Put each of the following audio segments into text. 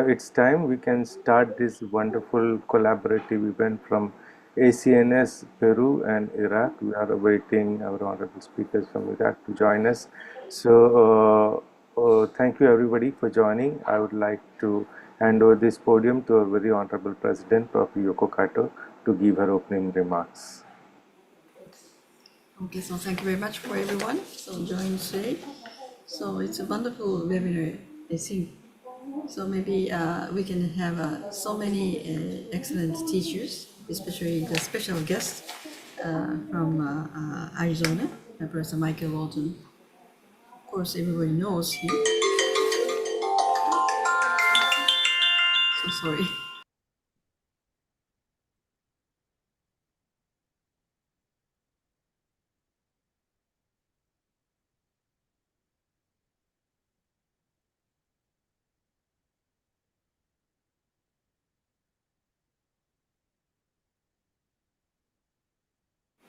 it's time we can start this wonderful collaborative event from ACNS, Peru and Iraq. We are awaiting our honorable speakers from Iraq to join us. So thank you everybody for joining. I would like to hand over this podium to our very honorable President, Prof. 𝒂𝒂𝒂𝒓, to give her opening remarks. Okay, so thank you very much for everyone so joining today. So it's a wonderful webinar, I think. So maybe we can have so many excellent teachers, especially the special guest from Arizona, Professor Michael Walton. Of course, everybody knows him. So sorry.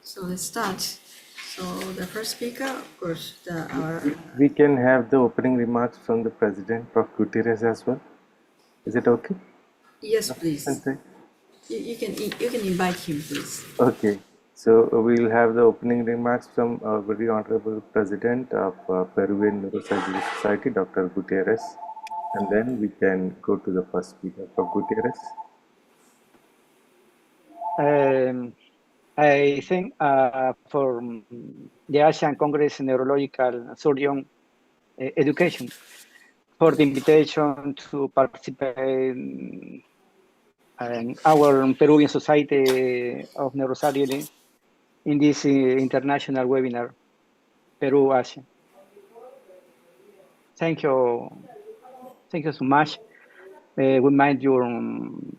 So let's start. So the first speaker, of course, we can have the opening remarks from the President, Prof. Gutierrez, as well. Is it okay? Yes, please. You can invite him, please. Okay. So we'll have the opening remarks from our very honorable President of Peruvian Neurosurgery Society, Dr. Gutierrez, and then we can go to the first speaker, Prof. Gutierrez. I thank for the Asian Congress Neurological Surgeon Education for the invitation to participate in our Peruvian Society of Neurosurgery in this international webinar, Peru, Asia. Thank you so much. We mind your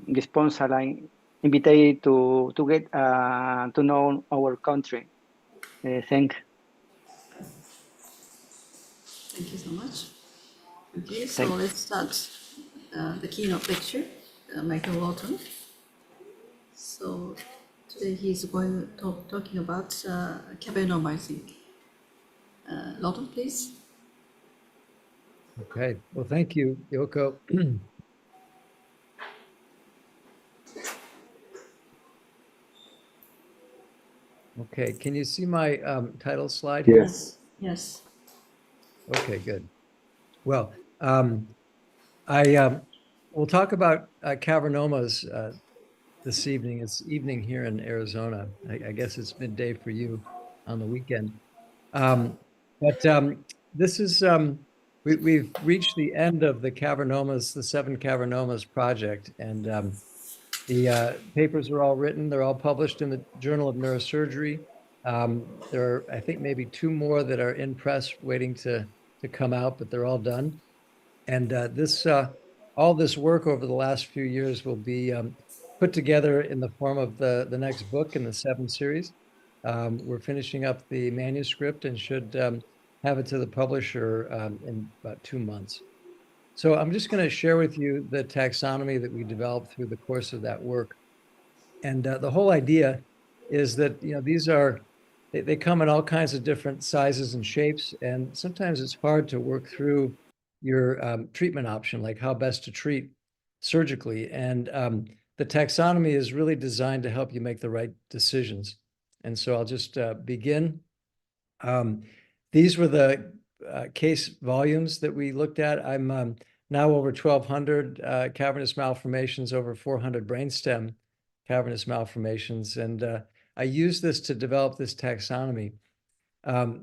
response line invited to get to know our country. Thank you so much. Okay, so let's start the keynote lecture, Michael Walton. So today he's going to talking about cavernoma, I think. Lawton, please. Okay, well, thank you, Yoko. Okay, can you see my title slide here? Yes. Yes. Okay, good. Well, we'll talk about cavernomas this evening. It's evening here in Arizona. I guess it's midday for you on the weekend. This is, we've reached the end of the cavernomas, the 7 cavernomas project, and the papers are all written. They're all published in the Journal of Neurosurgery. There are, I think, maybe 2 more that are in press waiting to come out, but they're all done. And all this work over the last few years will be put together in the form of the next book in the 7 series. We're finishing up the manuscript and should have it to the publisher in about 2 months. So I'm just going to share with you the taxonomy that we developed through the course of that work. And the whole idea is that, these they come in all kinds of different sizes and shapes, and sometimes it's hard to work through your treatment option, like how best to treat surgically. And the taxonomy is really designed to help you make the right decisions. And so I'll just begin. These were the case volumes that we looked at. I'm now over 1,200 cavernous malformations, over 400 brainstem cavernous malformations. And I use this to develop this taxonomy.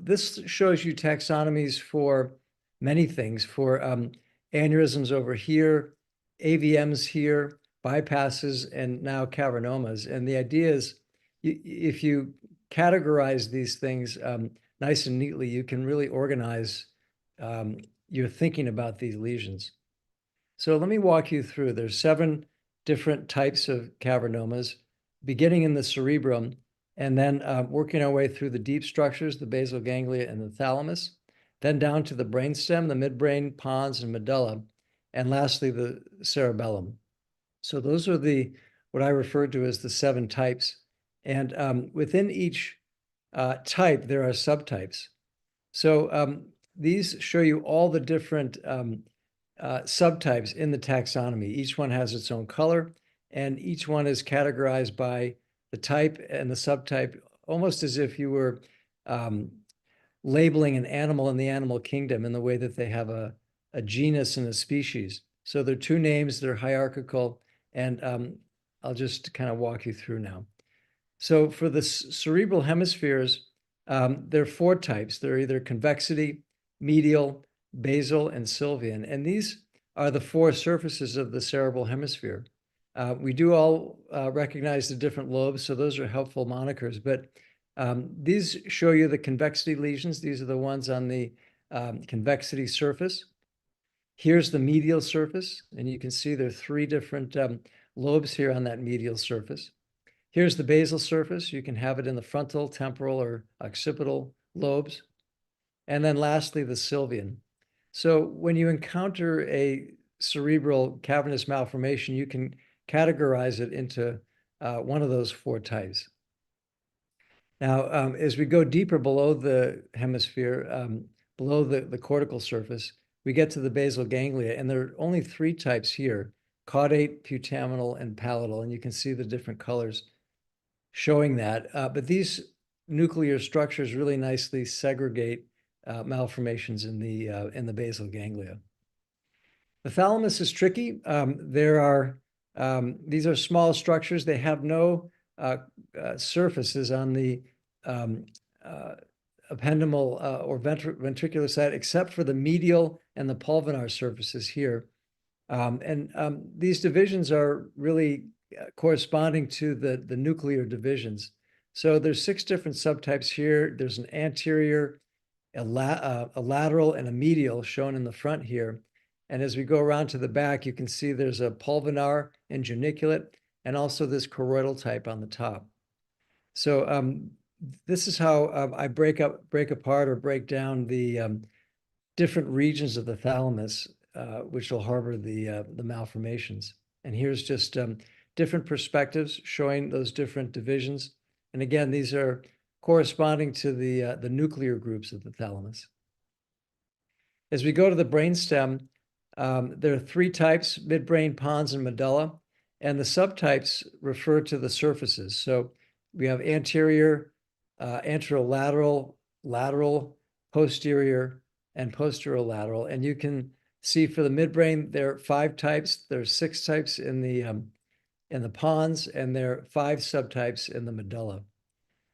This shows you taxonomies for many things, for aneurysms over here, AVMs here, bypasses, and now cavernomas. And the idea is, if you categorize these things nice and neatly, you can really organize your thinking about these lesions. So let me walk you through. There's 7 different types of cavernomas, beginning in the cerebrum, and then working our way through the deep structures, the basal ganglia and the thalamus, then down to the brainstem, the midbrain, pons, and medulla, and lastly, the cerebellum. So those are what I refer to as the 7 types. And within each type, there are subtypes. So these show you all the different subtypes in the taxonomy. Each one has its own color, and each one is categorized by the type and the subtype, almost as if you were labeling an animal in the animal kingdom in the way that they have a genus and a species. So there are two names, they're hierarchical, and I'll just kind of walk you through now. So for the cerebral hemispheres, there are four types. They're either convexity, medial, basal, and sylvian. And these are the four surfaces of the cerebral hemisphere. We do all recognize the different lobes, so those are helpful monikers. But these show you the convexity lesions. These are the ones on the convexity surface. Here's the medial surface, and you can see there are three different lobes here on that medial surface. Here's the basal surface. You can have it in the frontal, temporal, or occipital lobes. And then lastly, the sylvian. So when you encounter a cerebral cavernous malformation, you can categorize it into one of those four types. Now, as we go deeper below the hemisphere, below the cortical surface, we get to the basal ganglia, and there are only three types here: caudate, putamental, and palatal. And you can see the different colors showing that. But these nuclear structures really nicely segregate malformations in the basal ganglia. The thalamus is tricky. These are small structures. They have no surfaces on the ependymal or ventricular side, except for the medial and the pulvinar surfaces here. These divisions are really corresponding to the nuclear divisions. So there's 6 different subtypes here. There's an anterior, a lateral, and a medial shown in the front here. And as we go around to the back, you can see there's a pulvinar and geniculate, and also this choroidal type on the top. So this is how I break apart or break down the different regions of the thalamus, which will harbor the malformations. And here's just different perspectives showing those different divisions. And again, these are corresponding to the nuclear groups of the thalamus. As we go to the brainstem, there are 3 types: midbrain, pons, and medulla. And the subtypes refer to the surfaces. So we have anterior, anterolateral, lateral, posterior, and posterolateral. And you can see for the midbrain, there are 5 types. There are 6 types in the pons, and there are 5 subtypes in the medulla.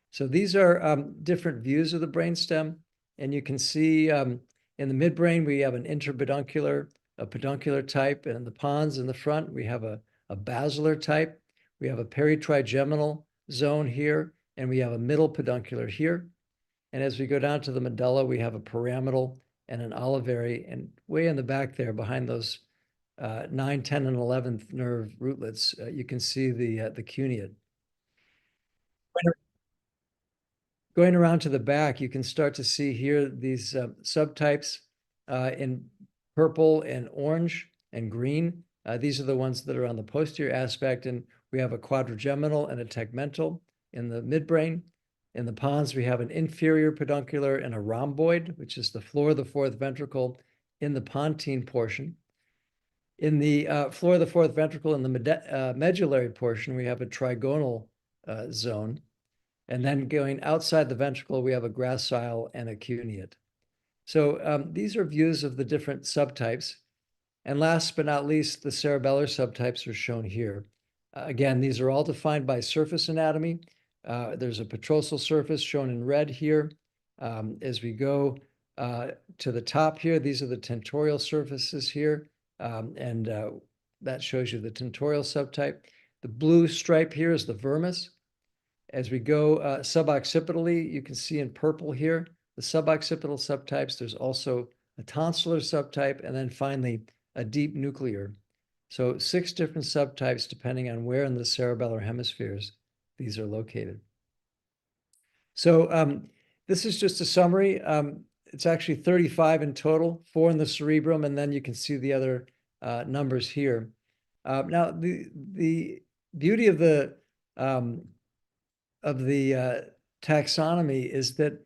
So these are different views of the brainstem. And you can see in the midbrain, we have an interpeduncular, a peduncular type. And in the pons in the front, we have a basilar type. We have a peritrigeminal zone here, and we have a middle peduncular here. And as we go down to the medulla, we have a pyramidal and an olivary, and way in the back there behind those 9, 10, and 11th nerve rootlets, you can see the cuneate. Going around to the back, you can start to see here these subtypes in purple and orange and green. These are the ones that are on the posterior aspect, and we have a quadrigeminal and a tegmental in the midbrain. In the pons, we have an inferior peduncular and a rhomboid, which is the floor of the 4th ventricle in the pontine portion. In the floor of the 4th ventricle in the medullary portion, we have a trigonal zone. And then going outside the ventricle, we have a gracile and a cuneate. So these are views of the different subtypes. And last but not least, the cerebellar subtypes are shown here. Again, these are all defined by surface anatomy. There's a petrosal surface shown in red here. As we go to the top here, these are the tentorial surfaces here. That shows you the tentorial subtype. The blue stripe here is the vermis. As we go suboccipitally, you can see in purple here, the suboccipital subtypes. There's also a tonsillar subtype, and then finally a deep nuclear. So 6 different subtypes depending on where in the cerebellar hemispheres these are located. So this is just a summary. It's actually 35 in total, 4 in the cerebrum, and then you can see the other numbers here. Now, the beauty of the taxonomy is that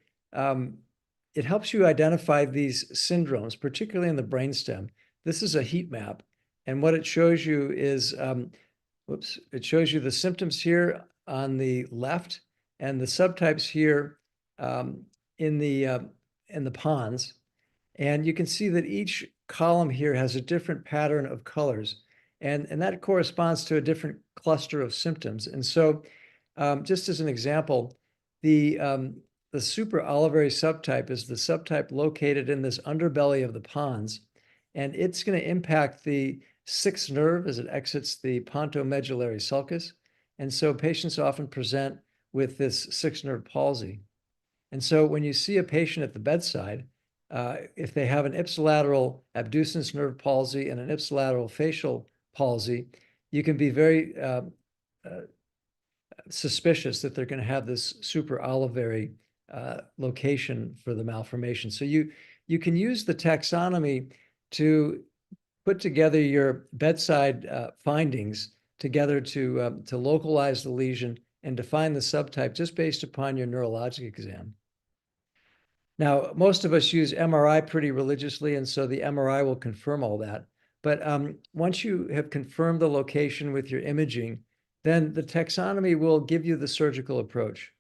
it helps you identify these syndromes, particularly in the brainstem. this is a heat map. And what it shows you is, it shows you the symptoms here on the left and the subtypes here in the pons. And you can see that each column here has a different pattern of colors, and that corresponds to a different cluster of symptoms. And so, just as an example, the super olivary subtype is the subtype located in this underbelly of the pons, and it's going to impact the sixth nerve as it exits the pontomedullary sulcus. And so patients often present with this sixth nerve palsy. And so when you see a patient at the bedside, if they have an ipsilateral abducens nerve palsy and an ipsilateral facial palsy, you can be very suspicious that they're going to have this super olivary location for the malformation. So you can use the taxonomy to put together your bedside findings together to localize the lesion and define the subtype just based upon your neurologic exam. Now, most of us use MRI pretty religiously, and so the MRI will confirm all that. But once you have confirmed the location with your imaging, then the taxonomy will give you the surgical approach.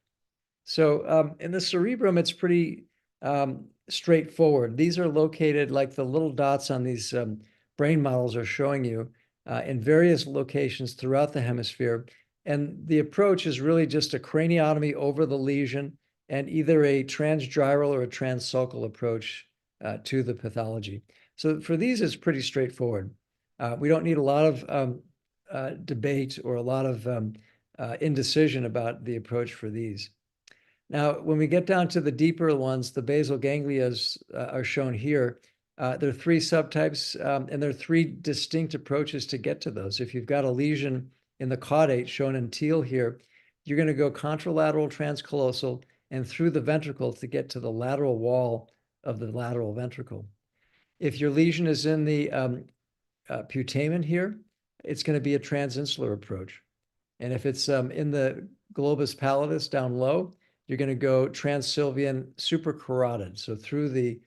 So in the cerebrum, it's pretty straightforward. These are located like the little dots on these brain models are showing you in various locations throughout the hemisphere. And the approach is really just a craniotomy over the lesion and either a transgyral or a transsulcal approach to the pathology. So for these, it's pretty straightforward. We don't need a lot of debate or a lot of indecision about the approach for these. Now, when we get down to the deeper ones, the basal ganglias are shown here. There are three subtypes, and there are three distinct approaches to get to those. If you've got a lesion in the caudate shown in teal here, you're going to go contralateral transcallosal and through the ventricle to get to the lateral wall of the lateral ventricle. If your lesion is in the putamen here, it's going to be a transinsular approach. And if it's in the globus pallidus down low, you're going to go transsylvian supracarotid. So through the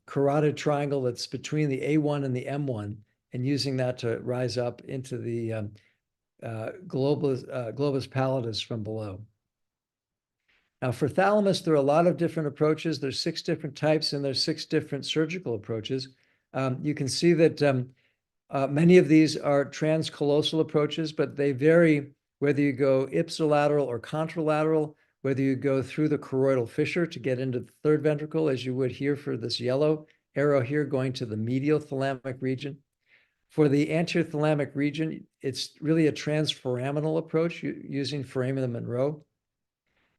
carotid triangle that's between the A1 and the M1, and using that to rise up into the globus pallidus from below. Now for thalamus, there are a lot of different approaches. There's 6 different types, and there's 6 different surgical approaches. You can see that many of these are transcallosal approaches, but they vary whether you go ipsilateral or contralateral, whether you go through the choroidal fissure to get into the third ventricle, as you would here for this yellow arrow here going to the medial thalamic region. For the anterior thalamic region, it's really a transforaminal approach using foramen Monroe.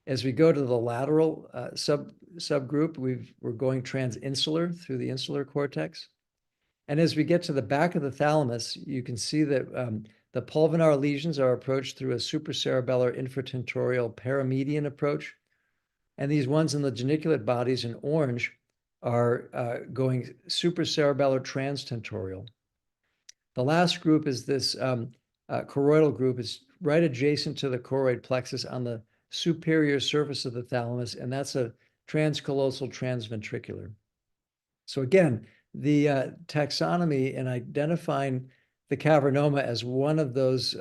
As we go to the lateral subgroup, we're going transinsular through the insular cortex. And as we get to the back of the thalamus, you can see that the pulvinar lesions are approached through a supracerebellar infratentorial paramedian approach. And these ones in the geniculate bodies in orange are going supracerebellar transtentorial. The last group is this choroidal group. It's right adjacent to the choroid plexus on the superior surface of the thalamus, and that's a transcallosal transventricular. So again, the taxonomy and identifying the cavernoma as one of those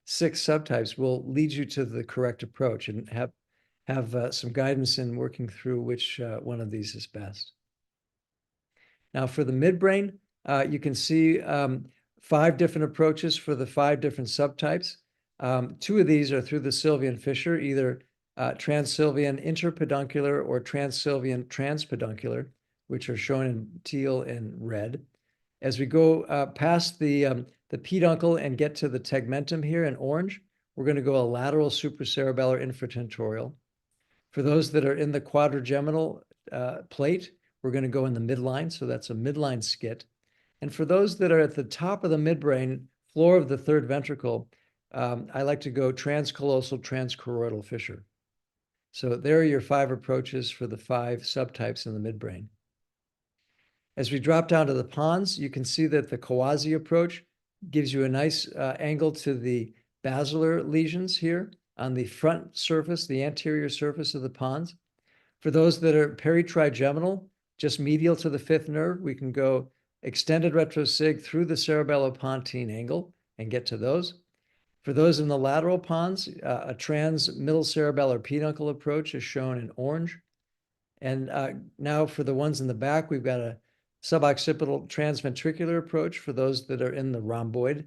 6 subtypes will lead you to the correct approach and have some guidance in working through which one of these is best. Now for the midbrain, you can see 5 different approaches for the 5 different subtypes. 2 of these are through the sylvian fissure, either transsylvian interpeduncular or transsylvian transpeduncular, which are shown in teal and red. As we go past the peduncle and get to the tegmentum here in orange, we're going to go a lateral supracerebellar infratentorial. For those that are in the quadrigeminal plate, we're going to go in the midline, so that's a midline skit. And for those that are at the top of the midbrain, floor of the third ventricle, I like to go transcallosal transchoroidal fissure. So there are your 5 approaches for the 5 subtypes in the midbrain. As we drop down to the pons, you can see that the 𝒂𝒒 approach gives you a nice angle to the basilar lesions here on the front surface, the anterior surface of the pons. For those that are peritrigeminal, just medial to the 5th nerve, we can go extended retrosig through the cerebellopontine angle and get to those. For those in the lateral pons, a trans middle cerebellar peduncle approach is shown in orange. And now for the ones in the back, we've got a suboccipital transventricular approach for those that are in the rhomboid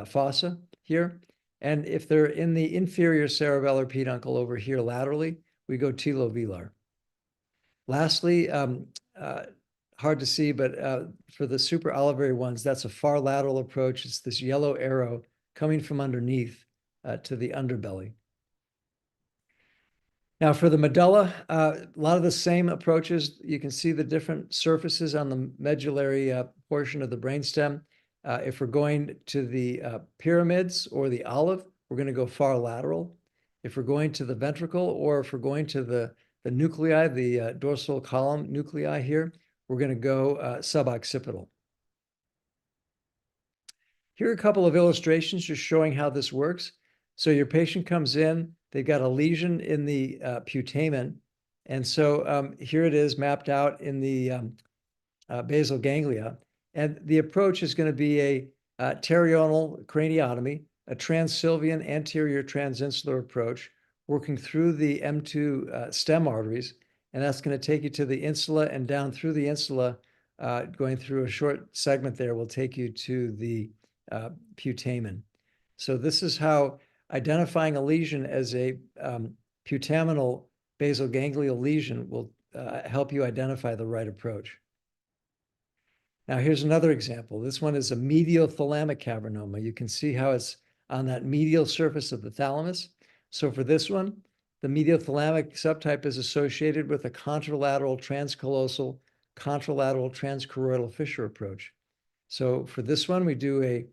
fossa here. And if they're in the inferior cerebellar peduncle over here laterally, we go telovelar. Lastly, hard to see, but for the supraolivary ones, that's a far lateral approach. It's this yellow arrow coming from underneath to the underbelly. Now for the medulla, a lot of the same approaches. You can see the different surfaces on the medullary portion of the brainstem. If we're going to the pyramids or the olive, we're going to go far lateral. If we're going to the ventricle, or if we're going to the nuclei, the dorsal column nuclei here, we're going to go suboccipital. Here are a couple of illustrations just showing how this works. So your patient comes in, they've got a lesion in the putamen. And so here it is mapped out in the basal ganglia. And the approach is going to be a pterional craniotomy, a transsylvian anterior transinsular approach, working through the M2 stem arteries. And that's going to take you to the insula, and down through the insula, going through a short segment there will take you to the putamen. So this is how identifying a lesion as a putaminal basal ganglial lesion will help you identify the right approach. Now here's another example. This one is a medial thalamic cavernoma. You can see how it's on that medial surface of the thalamus. So for this one, the medial thalamic subtype is associated with a contralateral transcallosal, contralateral transchoroidal fissure approach. So for this one, we do a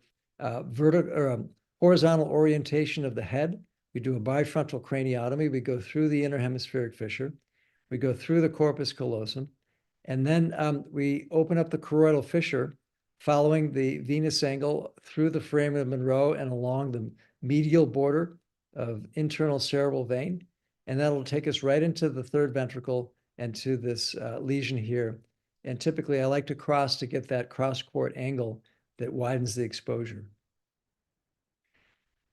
horizontal orientation of the head. We do a bifrontal craniotomy. We go through the interhemispheric fissure. We go through the corpus callosum. And then we open up the choroidal fissure following the venous angle through the foramen of Monroe and along the medial border of internal cerebral vein. And that'll take us right into the third ventricle and to this lesion here. And typically I like to cross to get that cross-quart angle that widens the exposure.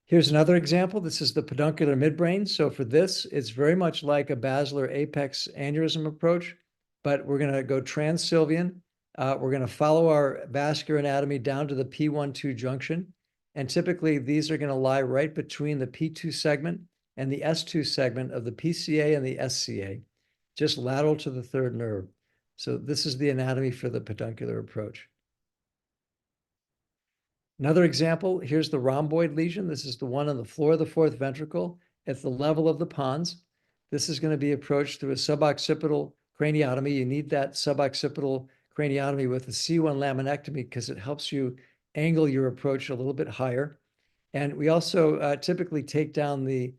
Here's another example. This is the peduncular midbrain. So for this, it's very much like a basilar apex aneurysm approach, but we're going to go transsylvian. We're going to follow our vascular anatomy down to the P1-2 junction. And typically, these are going to lie right between the P2 segment and the S2 segment of the PCA and the SCA, just lateral to the third nerve. So this is the anatomy for the peduncular approach. Another example, here's the rhomboid lesion. This is the one on the floor of the fourth ventricle at the level of the pons. This is going to be approached through a suboccipital craniotomy. You need that suboccipital craniotomy with a C1 laminectomy because it helps you angle your approach a little bit higher. And we also typically take down the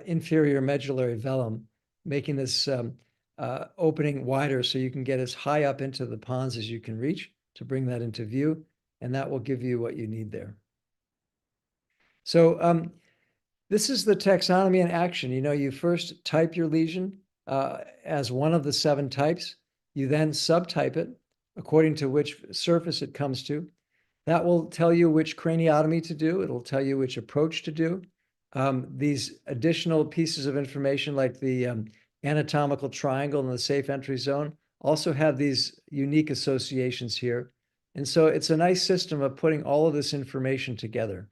inferior medullary velum, making this opening wider so you can get as high up into the pons as you can reach to bring that into view. And that will give you what you need there. So this is the taxonomy in action. You know, you first type your lesion as one of the 7 types. You then subtype it according to which surface it comes to. That will tell you which craniotomy to do. It'll tell you which approach to do. These additional pieces of information like the anatomical triangle and the safe entry zone also have these unique associations here. And so it's a nice system of putting all of this information together.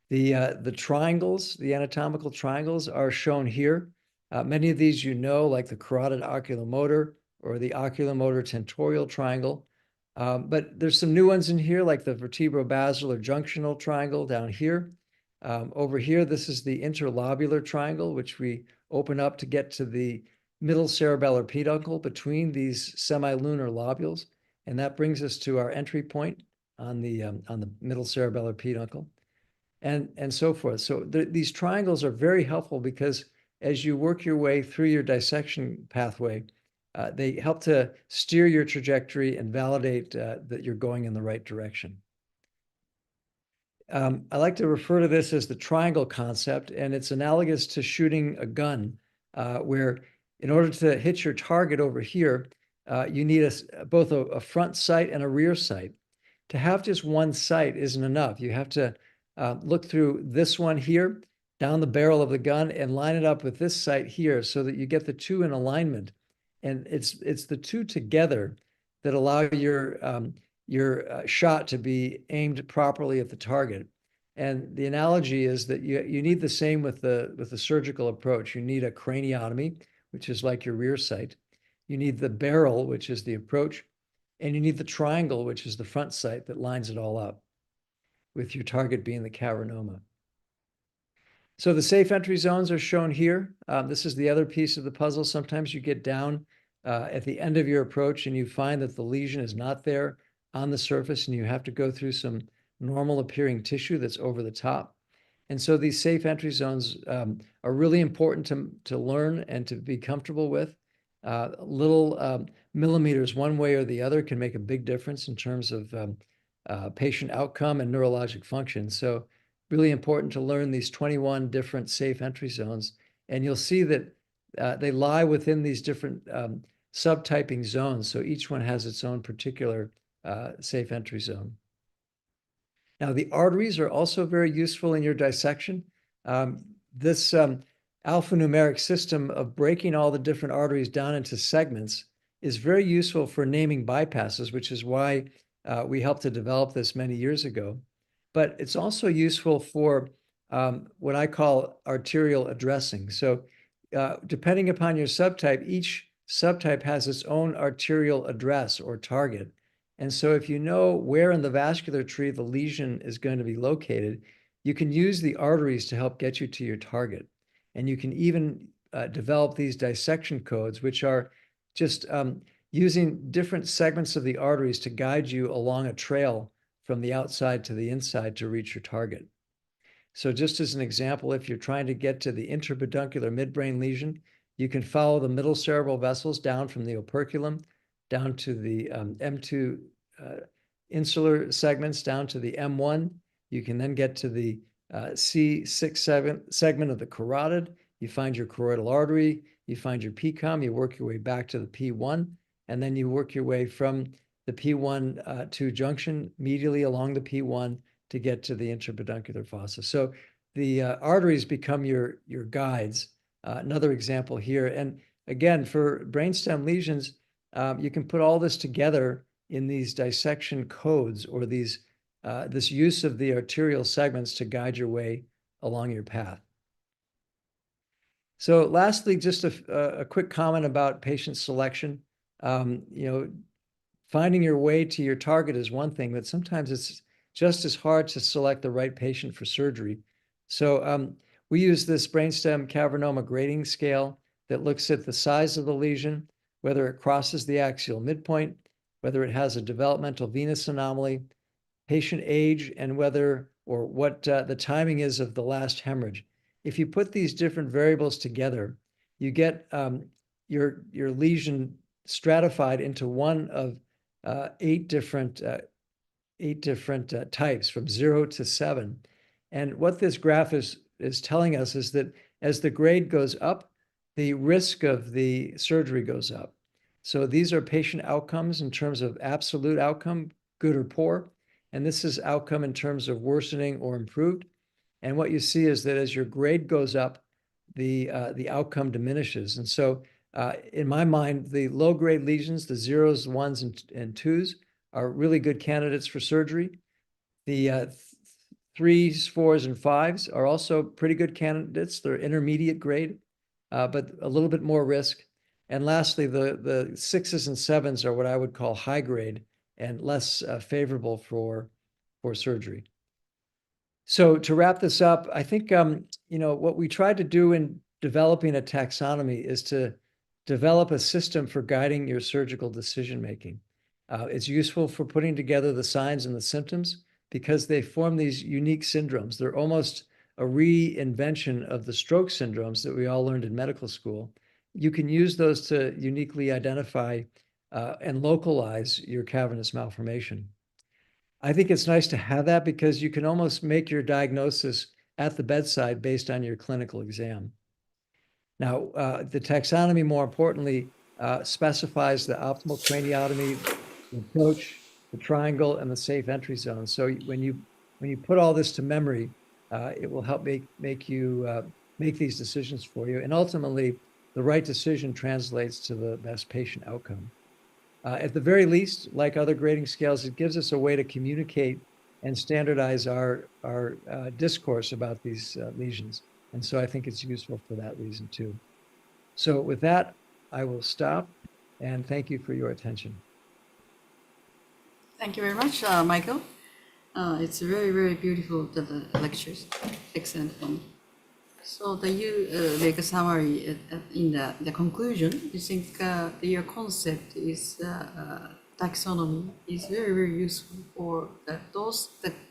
The triangles, the anatomical triangles are shown here. Many of these you know, like the carotid oculomotor or the oculomotor tentorial triangle. But there's some new ones in here, like the vertebrobasilar junctional triangle down here. Over here, this is the interlobular triangle, which we open up to get to the middle cerebellar peduncle between these semilunar lobules. And that brings us to our entry point on the middle cerebellar peduncle, and so forth. So these triangles are very helpful because as you work your way through your dissection pathway, they help to steer your trajectory and validate that you're going in the right direction. I like to refer to this as the triangle concept, and it's analogous to shooting a gun, where in order to hit your target over here, you need both a front sight and a rear sight. To have just one sight isn't enough. You have to look through this one here, down the barrel of the gun, and line it up with this sight here so that you get the two in alignment. And it's the two together that allow your shot to be aimed properly at the target. And the analogy is that you need the same with the surgical approach. You need a craniotomy, which is like your rear sight. You need the barrel, which is the approach, and you need the triangle, which is the front sight that lines it all up, with your target being the cavernoma. So the safe entry zones are shown here. This is the other piece of the puzzle. Sometimes you get down at the end of your approach and you find that the lesion is not there on the surface, and you have to go through some normal appearing tissue that's over the top. And so these safe entry zones are really important to learn and to be comfortable with. Little millimeters one way or the other can make a big difference in terms of patient outcome and neurologic function. So really important to learn these 21 different safe entry zones. And you'll see that they lie within these different subtyping zones. So each one has its own particular safe entry zone. Now, the arteries are also very useful in your dissection. This alphanumeric system of breaking all the different arteries down into segments is very useful for naming bypasses, which is why we helped to develop this many years ago. But it's also useful for what I call arterial addressing. So depending upon your subtype, each subtype has its own arterial address or target. And so if you know where in the vascular tree the lesion is going to be located, you can use the arteries to help get you to your target. And you can even develop these dissection codes, which are just using different segments of the arteries to guide you along a trail from the outside to the inside to reach your target. So just as an example, if you're trying to get to the interpeduncular midbrain lesion, you can follow the middle cerebral vessels down from the operculum, down to the M2 insular segments, down to the M1. You can then get to the C6 segment of the carotid. You find your carotid artery, you find your PCOM, you work your way back to the P1, and then you work your way from the P1 to junction medially along the P1 to get to the interpeduncular fossa. So the arteries become your guides. Another example here. And again, for brainstem lesions, you can put all this together in these dissection codes, or these this use of the arterial segments to guide your way along your path. So lastly, just a quick comment about patient selection. Finding your way to your target is one thing, but sometimes it's just as hard to select the right patient for surgery. So we use this brainstem cavernoma grading scale that looks at the size of the lesion, whether it crosses the axial midpoint, whether it has a developmental venous anomaly, patient age, and whether or what the timing is of the last hemorrhage. If you put these different variables together, you get your lesion stratified into one of eight different types, from 0 to 7. And what this graph is telling us is that as the grade goes up, the risk of the surgery goes up. So these are patient outcomes in terms of absolute outcome, good or poor. And this is outcome in terms of worsening or improved. And what you see is that as your grade goes up, the outcome diminishes. And so in my mind, the low-grade lesions, the 0s, 1s, and 2s, are really good candidates for surgery. The 3s, 4s, and 5s are also pretty good candidates. They're intermediate grade, but a little bit more risk. And lastly, the 6s and 7s are what I would call high grade and less favorable for surgery. So to wrap this up, I think what we tried to do in developing a taxonomy is to develop a system for guiding your surgical decision-making. It's useful for putting together the signs and the symptoms because they form these unique syndromes. They're almost a reinvention of the stroke syndromes that we all learned in medical school. You can use those to uniquely identify and localize your cavernous malformation. I think it's nice to have that because you can almost make your diagnosis at the bedside based on your clinical exam. Now, the taxonomy, more importantly, specifies the optimal craniotomy, the approach, the triangle, and the safe entry zone. So when you put all this to memory, it will help make you make these decisions for you. And ultimately, the right decision translates to the best patient outcome. At the very least, like other grading scales, it gives us a way to communicate and standardize our discourse about these lesions. And so I think it's useful for that reason too. So with that, I will stop and thank you for your attention. Thank you very much, Michael. It's very, very beautiful, the lectures. Excellent one. So you make a summary in the conclusion. You think your concept is taxonomy is very, very useful for the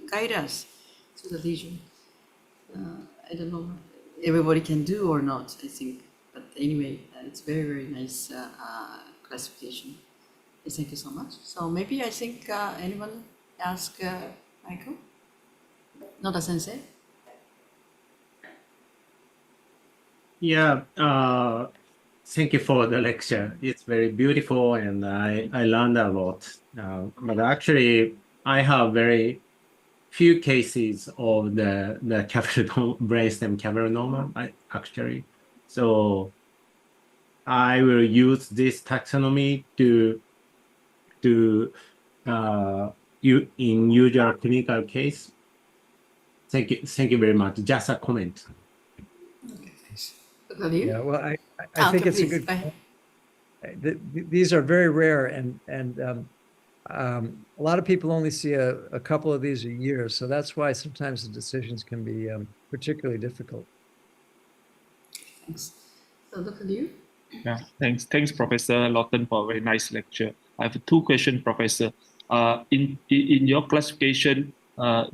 guidance to the lesion. I don't know everybody can do or not, I think. But anyway, it's very, very nice classification. Thank you so much. So maybe I think anyone ask Michael? Noda Sensei? Yeah, thank you for the lecture. It's very beautiful and I learned a lot. But actually, I have very few cases of the brainstem cavernoma, actually. So I will use this taxonomy in usual clinical case. Thank you very much. Just a comment. Okay, thanks. You? Yeah, well, I think it's a good point. These are very rare, and a lot of people only see a couple of these a year, so that's why sometimes the decisions can be particularly difficult. Thanks. So Dr. Liu? Yeah, thanks, Professor Lawton, for a very nice lecture. I have two questions, Professor. In your classification,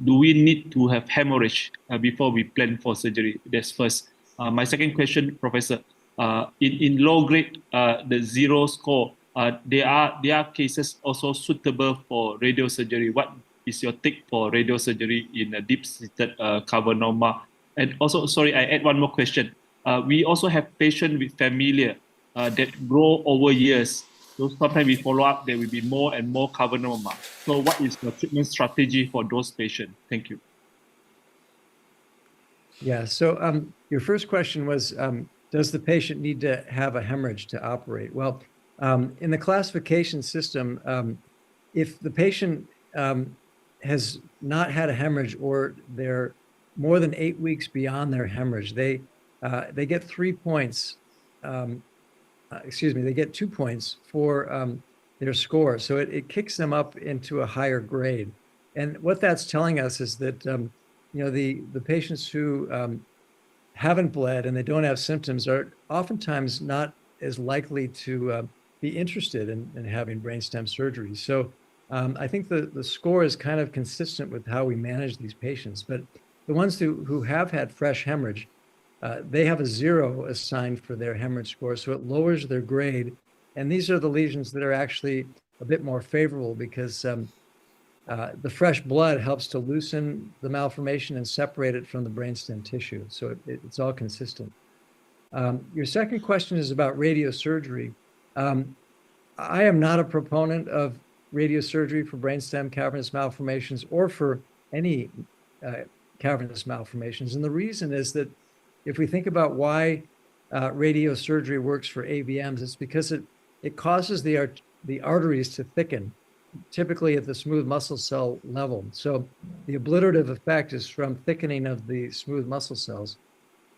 do we need to have hemorrhage before we plan for surgery? That's first. My second question, Professor, in low grade, the zero score, there are cases also suitable for radiosurgery. What is your take for radiosurgery in a deep-seated cavernoma? And also, sorry, I add one more question. We also have patients with familial that grow over years. So sometimes we follow up, there will be more and more cavernoma. So what is the treatment strategy for those patients? Thank you. Yeah, so your first question was, does the patient need to have a hemorrhage to operate? Well, in the classification system, if the patient has not had a hemorrhage or they're more than 8 weeks beyond their hemorrhage, they get 3 points. They get 2 points for their score. So it kicks them up into a higher grade. And what that's telling us is that the patients who haven't bled and they don't have symptoms are oftentimes not as likely to be interested in having brainstem surgery. So I think the score is kind of consistent with how we manage these patients. But the ones who have had fresh hemorrhage, they have a 0 assigned for their hemorrhage score, so it lowers their grade. And these are the lesions that are actually a bit more favorable because the fresh blood helps to loosen the malformation and separate it from the brainstem tissue. So it's all consistent. Your second question is about radiosurgery. I am not a proponent of radiosurgery for brainstem cavernous malformations or for any cavernous malformations. And the reason is that if we think about why radiosurgery works for AVMs, it's because it causes the arteries to thicken, typically at the smooth muscle cell level. So the obliterative effect is from thickening of the smooth muscle cells.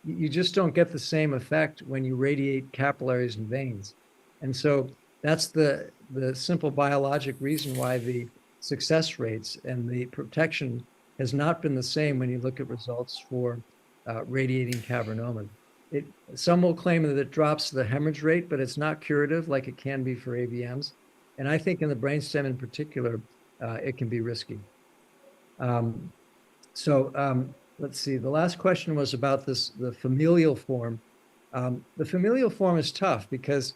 You just don't get the same effect when you radiate capillaries and veins. And so that's the simple biologic reason why the success rates and the protection has not been the same when you look at results for radiating cavernoma. Some will claim that it drops the hemorrhage rate, but it's not curative like it can be for AVMs. And I think in the brainstem in particular, it can be risky. Let's see, the last question was about the familial form. The familial form is tough because,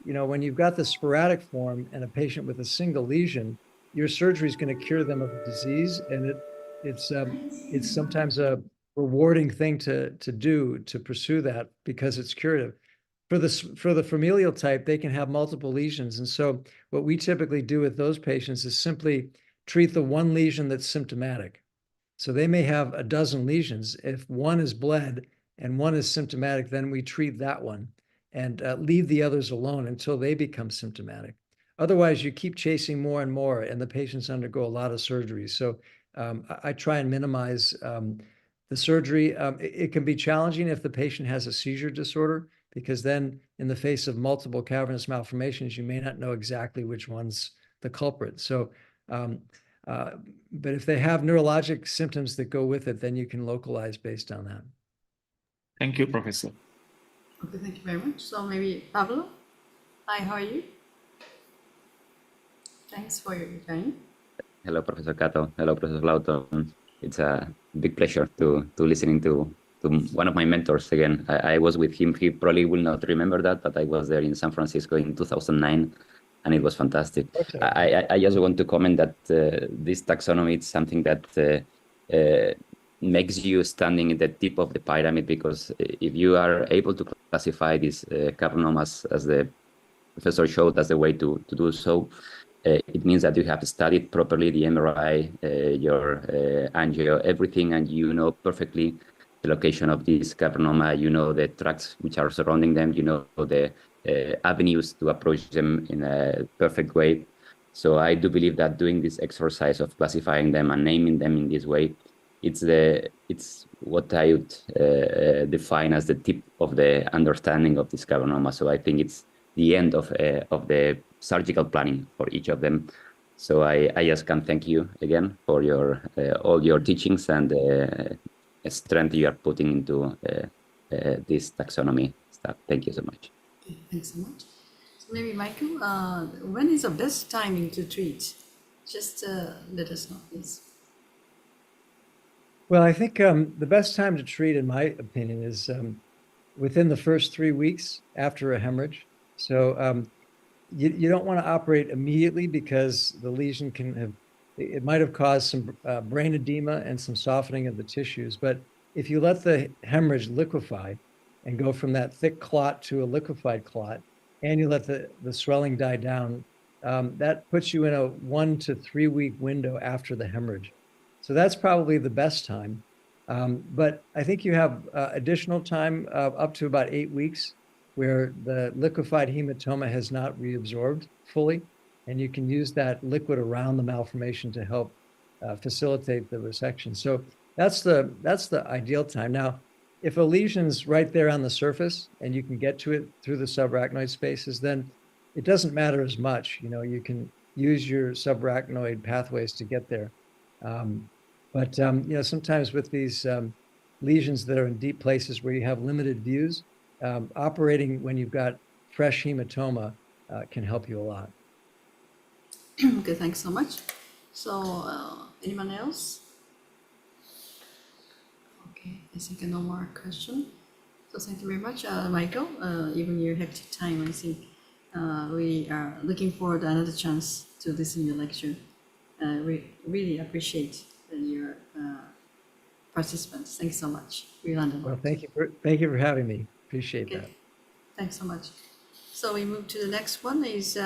when you've got the sporadic form and a patient with a single lesion, your surgery is going to cure them of the disease. And it's sometimes a rewarding thing to do, to pursue that because it's curative. for the familial type, they can have multiple lesions. And so what we typically do with those patients is simply treat the one lesion that's symptomatic. So they may have a dozen lesions. If one is bled and one is symptomatic, then we treat that one and leave the others alone until they become symptomatic. Otherwise, you keep chasing more and more, and the patients undergo a lot of surgeries. So I try and minimize the surgery. It can be challenging if the patient has a seizure disorder, because then in the face of multiple cavernous malformations, you may not know exactly which one's the culprit. So, but if they have neurologic symptoms that go with it, then you can localize based on that. Thank you, Professor. Okay, thank you very much. So maybe Pablo, hi, how are you? Thanks for your time. Hello, Professor Kato. Hello, Professor Laughton. It's a big pleasure to listening to one of my mentors again. I was with him. He probably will not remember that, but I was there in San Francisco in 2009, and it was fantastic. Okay. I just want to comment that this taxonomy is something that makes you standing at the tip of the pyramid, because if you are able to classify these cavernomas, as the professor showed us the way to do so, it means that you have studied properly the MRI, your angio, everything, and you know perfectly the location of this cavernoma. You know the tracts which are surrounding them. You know the avenues to approach them in a perfect way. So I do believe that doing this exercise of classifying them and naming them in this way, it's what I would define as the tip of the understanding of this cavernoma. So I think it's the end of the surgical planning for each of them. So I just can thank you again for your all your teachings and strength you are putting into this taxonomy stuff. Thank you so much. Thanks so much. So maybe Michael, when is the best timing to treat? Just let us know, please. Well, I think the best time to treat, in my opinion, is within the first 3 weeks after a hemorrhage. So you don't want to operate immediately, because the lesion it might have caused some brain edema and some softening of the tissues. But if you let the hemorrhage liquefy and go from that thick clot to a liquefied clot, and you let the swelling die down, that puts you in a 1 to 3 week window after the hemorrhage. So that's probably the best time. But I think you have additional time up to about 8 weeks where the liquefied hematoma has not reabsorbed fully, and you can use that liquid around the malformation to help facilitate the resection. So that's the ideal time. Now, if a lesion's right there on the surface and you can get to it through the subarachnoid spaces, then it doesn't matter as much. You know, you can use your subarachnoid pathways to get there. But you know, sometimes with these lesions that are in deep places where you have limited views, operating when you've got fresh hematoma can help you a lot. Okay, thanks so much. So anyone else? Okay, I think no more question. So thank you very much, Michael. Even your hectic time, I think we are looking forward to another chance to listen to your lecture. We really appreciate your participants. Thanks so much. We learned a lot. Well, thank you for having me. Appreciate that. Thanks so much. So we move to the next one is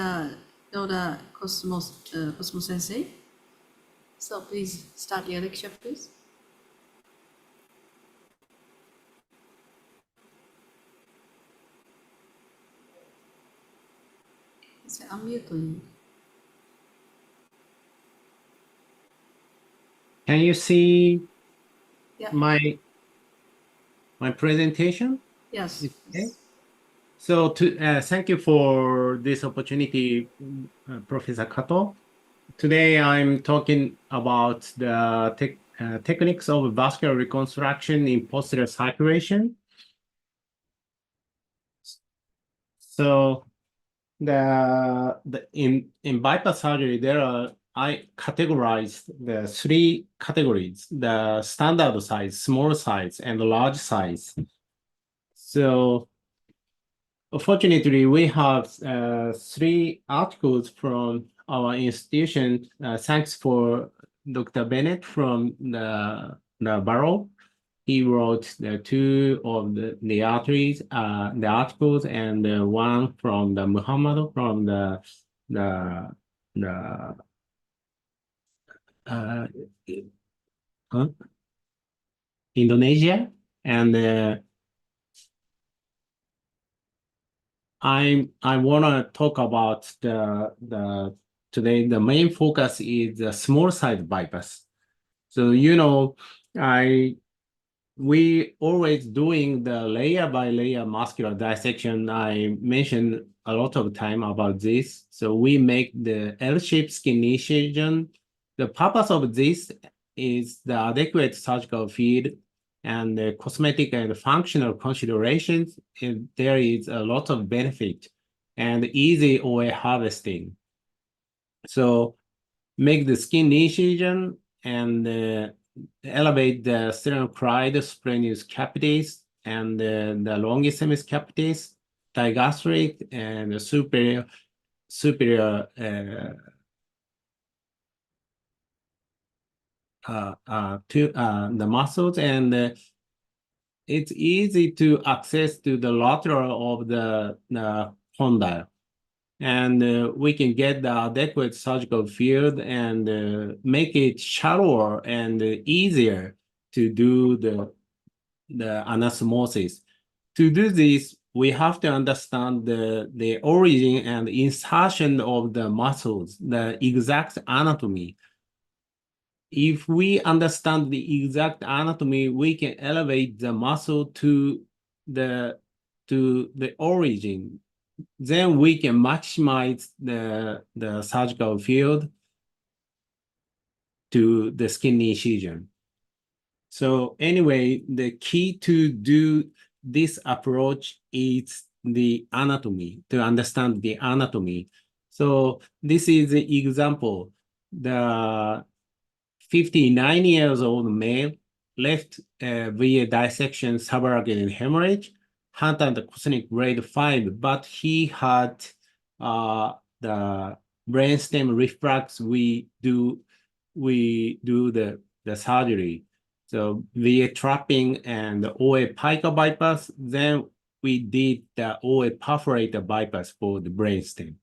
Noda Cosmo Sensei. So please start your lecture, please. Unmute. Can you see Yeah. my presentation? Yes. Okay. So thank you for this opportunity, Professor Kato. Today I'm talking about the techniques of vascular reconstruction in posterior circulation. So in bypass surgery, I categorized the 3 categories: the standard size, small size, and large size. So fortunately, we have 3 articles from our institution. Thanks for Dr. Bennett from the Barrow. he wrote the two of the arteries, the articles, and one from the Muhammad from the Indonesia, and I want to talk about today. The main focus is the small side bypass. So we always doing the layer by layer muscular dissection. I mentioned a lot of time about this. So we make the L-shaped skin incision. The purpose of this is the adequate surgical field and the cosmetic and functional considerations. And there is a lot of benefit and easy OA harvesting. So make the skin incision and elevate the sternocleido splenius capitis and the longissimus capitis, digastric and superior to the muscles, and it's easy to access to the lateral of the condyle. And we can get the adequate surgical field and make it shallower and easier to do the anastomosis. To do this, we have to understand the origin and insertion of the muscles, the exact anatomy. If we understand the exact anatomy, we can elevate the muscle to the origin. Then we can maximize the surgical field to the skin incision. So anyway, the key to do this approach is the anatomy, to understand the anatomy. So this is the example. The 59-year-old male left via dissection subarachnoid hemorrhage, had the cosmic grade 5, but he had the brainstem reflux. We do the surgery. So via trapping and the 𝑦𝒓𝒂𝒒 bypass, then we did the 𝑦𝒓𝒂𝒂𝒓 bypass for the brainstem.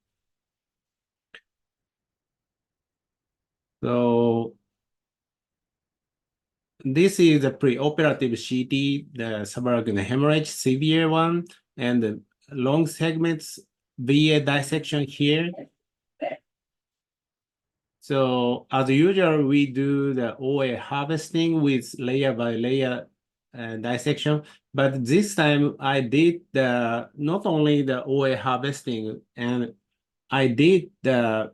So this is a preoperative CT, the subarachnoid hemorrhage, severe one, and the long segments via dissection here. So as usual, we do the OA harvesting with layer by layer dissection, but this time I did not only the OA harvesting, and I did the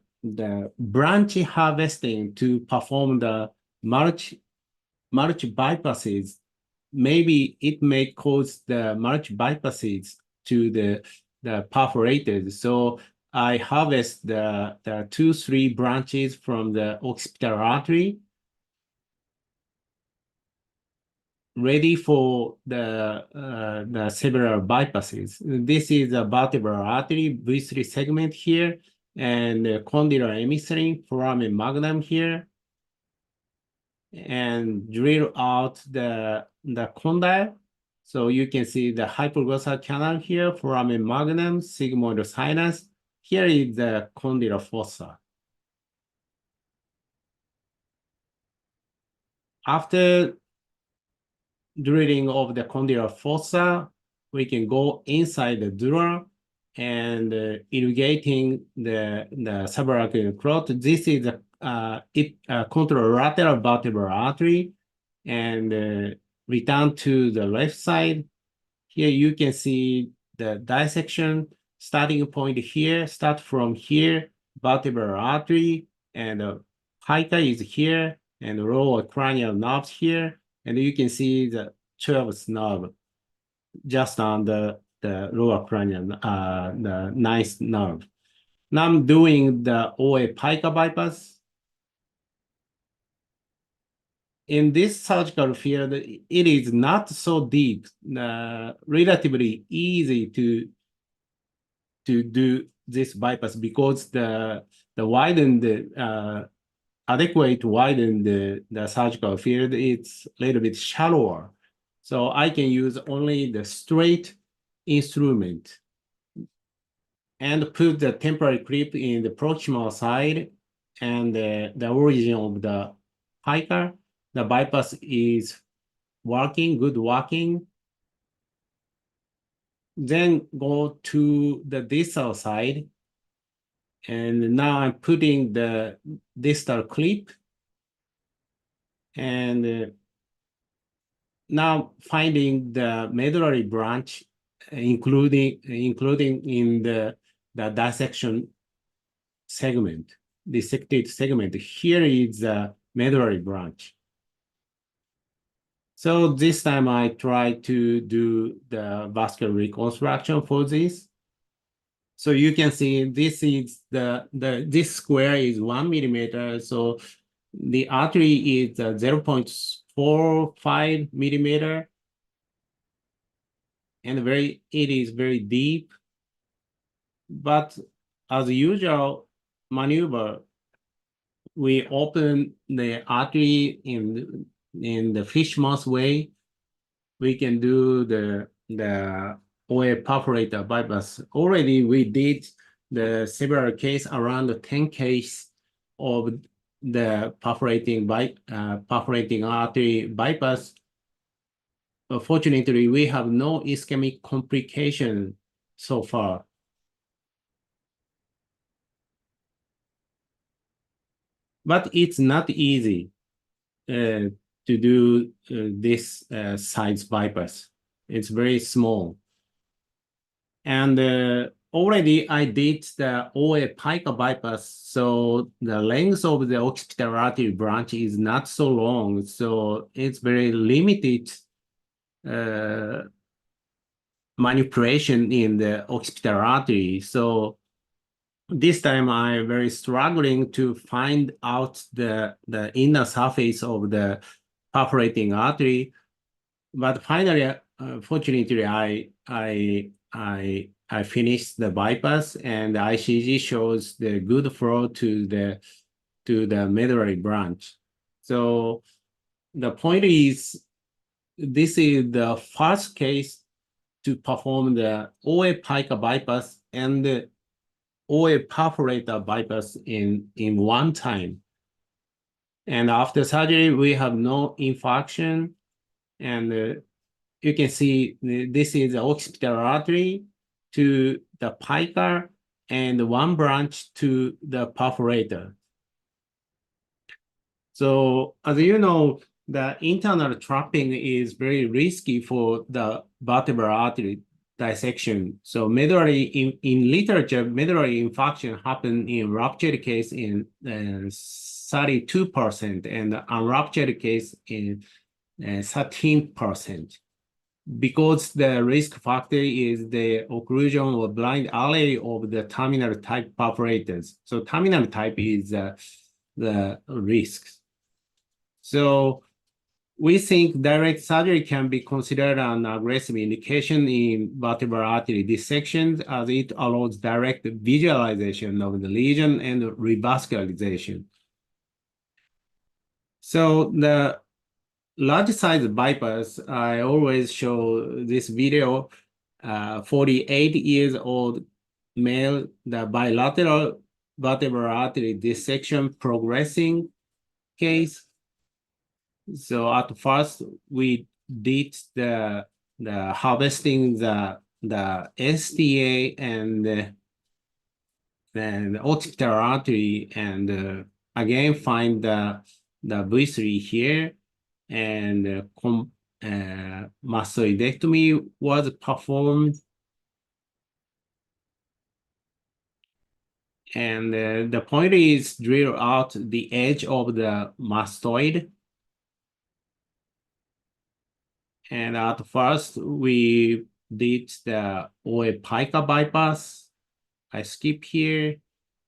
branch harvesting to perform the mulch bypasses. Maybe it may cause the mulch bypasses to the perforated. So I harvest the 2-3 branches from the occipital artery, ready for the several bypasses. This is a vertebral artery, V3 segment here, and condylar emissary, foramen magnum here, and drill out the condyle. So you can see the hypoglossal canal here, foramen magnum, sigmoid sinus. Here is the condylar fossa. After drilling of the condylar fossa, we can go inside the dura and irrigating the subarachnoid clot. This is a contralateral vertebral artery, and return to the left side. Here you can see the dissection starting point here, start from here, vertebral artery, and pica is here, and lower cranial nerves here, and you can see the 12th nerve just on the lower cranial, the 9th nerve. Now I'm doing the 𝑦𝒓𝒂𝒂𝒓 bypass. In this surgical field, it is not so deep, relatively easy to do this bypass because the adequate widen the surgical field, it's a little bit shallower. So I can use only the straight instrument and put the temporary clip in the proximal side and the origin of the pica. The bypass is working, good working. Then go to the distal side. And now I'm putting the distal clip. And now finding the medullary branch, including in the dissection segment, dissected segment. Here is the medullary branch. So this time I try to do the vascular reconstruction for this. So you can see this is this square is 1 millimeter. So the artery is 0.45 millimeter. And it is very deep. But as usual maneuver, we open the artery in the fish mouth way. We can do the OA perforator bypass. Already we did the several case, around 10 case of the perforating artery bypass. Fortunately, we have no ischemic complication so far. But it's not easy to do this size bypass. It's very small. And already I did the OA pica bypass, so the length of the occipital artery branch is not so long, so it's very limited manipulation in the occipital artery. So this time I'm very struggling to find out the inner surface of the perforating artery. But finally, fortunately, I finished the bypass, and the ICG shows the good flow to the medullary branch. So the point is, this is the first case to perform the OA pica bypass and the OA perforator bypass in one time. And after surgery, we have no infarction. And you can see this is the occipital artery to the pica and one branch to the perforator. So as you know, the internal trapping is very risky for the vertebral artery dissection. So medullary in literature, medullary infarction happen in ruptured case in 32% and unruptured case in 13%. Because the risk factor is the occlusion or blind alley of the terminal type perforators. So terminal type is the risk. So we think direct surgery can be considered an aggressive indication in vertebral artery dissections, as it allows direct visualization of the lesion and revascularization. So the large size bypass, I always show this video, 48 years old male, the bilateral vertebral artery dissection progressing case. So at first we did the harvesting the STA and then the occipital artery, and again find the V3 here, and mastoidectomy was performed. And the point is drill out the edge of the mastoid. And at first, we did the OA pica bypass. I skip here,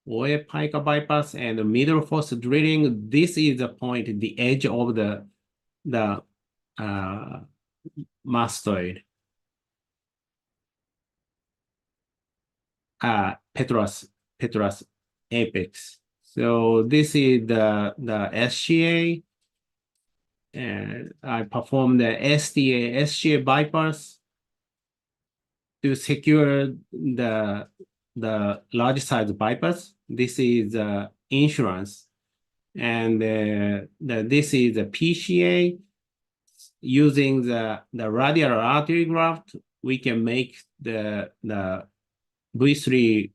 OA pica bypass and the middle force drilling. This is the point, the edge of the mastoid. Petrous apex. So this is the SCA. I performed the STA-SGA bypass to secure the large size bypass. This is insurance, and this is a PCA. Using the radial artery graft, we can make the V3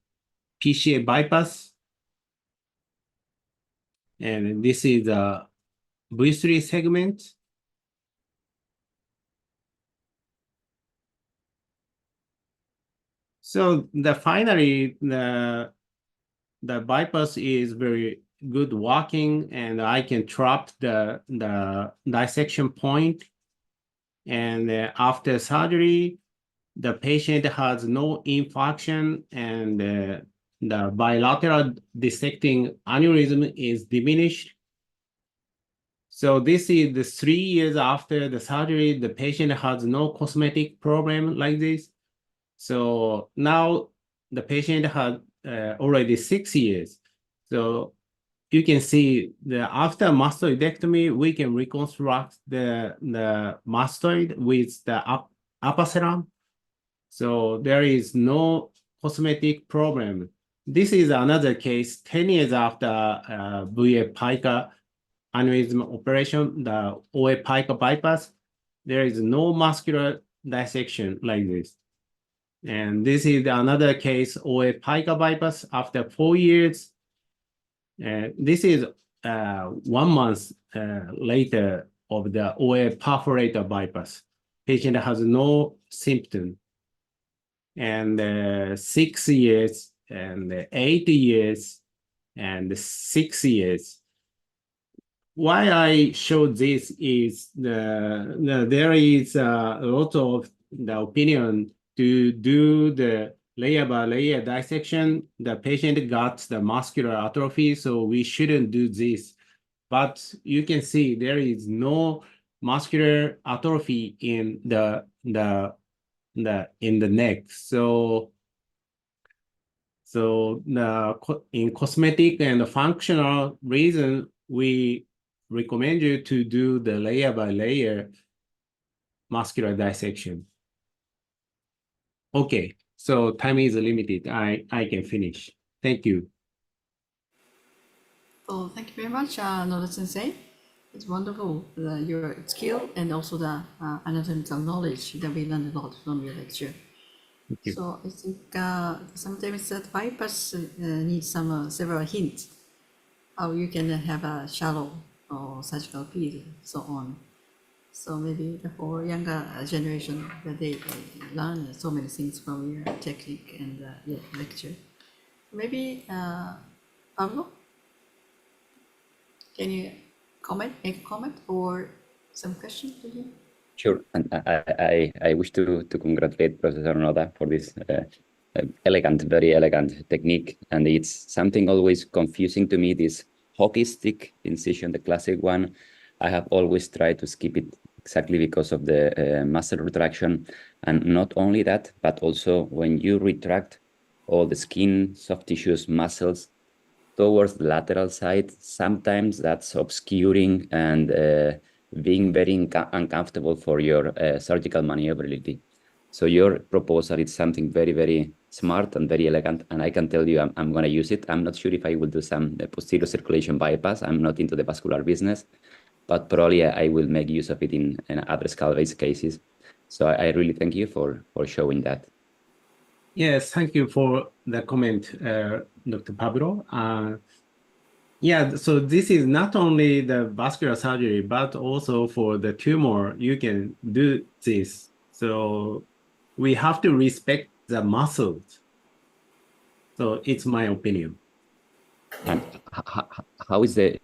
PCA bypass, and this is a V3 segment. So finally the bypass is very good working, and I can trap the dissection point. And after surgery, the patient has no infarction, and the bilateral dissecting aneurysm is diminished. So this is the 3 years after the surgery. The patient has no cosmetic problem like this. So now the patient has already 6 years. So you can see after mastoidectomy, we can reconstruct the mastoid with the upper serum. So there is no cosmetic problem. This is another case 10 years after 𝑰𝒓𝒂𝒒 aneurysm operation, the 𝑦𝒓𝒂𝒒 bypass. There is no muscular dissection like this. And this is another case, 𝑦𝒓𝒂𝒒 bypass after 4 years. This is 1 month later of the OA perforator bypass. Patient has no symptom. And 6 years, and 8 years, and 6 years. Why I show this is there is a lot of the opinion to do the layer by layer dissection. The patient got the muscular atrophy, so we shouldn't do this. But you can see there is no muscular atrophy in the neck. So in cosmetic and functional reason, we recommend you to do the layer by layer muscular dissection. Okay, so time is limited. I can finish. Thank you. So thank you very much, Noda Sensei. It's wonderful, your skill and also the anatomical knowledge that we learned a lot from your lecture. So I think sometimes that bypass needs some several hints how you can have a shallow or surgical peel, so on. So maybe for younger generation that they learn so many things from your technique and your lecture. Maybe Pablo, can you make a comment or some question to you? Sure, and I wish to congratulate Professor Noda for this very elegant technique, and it's something always confusing to me, this hockey stick incision, the classic one. I have always tried to skip it exactly because of the muscle retraction, and not only that, but also when you retract all the skin, soft tissues, muscles towards the lateral side, sometimes that's obscuring and being very uncomfortable for your surgical maneuverability. So your proposal is something very, very smart and very elegant, and I can tell you I'm going to use it. I'm not sure if I will do some posterior circulation bypass. I'm not into the vascular business, but probably I will make use of it in other skull-based cases. So I really thank you for showing that. Yes, thank you for the comment, Dr. Pablo. Yeah, so this is not only the vascular surgery, but also for the tumor, you can do this. So we have to respect the muscles. So it's my opinion. And how is the,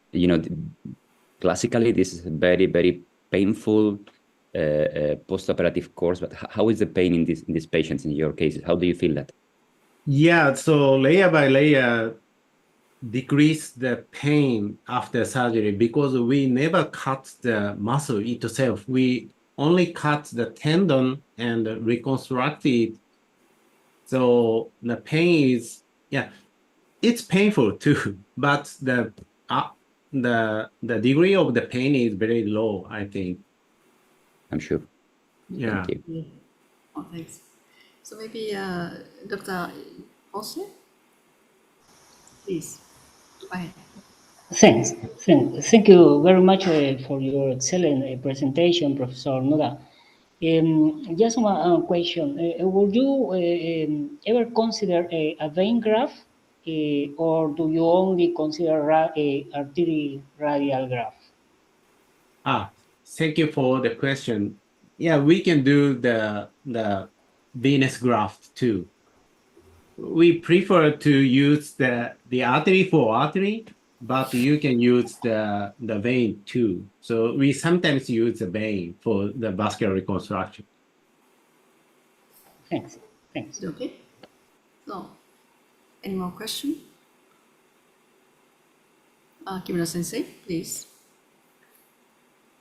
classically, this is a very, very painful post-operative course, but how is the pain in these patients in your cases? How do you feel that? Yeah, so layer by layer, decrease the pain after surgery because we never cut the muscle itself. We only cut the tendon and reconstruct it. So the pain is, yeah, it's painful too, but the degree of the pain is very low, I think. I'm sure. Yeah. Thank you. Yeah. Oh, thanks. So maybe Dr. Jose, please go ahead. Thank you very much for your excellent presentation, Professor Noda. Just one question. Would you ever consider a vein graft, or do you only consider a artery radial graft? Thank you for the question. Yeah, we can do the venous graft too. We prefer to use the artery for artery, but you can use the vein too. So we sometimes use the vein for the vascular reconstruction. Thanks. Okay. So, any more questions? Kimura Sensei, please.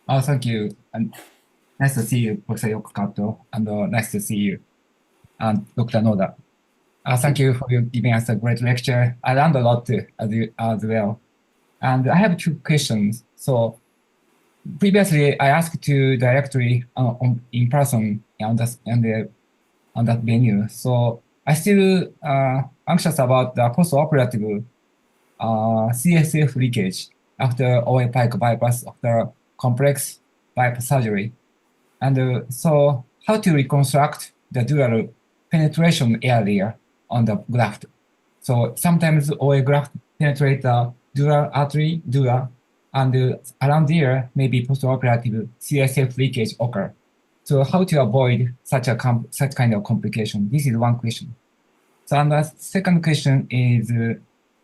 Thank you. And nice to see you, Professor 𝑦𝒓𝒂𝒂𝒓, and nice to see you, and Dr. Noda. Thank you for giving us a great lecture. I learned a lot as well. And I have two questions. So previously, I asked to directly in person on that venue. So I still anxious about the post-operative CSF leakage after 𝑦𝒓𝒂𝒒 bypass after complex bypass surgery. And so how to reconstruct the dural penetration area on the graft. So sometimes OA graft penetrate the dural artery, dura, and around there maybe post-operative CSF leakage occur. So how to avoid such kind of complication? This is one question. So and the second question is,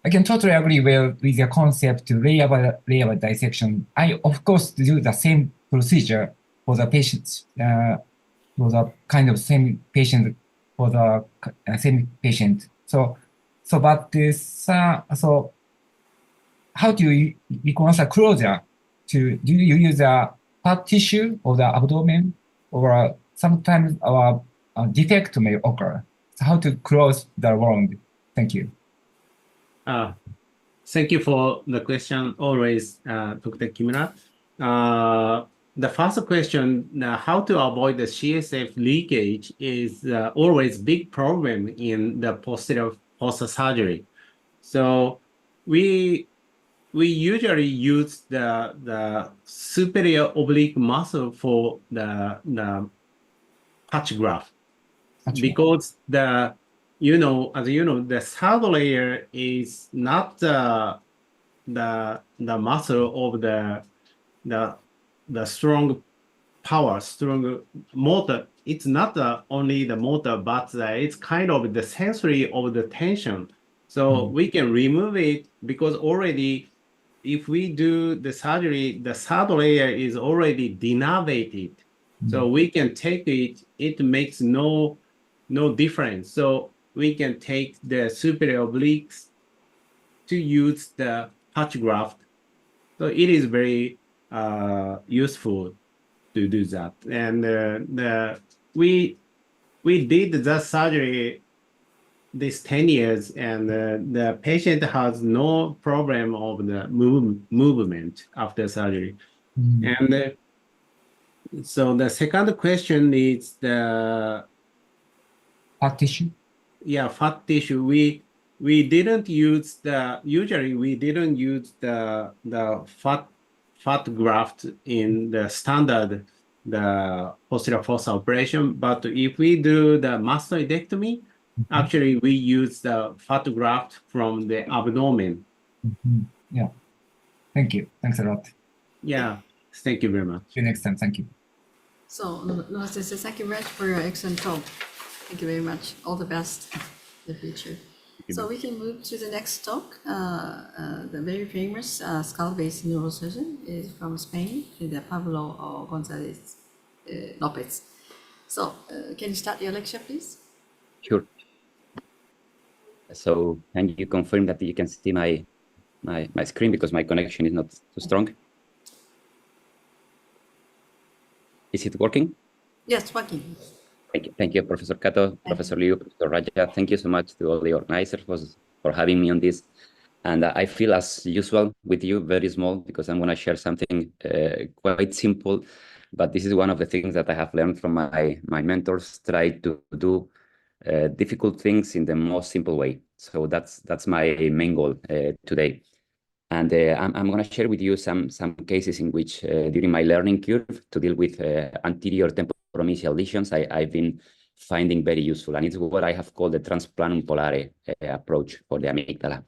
I can totally agree with the concept to layer by dissection. I of course do the same procedure for the patients, for the kind of same patient for the same patient. So how do you reconstruct closure? Do you use a fat tissue of the abdomen, or sometimes a defect may occur? So how to close the wound? Thank you. Thank you for the question, always, Dr. Kimura. The first question, how to avoid the CSF leakage, is always big problem in the posterior fossa surgery. So we usually use the superior oblique muscle for the patch graft, because as you know, the third layer is not the muscle of the strong power, strong motor. It's not only the motor, but it's kind of the sensory of the tension. So we can remove it, because already if we do the surgery, the third layer is already denervated. So we can take it, it makes no difference. So we can take the superior obliques to use the patch graft. So it is very useful to do that. And we did that surgery this 10 years, and the patient has no problem of the movement after surgery. And so the second question is the fat tissue. Yeah, fat tissue. We didn't use usually we didn't use the fat graft in the standard posterior fossa operation, but if we do the mastoidectomy, actually we use the fat graft from the abdomen. Yeah. Thank you. Thanks a lot. Yeah. Thank you very much. See you next time. Thank you. So, Noda Sensei, thank you very much for your excellent talk. Thank you very much. All the best in the future. So we can move to the next talk. The very famous skull-based neurosurgeon is from Spain, Pablo González López. So can you start your lecture, please? Sure. So can you confirm that you can see my screen, because my connection is not too strong? Is it working? Yes, working. Thank you, Professor Kato, Professor Liu, Professor Raja. Thank you so much to all the organizers for having me on this And I feel as usual with you, very small, because I'm going to share something quite simple. But this is one of the things that I have learned from my mentors, try to do difficult things in the most simple way. So that's my main goal today. And I'm going to share with you some cases in which during my learning curve to deal with anterior temporomesial lesions, I've been finding very useful. And it's what I have called the transplanum polare approach for the amygdala.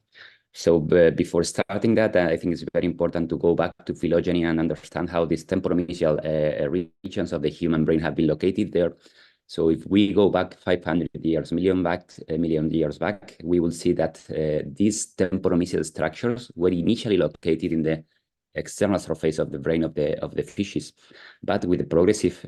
So before starting that, I think it's very important to go back to phylogeny and understand how these temporomesial regions of the human brain have been located there. So if we go back 500 years, million years back, we will see that these temporomesial structures were initially located in the external surface of the brain of the fishes, but with the progressive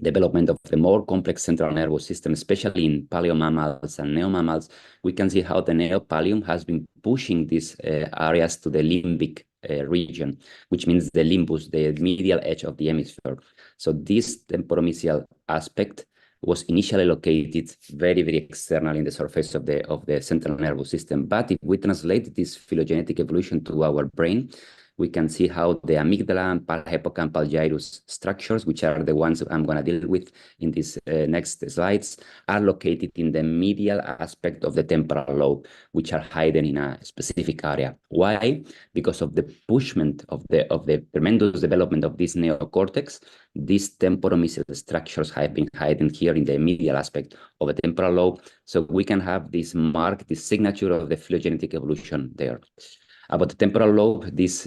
development of the more complex central nervous system, especially in paleomammals and neomammals, we can see how the neopallium has been pushing these areas to the limbic region, which means the limbus, the medial edge of the hemisphere. So this temporomesial aspect was initially located very, very external in the surface of the central nervous system. But if we translate this phylogenetic evolution to our brain, we can see how the amygdala and parahippocampal gyrus structures, which are the ones I'm going to deal with in these next slides, are located in the medial aspect of the temporal lobe, which are hidden in a specific area. Why? Because of the pushment of the tremendous development of this neocortex, these temporomesial structures have been hidden here in the medial aspect of the temporal lobe. So we can have this mark, this signature of the phylogenetic evolution there. About the temporal lobe, this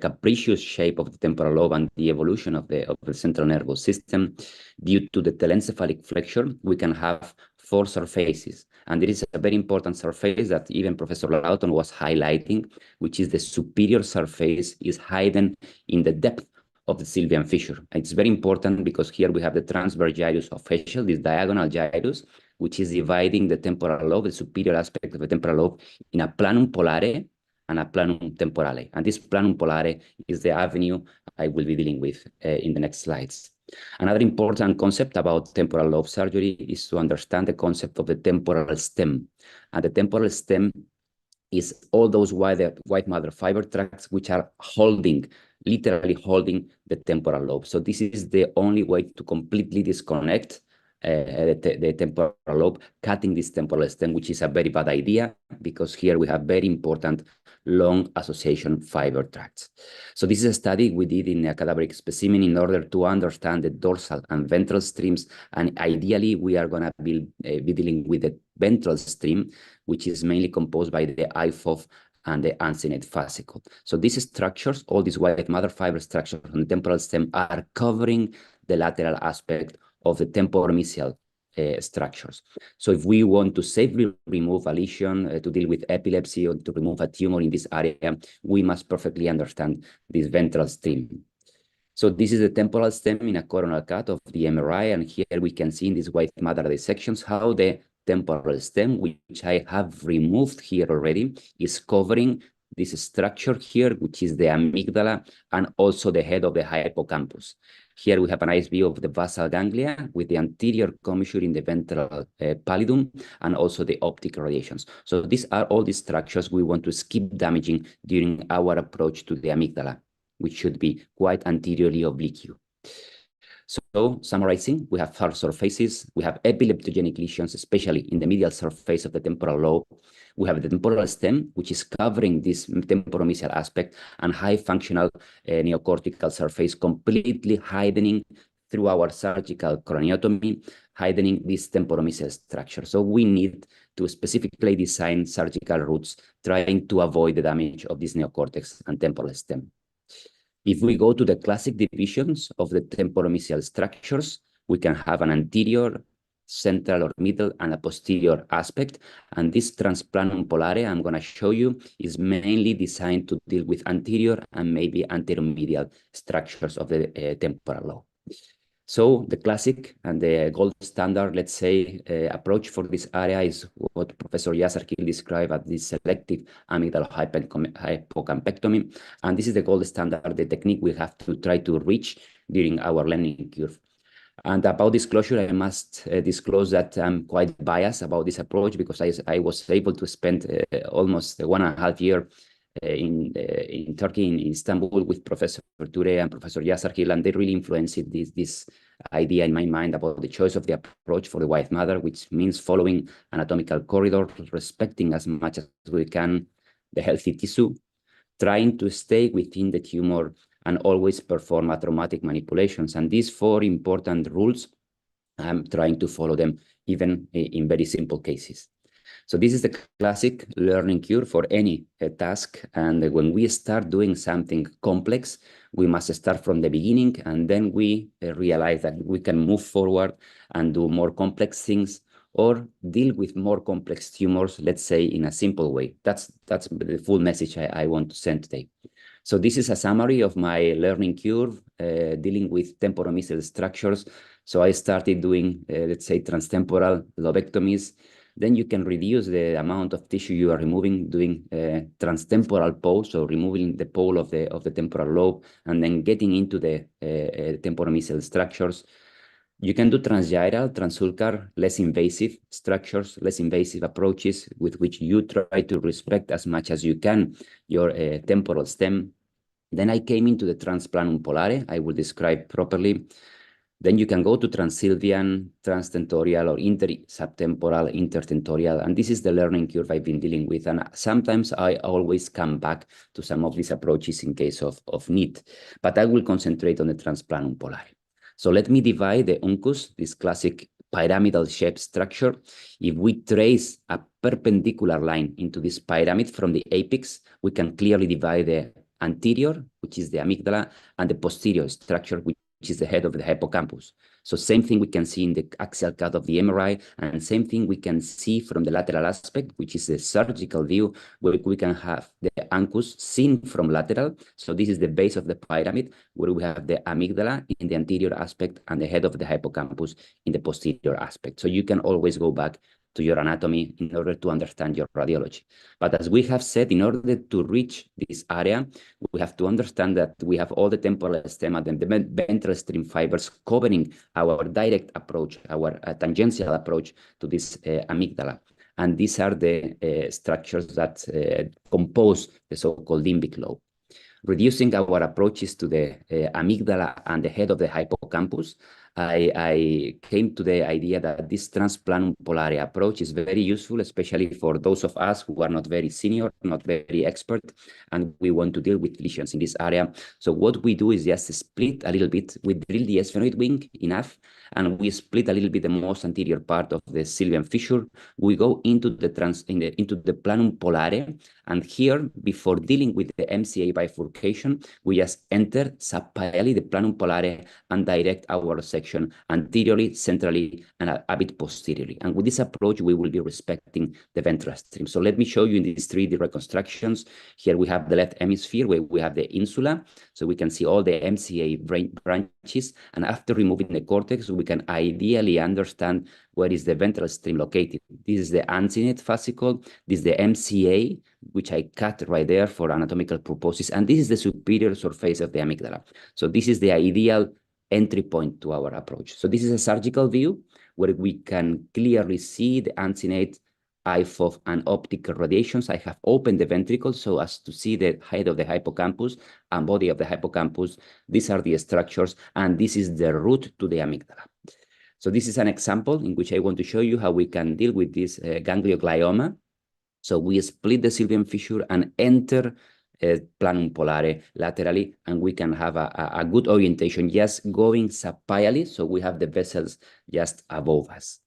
capricious shape of the temporal lobe and the evolution of the central nervous system, due to the telencephalic flexure, we can have 4 surfaces. And there is a very important surface that even Professor Lawton was highlighting, which is the superior surface is hidden in the depth of the sylvian fissure. And it's very important because here we have the transverse gyrus of facial, this diagonal gyrus, which is dividing the temporal lobe, the superior aspect of the temporal lobe, in a planum polare and a planum temporale. And this planum polare is the avenue I will be dealing with in the next slides. Another important concept about temporal lobe surgery is to understand the concept of the temporal stem. And the temporal stem is all those white matter fiber tracts which are holding, literally holding the temporal lobe. So this is the only way to completely disconnect the temporal lobe, cutting this temporal stem, which is a very bad idea because here we have very important long association fiber tracts. So this is a study we did in a cadaveric specimen in order to understand the dorsal and ventral streams, and ideally we are going to be dealing with the ventral stream, which is mainly composed by the 𝑰𝒓𝒂𝒓 and the uncinate fascicle. So these structures, all these white matter fiber structures on the temporal stem, are covering the lateral aspect of the temporomesial structures. So if we want to safely remove a lesion to deal with epilepsy or to remove a tumor in this area, we must perfectly understand this ventral stream. So this is the temporal stem in a coronal cut of the MRI, and here we can see in these white matter dissections how the temporal stem, which I have removed here already, is covering this structure here, which is the amygdala and also the head of the hippocampus. Here we have a nice view of the basal ganglia with the anterior commissure in the ventral pallidum and also the optic radiations. So these are all the structures we want to skip damaging during our approach to the amygdala, which should be quite anteriorly oblique. So summarizing, we have hard surfaces, we have epileptogenic lesions, especially in the medial surface of the temporal lobe. We have the temporal stem, which is covering this temporomesial aspect, and high functional neocortical surface completely hiding through our surgical craniotomy, hiding this temporomesial structure. So we need to specifically design surgical routes trying to avoid the damage of this neocortex and temporal stem. If we go to the classic divisions of the temporomesial structures, we can have an anterior, central or middle, and a posterior aspect. And this transplanum polare I'm going to show you is mainly designed to deal with anterior and maybe anteromedial structures of the temporal lobe. So the classic and the gold standard, let's say, approach for this area is what Professor 𝑦𝒓𝒂𝒒 described as the selective amygdala hypocampectomy. And this is the gold standard, the technique we have to try to reach during our learning curve. And about disclosure, I must disclose that I'm quite biased about this approach because I was able to spend almost 1.5 years in Turkey, in Istanbul, with Professor Ture and Professor Yazargil, and they really influenced this idea in my mind about the choice of the approach for the white matter, which means following anatomical corridor, respecting as much as we can the healthy tissue, trying to stay within the tumor, and always perform atraumatic manipulations. And these 4 important rules, I'm trying to follow them even in very simple cases. So this is the classic learning curve for any task. And when we start doing something complex, we must start from the beginning, and then we realize that we can move forward and do more complex things or deal with more complex tumors, let's say, in a simple way. That's the full message I want to send today. So this is a summary of my learning curve dealing with temporomesal structures. So I started doing, let's say, transtemporal lobectomies. Then you can reduce the amount of tissue you are removing, doing transtemporal pole, so removing the pole of the temporal lobe, and then getting into the temporomesal structures. You can do transgyral, transulcar, less invasive structures, less invasive approaches with which you try to respect as much as you can your temporal stem. Then I came into the transplanum polare, I will describe properly. Then you can go to transsylvian, transtentorial, or intersubtemporal, intertentorial, and this is the learning curve I've been dealing with. And sometimes I always come back to some of these approaches in case of need, but I will concentrate on the transplanum polare. So let me divide the uncus, this classic pyramidal shape structure. If we trace a perpendicular line into this pyramid from the apex, we can clearly divide the anterior, which is the amygdala, and the posterior structure, which is the head of the hippocampus. So same thing we can see in the axial cut of the MRI, and same thing we can see from the lateral aspect, which is the surgical view, where we can have the uncus seen from lateral. So this is the base of the pyramid, where we have the amygdala in the anterior aspect and the head of the hippocampus in the posterior aspect. So you can always go back to your anatomy in order to understand your radiology. But as we have said, in order to reach this area, we have to understand that we have all the temporal stem and the ventral stream fibers covering our direct approach, our tangential approach to this amygdala. And these are the structures that compose the so-called limbic lobe. Reducing our approaches to the amygdala and the head of the hippocampus, I came to the idea that this transplanum polare approach is very useful, especially for those of us who are not very senior, not very expert, and we want to deal with lesions in this area. So what we do is just split a little bit. We drill the sphenoid wing enough, and we split a little bit the most anterior part of the sylvian fissure. We go into the planum polare, and here, before dealing with the MCA bifurcation, we just enter subpially the planum polare and direct our section anteriorly, centrally, and a bit posteriorly. And with this approach, we will be respecting the ventral stream. So let me show you in these 3D reconstructions. Here we have the left hemisphere where we have the insula. So we can see all the MCA branches. And after removing the cortex, we can ideally understand where is the ventral stream located. This is the uncinate fascicle. This is the MCA, which I cut right there for anatomical purposes. And this is the superior surface of the amygdala. So this is the ideal entry point to our approach. So this is a surgical view where we can clearly see the uncinate, 𝑰𝒓𝒂𝒓, and optical radiations. I have opened the ventricle so as to see the head of the hippocampus and body of the hippocampus. These are the structures, and this is the route to the amygdala. So this is an example in which I want to show you how we can deal with this ganglioglioma. So we split the sylvian fissure and enter planum polare laterally, and we can have a good orientation just going subpially, so we have the vessels just above us.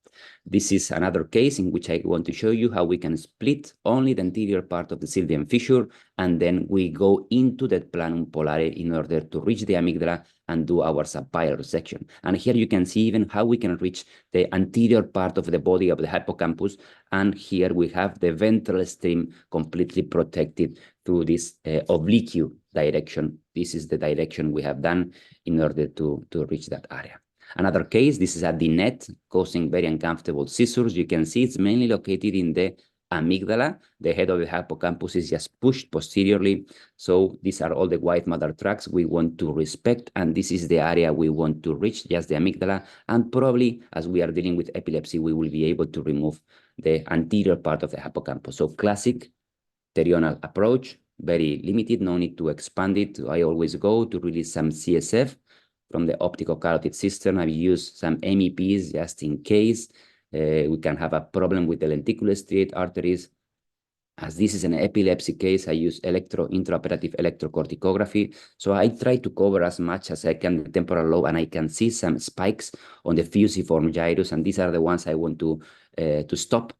This is another case in which I want to show you how we can split only the anterior part of the sylvian fissure, and then we go into the planum polare in order to reach the amygdala and do our subpilar section. And here you can see even how we can reach the anterior part of the body of the hippocampus, and here we have the ventral stream completely protected through this oblique direction. This is the direction we have done in order to reach that area. Another case, this is a dinette causing very uncomfortable seizures. You can see it's mainly located in the amygdala. The head of the hippocampus is just pushed posteriorly. So these are all the white matter tracts we want to respect, and this is the area we want to reach, just the amygdala. And probably, as we are dealing with epilepsy, we will be able to remove the anterior part of the hippocampus. So classic pterional approach, very limited, no need to expand it. I always go to release some CSF from the optical carotid system. I use some MEPs just in case we can have a problem with the lenticular striate arteries. As this is an epilepsy case, I use intraoperative electrocorticography. So I try to cover as much as I can the temporal lobe, and I can see some spikes on the fusiform gyrus, and these are the ones I want to stop.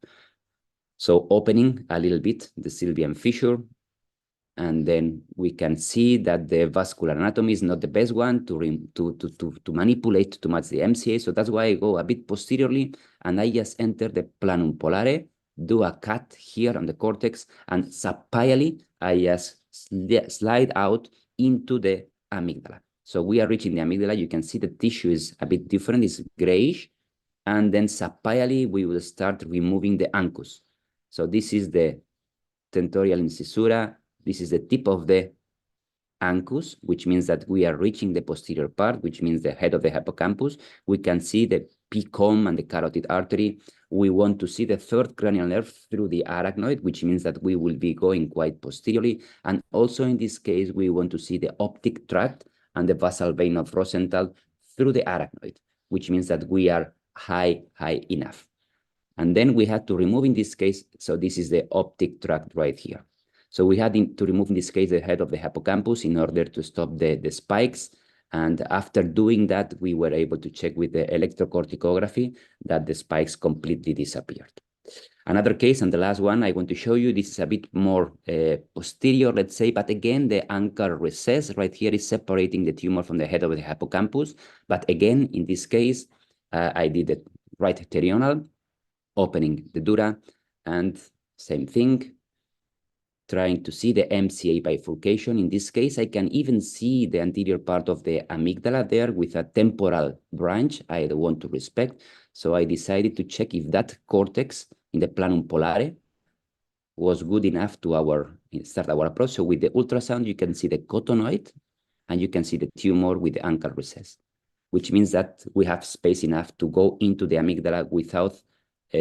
So opening a little bit the sylvian fissure, and then we can see that the vascular anatomy is not the best one to manipulate to match the MCA. So that's why I go a bit posteriorly, and I just enter the planum polare, do a cut here on the cortex, and subpially, I just slide out into the amygdala. So we are reaching the amygdala. You can see the tissue is a bit different, it's grayish. And then subpially, we will start removing the ancus. So this is the tentorial incisura. This is the tip of the ancus, which means that we are reaching the posterior part, which means the head of the hippocampus. We can see the PCOM and the carotid artery. We want to see the third cranial nerve through the arachnoid, which means that we will be going quite posteriorly. And also in this case, we want to see the optic tract and the basal vein of Rosenthal through the arachnoid, which means that we are high enough. And then we had to remove in this case, so this is the optic tract right here. So we had to remove in this case the head of the hippocampus in order to stop the spikes. And after doing that, we were able to check with the electrocorticography that the spikes completely disappeared. Another case, and the last one I want to show you, this is a bit more posterior, let's say, but again, the ankle recess right here is separating the tumor from the head of the hippocampus. But again, in this case, I did the right pterional, opening the dura, and same thing, trying to see the MCA bifurcation. In this case, I can even see the anterior part of the amygdala there with a temporal branch I want to respect. So I decided to check if that cortex in the planum polare was good enough to start our approach. So with the ultrasound, you can see the cotonoid, and you can see the tumor with the ankle recess, which means that we have space enough to go into the amygdala without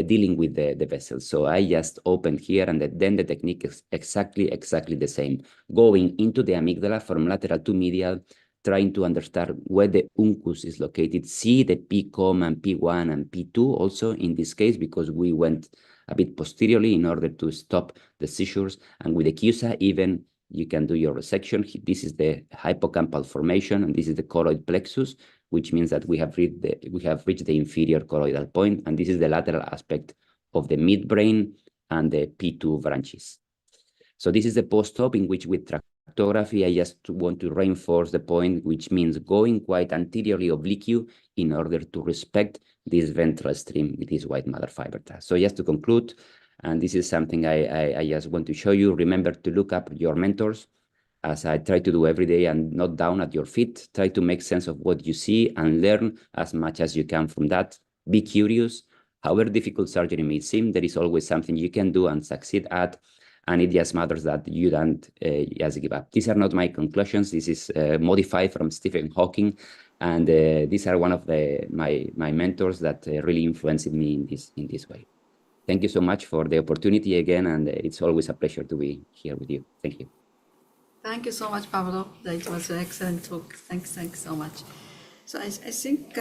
dealing with the vessels. So I just opened here, and then the technique is exactly the same. Going into the amygdala from lateral to medial, trying to understand where the uncus is located, see the PCOM and P1 and P2 also in this case, because we went a bit posteriorly in order to stop the seizures. And with the CUSA, even you can do your resection. This is the hippocampal formation, and this is the choroid plexus, which means that we have reached the inferior choroidal point, and this is the lateral aspect of the midbrain and the P2 branches. So this is the post-op in which with tractography, I just want to reinforce the point, which means going quite anteriorly oblique in order to respect this ventral stream with this white matter fiber task. So just to conclude, and this is something I just want to show you, remember to look up your mentors, as I try to do every day, and not down at your feet. Try to make sense of what you see and learn as much as you can from that. Be curious. However difficult surgery may seem, there is always something you can do and succeed at, and it just matters that you don't just give up. These are not my conclusions. This is modified from Stephen Hawking, and these are one of my mentors that really influenced me in this way. Thank you so much for the opportunity again, and it's always a pleasure to be here with you. Thank you. Thank you so much, Pablo. That was an excellent talk. Thanks so much. So I think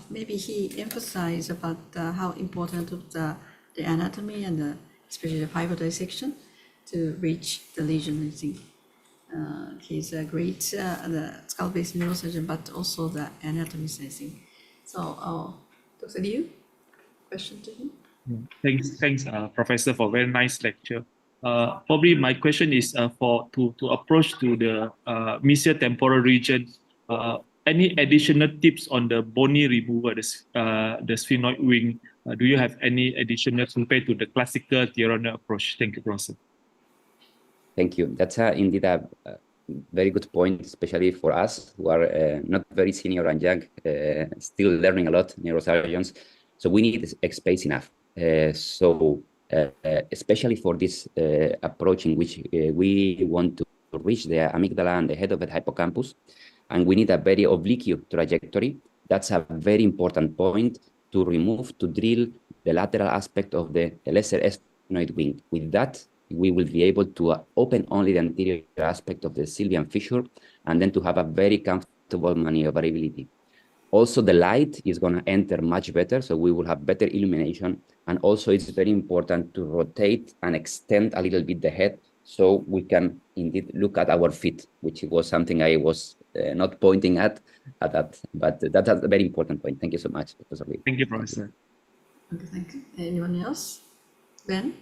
maybe he emphasized about how important of the anatomy and especially the fiber dissection to reach the lesion. I think he's a great the skull-based neurosurgeon, but also the anatomist, I think. So, Dr. Liu, question to him. Thanks, Professor, for a very nice lecture. Probably my question is to approach to the mesial temporal region. Any additional tips on the bony removal, the sphenoid wing? Do you have any additional compared to the classical pterional approach? Thank you, Professor. Thank you. That's indeed a very good point, especially for us who are not very senior and young, still learning a lot, neurosurgeons. So we need space enough. So especially for this approach in which we want to reach the amygdala and the head of the hippocampus, and we need a very oblique trajectory. That's a very important point to remove, to drill the lateral aspect of the lesser sphenoid wing. With that, we will be able to open only the anterior aspect of the sylvian fissure, and then to have a very comfortable maneuverability. Also, the light is going to enter much better, so we will have better illumination. And also, it's very important to rotate and extend a little bit the head, so we can indeed look at our feet, which was something I was not pointing at that, but that's a very important point. Thank you so much, Professor Lee. Thank you, Professor. Okay, thank you. Anyone else? Ben?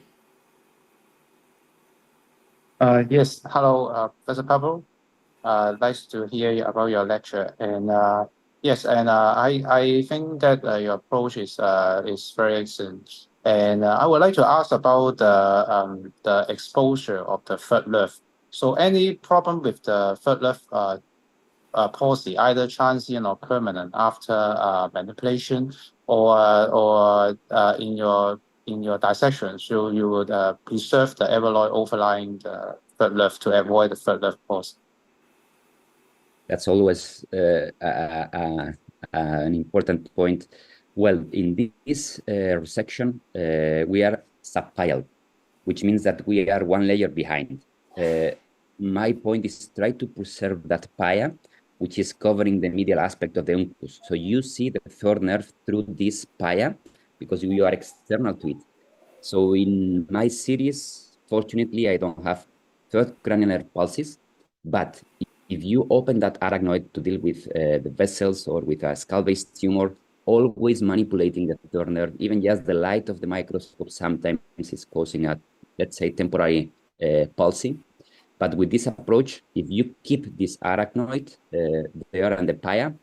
Yes, hello, Professor Pavel. Nice to hear about your lecture. And yes, and I think that your approach is very excellent. And I would like to ask about the exposure of the third nerve. So any problem with the third nerve palsy, either transient or permanent after manipulation, or in your dissection, so you would preserve the alveoli overlying the third nerve to avoid the third nerve palsy? That's always an important point. Well, in this resection, we are subpial, which means that we are one layer behind. My point is try to preserve that pia, which is covering the medial aspect of the uncus. So you see the third nerve through this pia because you are external to it. So in my series, fortunately, I don't have third cranial nerve pulses, but if you open that arachnoid to deal with the vessels or with a skull-based tumor, always manipulating the third nerve, even just the light of the microscope sometimes is causing a, let's say, temporary palsy. But with this approach, if you keep this arachnoid there and the pia,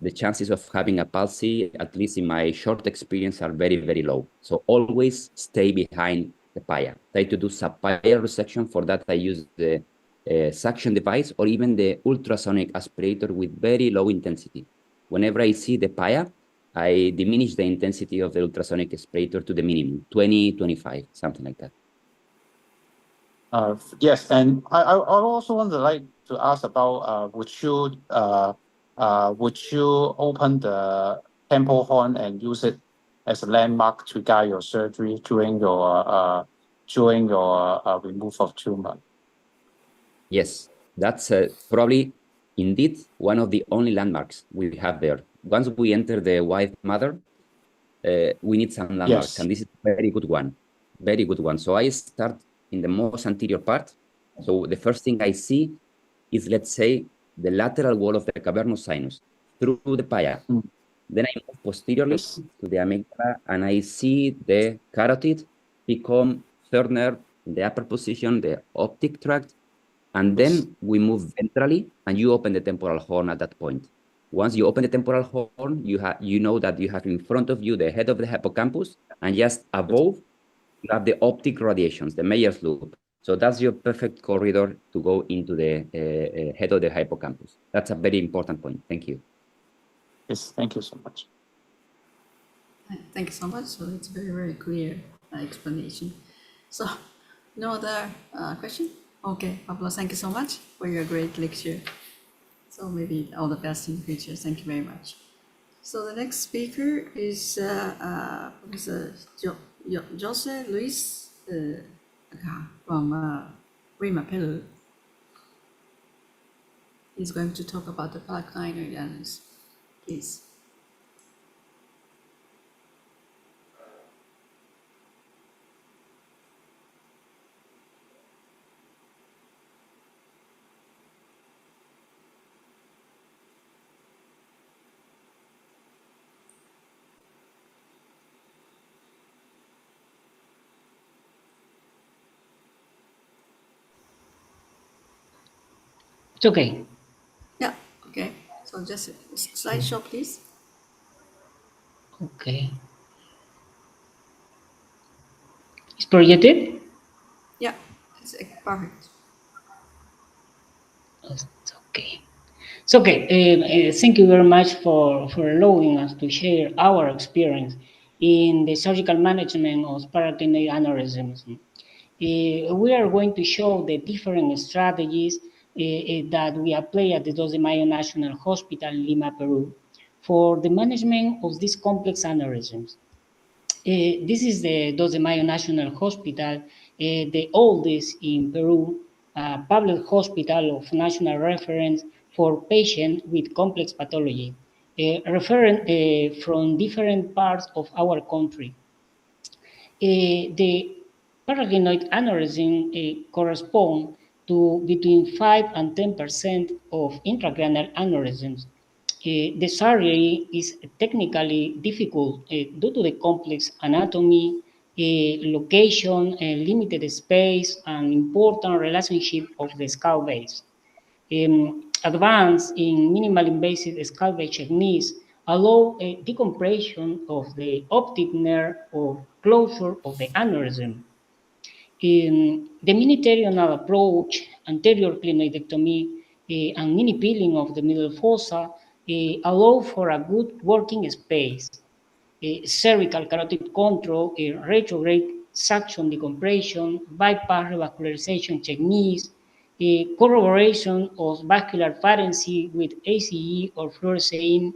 the chances of having a palsy, at least in my short experience, are very, very low. So always stay behind the pia. Try to do subpial resection. For that, I use the suction device or even the ultrasonic aspirator with very low intensity. Whenever I see the pia, I diminish the intensity of the ultrasonic aspirator to the minimum, 20, 25, something like that. Yes, and I also want to ask about would you open the temple horn and use it as a landmark to guide your surgery during your remove of tumor? Yes, that's probably indeed one of the only landmarks we have there. Once we enter the white matter, we need some landmarks, yes. And this is a very good one, very good one. So I start in the most anterior part. So the first thing I see is, let's say, the lateral wall of the cavernous sinus through the pia. Then I move posteriorly to the amygdala, and I see the carotid become third nerve in the upper position, the optic tract, and then we move ventrally, and you open the temporal horn at that point. Once you open the temporal horn, you know that you have in front of you the head of the hippocampus, and just above, you have the optic radiations, the Meyer's loop. So that's your perfect corridor to go into the head of the hippocampus. That's a very important point. Thank you. Yes, thank you so much. Thank you so much. So it's very, very clear explanation. So no other question? Okay, Pablo, thank you so much for your great lecture. So maybe all the best in the future. Thank you very much. So the next speaker is Professor 𝑦𝒓𝒂𝒓 from Lima-Peru. He's going to talk about the polyclinical analysis. Please. It's okay. Yeah, okay. So just a slideshow, please. Okay. It's projected? Yeah, it's perfect. It's okay. It's okay. Thank you very much for allowing us to share our experience in the surgical management of paraclinic aneurysms. We are going to show the different strategies that we apply at the 12 de Mayo National Hospital in Lima, Peru, for the management of these complex aneurysms. This is the 12 de Mayo National Hospital, the oldest in Peru, public hospital of national reference for patients with complex pathology, referring from different parts of our country. The paraclinic aneurysm correspond to between 5 and 10% of intracranial aneurysms. The surgery is technically difficult due to the complex anatomy, location, limited space, and important relationship of the skull base. Advance in minimal invasive skull base techniques allow a decompression of the optic nerve or closure of the aneurysm. The mini-pterional approach, anterior clinidectomy, and mini peeling of the middle fossa allow for a good working space. Cervical carotid control, retrograde suction decompression, bypass revascularization techniques, corroboration of vascular parency with ACE or fluorescein,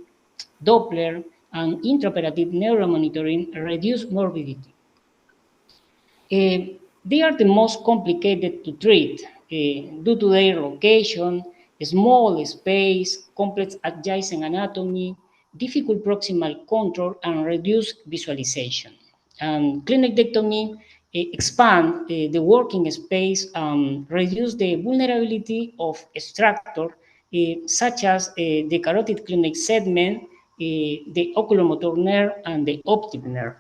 Doppler, and intraoperative neuromonitoring reduce morbidity. They are the most complicated to treat due to their location, small space, complex adjacent anatomy, difficult proximal control, and reduced visualization. Clinidectomy expand the working space and reduce the vulnerability of structure such as the carotid clinic segment, the oculomotor nerve, and the optic nerve.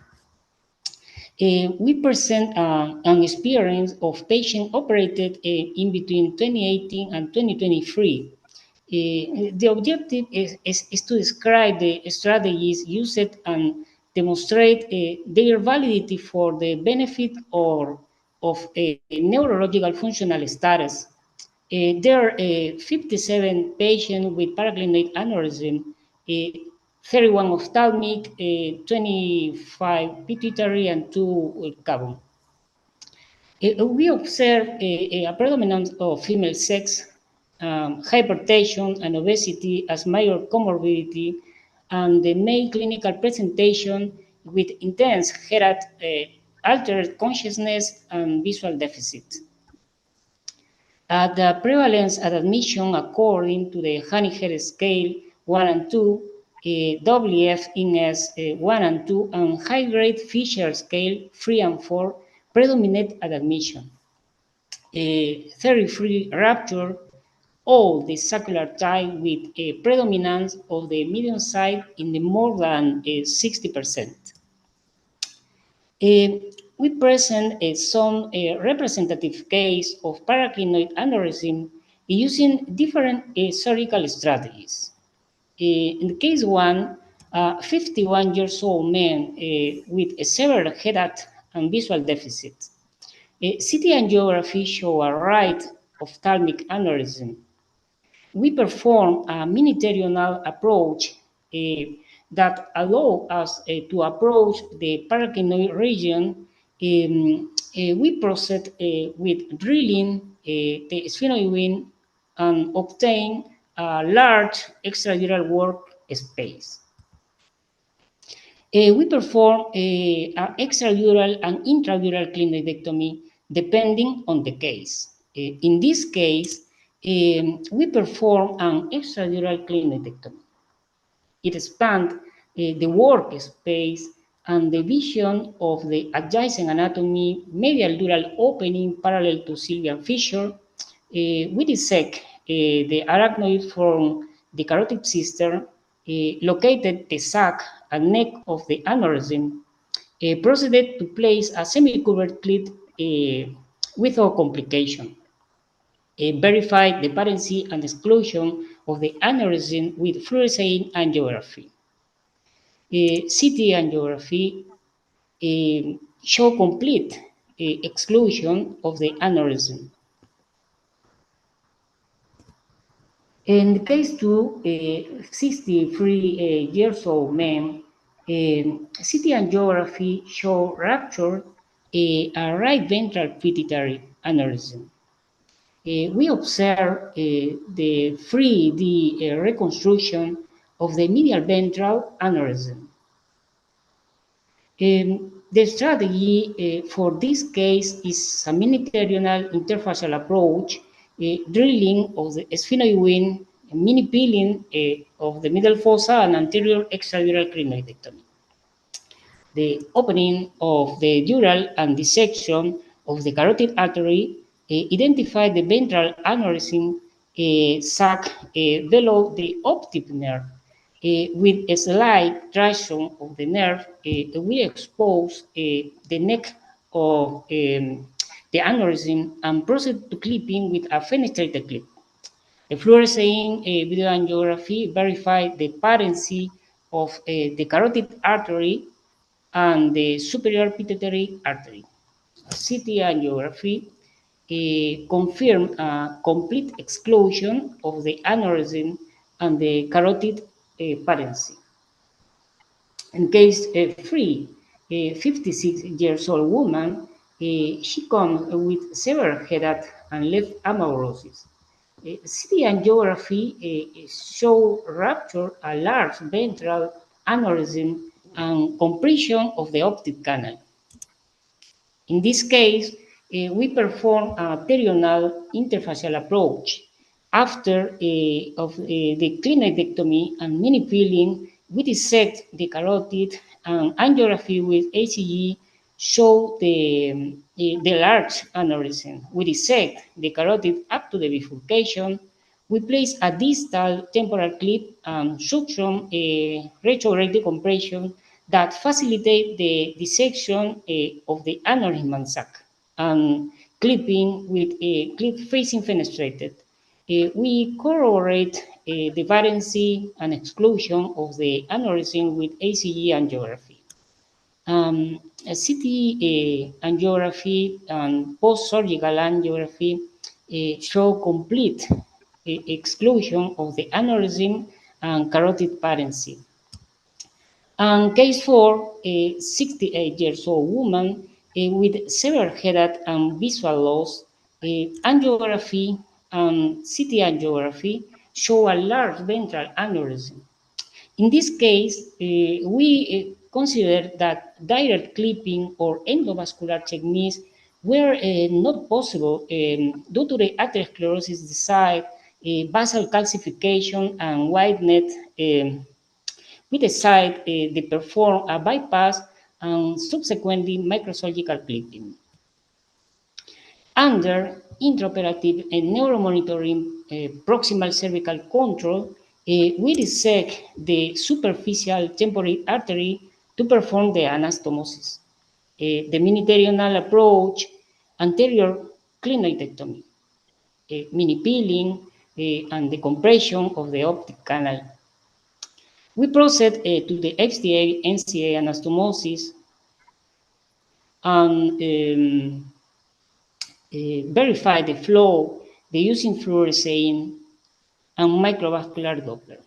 We present an experience of patient operated in between 2018 and 2023. The objective is to describe the strategies used and demonstrate their validity for the benefit of a neurological functional status. There are 57 patients with paraclinic aneurysm, 31 ophthalmic, 25 pituitary, and 2 cavum. We observe a predominance of female sex, hypertension, and obesity as major comorbidity, and the main clinical presentation with intense head, altered consciousness, and visual deficit. The prevalence at admission according to the Honeyhead scale 1 and 2, 𝑤𝑓-INS 1 and 2, and high-grade Fisher scale 3 and 4 predominate at admission. 33 rupture, all the saccular type with a predominance of the median side in the more than 60%. We present some representative case of paraclinic aneurysm using different surgical strategies. In the case 1, 51 years old man with a severe headache and visual deficit. CT angiography show a right ophthalmic aneurysm. We perform a mini-pterional approach that allow us to approach the paraclinic region. We proceed with drilling the sphenoid and obtain a large extradural work space. We perform extradural and intradural clinidectomy depending on the case. In this case, we perform an extradural clinidectomy. It expands the work space and the vision of the adjacent anatomy, medial dural opening parallel to sylvian fissure. We dissect the arachnoid from the carotid cistern, located the sac and neck of the aneurysm, proceeded to place a semi-covered clit without complication. Verify the parency and exclusion of the aneurysm with fluorescein angiography. CT angiography show complete exclusion of the aneurysm. In case 2, 63 years old man CT angiography show rupture a right ventral pituitary aneurysm. We observe the 3D reconstruction of the medial ventral aneurysm. The strategy for this case is a mini-terminal interfacial approach, drilling of the sphenoid vein, mini peeling of the middle fossa, and anterior extradural crinoidectomy. The opening of the dural and dissection of the carotid artery identified the ventral aneurysm sac below the optic nerve. With a slight traction of the nerve, we expose the neck of the aneurysm and proceed to clipping with a fenestrated clip. The fluorescein video angiography verified the parency of the carotid artery and the superior pituitary artery. CT angiography confirmed a complete exclusion of the aneurysm and the carotid parency. In case 3, a 56 years old woman, she comes with severe headache and left amaurosis. CT angiography show rupture a large ventral aneurysm and compression of the optic canal. In this case, we perform a terminal interfacial approach. After the clinoidectomy and mini peeling, we dissect the carotid, and angiography with ACG show the large aneurysm. We dissect the carotid up to the bifurcation. We place a distal temporal clip and suction retrograde decompression that facilitate the dissection of the aneurysmal sac and clipping with a clip facing fenestrated. We corroborate the valency and exclusion of the aneurysm with ACG angiography. CT angiography and post-surgical angiography show complete exclusion of the aneurysm and carotid parency. And case 4, a 68 years old woman with severe headache and visual loss, angiography and CT angiography show a large ventral aneurysm. In this case, we consider that direct clipping or endovascular techniques were not possible due to the atherosclerosis decide, basal calcification, and wide net. We decide to perform a bypass and subsequently microsurgical clipping. Under intraoperative and neuromonitoring proximal cervical control, we dissect the superficial temporal artery to perform the anastomosis. The mini-terminal approach, anterior clinoidectomy, mini peeling, and the compression of the optic canal. We proceed to the FDA NCA anastomosis and verify the flow, the using fluorescein and microvascular Doppler.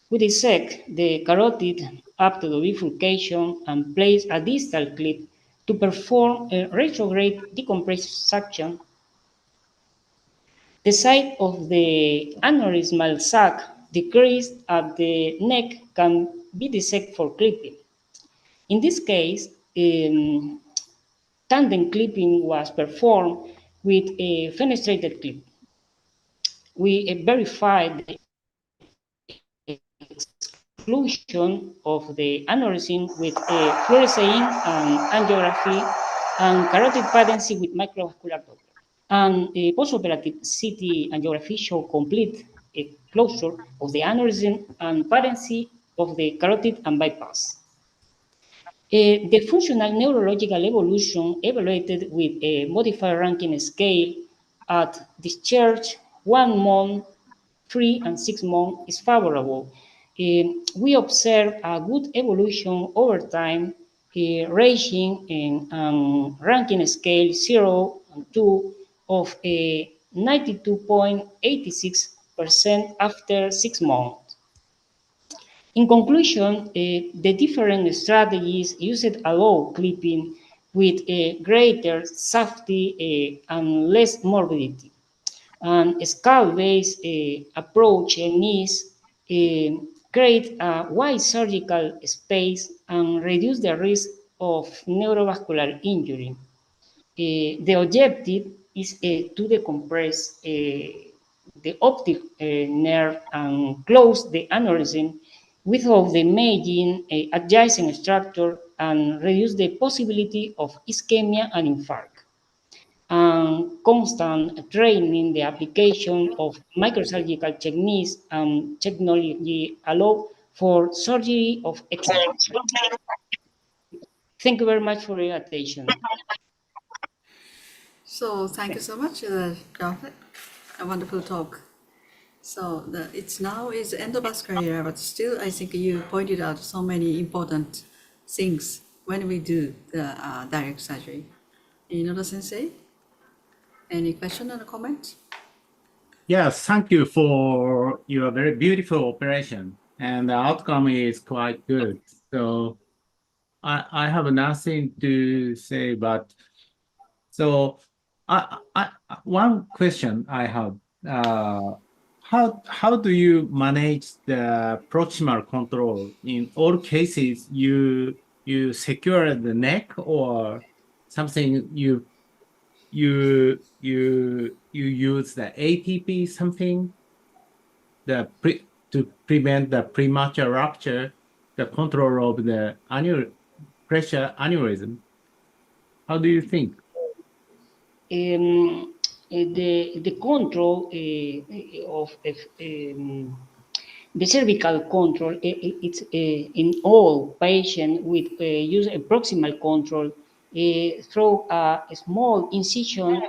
We dissect the carotid up to the bifurcation and place a distal clip to perform a retrograde decompressive suction. The site of the aneurysmal sac decreased at the neck can be dissected for clipping. In this case, tandem clipping was performed with a fenestrated clip. We verified the exclusion of the aneurysm with a fluorescein and angiography and carotid patency with microvascular Doppler. And a postoperative CT angiography show complete closure of the aneurysm and patency of the carotid and bypass. The functional neurological evolution evaluated with a modified ranking scale at discharge 1 month, 3 and 6 months is favorable. We observe a good evolution over time, ranging in ranking scale 0 and 2 of 92.86% after 6 months. In conclusion, the different strategies used allow clipping with a greater safety and less morbidity. And skull-based approach needs create a wide surgical space and reduce the risk of neurovascular injury. The objective is to decompress the optic nerve and close the aneurysm without damaging adjacent structure and reduce the possibility of ischemia and infarct. And constant training the application of microsurgical techniques and technology allow for surgery of excellence. Thank you very much for your attention. So thank you so much, Prophet. A wonderful talk. So it's now is the end of his career, but still, I think you pointed out so many important things when we do the direct surgery. Inoda Sensei, any question or comment? Yes, thank you for your very beautiful operation, and the outcome is quite good. So I have nothing to say, but so one question I have, how do you manage the proximal control? In all cases, you secure the neck or something you use the ATP something to prevent the premature rupture, the control of the pressure aneurysm. How do you think? The control of the cervical control, it's in all patients with use a proximal control through a small incision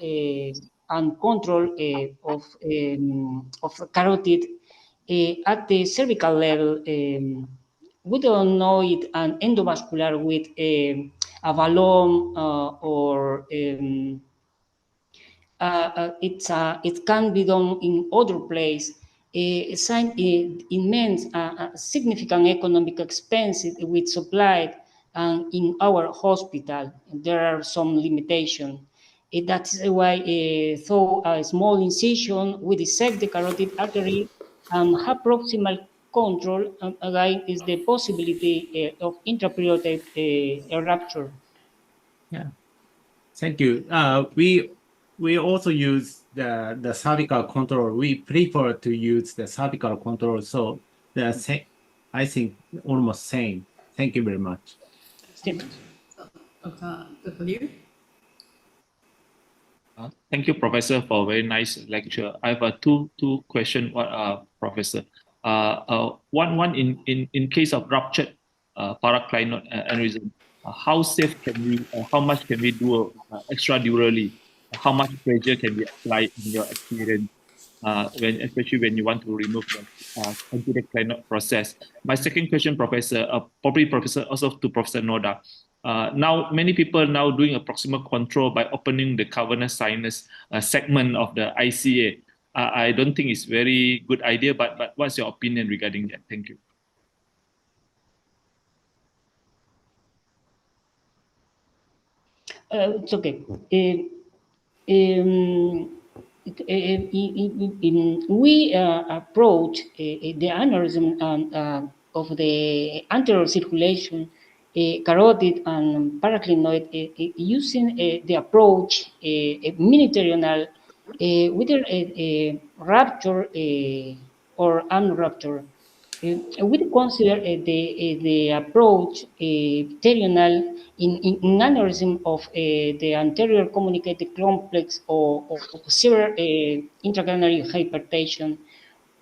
and control of carotid at the cervical level. We don't know it an endovascular with a balloon or it can be done in other place. It means significant economic expenses with supply and in our hospital. There are some limitations. That's why through a small incision, we dissect the carotid artery and have proximal control. Again, is the possibility of intraperitoneal rupture. Yeah, thank you. We also use the cervical control. We prefer to use the cervical control. So I think almost same. Thank you very much. Dr. Liu? Thank you, Professor, for a very nice lecture. I have two questions, Professor. One in case of ruptured paraclinoid aneurysm, how safe can we, how much can we do extradurally? How much pressure can we apply in your experience, especially when you want to remove the anti-clinoid process? My second question, Professor, probably Professor, also to Professor Noda. Now, many people now doing a proximal control by opening the cavernous sinus segment of the ICA. I don't think it's very good idea, but what's your opinion regarding that? Thank you. It's okay. We approach the aneurysm of the anterior circulation, carotid and paraclinoid, using the approach mini-terional, whether a rupture or unrupture. We consider the approach terional in aneurysm of the anterior communicative complex or severe intracranial hypertension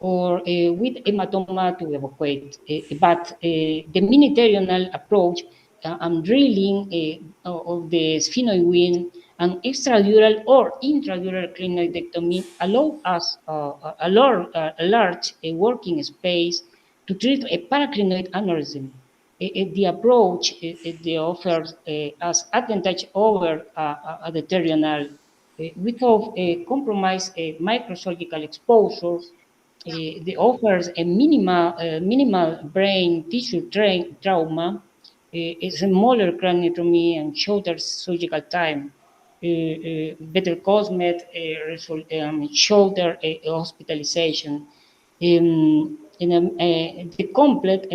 or with hematoma to evacuate. But the mini-terional approach and drilling of the sphenoid vein and extradural or intradural clinoidectomy allow us a large working space to treat a paraclinoid aneurysm. The approach they offers us advantage over the terional. without compromise microsurgical exposure. They offers a minimal brain tissue trauma, a smaller craniotomy and shorter surgical time. Better cosmet, shorter hospitalization. The complement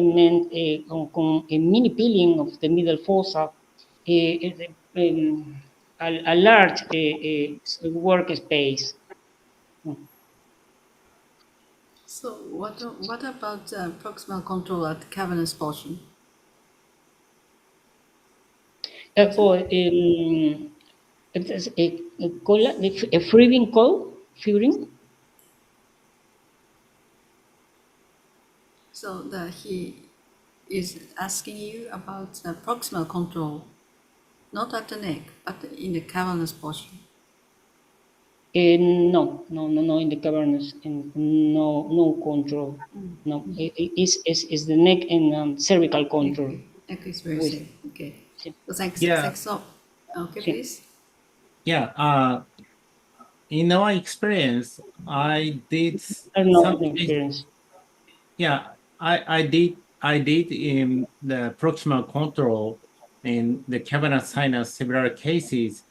con a mini peeling of the middle fossa, a large workspace. So what about proximal control at cavernous portion? For it's a freezing cold, freezing. So he is asking you about proximal control, not at the neck, but in the cavernous portion. No, in the cavernous, no control. No, it's the neck and cervical control. Okay. Neck is very With- safe. Okay. Sí. So thanks. Yeah. Thanks. So, okay, Sí. please. Yeah. In our experience, I did I don't know some. the experience. Yeah, I did in the proximal control in the cavernous sinus several cases,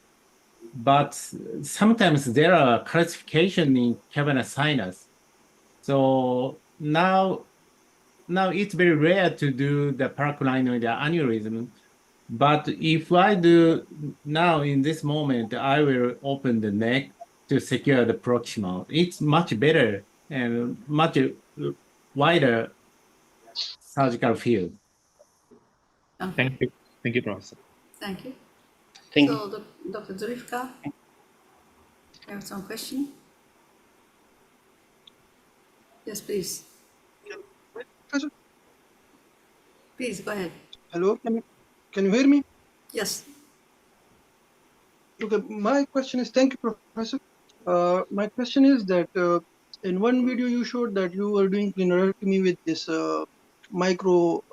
but sometimes there are classification in cavernous sinus. So now it's very rare to do the paraclinoid aneurysm. But if I do now in this moment, I will open the neck to secure the proximal. It's much better and much wider surgical field. Okay. Thank you, Professor. Thank you. Thank so, Dr. 𝑦𝒓𝒂𝒓, you have some question? Yes, please. Professor, Please go ahead. hello, can you hear me? Yes. Okay, my question is, thank you, Professor. My question is that in one video you showed that you were doing clinorectomy with this micro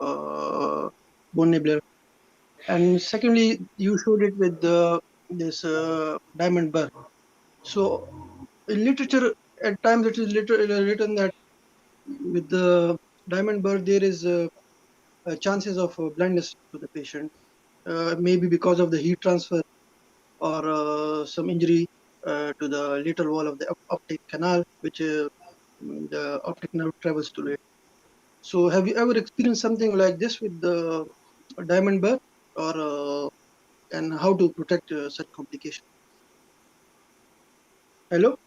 bone nibbler, and secondly you showed it with this diamond burr. So in literature, at times it is written that with the diamond burr there is chances of blindness to the patient, maybe because of the heat transfer or some injury to the lateral wall of the optic canal, which the optic nerve travels to it. So have you ever experienced something like this with the diamond burr, or and how to protect such complications? Hello?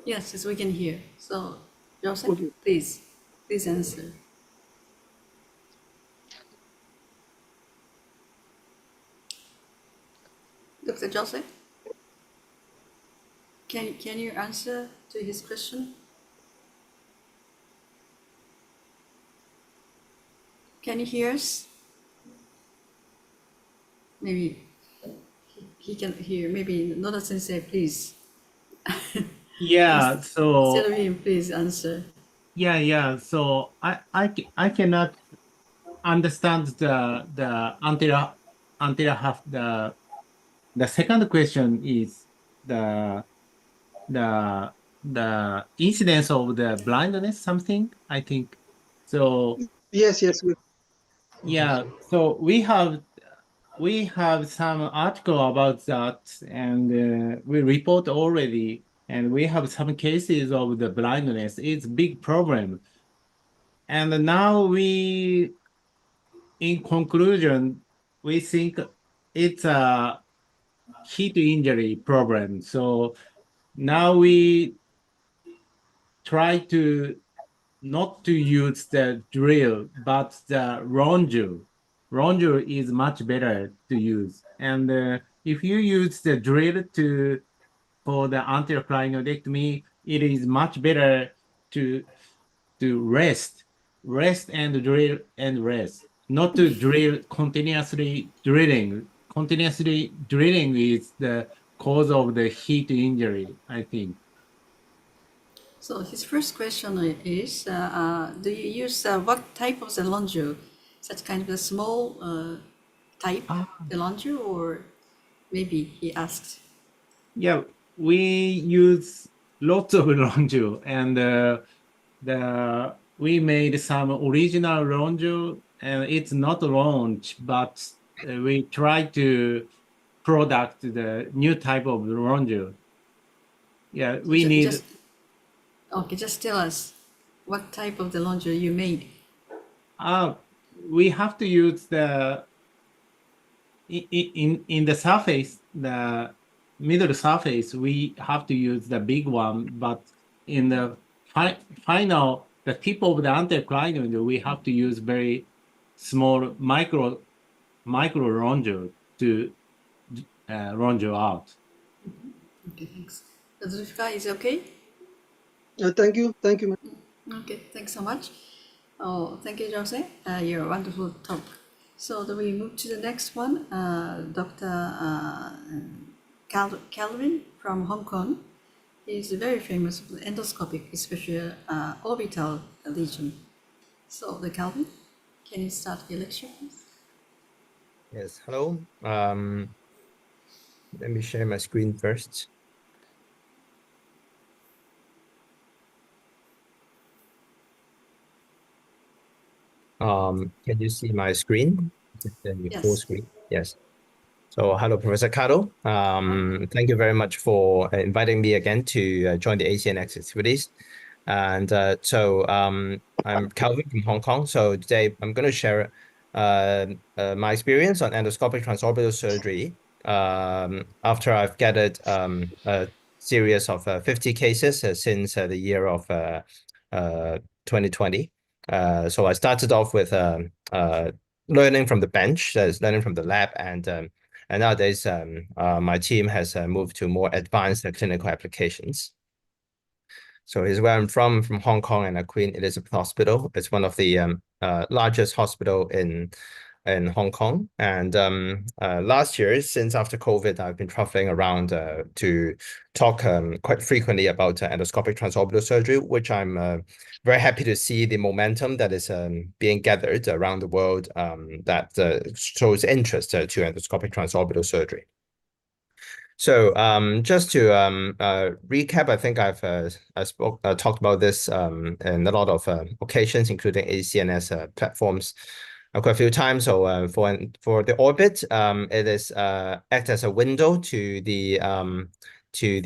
Yes, we can hear. So, Joseph, Okay. please answer. Dr. Joseph, can you answer to his question? Can you hear us? Maybe he can hear. Maybe Noda Sensei, please. Yeah, so Instead of him, please answer. yeah. So I cannot understand the until I have the second question is the incidence of the blindness something, I think. So Yes. yeah, so we have some article about that, and we report already, and we have some cases of the blindness. It's big problem, and now in conclusion, we think it's a heat injury problem. So now we try to not to use the drill, but the rongeur. Rongeur is much better to use. And if you use the drill for the anterior cranioidectomy, it is much better to rest and drill and rest, not to drill continuously drilling. Continuously drilling is the cause of the heat injury, I think. So his first question is, do you use what type of the longeau? Such kind of a small type, the longeau, or maybe he asked. Yeah, we use lots of Ronjo, and we made some original Ronjo, and it's not launch, but we try to product the new type of Ronjo. Yeah, we need. Okay, just tell us what type of the launcher you made. We have to use the in the surface, the middle surface, we have to use the big one, but in the final, the tip of the anticlinal, we have to use very small micro Ronjo to Ronjo out. Okay, thanks. 𝒓𝒂𝒏𝒂𝒓 is okay? Thank you, ma'am. Okay, thanks so much. Oh, thank you, Jose. Your wonderful talk. So then we move to the next one, Dr. Calvin from Hong Kong. He's very famous for endoscopic, especially orbital lesion. So, the Calvin, can you start your lecture, please? Yes, hello. Let me share my screen first. Can you see my screen? Yes. Full screen. Yes. So hello, Professor Kato. Thank you very much for inviting me again to join the ACNS activities. And I'm Calvin from Hong Kong. So today I'm going to share my experience on endoscopic transorbital surgery after I've gathered a series of 50 cases since the year of 2020. So I started off with learning from the bench, learning from the lab, and nowadays my team has moved to more advanced clinical applications. So here's where I'm from Hong Kong and Queen Elizabeth Hospital. It's one of the largest hospital in Hong Kong. And last year, since after COVID, I've been traveling around to talk quite frequently about endoscopic transorbital surgery, which I'm very happy to see the momentum that is being gathered around the world that shows interest to endoscopic transorbital surgery. So just to recap, I think I've talked about this in a lot of occasions, including ACNS platforms quite a few times. So for the orbit, it is act as a window to the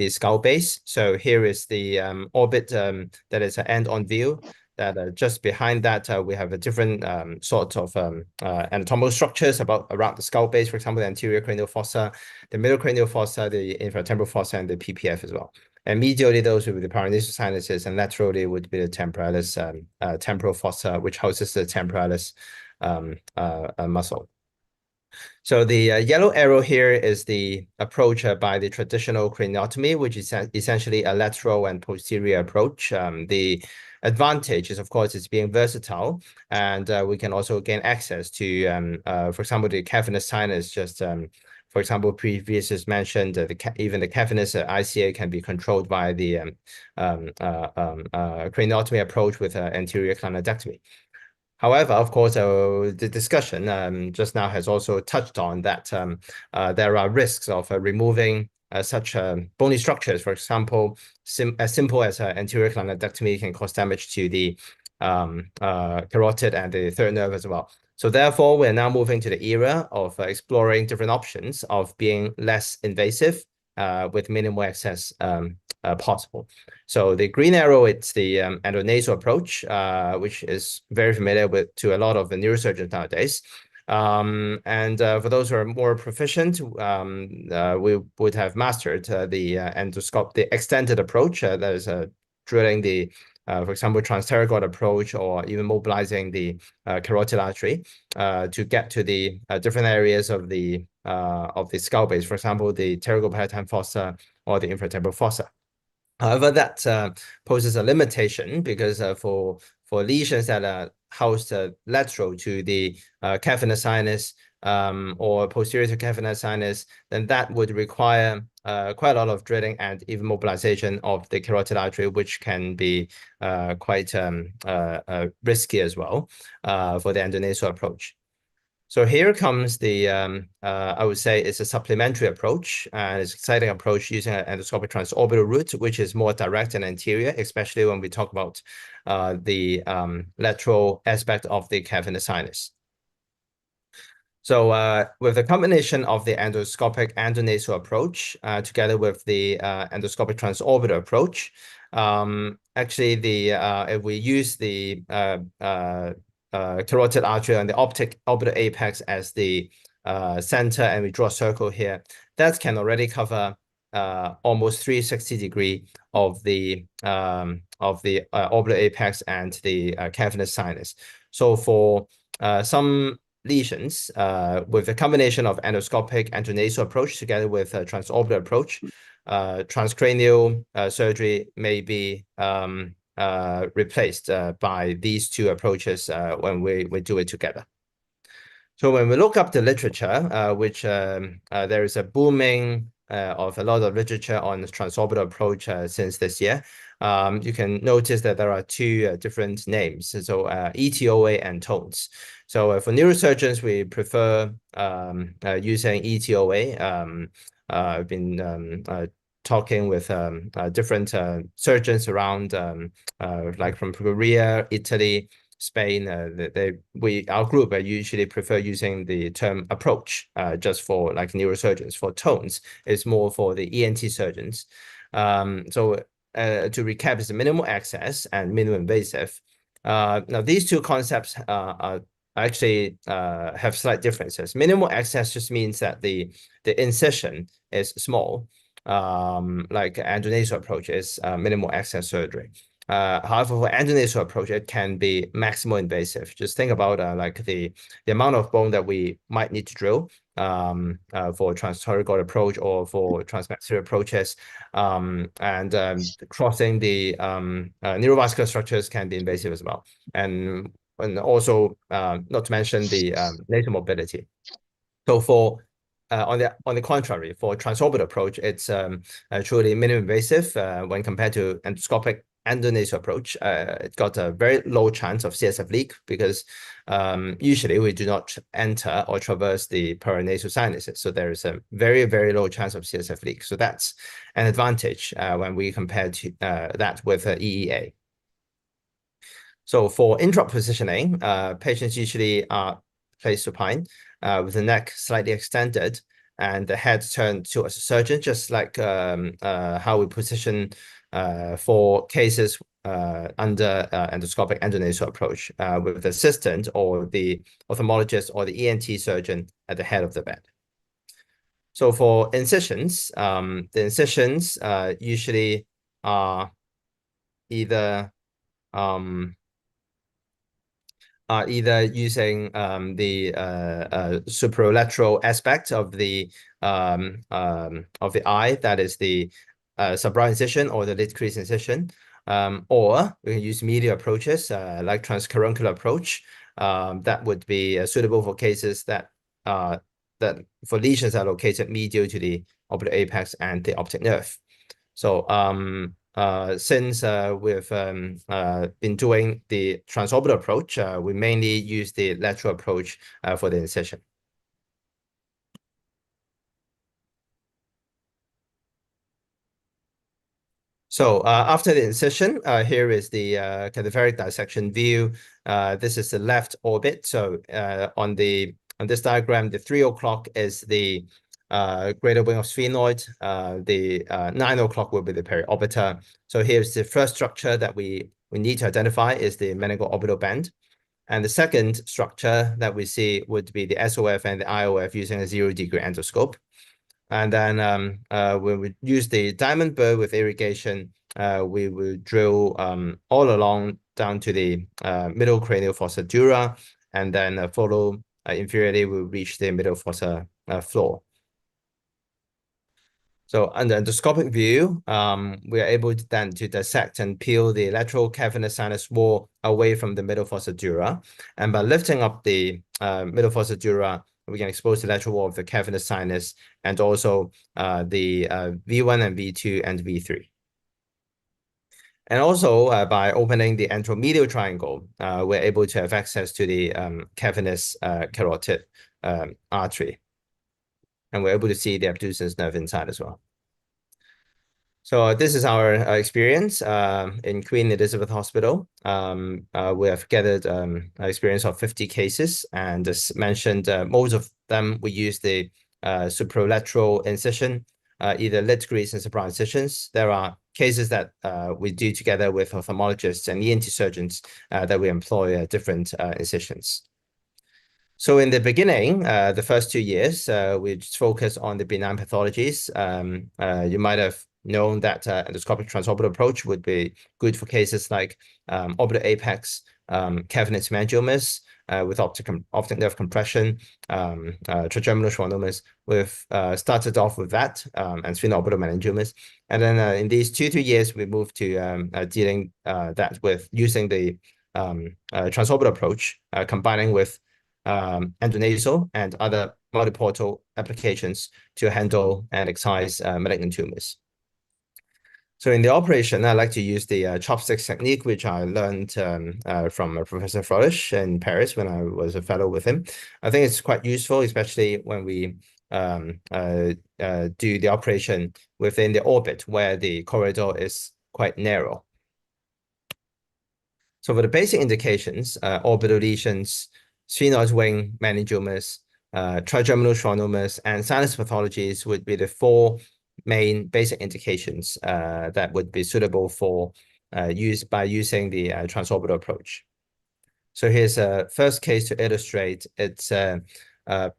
skull base. So here is the orbit that is an end-on view. That just behind that, we have a different sort of anatomical structures around the skull base. For example, the anterior cranial fossa, the middle cranial fossa, the infratemporal fossa, and the PPF as well. And medially, those would be the paranasal sinuses, and laterally would be the temporalis temporal fossa, which houses the temporalis muscle. So the yellow arrow here is the approach by the traditional craniotomy, which is essentially a lateral and posterior approach. The advantage is, of course, it's being versatile, and we can also gain access to, for example, the cavernous sinus. Just for example, previously mentioned, even the cavernous ICA can be controlled by the craniotomy approach with anterior clinodectomy. However, of course, the discussion just now has also touched on that there are risks of removing such bony structures. For example, as simple as anterior clinodectomy can cause damage to the carotid and the third nerve as well. So therefore, we're now moving to the era of exploring different options of being less invasive with minimal access possible. So the green arrow, it's the endonasal approach, which is very familiar to a lot of the neurosurgeons nowadays. For those who are more proficient, we would have mastered the extended approach, that is drilling the, for example, transpterygoid approach, or even mobilizing the carotid artery to get to the different areas of the skull base, for example, the pterygopalatine fossa or the infratemporal fossa. However, that poses a limitation because for lesions that are housed lateral to the cavernous sinus or posterior to cavernous sinus, then that would require quite a lot of drilling and even mobilization of the carotid artery, which can be quite risky as well for the endonasal approach. So here comes the, I would say it's a supplementary approach, and it's an exciting approach using an endoscopic transorbital route, which is more direct and anterior, especially when we talk about the lateral aspect of the cavernous sinus. So with the combination of the endoscopic endonasal approach together with the endoscopic transorbital approach, actually if we use the carotid artery and the orbital apex as the center, and we draw a circle here, that can already cover almost 360-degree of the orbital apex and the cavernous sinus. So for some lesions, with the combination of endoscopic endonasal approach together with a transorbital approach, transcranial surgery may be replaced by these two approaches when we do it together. So when we look up the literature, which there is a booming of a lot of literature on the transorbital approach since this year, you can notice that there are two different names, so 𝑬𝒓𝒂𝒒 and tones. So for neurosurgeons, we prefer using 𝑬𝒓𝒂𝒒. I've been talking with different surgeons around, like from Korea, Italy, Spain. Our group usually prefer using the term approach just for like neurosurgeons. For tones, it's more for the ENT surgeons. So to recap, it's minimal access and minimum invasive. Now these two concepts actually have slight differences. Minimal access just means that the incision is small. Like endonasal approach is minimal access surgery. However, for endonasal approach, it can be maximal invasive. Just think about like the amount of bone that we might need to drill for transpthoracic approach or for transmaxillary approaches, and crossing the neurovascular structures can be invasive as well, and also not to mention the nasal mobility. So for on the contrary, for transorbital approach, it's truly minimally invasive when compared to endoscopic endonasal approach. It's got a very low chance of CSF leak because usually we do not enter or traverse the paranasal sinuses. So there is a very, very low chance of CSF leak. So that's an advantage when we compare to that with EEA. So for intraop positioning, patients usually are placed supine with the neck slightly extended and the head turned towards the surgeon, just like how we position for cases under endoscopic endonasal approach with the assistant or the ophthalmologist or the ENT surgeon at the head of the bed. So for incisions, the incisions usually are either using the superolateral aspect of the eye, that is the subbrow incision or the lid crease incision, or we can use medial approaches like transcaruncular approach that would be suitable for cases that for lesions that are located medial to the orbital apex and the optic nerve. So since we've been doing the transorbital approach, we mainly use the lateral approach for the incision. So after the incision, here is the cadaveric dissection view. This is the left orbit. So on this diagram, the 3 o'clock is the greater wing of sphenoid. The 9 o'clock will be the periorbiter. So here's the first structure that we need to identify is the meningoorbital band. And the second structure that we see would be the SOF and the IOF using a 0-degree endoscope. And then when we use the diamond burr with irrigation, we will drill all along down to the middle cranial fossa dura, and then follow inferiorly, we'll reach the middle fossa floor. So under endoscopic view, we are able to then to dissect and peel the lateral cavernous sinus wall away from the middle fossa dura. And by lifting up the middle fossa dura, we can expose the lateral wall of the cavernous sinus and also the V1 and V2 and V3. And also by opening the anteromedial triangle, we're able to have access to the cavernous carotid artery. And we're able to see the abducens nerve inside as well. So this is our experience in Queen Elizabeth Hospital. We have gathered experience of 50 cases, and as mentioned, most of them we use the supralateral incision, either lid grease and subral incisions. There are cases that we do together with ophthalmologists and ENT surgeons that we employ different incisions. So in the beginning, the first 2 years, we just focus on the benign pathologies. You might have known that endoscopic transorbital approach would be good for cases like orbital apex, cavernous hemangiomas with optic nerve compression, trigeminal schwannomas. We've started off with that and sphenoorbital meningiomas. And then in these 2 years, we moved to dealing that with using the transorbital approach, combining with endonasal and other multiportal applications to handle and excise malignant tumors. So in the operation, I like to use the chopsticks technique, which I learned from Professor Frolish in Paris when I was a fellow with him. I think it's quite useful, especially when we do the operation within the orbit where the corridor is quite narrow. So for the basic indications, orbital lesions, sphenoid wing meningiomas, trigeminal schwannomas, and sinus pathologies would be the 4 main basic indications that would be suitable for use by using the transorbital approach. So here's a first case to illustrate. It's a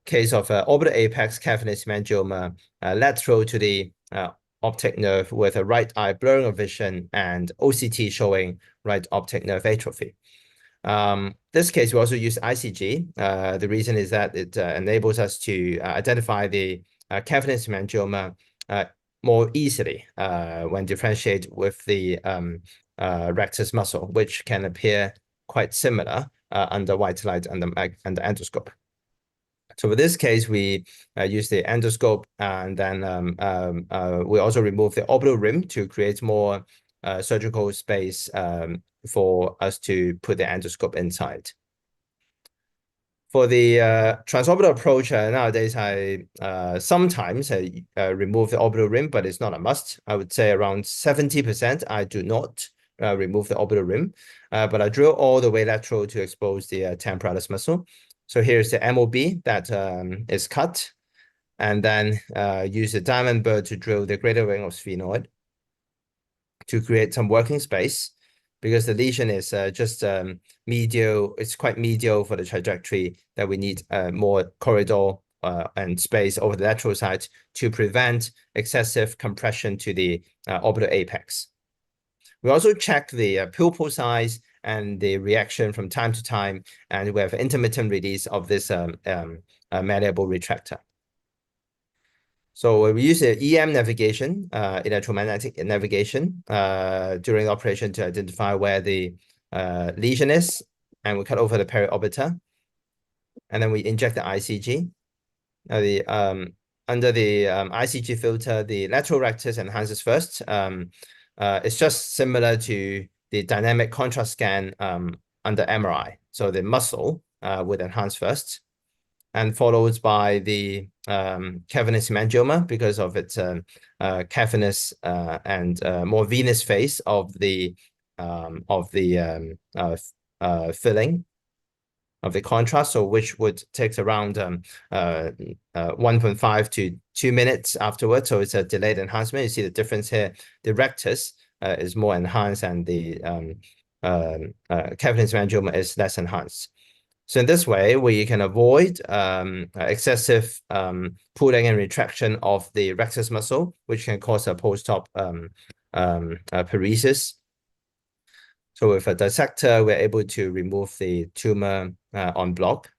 case of orbital apex cavernous hemangioma lateral to the optic nerve with a right eye blurring of vision and OCT showing right optic nerve atrophy. This case, we also use ICG. The reason is that it enables us to identify the cavernous hemangioma more easily when differentiated with the rectus muscle, which can appear quite similar under white light and the endoscope. So for this case, we use the endoscope, and then we also remove the orbital rim to create more surgical space for us to put the endoscope inside. For the transorbital approach, nowadays I sometimes remove the orbital rim, but it's not a must. I would say around 70% I do not remove the orbital rim, but I drill all the way lateral to expose the temporalis muscle. So here's the MOB that is cut, and then use a diamond burr to drill the greater ring of sphenoid to create some working space, because the lesion is just medial. It's quite medial for the trajectory that we need more corridor and space over the lateral side to prevent excessive compression to the orbital apex. We also check the pupil size and the reaction from time to time, and we have intermittent release of this malleable retractor. So we use the EM navigation, electromagnetic navigation, during the operation to identify where the lesion is, and we cut over the periorbiter, and then we inject the ICG. Now under the ICG filter, the lateral rectus enhances first. It's just similar to the dynamic contrast scan under MRI. So the muscle would enhance first, and followed by the cavernous hemangioma because of its cavernous and more venous face of the filling of the contrast, so which would take around 1.5 to 2 minutes afterwards. So it's a delayed enhancement. You see the difference here. The rectus is more enhanced, and the cavernous hemangioma is less enhanced. So in this way, we can avoid excessive pulling and retraction of the rectus muscle, which can cause a post-op paresis. So with a dissector, we're able to remove the tumor en bloc.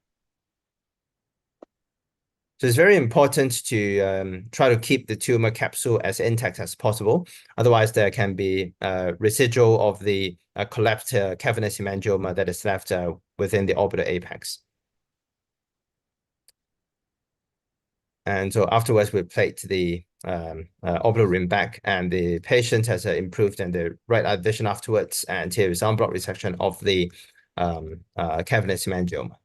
So it's very important to try to keep the tumor capsule as intact as possible. Otherwise, there can be residual of the collapsed cavernous hemangioma that is left within the orbital apex. And so afterwards, we plate the orbital rim back, and the patient has improved in the right eye vision afterwards. And here is en bloc resection of the cavernous hemangioma.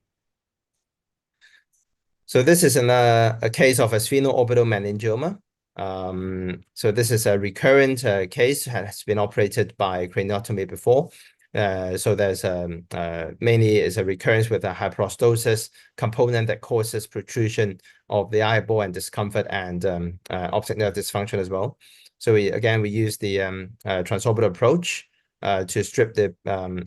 So this is a case of a sphenoorbital meningioma. So this is a recurrent case, has been operated by craniotomy before. So there's mainly is a recurrence with a hyperostosis component that causes protrusion of the eyeball and discomfort and optic nerve dysfunction as well. So we use the transorbital approach to strip the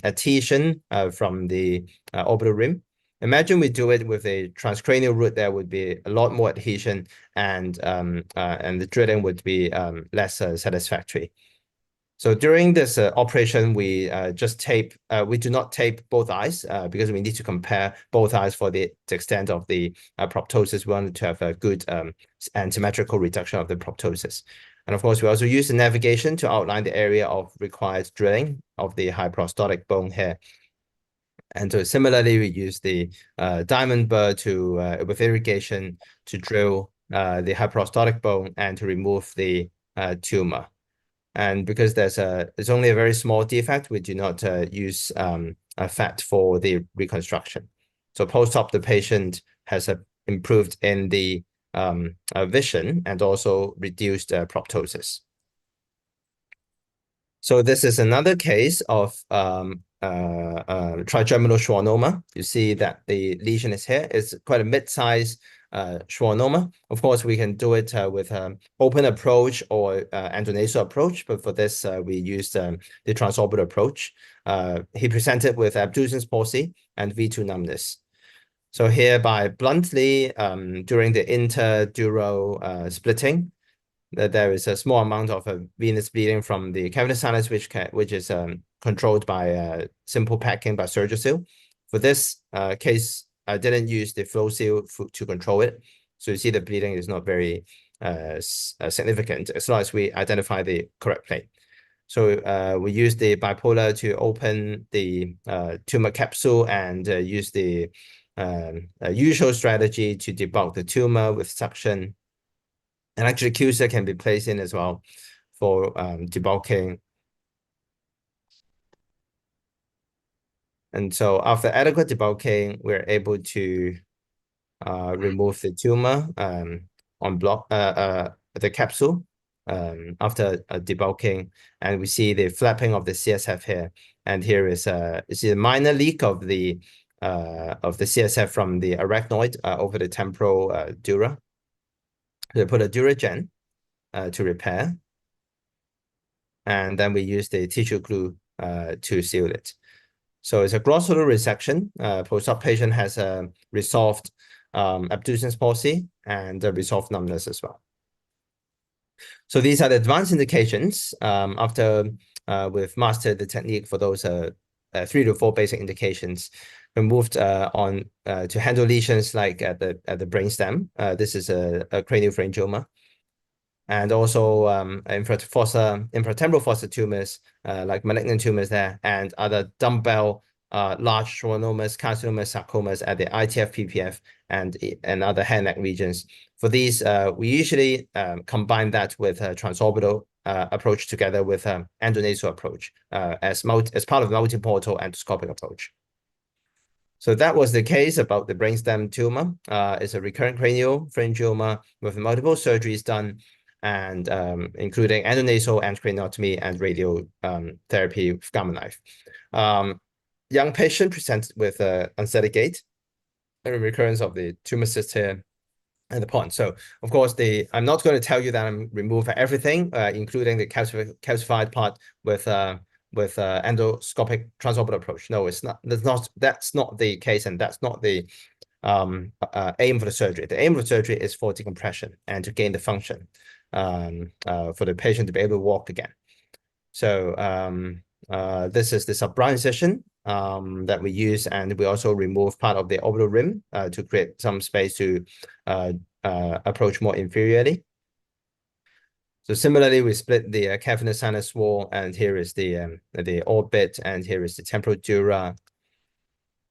adhesion from the orbital rim. Imagine we do it with a transcranial route. There would be a lot more adhesion, and the drilling would be less satisfactory. So during this operation, we just tape. We do not tape both eyes because we need to compare both eyes for the extent of the proptosis. We want to have a good and symmetrical reduction of the proptosis. And of course, we also use the navigation to outline the area of required drilling of the hyperostotic bone here. And so similarly, we use the diamond burr with irrigation to drill the hyperostotic bone and to remove the tumor. And because it's only a very small defect, we do not use fat for the reconstruction. So post-op, the patient has improved in the vision and also reduced proptosis. So this is another case of trigeminal schwannoma. You see that the lesion is here. It's quite a mid-sized schwannoma. Of course, we can do it with open approach or endonasal approach, but for this, we used the transorbital approach. He presented with abducens palsy and V2 numbness. So here, by bluntly, during the interdural splitting, there is a small amount of venous bleeding from the cavernous sinus, which is controlled by simple packing by Surgisil. For this case, I didn't use the flow seal to control it. So you see the bleeding is not very significant as long as we identify the correct plane. So we use the bipolar to open the tumor capsule and use the usual strategy to debulk the tumor with suction. And actually, QSA can be placed in as well for debulking. And so after adequate debulking, we're able to remove the tumor on block the capsule after debulking, and we see the flapping of the CSF here. And here is a minor leak of the CSF from the arachnoid over the temporal dura. They put a DuraGen to repair, and then we use the tissue glue to seal it. So it's a glossal resection. Post-op patient has resolved abducens palsy and resolved numbness as well. So these are the advanced indications. After we've mastered the technique for those 3 to 4 basic indications, we moved on to handle lesions like at the brainstem. This is a cranial pharyngioma, and also infratemporal fossa tumors like malignant tumors there, and other dumbbell large schwannomas, carcinomas, sarcomas at the ITF, PPF, and other head and neck regions. For these, we usually combine that with a transorbital approach together with endonasal approach as part of the multiportal endoscopic approach. So that was the case about the brainstem tumor. It's a recurrent cranial pharyngioma with multiple surgeries done, and including endonasal and craniotomy and radio therapy with gamma knife. Young patient presented with unsteady gait and recurrence of the tumor cyst here and the pons. So of course, I'm not going to tell you that I'm removing everything, including the calcified part with endoscopic transorbital approach. No, it's not. That's not the case, and that's not the aim for the surgery. The aim of the surgery is for decompression and to gain the function for the patient to be able to walk again. So this is the subbrow incision that we use, and we also remove part of the orbital rim to create some space to approach more inferiorly. So similarly, we split the cavernous sinus wall, and here is the orbit, and here is the temporal dura.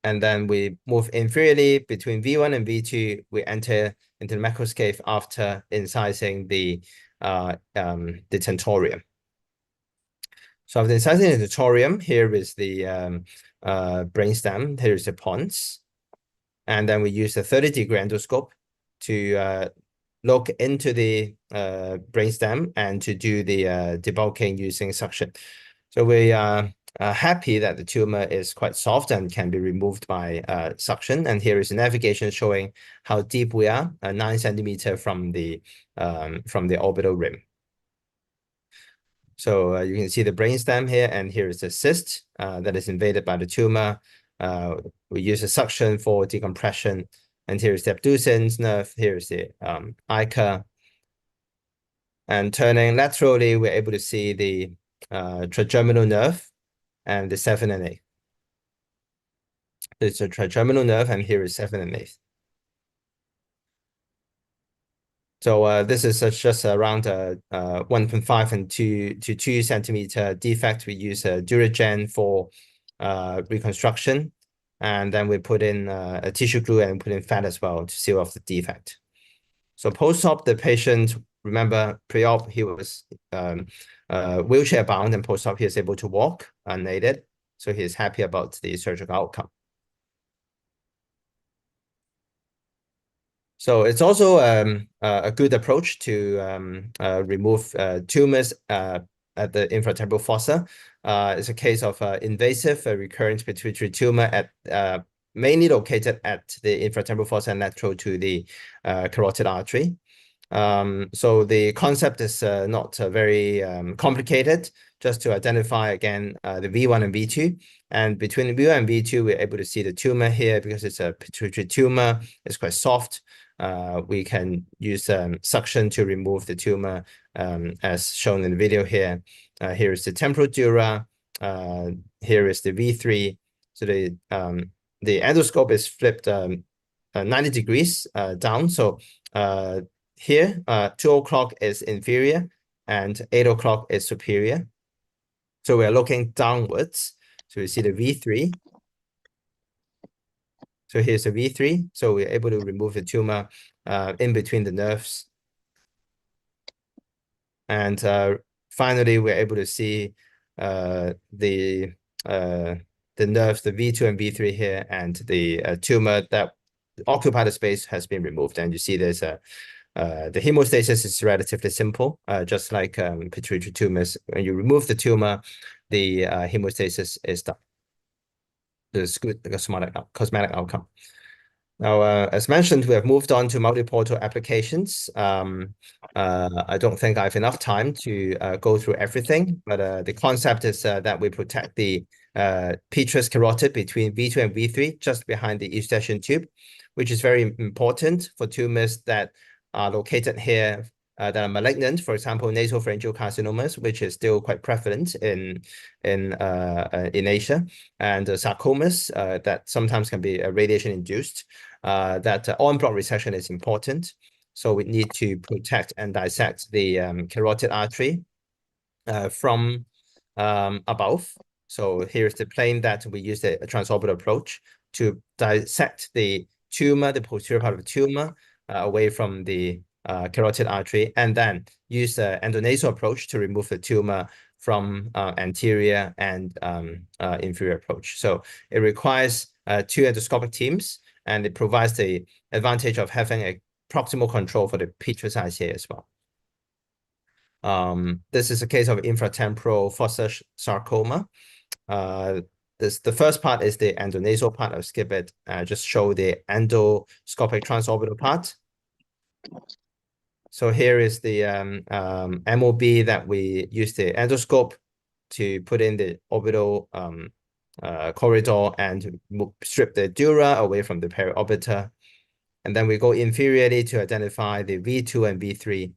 And then we move inferiorly between V1 and V2. We enter into the macroscape after incising the tentorium. So after incising the tentorium, here is the brainstem. Here is the pons. And then we use a 30-degree endoscope to look into the brainstem and to do the debulking using suction. So we are happy that the tumor is quite soft and can be removed by suction. And here is a navigation showing how deep we are, 9 centimeters from the orbital rim. So you can see the brainstem here, and here is the cyst that is invaded by the tumor. We use a suction for decompression, and here is the abducens nerve. Here is the 𝒂𝒂𝒒. And turning laterally, we're able to see the trigeminal nerve and the 7 and 8. It's a trigeminal nerve, and here is 7 and 8. So this is just around 1.5 and 2 centimeter defect. We use a DuraGen for reconstruction, and then we put in a tissue glue and put in fat as well to seal off the defect. So post-op, the patient, remember pre-op, he was wheelchair bound, and post-op he is able to walk unaided. So he is happy about the surgical outcome. So it's also a good approach to remove tumors at the infratemporal fossa. It's a case of invasive recurrent pituitary tumor at mainly located at the infratemporal fossa and lateral to the carotid artery. So the concept is not very complicated, just to identify again the V1 and V2. And between V1 and V2, we're able to see the tumor here because it's a pituitary tumor. It's quite soft. We can use suction to remove the tumor, as shown in the video here. Here is the temporal dura. Here is the V3. So the endoscope is flipped 90 degrees down. So here, 2 o'clock is inferior and 8 o'clock is superior. So we are looking downwards. So we see the V3. So here's a V3. So we're able to remove the tumor in between the nerves. And finally, we're able to see the nerves, the V2 and V3 here, and the tumor that occupied the space has been removed. And you see there's the hemostasis is relatively simple, just like pituitary tumors. When you remove the tumor, the hemostasis is done. It's good, the cosmetic outcome. Now, as mentioned, we have moved on to multiportal applications. I don't think I have enough time to go through everything, but the concept is that we protect the petrous carotid between V2 and V3, just behind the eustachian tube, which is very important for tumors that are located here that are malignant, for example, nasopharyngeal carcinomas, which is still quite prevalent in Asia, and sarcomas that sometimes can be radiation-induced. That en bloc resection is important. So we need to protect and dissect the carotid artery from above. So here's the plane that we use the transorbital approach to dissect the tumor, the posterior part of the tumor, away from the carotid artery, and then use the endonasal approach to remove the tumor from anterior and inferior approach. So it requires 2 endoscopic teams, and it provides the advantage of having a proximal control for the petrous ICA as well. This is a case of infratemporal fossa sarcoma. The first part is the endonasal part. I'll skip it. Just show the endoscopic transorbital part. So here is the MOB that we use the endoscope to put in the orbital corridor and strip the dura away from the periorbiter. And then we go inferiorly to identify the V2 and V3.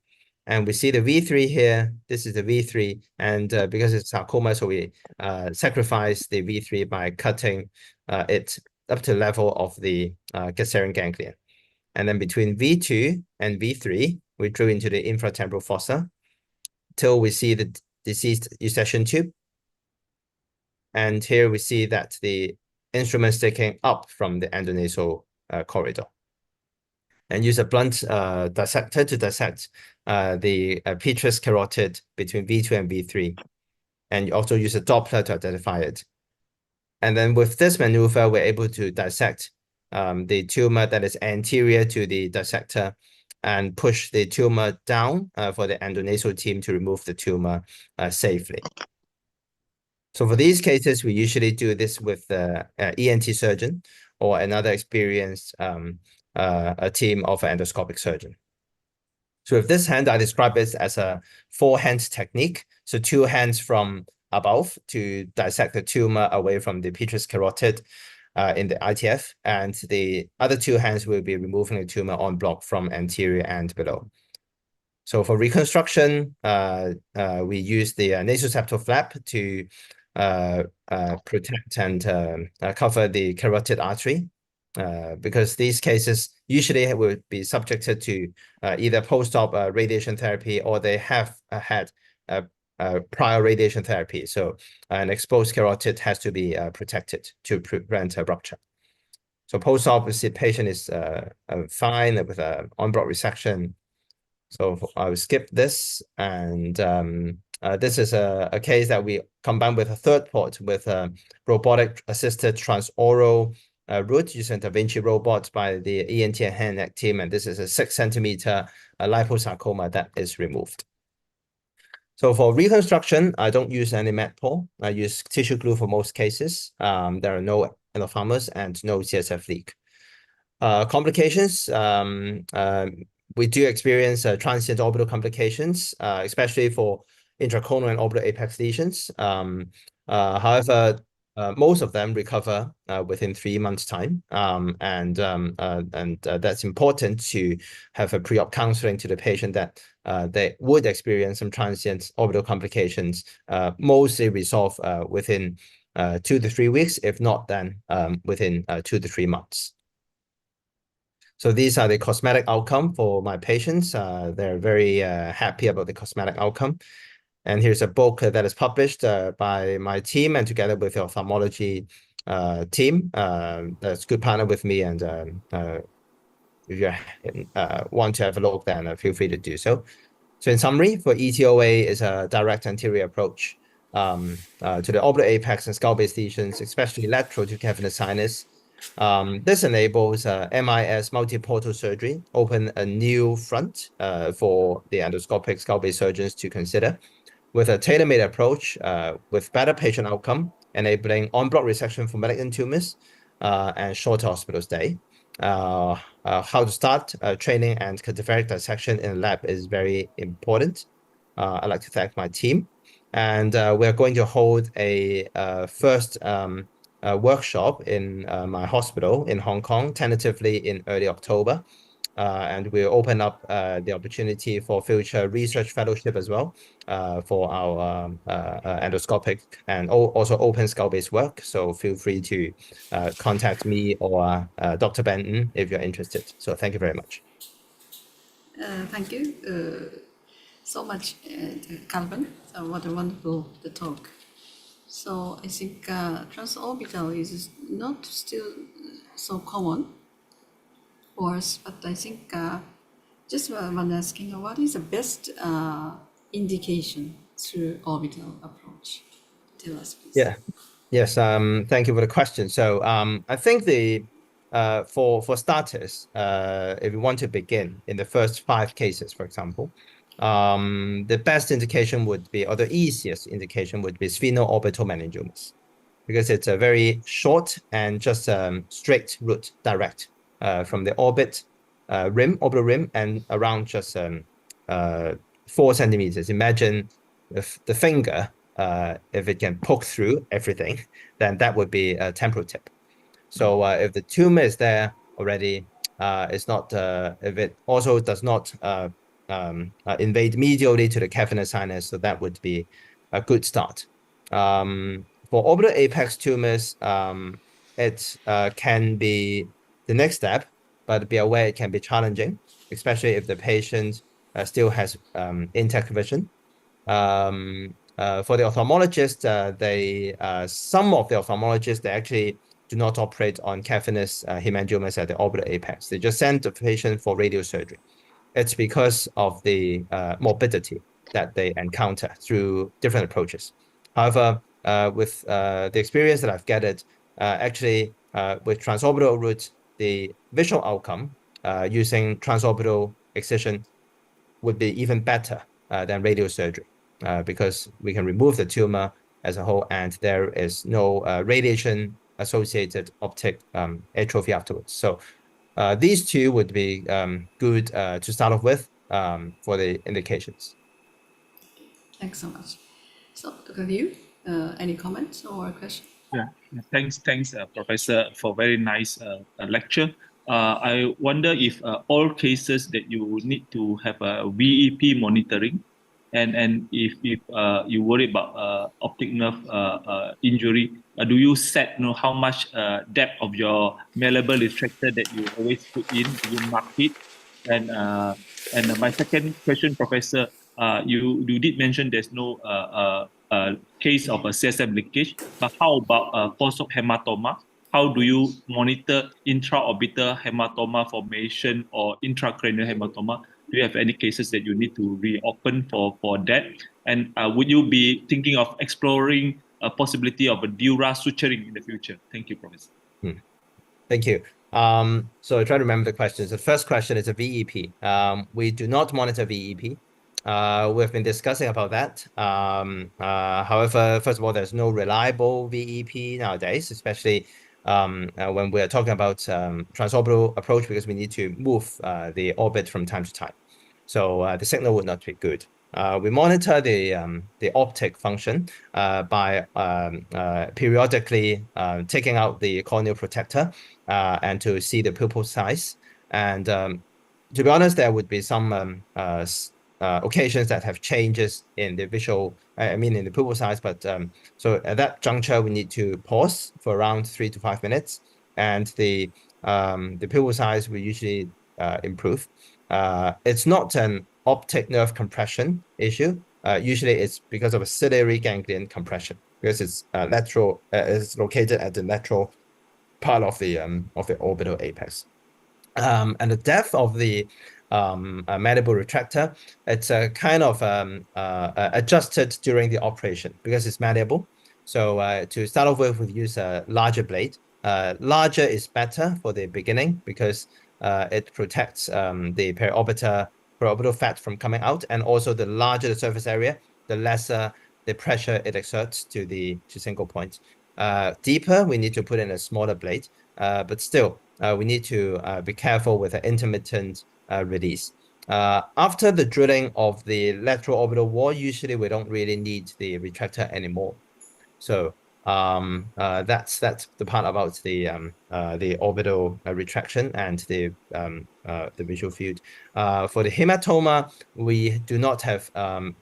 And we see the V3 here. This is the V3. And because it's sarcoma, so we sacrifice the V3 by cutting it up to the level of the Gasserian ganglion. And then between V2 and V3, we drill into the infratemporal fossa till we see the diseased eustachian tube. And here we see that the instrument sticking up from the endonasal corridor. And use a blunt dissector to dissect the petrous carotid between V2 and V3. And you also use a Doppler to identify it. And then with this maneuver, we're able to dissect the tumor that is anterior to the dissector and push the tumor down for the endonasal team to remove the tumor safely. So for these cases, we usually do this with the ENT surgeon or another experienced a team of an endoscopic surgeon. So with this hand, I describe it as a 4-hand technique. So 2 hands from above to dissect the tumor away from the petrous carotid in the ITF, and the other 2 hands will be removing the tumor en bloc from anterior and below. So for reconstruction, we use the nasoseptal flap to protect and cover the carotid artery, because these cases usually will be subjected to either post-op radiation therapy, or they have had prior radiation therapy. So an exposed carotid has to be protected to prevent a rupture. So post-op, the patient is fine with an en bloc resection. So I will skip this, and this is a case that we combine with a third port with a robotic-assisted transoral route using Da Vinci robots by the ENT and hand neck team, and this is a 6-centimeter liposarcoma that is removed. So for reconstruction, I don't use any Med-Pol. I use tissue glue for most cases. There are no endophthalmos and no CSF leak. Complications, we do experience transient orbital complications, especially for intraconal and orbital apex lesions. However, most of them recover within 3 months' time, and that's important to have a pre-op counseling to the patient that they would experience some transient orbital complications, mostly resolve within 2 to 3 weeks, if not then within 2 to 3 months. So these are the cosmetic outcome for my patients. They're very happy about the cosmetic outcome. And here's a book that is published by my team and together with the ophthalmology team. That's a good partner with me. And if you want to have a look, then feel free to do so. So in summary, for ETOA is a direct anterior approach to the orbital apex and skull-base lesions, especially lateral to cavernous sinus. This enables MIS multi-portal surgery, open a new front for the endoscopic skull-base surgeons to consider, with a tailor-made approach with better patient outcome, enabling en bloc resection for malignant tumors and shorter hospital stay. How to start training and cadaveric dissection in the lab is very important. I'd like to thank my team. And we're going to hold a first workshop in my hospital in Hong Kong, tentatively in early October. And we'll open up the opportunity for future research fellowship as well for our endoscopic and also open skull-based work. So feel free to contact me or Dr. Benton if you're interested. So thank you very much. Thank you so much, Calvin. What a wonderful talk. So I think transorbital is not still so common for us, but I think just one asking, what is the best indication through orbital approach? Tell us, please. Yeah. Yes. Thank you for the question. So I think the for starters, if you want to begin in the first 5 cases, for example, the best indication would be, or the easiest indication would be sphenoorbital meningiomas, because it's a very short and just straight route, direct from the orbit orbital rim, and around just 4 centimeters. Imagine if the finger, if it can poke through everything, then that would be a temporal tip. So if the tumor is there already, it's not. If it also does not invade medially to the cavernous sinus, so that would be a good start. For orbital apex tumors, it can be the next step, but be aware it can be challenging, especially if the patient still has intact vision. For the ophthalmologist, some of the ophthalmologists, they actually do not operate on cavernous hemangiomas at the orbital apex. They just send the patient for radiosurgery. It's because of the morbidity that they encounter through different approaches. However, with the experience that I've gathered, actually with transorbital route, the visual outcome using transorbital excision would be even better than radiosurgery because we can remove the tumor as a whole, and there is no radiation-associated optic atrophy afterwards. So these two would be good to start off with for the indications. Thanks so much. So, Dr. Liu, any comments or question? Yeah, thanks, Professor, for very nice lecture. I wonder if all cases that you need to have a VEP monitoring, and if you worry about optic nerve injury, do you set how much depth of your malleable retractor that you always put in? Do you mark it? And my second question, Professor, you did mention there's no case of a CSF leakage, but how about post-op hematoma? How do you monitor intraorbital hematoma formation or intracranial hematoma? Do you have any cases that you need to reopen for that? And would you be thinking of exploring a possibility of a dura suturing in the future? Thank you, Professor. Thank you. So I try to remember the questions. The first question is a VEP. We do not monitor VEP. We've been discussing about that. However, first of all, there's no reliable VEP nowadays, especially when we're talking about transorbital approach, because we need to move the orbit from time to time. So the signal would not be good. We monitor the optic function by periodically taking out the corneal protector and to see the pupil size. And to be honest, there would be some occasions that have changes in the visual, in the pupil size. But so at that juncture, we need to pause for around 3 to 5 minutes, and the pupil size will usually improve. It's not an optic nerve compression issue. Usually it's because of a ciliary ganglion compression, because it's lateral, it's located at the lateral part of the orbital apex. And the depth of the mandible retractor, it's kind of adjusted during the operation because it's malleable. So to start off with, we use a larger blade. Larger is better for the beginning because it protects the periorbital fat from coming out, and also the larger the surface area, the lesser the pressure it exerts to single point. Deeper, we need to put in a smaller blade, but still, we need to be careful with an intermittent release. After the drilling of the lateral orbital wall, usually we don't really need the retractor anymore. So that's the part about the orbital retraction and the visual field. For the hematoma, we do not have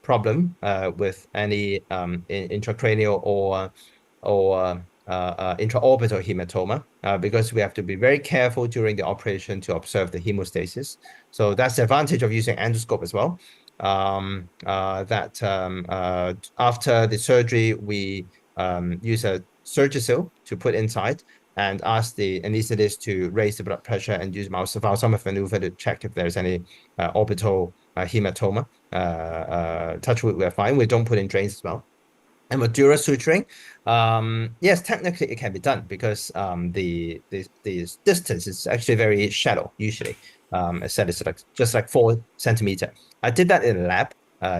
problem with any intracranial or intraorbital hematoma because we have to be very careful during the operation to observe the hemostasis. So that's the advantage of using endoscope as well. After the surgery, we use a Surgisil to put inside and ask the anesthetist to raise the blood pressure and use valsalmic maneuver to check if there's any orbital hematoma. Touch wood, we're fine. We don't put in drains as well. And with dura suturing, yes, technically it can be done because the distance is actually very shallow usually. I said it's just like 4 centimeters. I did that in a lab.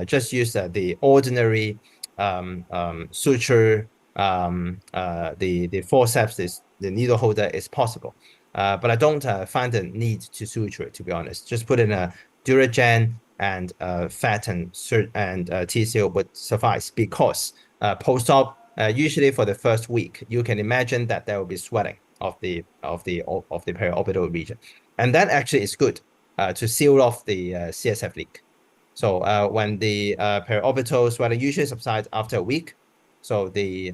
Just use the ordinary suture. The forceps, the needle holder is possible, but I don't find the need to suture it, to be honest. Just put in a Duragen and fat and T-seal would suffice, because post-op, usually for the first week, you can imagine that there will be swelling of the periorbital region, and that actually is good to seal off the CSF leak. So when the periorbital swelling usually subsides after a week, so the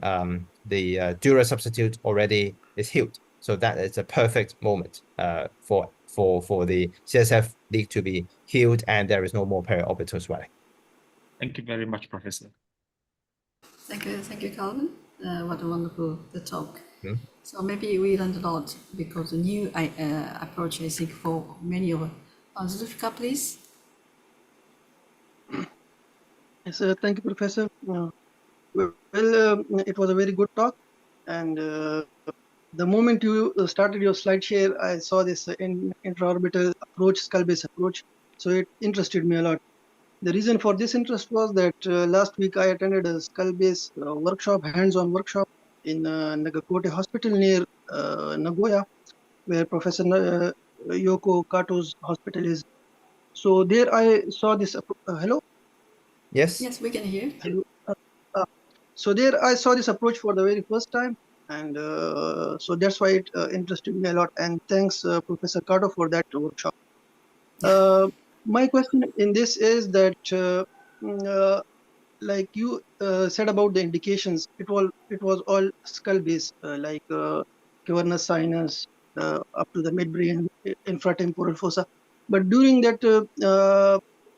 dura substitute already is healed. So that is a perfect moment for the CSF leak to be healed, and there is no more periorbital swelling. Thank you very much, Professor. Thank you, Calvin. What a wonderful talk. So maybe we learned a lot because the new approach, I think, for many of us. Zulfikar, please. Yes, thank you, Professor. Well, it was a very good talk, and the moment you started your slide share, I saw this intraorbital approach, skull-based approach. So it interested me a lot. The reason for this interest was that last week I attended a skull-based workshop, hands-on workshop in 𝑰𝒓𝒂𝒓 hospital near Nagoya, where Professor Yoko Kato's hospital is. So there I saw this. Hello? Yes. Yes, we can hear. Hello. So there I saw this approach for the very first time, and so that's why it interested me a lot. And thanks, Professor Kato, for that workshop. My question in this is that, like you said about the indications, it was all skull based, like cavernous sinus up to the midbrain, infratemporal fossa. But during that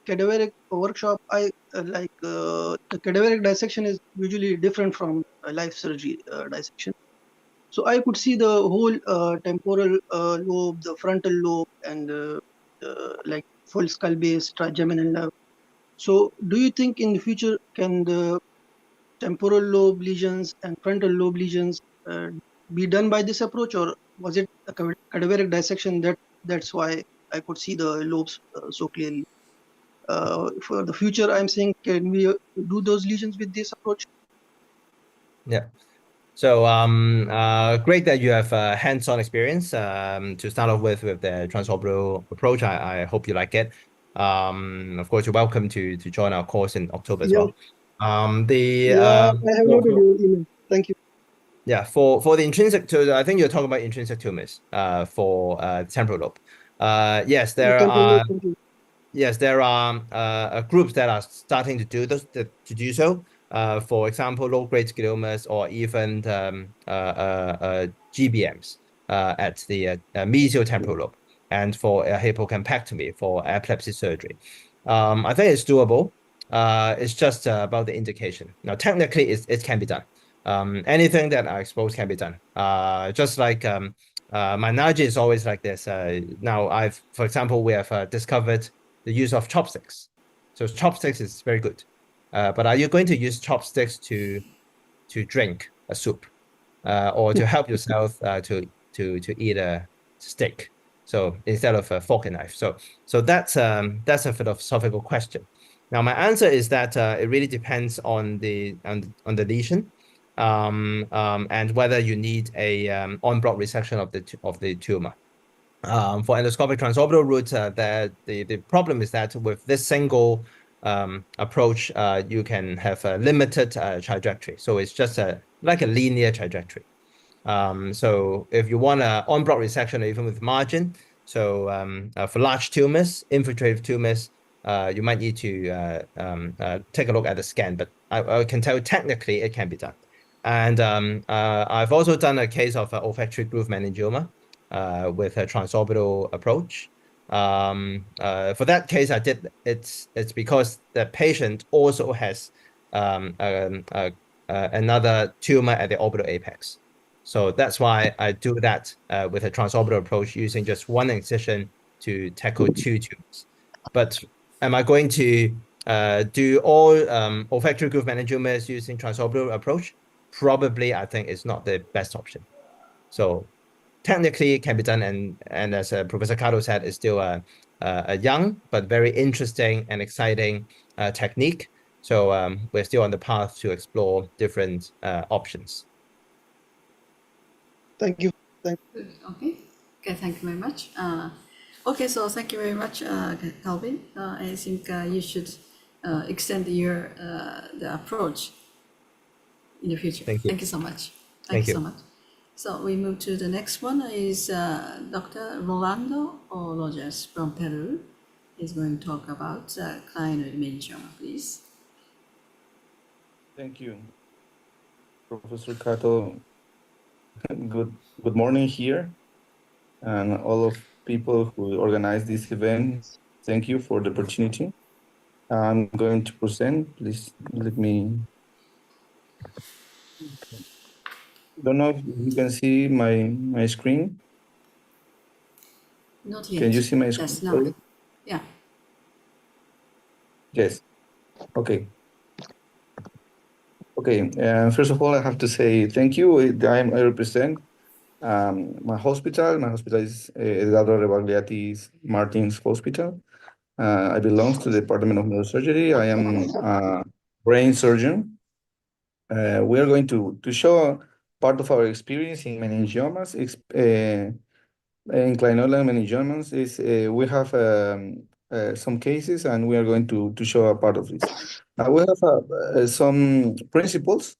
cadaveric workshop, I the cadaveric dissection is usually different from life surgery dissection. So I could see the whole temporal lobe, the frontal lobe, and like full skull base, trigeminal nerve. So do you think in the future can the temporal lobe lesions and frontal lobe lesions be done by this approach, or was it a cadaveric dissection that's why I could see the lobes so clearly? For the future, I'm saying, can we do those lesions with this approach? Yeah. So great that you have hands-on experience. To start off with the transorbital approach, I hope you like it. Of course, you're welcome to join our course in October as well. I have noted your email. Thank you. Yeah, for the intrinsic, I think you're talking about intrinsic tumors for temporal lobe. Yes, there are. Yes, there are groups that are starting to do this, to do so. For example, low-grade gliomas or even GBMs at the mesial temporal lobe, and for a hypocampectomy for epilepsy surgery. I think it's doable. It's just about the indication. Now, technically, it can be done. Anything that are exposed can be done. Just like my analogy is always like this. Now, for example, we have discovered the use of chopsticks. So chopsticks is very good. But are you going to use chopsticks to drink a soup or to help yourself to eat a steak? So instead of a fork and knife. So that's a philosophical question. Now my answer is that it really depends on the lesion and whether you need a en bloc resection of the tumor. For endoscopic transorbital route, the problem is that with this single approach, you can have a limited trajectory. So it's just like a linear trajectory. So if you want an en bloc resection, even with margin, so for large tumors, infiltrative tumors, you might need to take a look at the scan. But I can tell you technically it can be done. And I've also done a case of olfactory groove meningioma with a transorbital approach. For that case, I did it's because the patient also has another tumor at the orbital apex. So that's why I do that with a transorbital approach using just one incision to tackle two tumors. But am I going to do all olfactory groove meningiomas using transorbital approach? Probably, I think it's not the best option. So technically it can be done, and as Professor Kato said, it's still a young but very interesting and exciting technique. So we're still on the path to explore different options. Thank you. Okay, thank you very much. Okay, so thank you very much, Calvin. I think you should extend the approach in the future. Thank you so much. Thank you so much. So we move to the next one is Dr. Rolando Rogers from Peru. He's going to talk about clinoid meningioma, please. Thank you, Professor Kato. Good morning here, and all of people who organized this event. Thank you for the opportunity. I'm going to present. Please let me. don't know if you can see my screen. Not yet. Can you see my screen? Yes, now. Yeah. Yes. Okay. Okay. First of all, I have to say thank you. I represent my hospital. My hospital is 𝑦𝒓𝒂𝒒 Martin's Hospital. I belong to the Department of Neurosurgery. I am a brain surgeon. We are going to show part of our experience in meningiomas. In clinoidal meningiomas, we have some cases, and we are going to show a part of this. Now we have some principles.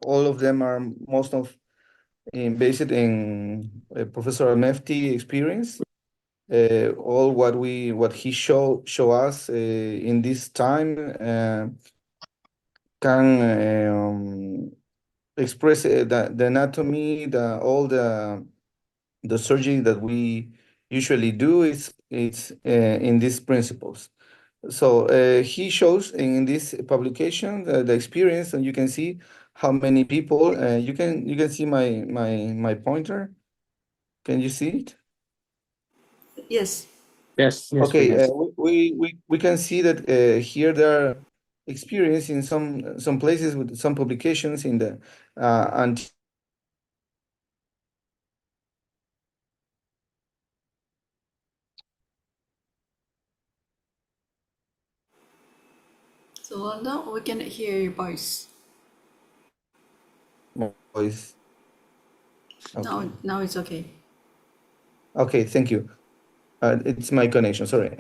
All of them are based in Professor 𝒂𝒂𝒒 experience. All what he show us in this time can express the anatomy, all the surgery that we usually do is it's in these principles. So he shows in this publication the experience, and you can see how many people. You can see my pointer. Can you see it? Yes. Yes, yes, Okay, yes. we can see that here there are experience in some places with some publications in the and So now we can hear your voice. voice. Okay. Now it's okay. Okay, thank you. It's my connection. Sorry.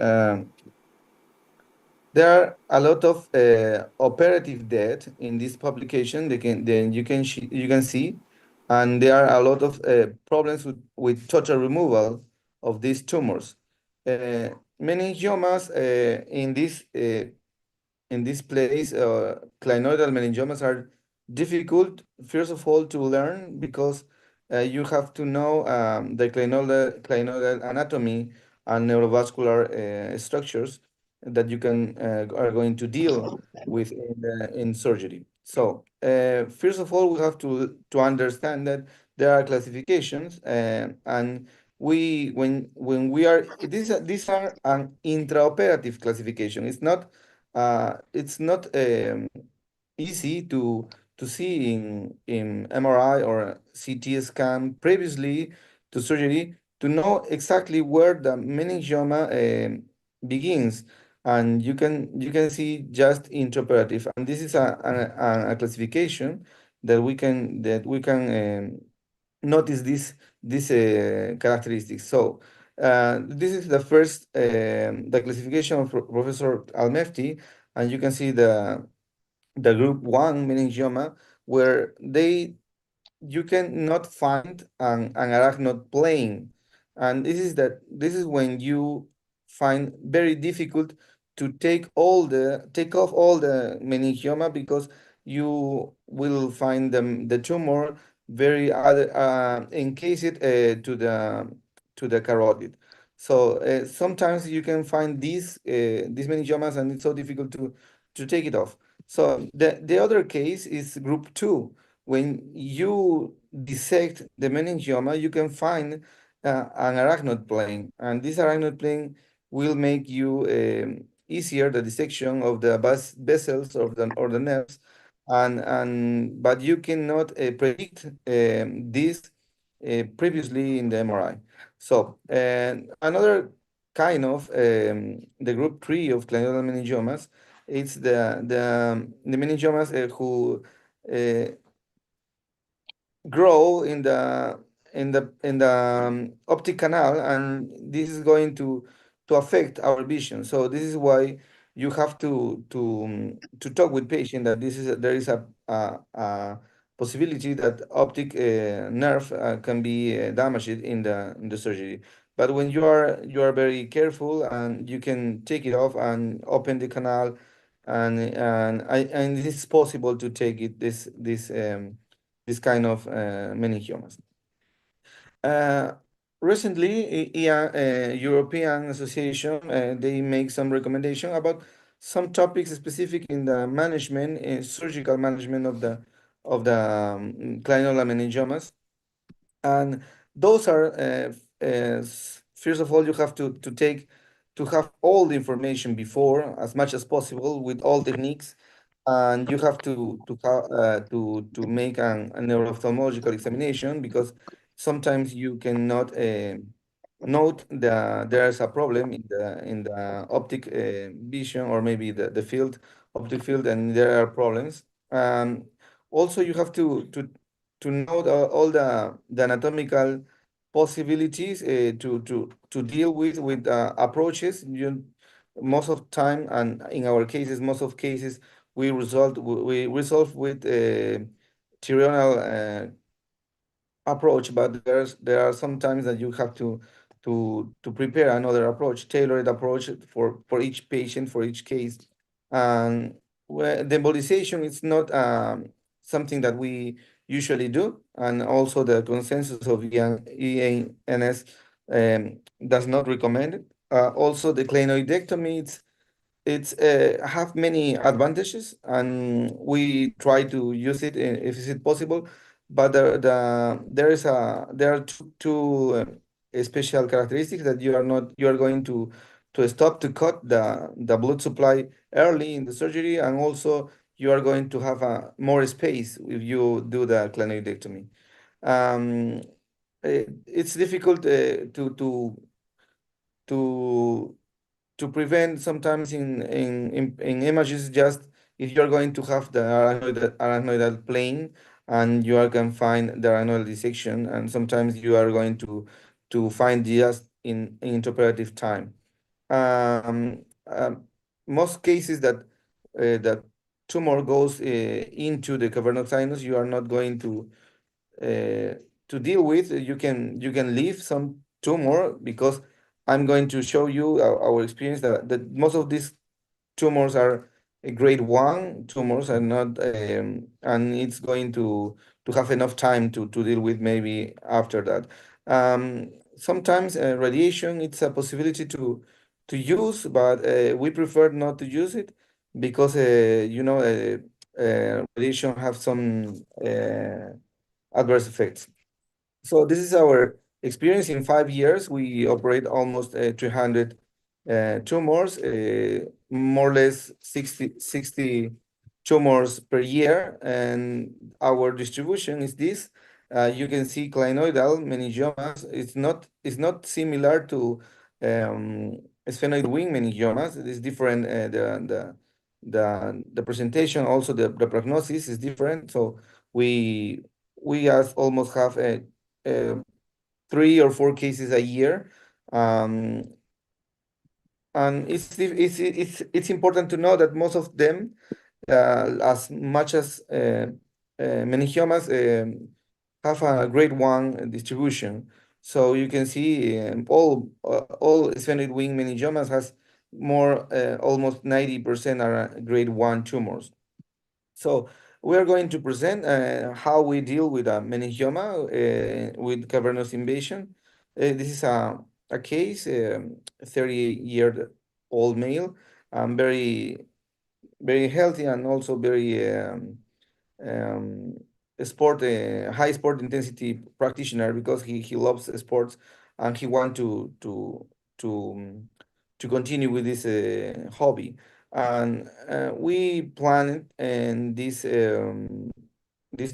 There are a lot of operative death in this publication. You can see, and there are a lot of problems with total removal of these tumors. Meningiomas in this place, clinoidal meningiomas are difficult, first of all, to learn because you have to know the clinoidal anatomy and neurovascular structures that you are going to deal with in surgery. So first of all, we have to understand that there are classifications, and when we are these are an intraoperative classification. It's not easy to see in MRI or CT scan previously to surgery to know exactly where the meningioma begins, and you can see just intraoperative, and this is a classification that we can notice this characteristics. So this is the first the classification of Professor 𝒂𝒂𝒒, and you can see the group 1 meningioma where you cannot find an arachnoid plane, and this is when you find very difficult to take off all the meningioma because you will find the tumor very other encased to the carotid. So sometimes you can find these meningiomas, and it's so difficult to take it off. So the other case is group 2. When you dissect the meningioma, you can find an arachnoid plane, and this arachnoid plane will make you easier the dissection of the vessels or the nerves, but you cannot predict this previously in the MRI. So another kind of the group 3 of clinoidal meningiomas, it's the meningiomas who grow in the optic canal, and this is going to affect our vision. So this is why you have to talk with patient that there is a possibility that optic nerve can be damaged in the surgery. But when you are very careful, and you can take it off and open the canal, and it is possible to take it this kind of meningiomas. Recently, European Association, they make some recommendation about some topics specific in the management, surgical management clinoidal meningiomas. And those are, first of all, you have to have all the information before, as much as possible, with all techniques, and you have to make a neuroophthalmological examination, because sometimes you cannot note there's a problem in the optic vision, or maybe the optic field, and there are problems. Also, you have to know all the anatomical possibilities to deal with approaches. Most of time, and in our cases, most of cases, we resolve with tyrrional approach, but there are some times that you have to prepare another approach, tailored approach for each patient, for each case. And the embolization is not something that we usually do, and also the consensus of EANS does not recommend it. Also, the clinoidectomy, it's have many advantages, and we try to use it if it's possible. But there are two special characteristics, that you are going to stop to cut the blood supply early in the surgery, and also you are going to have more space if you do the clinoidectomy. It's difficult to to prevent sometimes in images, just if you're going to have the arachnoidal plane, and you are can find the arachnoidal dissection, and sometimes you are going to find just in intraoperative time. Most cases that tumor goes into the cavernous sinus, you are not going to deal with. You can leave some tumor, because I'm going to show you our experience that most of these tumors are grade 1 tumors, and not and it's going to have enough time to deal with maybe after that. Sometimes radiation, it's a possibility to use, but we prefer not to use it, because radiation have some adverse effects. So this is our experience. In 5 years, we operate almost 300 tumors, more or less 60 tumors per year, and our distribution is this. You can see clinoidal meningiomas. It's not similar to sphenoid wing meningiomas. It is different. The presentation, also the prognosis is different. So we almost have 3 or 4 cases a year. And it's important to know that most of them, as much as meningiomas, have a grade 1 distribution. So you can see all sphenoid wing meningiomas has more, almost 90% are grade 1 tumors. So we are going to present how we deal with a meningioma with cavernous invasion. This is a case, 30-year-old male, very very healthy, and also very um, high sport intensity practitioner, because he loves sports, and he want to to continue with this hobby. And we planned, and this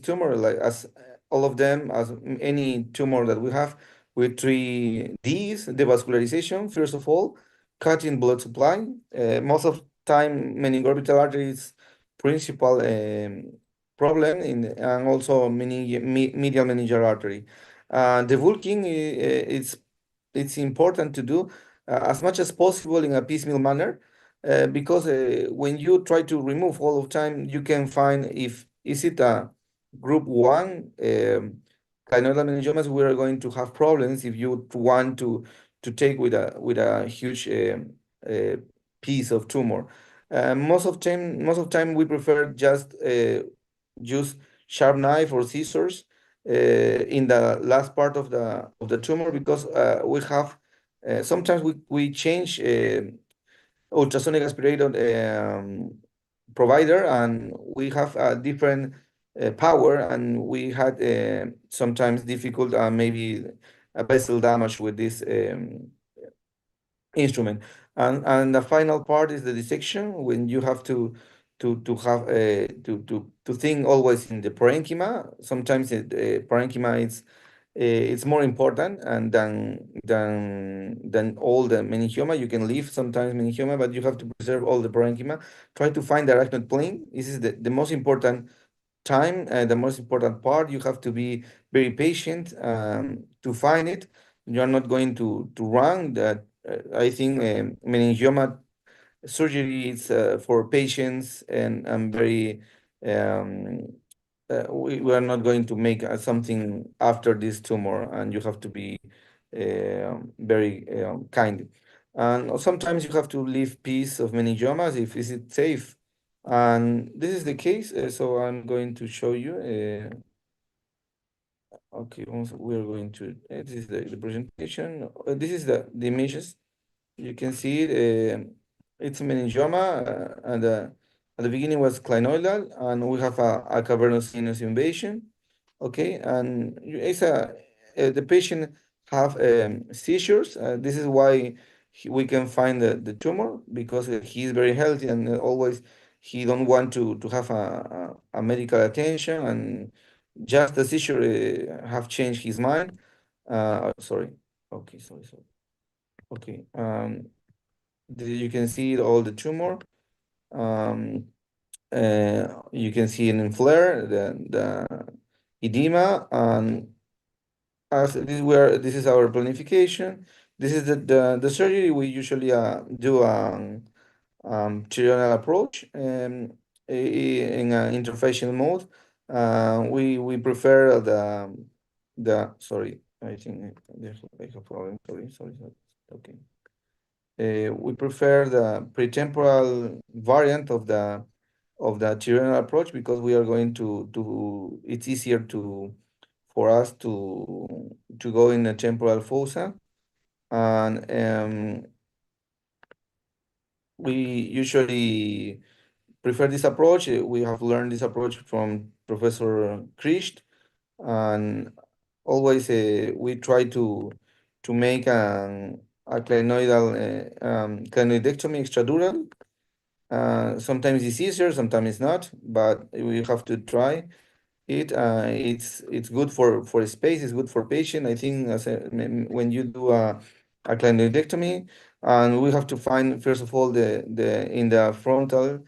tumor, like as all of them, as any tumor that we have, with 3 Ds: devascularization, first of all, cutting blood supply. Most of time, meningorbital artery is principal problem, and also medial meningeal artery. The bulking, it's important to do as much as possible in a piecemeal manner, because when you try to remove all of time, you can find if is it a group 1 clinoidal meningiomas. We are going to have problems if you want to take with a huge piece of tumor. Most of time we prefer just use sharp knife or scissors in the last part of the tumor, because we have sometimes we change ultrasonic aspirator provider, and we have a different power, and we had sometimes difficult, maybe a vessel damage with this instrument. And the final part is the dissection, when you have to have to think always in the parenchyma. Sometimes parenchyma is it's more important and than all the meningioma. You can leave sometimes meningioma, but you have to preserve all the parenchyma. Try to find the arachnoid plane. This is the most important time, the most important part. You have to be very patient to find it. You are not going to run that. I think meningioma surgery is for patients, and I'm very we are not going to make something after this tumor, and you have to be very kind. And sometimes you have to leave piece of meningiomas if is it safe. And this is the case, so I'm going to show you. Okay, we're going to, this is the presentation. This is the images. You can see it, it's a meningioma, and at the beginning was clinoidal, and we have a cavernous sinus invasion. Okay, and it's the patient have seizures. This is why we can find the tumor, because he's very healthy, and always he don't want to have a medical attention, and just the seizure have changed his mind. Sorry. Okay, sorry. Okay. You can see all the tumor. You can see an flare, the edema, and as this is our planification. This is the surgery we usually do triennial approach in an interfacial mode. We prefer the sorry, I think I have a problem. Sorry. Okay. We prefer the pretemporal variant of the triennial approach, because we are going to it's easier for us to go in a temporal fossa. And we usually prefer this approach. We have learned this approach from Professor Christ, and always we try to make a clinoidectomy extradural. Sometimes it's easier, sometimes it's not, but we have to try it. It's good for space. It's good for patient. I think when you do a clinoidectomy, and we have to find first of all the in the frontal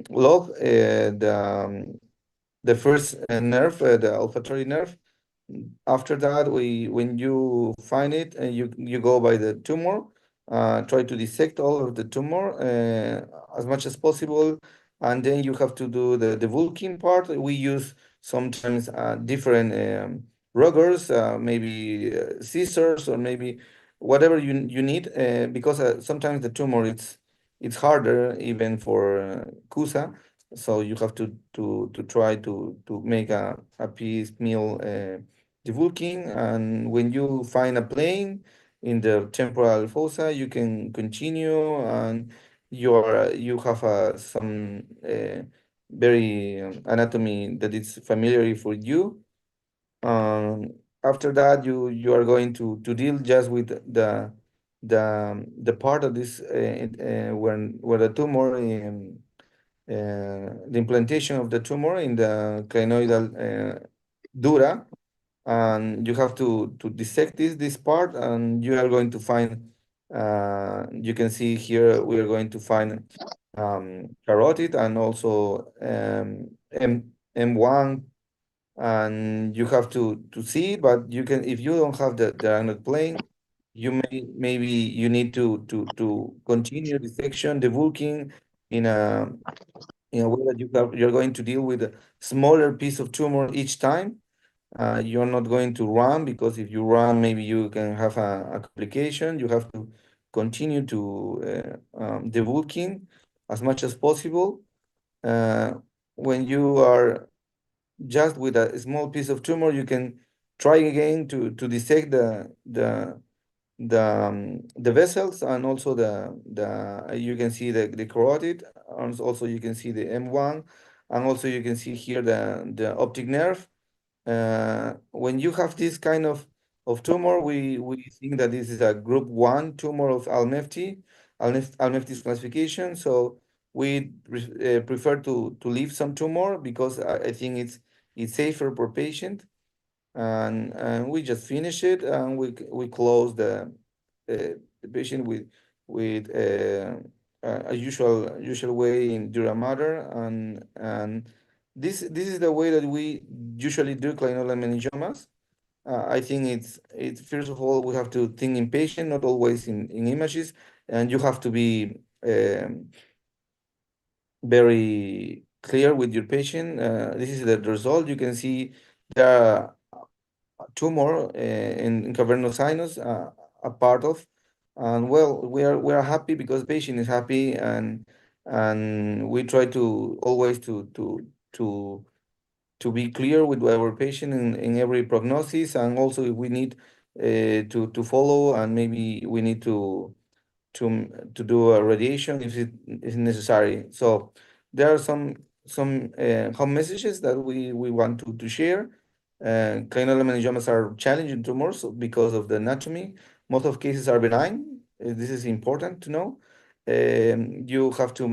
lobe the first nerve, the olfactory nerve. After that, when you find it, and you go by the tumor, try to dissect all of the tumor as much as possible, and then you have to do the Vulcan part. We use sometimes different ruggers, maybe scissors, or maybe whatever you need, because sometimes the tumor it's harder even for CUSA. So you have to try to make a piecemeal debulking, and when you find a plane in the temporal fossa, you can continue, and you have some very anatomy that is familiar for you. After that, you are going to deal just with the part of this where the tumor the implantation of the tumor in the clinoidal dura, and you have to dissect this part, and you are going to find you can see here we are going to find carotid, and also M1, and you have to see it, but you can, if you don't have the anode plane, maybe you need to continue dissection, debulking in a way that you're going to deal with a smaller piece of tumor each time. You're not going to run, because if you run, maybe you can have a complication. You have to continue to debulking as much as possible. When you are just with a small piece of tumor, you can try again to dissect the vessels, and also the you can see the carotid, and also you can see the M1, And also you can see here the optic nerve. When you have this kind of tumor, we think that this is a group 1 tumor of 𝑰𝒓𝒂𝒓's classification. So we prefer to leave some tumor because I think it's safer per patient. And we just finish it, and we close the patient with a usual way in dura mater, and this is the way that we usually do clinoidal meningiomas. I think it's first of all we have to think in patient, not always in images, and you have to be very clear with your patient. This is the result. You can see there are tumor in cavernous sinus, a part of, and well, we are happy because patient is happy, and we try to always to be clear with our patient in every prognosis, and also if we need to follow, and maybe we need to do a radiation if it is necessary. So there are some home messages that we want to share. Clinoidal meningiomas are challenging tumors because of the anatomy. Most of cases are benign. This is important to know. You have to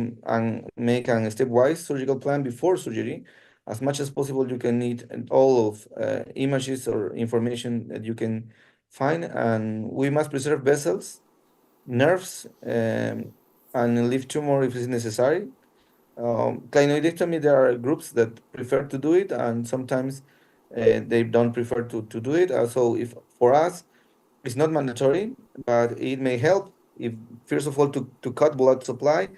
make a stepwise surgical plan before surgery. As much as possible, you can need all of images or information that you can find, and we must preserve vessels, nerves, and leave tumor if it's necessary. Clinoidectomy, there are groups that prefer to do it, and sometimes they don't prefer to do it. So if for us, it's not mandatory, but it may help if, first of all, to cut blood supply,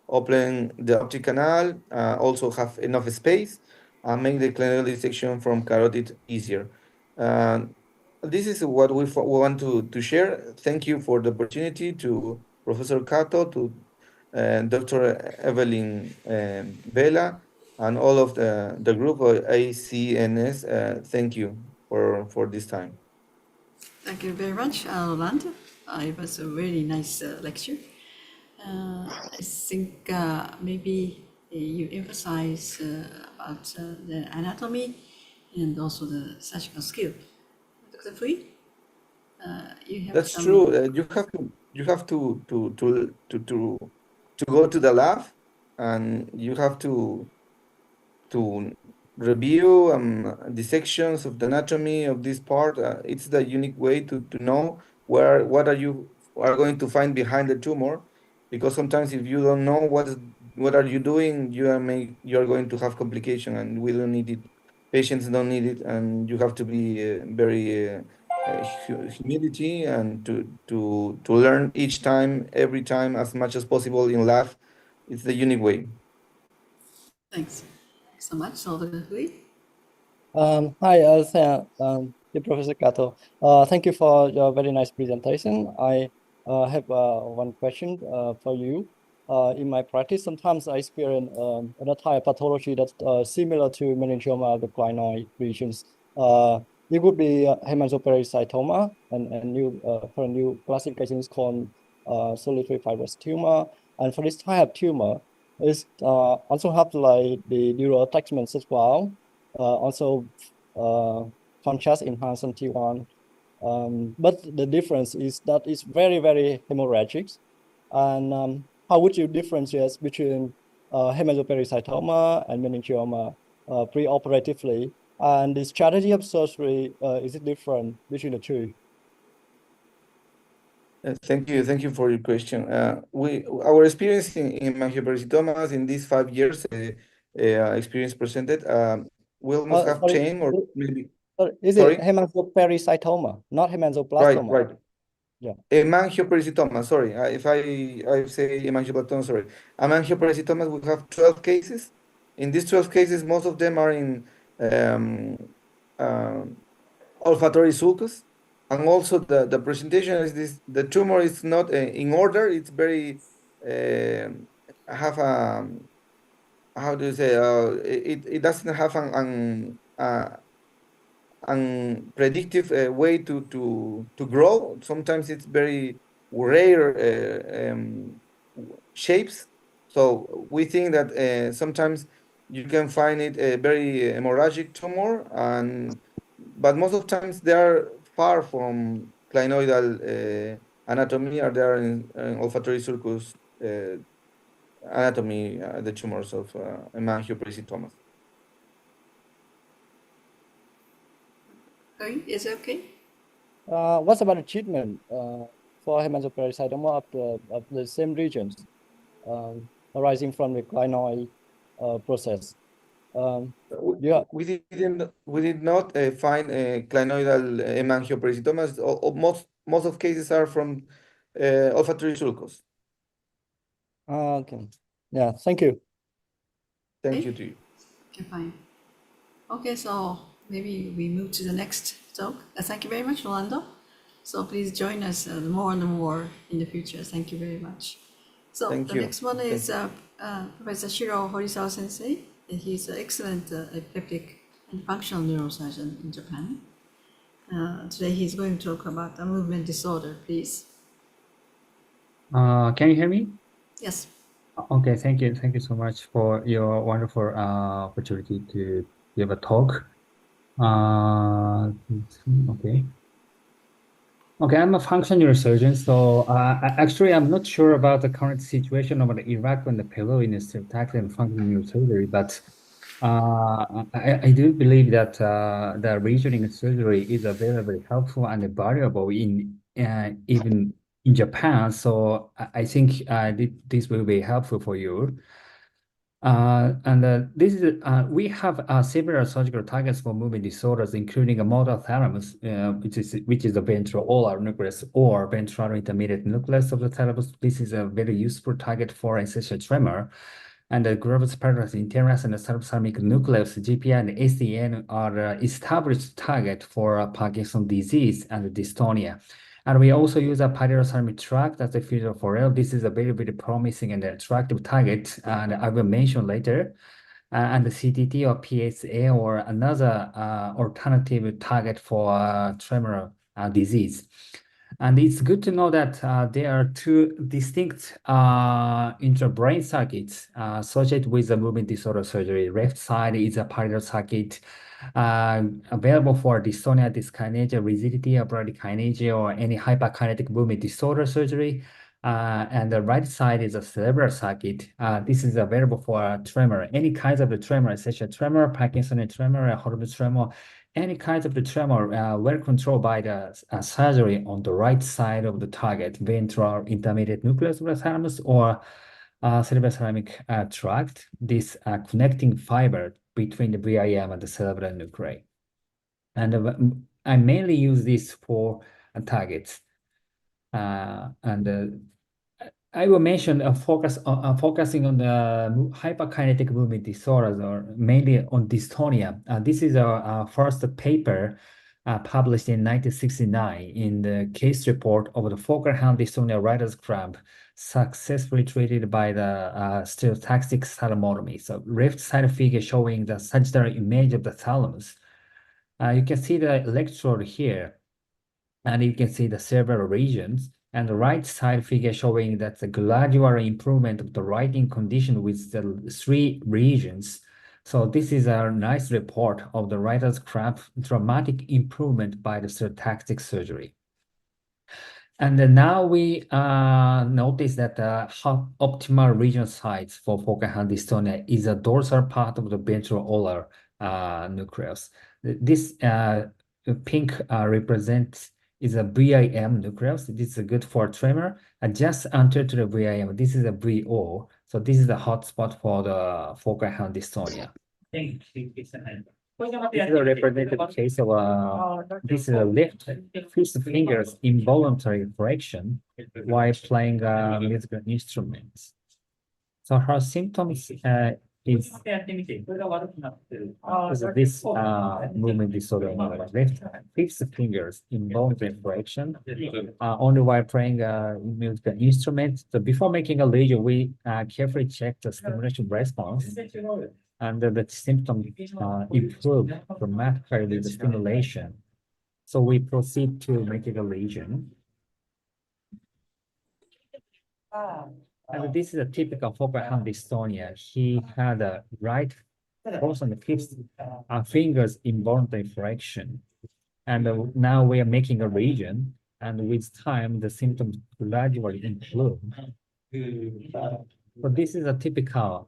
open the optic canal, also have enough space, and make the clinical dissection from carotid easier. This is what we want to share. Thank you for the opportunity to Professor Cato, to Dr. Evelyn Vela, and all of the group of ACNS. Thank you for this time. Thank you very much, Rolando. It was a really nice lecture. I think maybe you emphasize about the anatomy and also the surgical skill. Dr. Fui, you have That's some... true. You have to go to the lab, and you have to review dissections of the anatomy of this part. It's the unique way to know what you are going to find behind the tumor, because sometimes if you don't know what are you doing, you are going to have complication, and we don't need it. Patients don't need it, and you have to be very humility, and to learn each time, every time, as much as possible in lab. It's the unique way. Thanks. Thanks so much, Dr. Hui. Hi, Professor Cato. Thank you for your very nice presentation. I have one question for you. In my practice, sometimes I experience another type of pathology that's similar to meningioma of the clinoid regions. It would be 𝑦𝒓𝒂𝒓𝒖, and for a new classification is called solitary fibrous tumor. And for this type of tumor, it also have like the neural attachments as well. Also contrast enhancement T1. But the difference is that it's very, very hemorrhagic. And how would you differentiate between 𝑦𝒓𝒂𝒓𝒖 and meningioma preoperatively? And the strategy of surgery, is it different between the two? Thank you for your question. Our experience in hemangiopericytomas in these 5 years experience presented, we almost have Sorry, 10 or maybe. Is it 𝑦𝒓𝒂𝒓𝒖, not hemangioblastoma? Right. Yeah. Hemangiopericytoma, sorry. If I say hemangioblastoma, sorry. Hemangiopericytomas, we have 12 cases. In these 12 cases, most of them are in olfactory sulcus. And also the presentation is this: the tumor is not in order. It's very have a, how do you say, it doesn't have an predictive way to grow. Sometimes it's very rare shapes. So we think that sometimes you can find it a very hemorrhagic tumor, but most of the times they are far from clinoidal anatomy, or they are in olfactory sulcus anatomy, the tumors of 𝑰𝒓𝒂𝒓. Is it okay? What about the treatment for hemangioperoxidoma of the same regions arising from the clinoid process? We did not find clinoidal hemangioperoxytomas. Most of cases are from olfactory sulcus. Okay. Yeah. Thank you. Thank you to you. Okay, fine. Okay, so maybe we move to the next talk. Thank you very much, Rolando. So please join us more and more in the future. Thank you very much. So Thank the you. next one is Professor Shiro Horisawa Sensei. He's an excellent epileptic and functional neurosurgeon in Japan. Today he's going to talk about a movement disorder, please. Can you hear me? Yes. Okay, thank you. Thank you so much for your wonderful opportunity to give a talk. Okay. Okay, I'm a functional neurosurgeon, so actually I'm not sure about the current situation of the Iraq and the Peru in stereotactic and functional neurosurgery, but I do believe that the regional surgery is a very, very helpful and valuable in even in Japan. So I think this will be helpful for you. This is we have several surgical targets for movement disorders, including a motor thalamus, which is the ventral nucleus or ventral intermediate nucleus of the thalamus. This is a very useful target for essential tremor. And the globus pallidus interus and the subthalamic nucleus, GPI and ACN, are established target for Parkinson's disease and dystonia. And we also use a pyrothalamic tract as a fusion for L. This is a very, very promising and attractive target, and I will mention later. And the CTT or PSA or another alternative target for tremor disease. And it's good to know that there are two distinct intrabrain circuits associated with the movement disorder surgery. Left side is a parietal circuit available for dystonia, dyskinesia, rigidity, bradykinesia, or any hyperkinetic movement disorder surgery. And the right side is a cerebral circuit. This is available for tremor, any kinds of the tremor, such as tremor, Parkinsonian tremor, Holmes tremor, any kinds of the tremor well controlled by the surgery on the right side of the target, ventral intermediate nucleus of the thalamus or cerebellothalamic tract, this connecting fiber between the VIM and the cerebral nuclei. And I mainly use this for targets. I will mention focusing on the hyperkinetic movement disorders, or mainly on dystonia. This is our first paper published in 1969 in the case report of the focal hand dystonia writer's cramp successfully treated by the stereotactic thalamotomy. So left side figure showing the sagittal image of the thalamus. You can see the electrode here, and you can see the several regions. And the right side figure showing that the gradual improvement of the writing condition with the 3 regions. So this is a nice report of the writer's cramp dramatic improvement by the stereotactic surgery. And now we notice that the optimal regional sites for focal hand dystonia is a dorsal part of the ventral nucleus. This pink represents is a VIM nucleus. This is good for tremor. And just anterior to the VIM, this is a VO. So this is the hotspot for the focal hand dystonia. This is a representative case of this is a left fist fingers involuntary flexion while playing musical instruments. So her symptoms is this movement disorder on the left hand, fixed fingers involuntary flexion, only while playing a musical instrument. So before making a lesion, we carefully check the stimulation response, and the symptoms improve dramatically with the stimulation. So we proceed to making a lesion. And this is a typical focal hand dystonia. He had a right fourth and fifth fingers involuntary flexion. And now we are making a region, and with time, the symptoms gradually improve. So this is a typical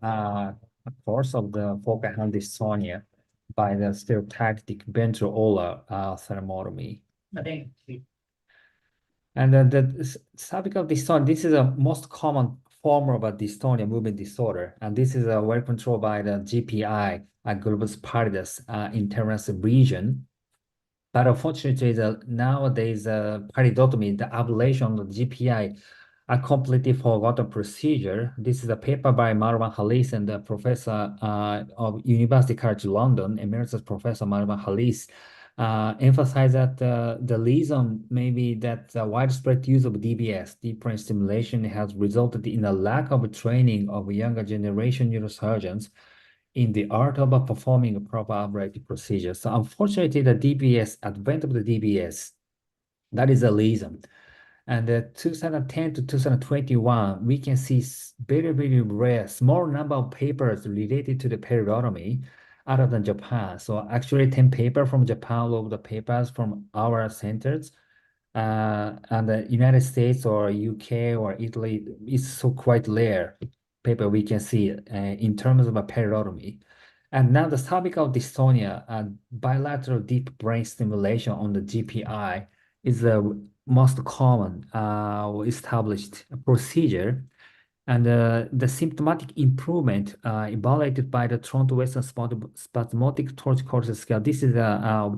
course of the focal hand dystonia by the stereotactic ventricular thermotomy. And the cervical dystonia, this is a most common form of a dystonia movement disorder, and this is well controlled by the GPI, globus pallidus intervenous region. But unfortunately, nowadays, palidotomy, the ablation of the GPI, a completely forgotten procedure. This is a paper by Marwan Halis and the professor of University College London, Emeritus Professor Marwan Halis, emphasize that the reason may be that widespread use of DBS, deep brain stimulation, has resulted in a lack of training of younger generation neurosurgeons in the art of performing a proper ablative procedure. So unfortunately, the DBS, advent of the DBS, that is the reason. And 2010 to 2021, we can see very, very rare, small number of papers related to the peridotomy other than Japan. So actually 10 papers from Japan, all of the papers from our centers, and the United States or UK or Italy is so quite rare paper we can see in terms of a peridotomy. And now the cervical dystonia and bilateral deep brain stimulation on the GPI is the most common established procedure. And the symptomatic improvement evaluated by the Toronto Western Spasmodic Torch Course scale. This is a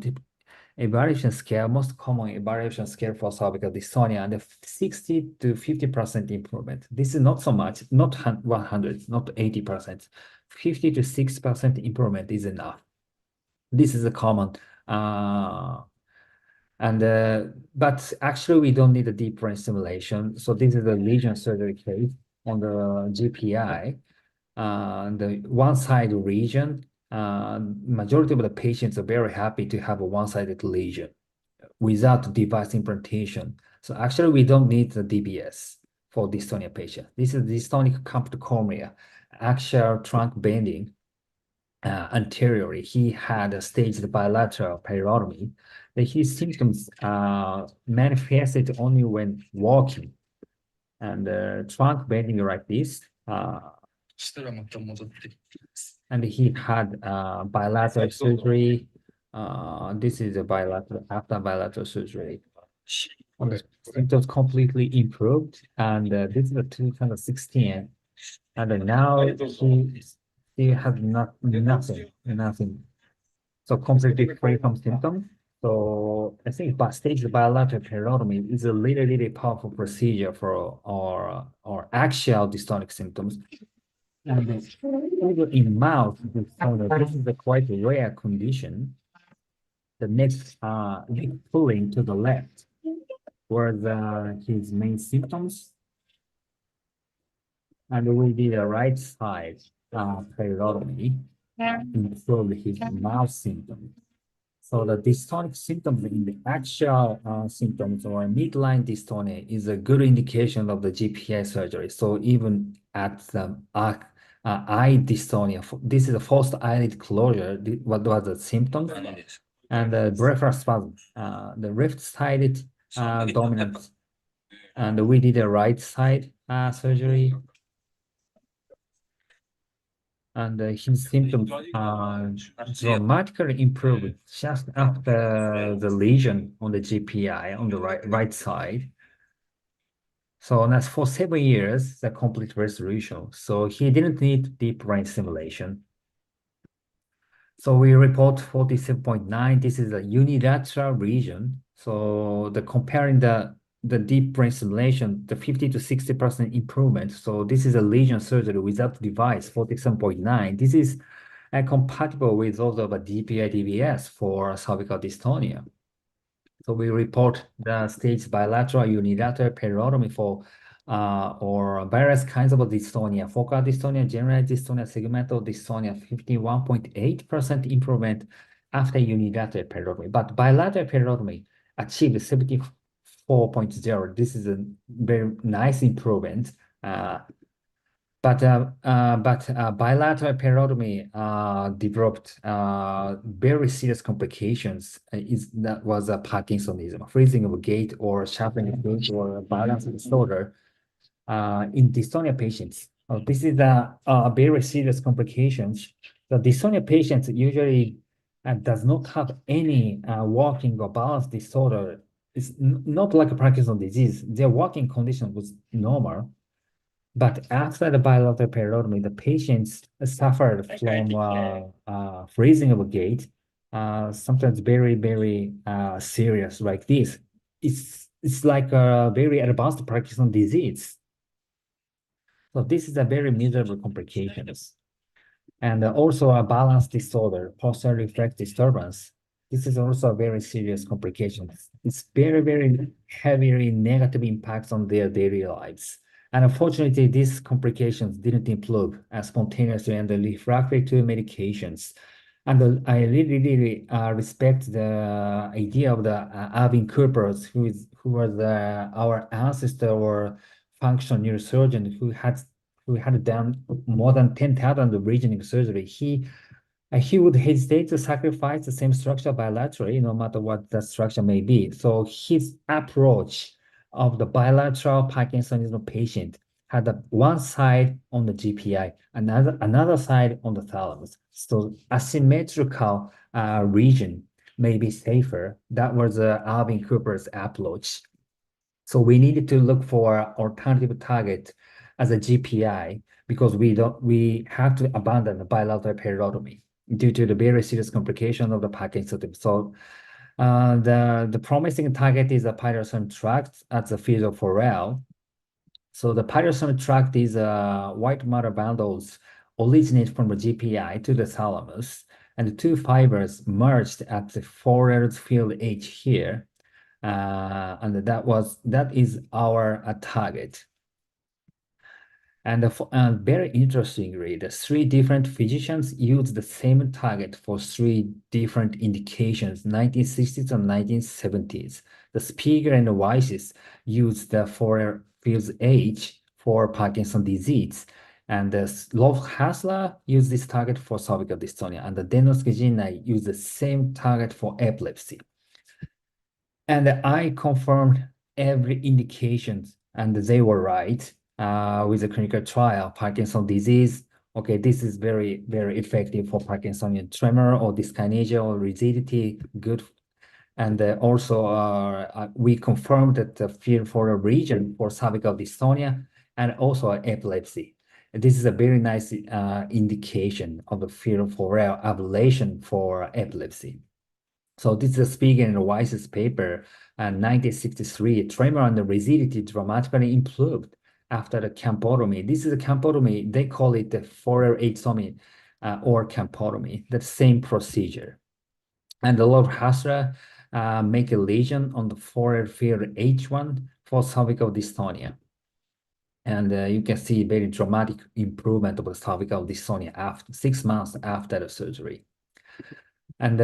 evaluation scale, most common evaluation scale for cervical dystonia, and the 60 to 50% improvement. This is not so much, not 100, not 80%. 50 to 6% improvement is enough. This is a common, but actually we don't need a deep brain stimulation. So this is a lesion surgery case on the GPI. The one-side region, majority of the patients are very happy to have a one-sided lesion without device implantation. So actually, we don't need the DBS for dystonia patient. This is dystonic compact cornea, axial trunk bending anteriorly. He had a staged bilateral peridotomy. His symptoms manifested only when walking, and trunk bending like this. And he had bilateral surgery. This is a bilateral, after bilateral surgery. Symptoms completely improved. And this is a 2016. And now he has nothing. So completely free from symptoms. So I think staged bilateral peridotomy is a really, really powerful procedure for our axial dystonic symptoms. And in mouth dystonia, this is a quite rare condition. The next pulling to the left were his main symptoms. And we did a right side peridotomy improved his mouth symptoms. So the dystonic symptoms in the axial symptoms or midline dystonia is a good indication of the GPI surgery. So even at the eye dystonia, this is the first eyelid closure. What was the symptom? And the blepharospasm, the left-sided dominant, and we did a right side surgery. And his symptoms dramatically improved just after the lesion on the GPI on the right side. So that's for 7 years, the complete resolution. So he didn't need deep brain stimulation. So we report 47.9. This is a unilateral region. So comparing the deep brain stimulation, the 50 to 60% improvement. So this is a lesion surgery without device, 47.9. This is compatible with those of a DPI DBS for cervical dystonia. So we report the staged bilateral unilateral peridotomy for or various kinds of dystonia, focal dystonia, generalized dystonia, segmental dystonia, 51.8% improvement after unilateral peridotomy. But bilateral peridotomy achieved 74.0. This is a very nice improvement. But bilateral periodontomy developed very serious complications. That was a Parkinsonism, freezing of a gait or sharpening of gait or balance disorder in dystonia patients. This is a very serious complications. The dystonia patients usually does not have any walking or balance disorder. It's not like a Parkinson's disease. Their walking condition was normal. But after the bilateral periodontomy, the patients suffered from freezing of a gait, sometimes very, very serious like this. It's like a very advanced Parkinson's disease. So this is a very miserable complications. And also a balance disorder, posterior reflex disturbance. This is also a very serious complication. It's very, very heavily negative impacts on their daily lives. And unfortunately, these complications didn't improve spontaneously and refractory to medications. And I really respect the idea of the 𝑰𝒓𝒂𝒓, who was our ancestor or functional neurosurgeon who had done more than 10,000 regional surgery. He would hesitate to sacrifice the same structure bilaterally, no matter what the structure may be. So his approach of the bilateral Parkinsonism patient had one side on the GPI, another side on the thalamus. So asymmetrical region may be safer. That was 𝑰𝒓𝒂𝒓's approach. So we needed to look for alternative target as a GPI because we have to abandon the bilateral periodontomy due to the very serious complication of the Parkinsonism. So the promising target is the pyrosome tract at the field of Forel. So the pyrosome tract is white matter bundles originate from the GPI to the thalamus, and the two fibers merged at the Forel's field edge here. And that is our target. And very interestingly, the three different physicians used the same target for three different indications, 1960s and 1970s. The Spiegel and the 𝑦𝒓𝒂𝒒 used the Forel field edge for Parkinson's disease. And the 𝑦𝒓𝒂𝒓 used this target for cervical dystonia, and the 𝑑𝒆𝒏𝒂𝒒 used the same target for epilepsy. And I confirmed every indication, and they were right with the clinical trial. Parkinson's disease, okay, this is very, very effective for Parkinsonian tremor or dyskinesia or rigidity, good. And also we confirmed that the field for a region for cervical dystonia and also epilepsy. This is a very nice indication of the field for ablation for epilepsy. So this is a Spiegel and 𝑦𝒓𝒂𝒒 paper, 1963. Tremor and the rigidity dramatically improved after the campotomy. This is a campotomy. They call it the Forel ectomy or campotomy, the same procedure. And the 𝑦𝒓𝒂𝒓 make a lesion on the Forel field H1 for cervical dystonia. And you can see very dramatic improvement of the cervical dystonia after 6 months after the surgery. And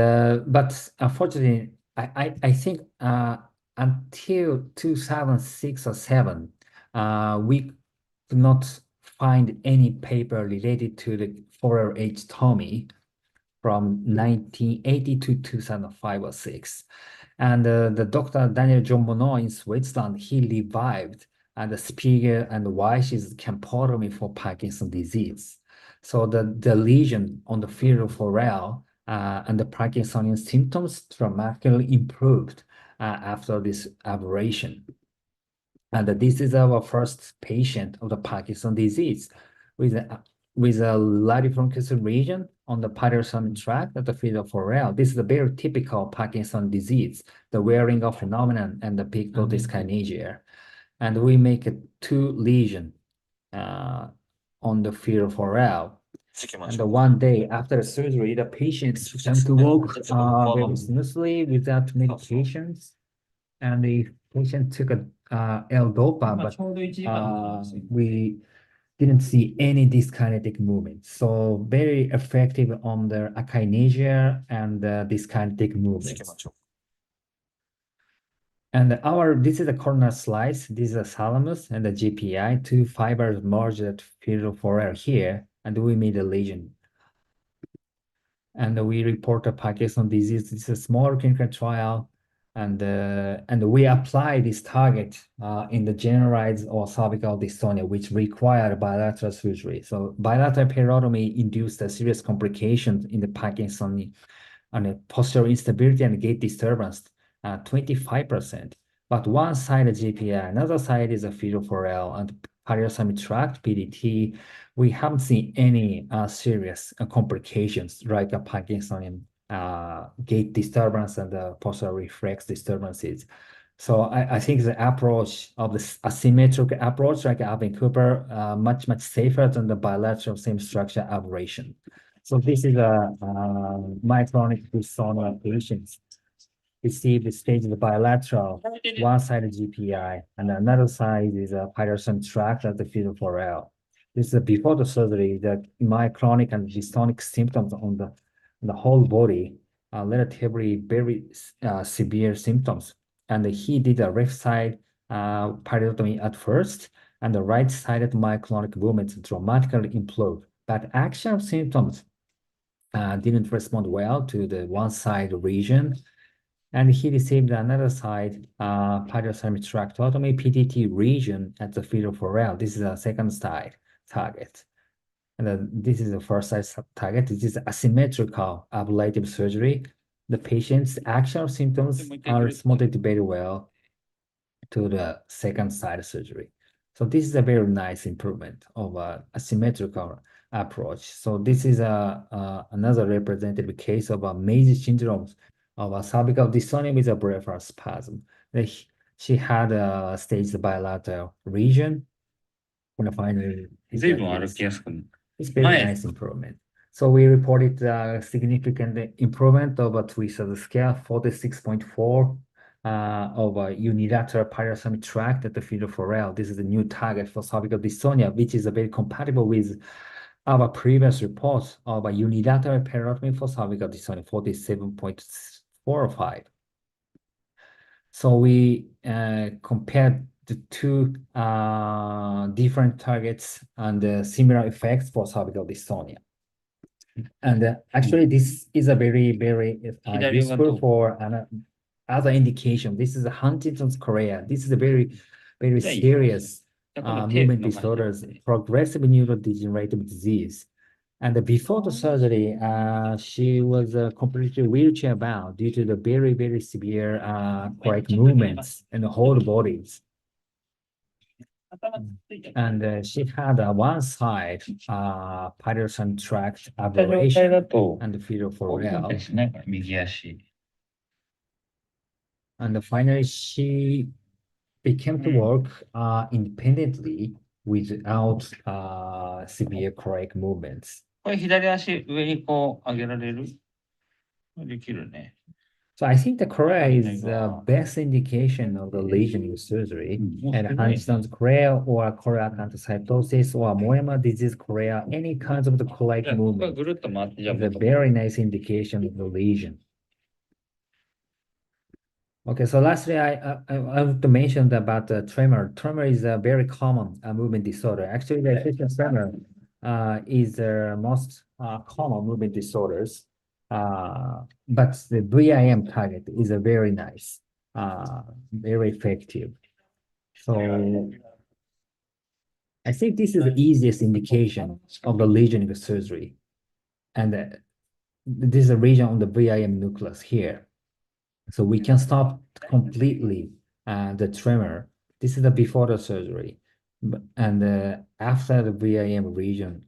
but unfortunately, I think until 2006 or 7, we could not find any paper related to the Forel ectomy from 1980 to 2005 or 6. And the Dr. Daniel John Monod in Switzerland, he revived the Spiegel and 𝑦𝒓𝒂𝒒 campotomy for Parkinson's disease. So the lesion on the field of Forel and the Parkinsonian symptoms dramatically improved after this aberration. And this is our first patient of the Parkinson's disease with a latifuncular region on the pyrosome tract at the field of Forel. This is a very typical Parkinson's disease, the wearing of phenomenon and the pictal dyskinesia. And we make 2 lesions on the field of Forel. And one day after the surgery, the patient began to walk very smoothly without medications. And the patient took a L-DOPA, but we didn't see any dyskinetic movement. So very effective on the akinesia and dyskinetic movement. And this is the corner slice. This is a thalamus and the GPI. Two fibers merged at field 4L here, and we made a lesion. And we report a Parkinson's disease. This is a small clinical trial, and we apply this target in the generalized or cervical dystonia, which require bilateral surgery. So bilateral periotomy induced a serious complications in the Parkinson and a postural instability and gait disturbance, 25%. But one side is GPI, another side is a field 4L and pariothomic tract, PDT. We haven't seen any serious complications like a Parkinsonian gait disturbance and postural reflex disturbances. So I think the approach of the asymmetric approach, like Alvin Cooper, much safer than the bilateral same structure aberration. So this is a myoclonic dystonia patients receive the stage of the bilateral, one side of GPI, and another side is a pyrosome tract at the field 4L. This is before the surgery, the myoclonic and dystonic symptoms on the whole body are relatively very severe symptoms. And he did a left side pyrotony at first, and the right sided myoclonic movements dramatically improved. But actual symptoms didn't respond well to the one side region. And he received another side pyrotonic tractotomy PTT region at the field 4L. This is a second side target. And this is the first side target. This is asymmetrical ablative surgery. The patient's actual symptoms are responded very well to the second side surgery. So this is a very nice improvement of a asymmetrical approach. So this is another representative case of a Meiji syndrome of a cervical dystonia with a peripheral spasm. She had a staged bilateral region. And finally, it's very nice improvement. So we reported a significant improvement of a twist of the scale, 46.4 of a unilateral pyrotonic tract at the field 4L. This is a new target for cervical dystonia, which is very compatible with our previous reports of a unilateral periotomy for cervical dystonia, 47.45. So we compared the two different targets and similar effects for cervical dystonia. And actually, this is a very useful for other indication. This is a Huntington's chorea. This is a very serious movement disorders, progressive neurodegenerative disease. And before the surgery, she was completely wheelchair bound due to the very severe correct movements in the whole bodies. And she had a one side pyrotonic tract aberration and the field 4L. And finally, she became to work independently without severe correct movements. So I think the chorea is the best indication of the lesion in surgery. And Huntington's chorea or chorea acanthocytosis or Moema disease chorea, any kinds of the correct movement is a very nice indication of the lesion. Okay, so lastly, I want to mention about the tremor. Tremor is a very common movement disorder. Actually, the essential tremor is the most common movement disorders. But the VIM target is a very nice, very effective. So I think this is the easiest indication of the lesion in the surgery. And this is a region on the VIM nucleus here. So we can stop completely the tremor. This is the before the surgery. And after the VIM region,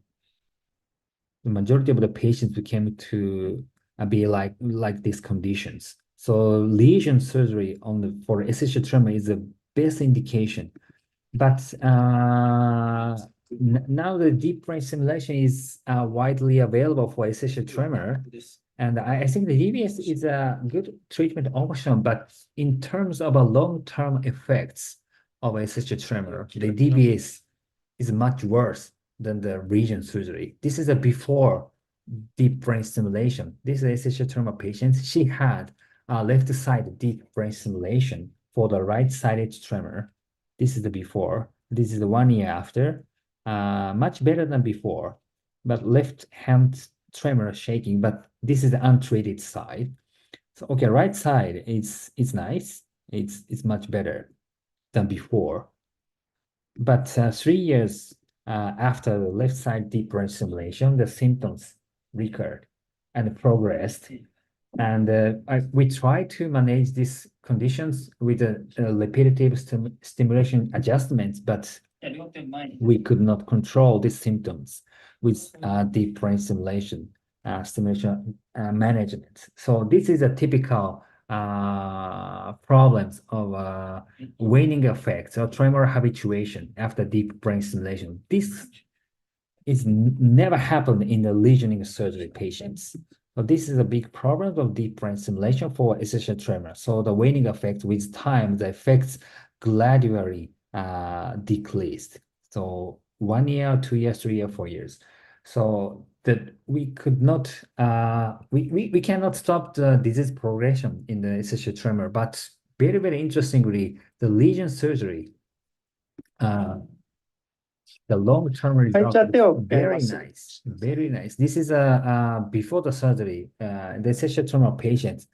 the majority of the patients became to be like these conditions. So lesion surgery for essential tremor is the best indication. But now the deep brain stimulation is widely available for essential tremor. And I think the DBS is a good treatment option, but in terms of a long-term effects of essential tremor, the DBS is much worse than the region surgery. This is a before deep brain stimulation. This is essential tremor patient. She had left side deep brain stimulation for the right-sided tremor. This is the before. This is the 1 year after. Much better than before, but left hand tremor shaking, but this is the untreated side. So okay, right side it's nice. It's much better than before. But 3 years after the left side deep brain stimulation, the symptoms recurred and progressed. And we try to manage these conditions with repetitive stimulation adjustments, but we could not control these symptoms with deep brain stimulation management. So this is a typical problems of waning effects or tremor habituation after deep brain stimulation. This is never happened in the lesioning surgery patients. So this is a big problem of deep brain stimulation for essential tremor. So the waning effect with time, the effects gradually decreased. So 1 year, 2 years, 3 years, 4 years. So that we could not, we cannot stop the disease progression in the essential tremor, but very, very interestingly, the lesion surgery, the long-term result is very nice, very nice. This is before the surgery, the essential tremor patient,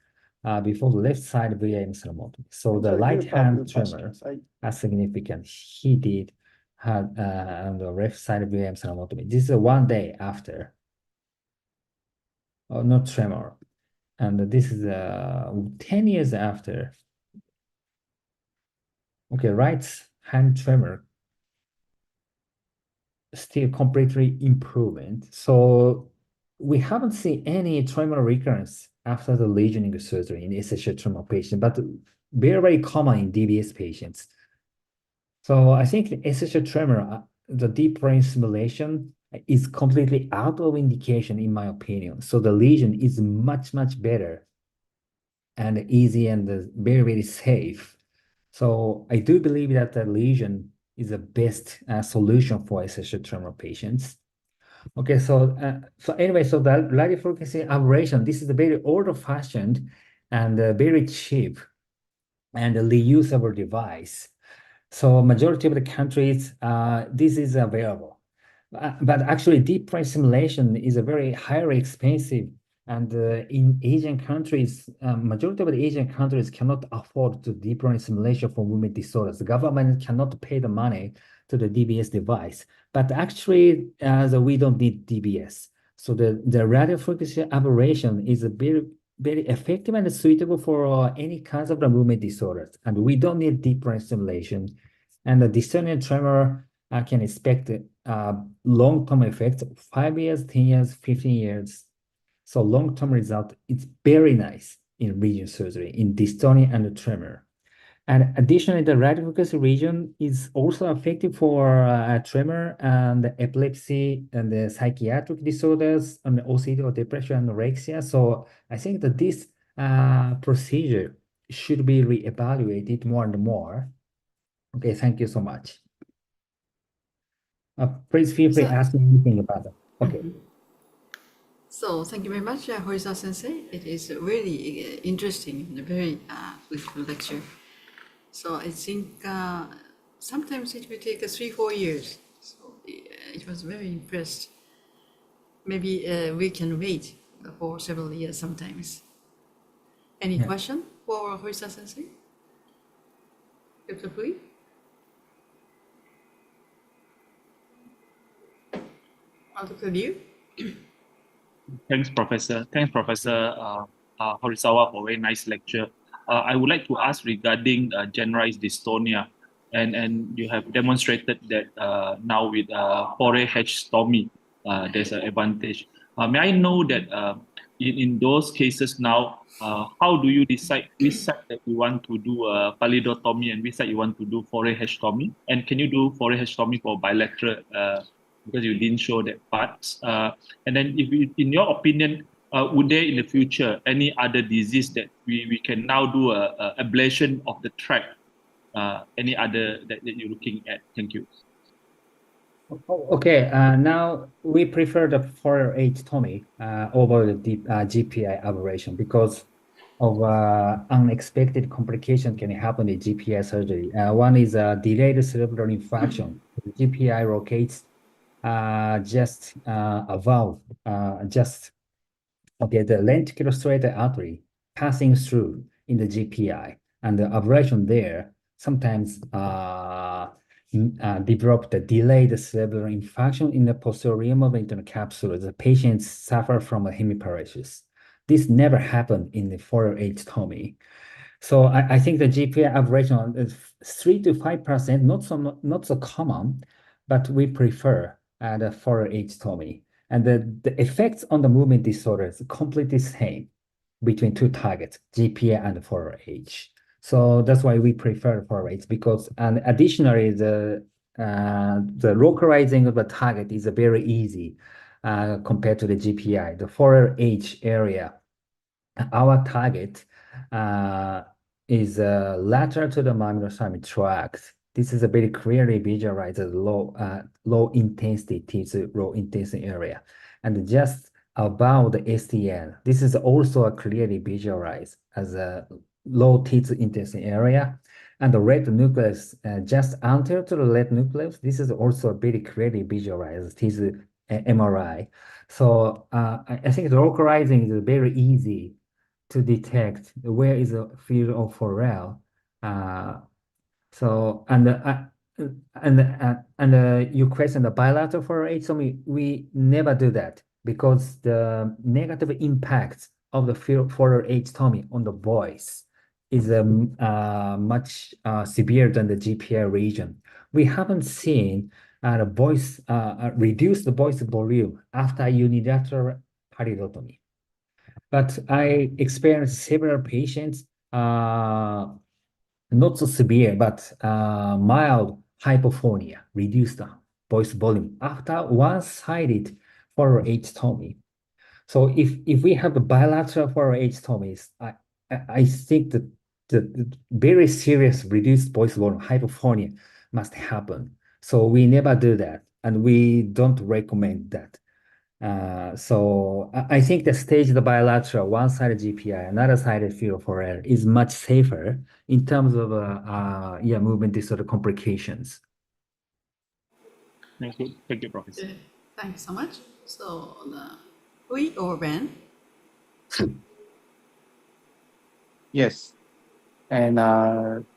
before the left side 𝑦𝒓𝒂𝒒. So the right hand tremor is significant. He did have on the left side 𝑦𝒓𝒂𝒒. This is 1 day after. Oh, not tremor. And this is 10 years after. Okay, right hand tremor still completely improvement. So we haven't seen any tremor recurrence after the lesioning surgery in essential tremor patient, but very, very common in DBS patients. So I think the essential tremor, the deep brain stimulation is completely out of indication in my opinion. So the lesion is much, much better and easy and very, very safe. So I do believe that the lesion is the best solution for essential tremor patients. Okay, so anyway, so the radiofrequency aberration, this is a very old-fashioned and very cheap and reusable device. So majority of the countries, this is available. But actually, deep brain stimulation is a very highly expensive, and in Asian countries, majority of the Asian countries cannot afford the deep brain stimulation for movement disorders. The government cannot pay the money to the DBS device. But actually, we don't need DBS. So the radiofrequency aberration is a very, very effective and suitable for any kinds of the movement disorders. And we don't need deep brain stimulation. And the dystonia tremor can expect long-term effects, 5 years, 10 years, 15 years. So long-term result, it's very nice in region surgery, in dystonia and tremor. And additionally, the radiofrequency region is also effective for tremor and epilepsy and the psychiatric disorders and OCD or depression, anorexia. So I think that this procedure should be reevaluated more and more. Okay, thank you so much. Please feel free to ask me anything about that. Okay. So thank you very much, Horisa Sensei. It is really interesting and very beautiful lecture. So I think sometimes it will take 3-4 years. So it was very impressed. Maybe we can wait for several years sometimes. Any question for Horisa Sensei? Dr. Fui? Dr. Liu? Thanks, Professor. Thanks, Professor Horisawa, for a very nice lecture. I would like to ask regarding generalized dystonia, and you have demonstrated that now with 𝑦𝒓𝒂𝒒-𝑷𝒆𝒓𝒖, there's an advantage. May I know that in those cases now, how do you decide which side that you want to do pallidotomy and which side you want to do 𝑦𝒓𝒂𝒒? And can you do 𝑦𝒓𝒂𝒒 for bilateral because you didn't show that part? And then if you, in your opinion, would there in the future any other disease that we can now do a ablation of the tract? Any other that you're looking at? Thank you. Okay, now we prefer the 𝑦𝒓𝒂𝒒 over the deep GPI aberration because of unexpected complication can happen in GPI surgery. One is delayed cerebral infarction. The GPI rotates just above, the lenticular striatal artery passing through in the GPI, and the abrasion there sometimes develop the delayed cerebral infarction in the posterior rim of the internal capsule. The patients suffer from a hemiparesis. This never happened in the foreign age-tomy. So I think the GPI abrasion is 3 to 5%, not so common, but we prefer the foreign age-tomy. And the effects on the movement disorder is completely same between two targets, GPA and 4H. So that's why we prefer 4H, because and additionally the localizing of the target is very easy compared to the GPI. The 4H area, our target is lateral to the mammillary tract. This is a very clearly visualized low intensity T2 low intensity area, and just above the STN. This is also a clearly visualized as a low T2 intensity area, and the red nucleus just anterior to the red nucleus. This is also very clearly visualized T2 MRI. So I think the localizing is very easy to detect where is the field of Forel. So you question the bilateral for HSOMI, we never do that because the negative impact of the field for HSOMI on the voice is much severe than the GPI region. We haven't seen the voice reduce the voice volume after unilateral paridotomy. But I experienced several patients, not so severe, but mild hypophonia, reduced voice volume after one-sided 4H-tomy. So if we have a bilateral 4H-tomies, I think that the very serious reduced voice volume, hypophonia, must happen. So we never do that, and we don't recommend that. So I think the stage of the bilateral, one-sided GPI, another sided field for air is much safer in terms of movement disorder complications. Thank you, Professor. Thank you so much. So, Hui or Ben? Yes. And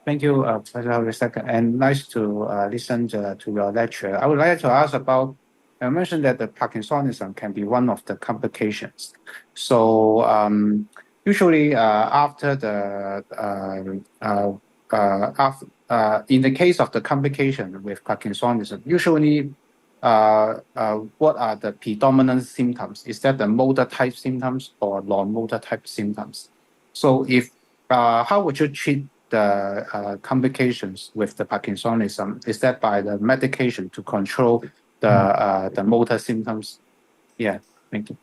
thank you, Professor Wisaka, and nice to listen to your lecture. I would like to ask about, you mentioned that the Parkinsonism can be one of the complications. So usually after the, in the case of the complication with Parkinsonism, usually what are the predominant symptoms? Is that the motor type symptoms or non-motor type symptoms? So if how would you treat the complications with the Parkinsonism? Is that by the medication to control the motor symptoms? Yeah, thank you.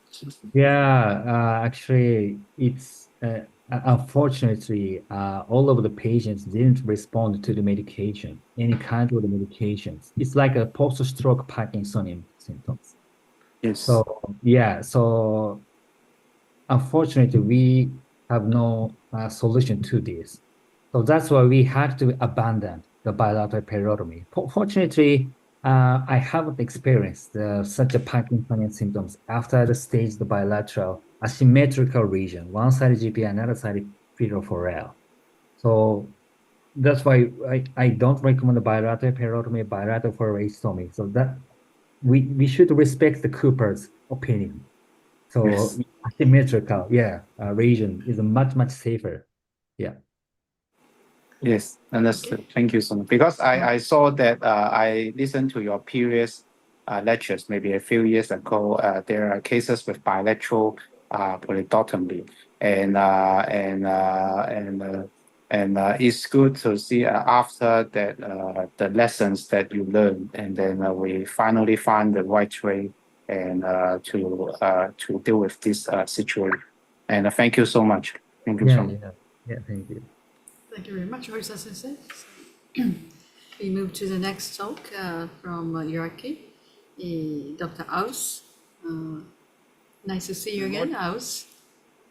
Yeah, actually, it's unfortunately all of the patients didn't respond to the medication, any kind of the medications. It's like a post-stroke Parkinsonism symptoms. Yes. So yeah, so unfortunately, we have no solution to this. So that's why we had to abandon the bilateral periotomy. Fortunately, I haven't experienced such a Parkinsonian symptoms after the stage the bilateral asymmetrical region, one side GPI, another side field for L. So that's why I don't recommend the bilateral periotomy, bilateral for stomy. So that we should respect the Cooper's opinion. So yes. Asymmetrical, region is much safer. Yeah. Yes, understood. Thank you so much. Because I saw that I listened to your previous lectures maybe a few years ago. There are cases with bilateral polydotomy, and it's good to see after that the lessons that you learned, and then we finally find the right way and to deal with this situation. And thank you so much. Thank you so much. Yeah, thank you. Thank you very much, Horisa-sensei. We move to the next talk from Iraqi, Dr. Aus. Nice to see you again, Aus.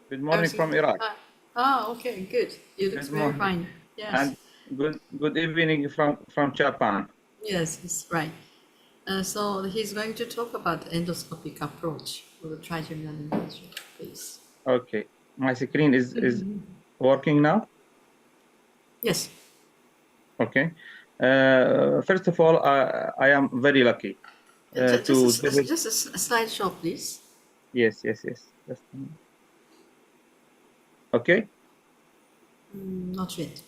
Good morning from Iraq. Ah, okay, good. You look Good very morning. fine. Yes. And good evening from Japan. Yes, it's right. So he's going to talk about endoscopic approach for the trigeminal invasion, please. Okay, my screen is working now. Yes. Okay. First of all, I am very lucky to visit. Just a slideshow, please. Yes. Just okay. Not yet.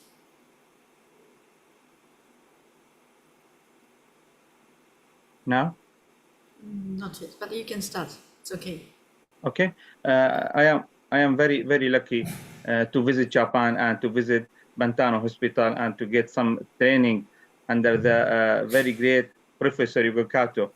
Now? Not yet, but you can start. It's okay. Okay. I am very lucky to visit Japan and to visit Bantano Hospital and to get some training under the very great Professor 𝑰𝒓𝒂𝒒.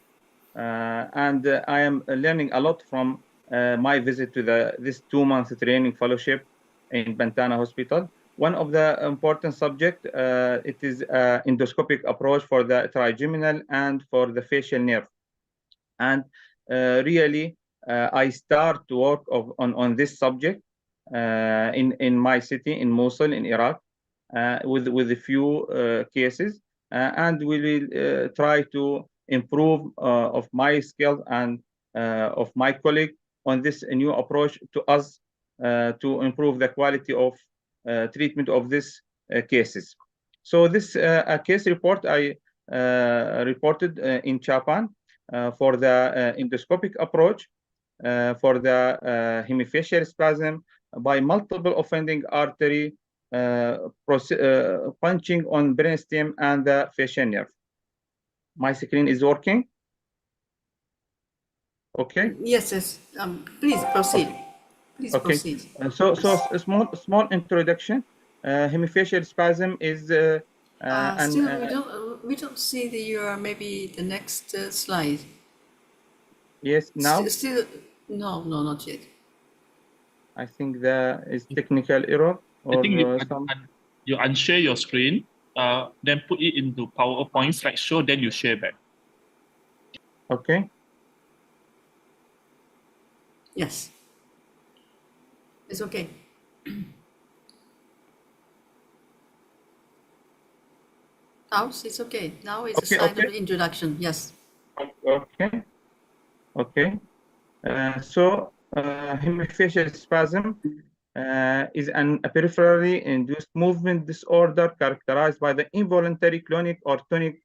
And I am learning a lot from my visit to this 2-month training fellowship in Bantana Hospital. One of the important subject, it is endoscopic approach for the trigeminal and for the facial nerve. And really, I start to work on this subject in my city, in Mosul, in Iraq, with a few cases. And we will try to improve of my skills and of my colleague on this new approach to us to improve the quality of treatment of these cases. So this case report I reported in Japan for the endoscopic approach for the hemifacial spasm by multiple offending artery punching on brainstem and the facial nerve. My screen is working. Okay. Yes. Please proceed. Please okay. proceed. So a small introduction. Hemifacial spasm is still we don't see your maybe the next slide. Yes, now. Still no, not yet. I think there is technical error. Or I think you unshare your screen, then put it into PowerPoint slideshow, then you share back. Okay. Yes. It's okay. Now it's okay. Now it's a slide of introduction. Yes. Okay. So hemifacial spasm is a peripherally induced movement disorder characterized by the involuntary clonic or tonic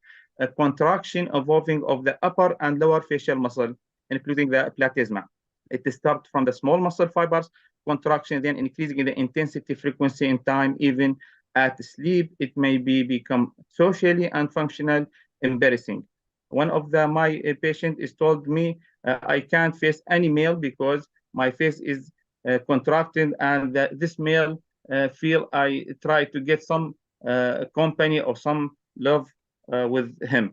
contraction evolving of the upper and lower facial muscle, including the platysma. It starts from the small muscle fibers contraction, then increasing in the intensity, frequency, and time. Even at sleep, it may become socially and functional embarrassing. One of my patient is told me, I can't face any male because my face is contracted, and this male feel I try to get some company or some love with him.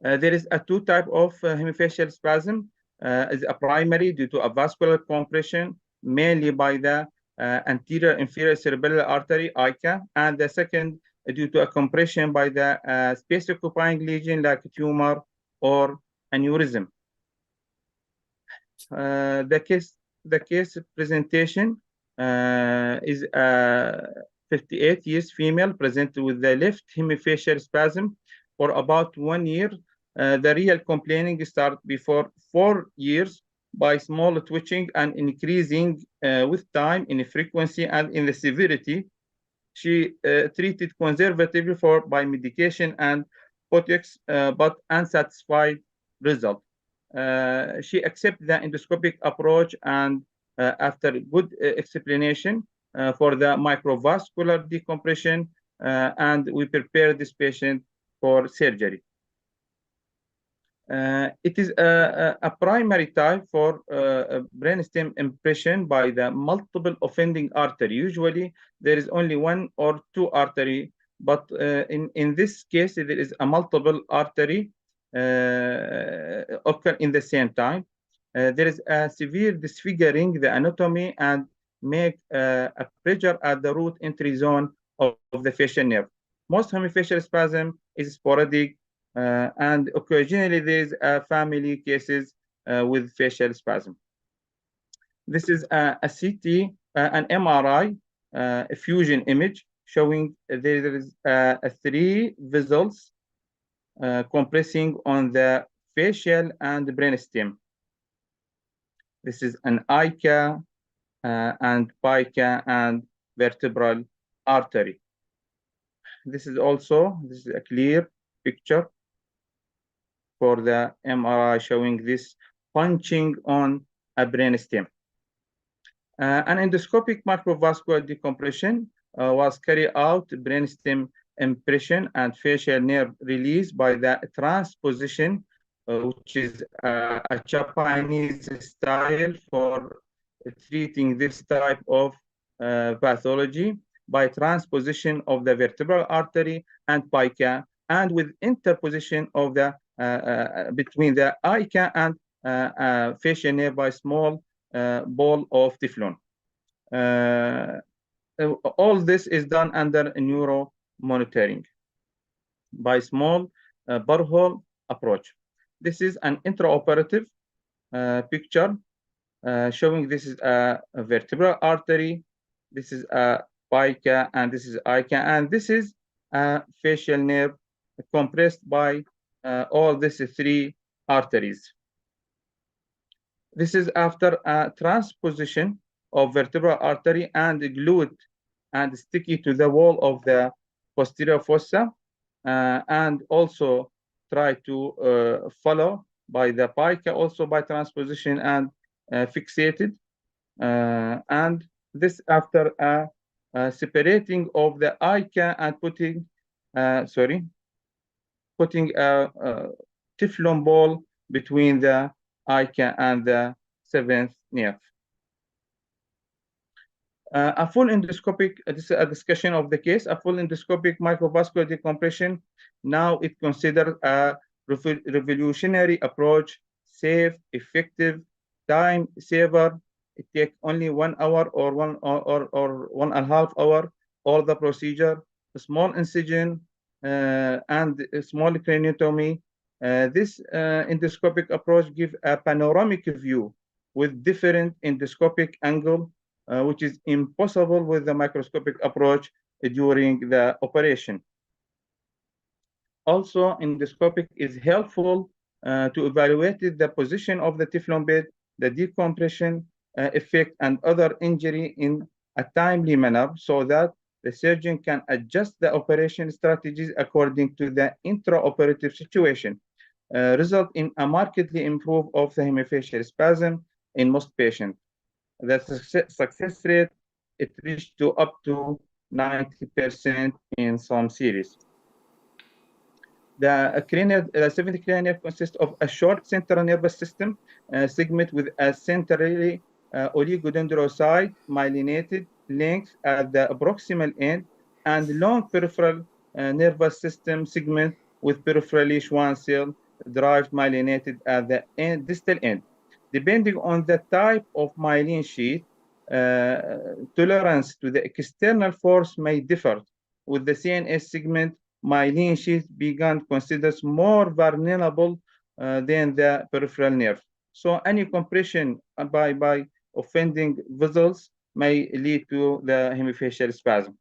There is a two type of hemifacial spasm. Is a primary due to a vascular compression, mainly by the anterior inferior cerebellar artery, 𝒂𝒂𝒒, and the second due to a compression by the space-occupying lesion like a tumor or aneurysm. The case presentation is a 58 years female presented with the left hemifacial spasm for about 1 year. The real complaining started before 4 years by small twitching and increasing with time in frequency and in the severity. She treated conservatively by medication and antibiotics, but unsatisfied result. She accepted the endoscopic approach, and after good explanation for the microvascular decompression, and we prepared this patient for surgery. It is a primary type for brainstem impression by the multiple offending artery. Usually, there is only 1 or 2 artery, but in this case, there is a multiple artery occur in the same time. There is a severe disfiguring the anatomy and make a pressure at the root entry zone of the facial nerve. Most hemifacial spasm is sporadic, and occasionally there is family cases with facial spasm. This is a CT an MRI, a fusion image showing there is 3 vessels compressing on the facial and brainstem. This is an 𝑰𝒓𝒂𝒓 and 𝒂𝒓 and vertebral artery. This is a clear picture for the MRI showing this punching on a brainstem. An endoscopic microvascular decompression was carried out, brainstem impression and facial nerve release by the transposition, which is a Japanese style for treating this type of pathology by transposition of the vertebral artery and 𝒂𝒓, and with interposition of the between the 𝒂𝒓 and facial nerve by small ball of Teflon. All this is done under neuro monitoring by small burhole approach. This is an intraoperative picture showing this is a vertebral artery, this is a 𝒂𝒓, and this is 𝒂𝒓, and this is a facial nerve compressed by all these 3 arteries. This is after a transposition of vertebral artery and glued and sticky to the wall of the posterior fossa, and also try to follow by the 𝒂𝒓, also by transposition and fixated. And this after separating of the 𝒂𝒓 and putting a Teflon ball between the 𝒂𝒓 and the 7th nerve. A full endoscopic, this is a discussion of the case, a full endoscopic microvascular decompression. Now it considered a revolutionary approach, safe, effective, time saver. It takes only 1 hour or 1.5 hours. All the procedure, a small incision and a small craniotomy. This endoscopic approach gives a panoramic view with different endoscopic angle, which is impossible with the microscopic approach during the operation. Also, endoscopic is helpful to evaluate the position of the Teflon bed, the decompression effect, and other injury in a timely manner, so that the surgeon can adjust the operation strategies according to the intraoperative situation, result in a markedly improved of the hemifacial spasm in most patients. The success rate, it reached to up to 90% in some series. The 7th cranial consists of a short central nervous system segment with a centrally oligodendrocyte myelinated length at the proximal end, and long peripheral nervous system segment with peripherally Schwann cell derived myelinated at the distal end. Depending on the type of myelin sheath, tolerance to the external force may differ. With the CNS segment, myelin sheath began considered more vulnerable than the peripheral nerve. So any compression by offending vessels may lead to the hemifacial spasm.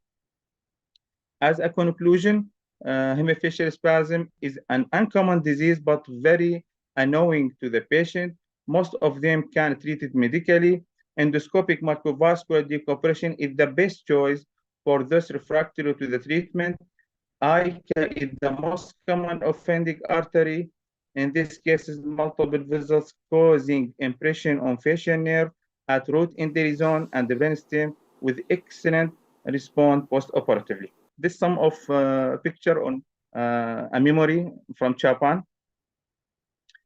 As a conclusion, hemifacial spasm is an uncommon disease but very annoying to the patient. Most of them can treat it medically. Endoscopic microvascular decompression is the best choice for those refractory to the treatment. 𝒂𝒓 is the most common offending artery. In this case, multiple vessels causing impression on facial nerve at root injury zone and the brainstem with excellent response post-operatively. This some of picture on a memory from Japan.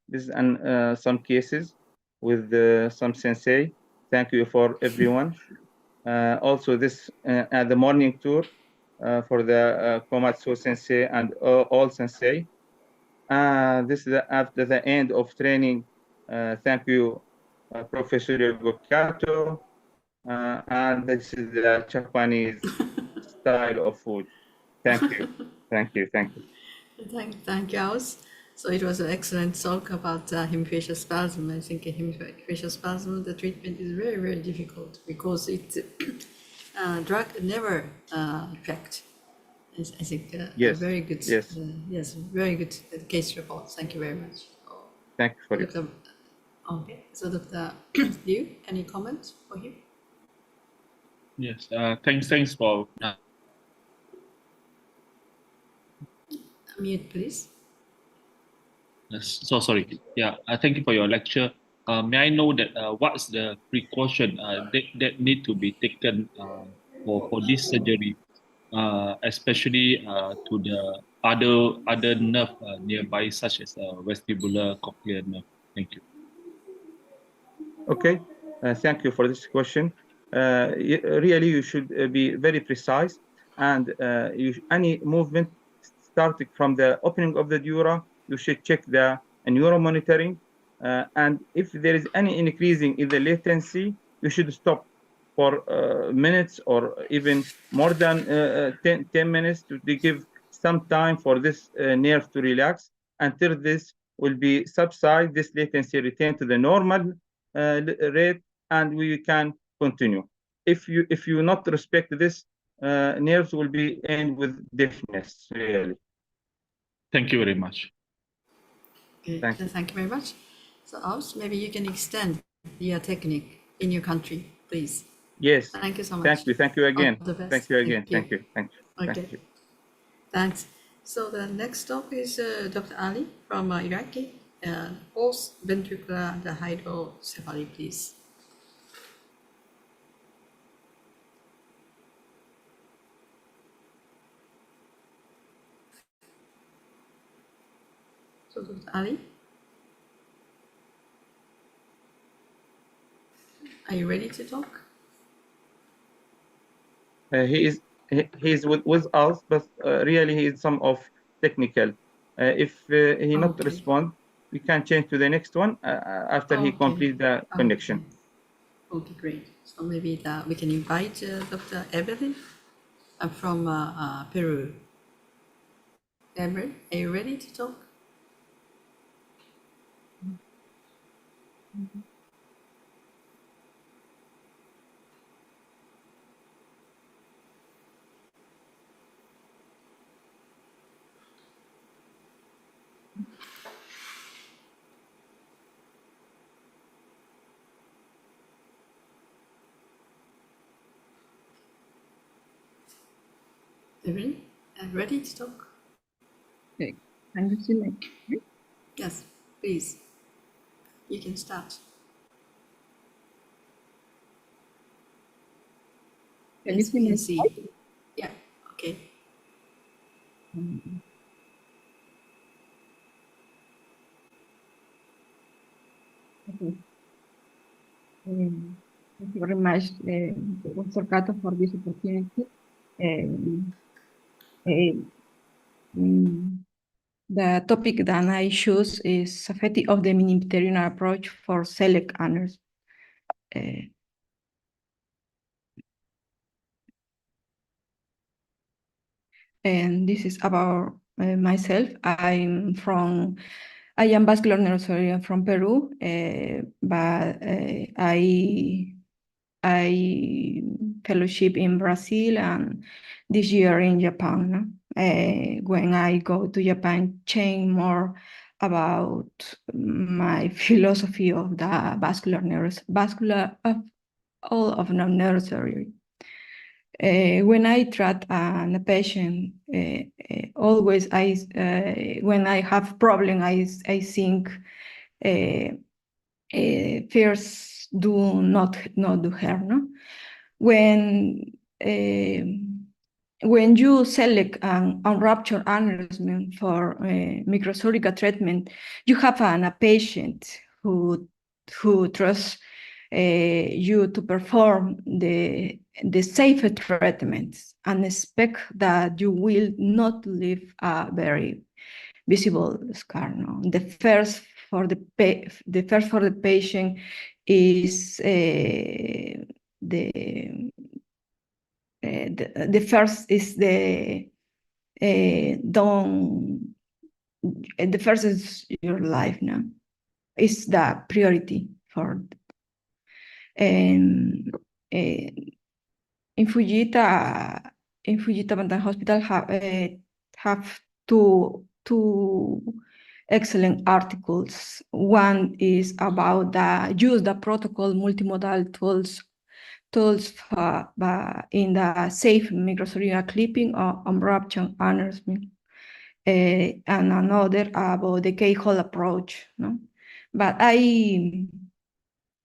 This is some cases with some sensei. Thank you for everyone. Also, this at the morning tour for the Komatsu sensei and all sensei. This is after the end of training. Thank you, Professor 𝑦𝒓𝒂𝒓. And this is the Japanese style of food. Thank you. Thank you. Thank you. Thank you, Aus. So it was an excellent talk about hemifacial spasm. I think hemifacial spasm, the treatment is very, very difficult because it drug never effect. I think a Yes, very good, yes. yes, very good case report. Thank you very much. Thank you for it. Okay, so Dr. Liu, any comments for him? Yes, thanks for Mute, please. so sorry. Yeah, thank you for your lecture. May I know that what's the precaution that need to be taken for this surgery, especially to the other nerve nearby, such as vestibular cochlear nerve? Thank you. Okay, thank you for this question. Really, you should be very precise, and any movement starting from the opening of the dura, you should check the neuro monitoring, and if there is any increasing in the latency, you should stop for minutes or even more than 10 minutes to give some time for this nerve to relax until this will be subside, this latency return to the normal rate, and we can continue. If you not respect this, nerves will be end with deafness. Really. Thank you very much. Okay, thank you very much. So, Aus, maybe you can extend your technique in your country, please. Yes. Thank you so much. Thank you again. All the best. Thank you again. Thank you. Okay. Thank you. Thanks. So the next talk is Dr. Ali from Iraqi, post-ventricular hydrocephaly, please. So Dr. Ali, are you ready to talk? He is with us, but really he is some of technical. If he not respond, we can change to the next one after he complete the connection. Okay, great. So maybe we can invite Dr. Evelyn from Peru. Evelyn, are you ready to talk? Evelyn, ready to talk? Okay, can you see me? Yes, please. You can start. Can you see me? Yeah, okay. Okay. Thank you very much, Professor Kato, for this opportunity. The topic that I choose is safety of the mini-pterynal approach for select honors. And this is about myself. I am vascular neurosurgeon from Peru, but I fellowship in Brazil and this year in Japan. When I go to Japan, change more about my philosophy of the vascular all of neurosurgery. When I treat a patient, always when I have problem, I think first do not do harm. No? When you select an unruptured aneurysm for microsurgical treatment, you have a patient who trusts you to perform the safer treatments and expect that you will not leave a very visible scar. No? The first for the patient is the first is the don't the first is your life now. It's the priority for. And in Fujita Bantan Hospital have two excellent articles. One is about the use the protocol multimodal tools in the safe microsurgical clipping or abruption aneurysm, and another about the keyhole approach. No, but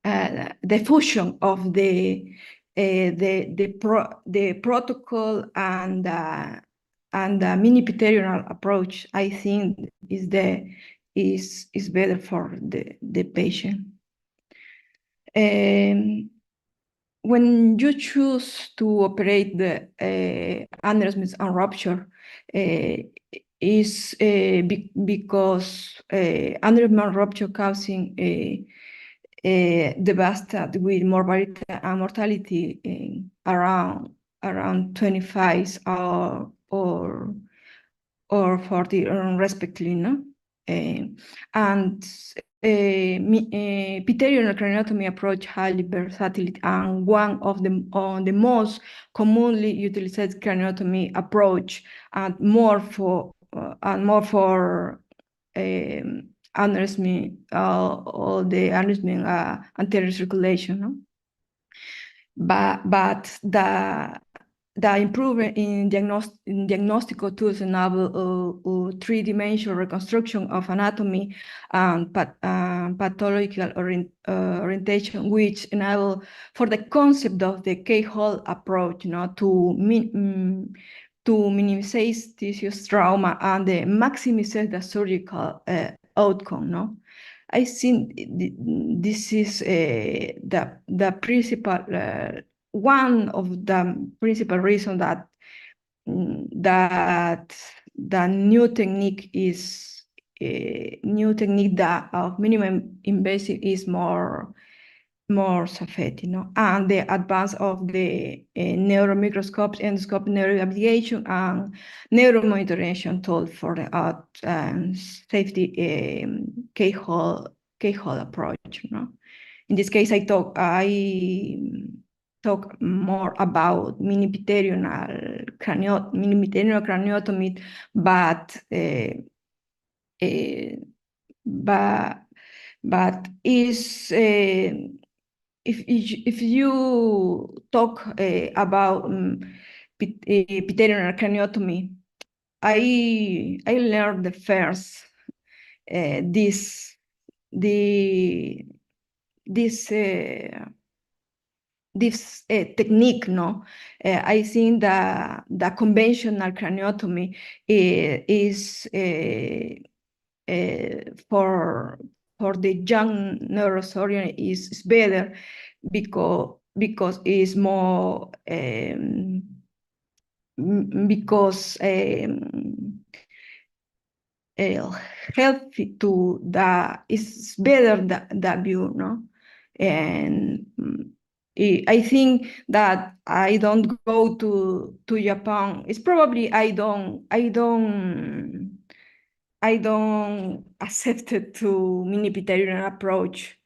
the fusion of the protocol and the mini-piterional approach, I think, is better for the patient. When you choose to operate the aneurysms and rupture, is because aneurysm and rupture causing devastated with morbidity and mortality around 25 or 40 respectively, no? And piterional craniotomy approach highly versatile and one of the most commonly utilized craniotomy approach, and more for aneurysm or the aneurysm anterior circulation, no? But the improvement in diagnostical tools enable three-dimensional reconstruction of anatomy and pathological orientation, which enable for the concept of the keyhole approach, you know, to minimize tissue trauma and maximize the surgical outcome. No, I think this is the principal. One of the principal reasons that the new technique that of minimum invasive is more effective, you know, and the advance of the neuromicroscopes, endoscope neuroablation, and neuromonitoring tool for the safety keyhole approach, you know. In this case, I talk more about mini-piterional craniotomy, but is if you talk about piterional craniotomy, I learned the first this technique, no? I think the conventional craniotomy is for the young neurosurgeon is better because it's more healthy to it's better the view, no? And I think that I don't go to Japan. It's probably I don't accept it to mini-piterional approach.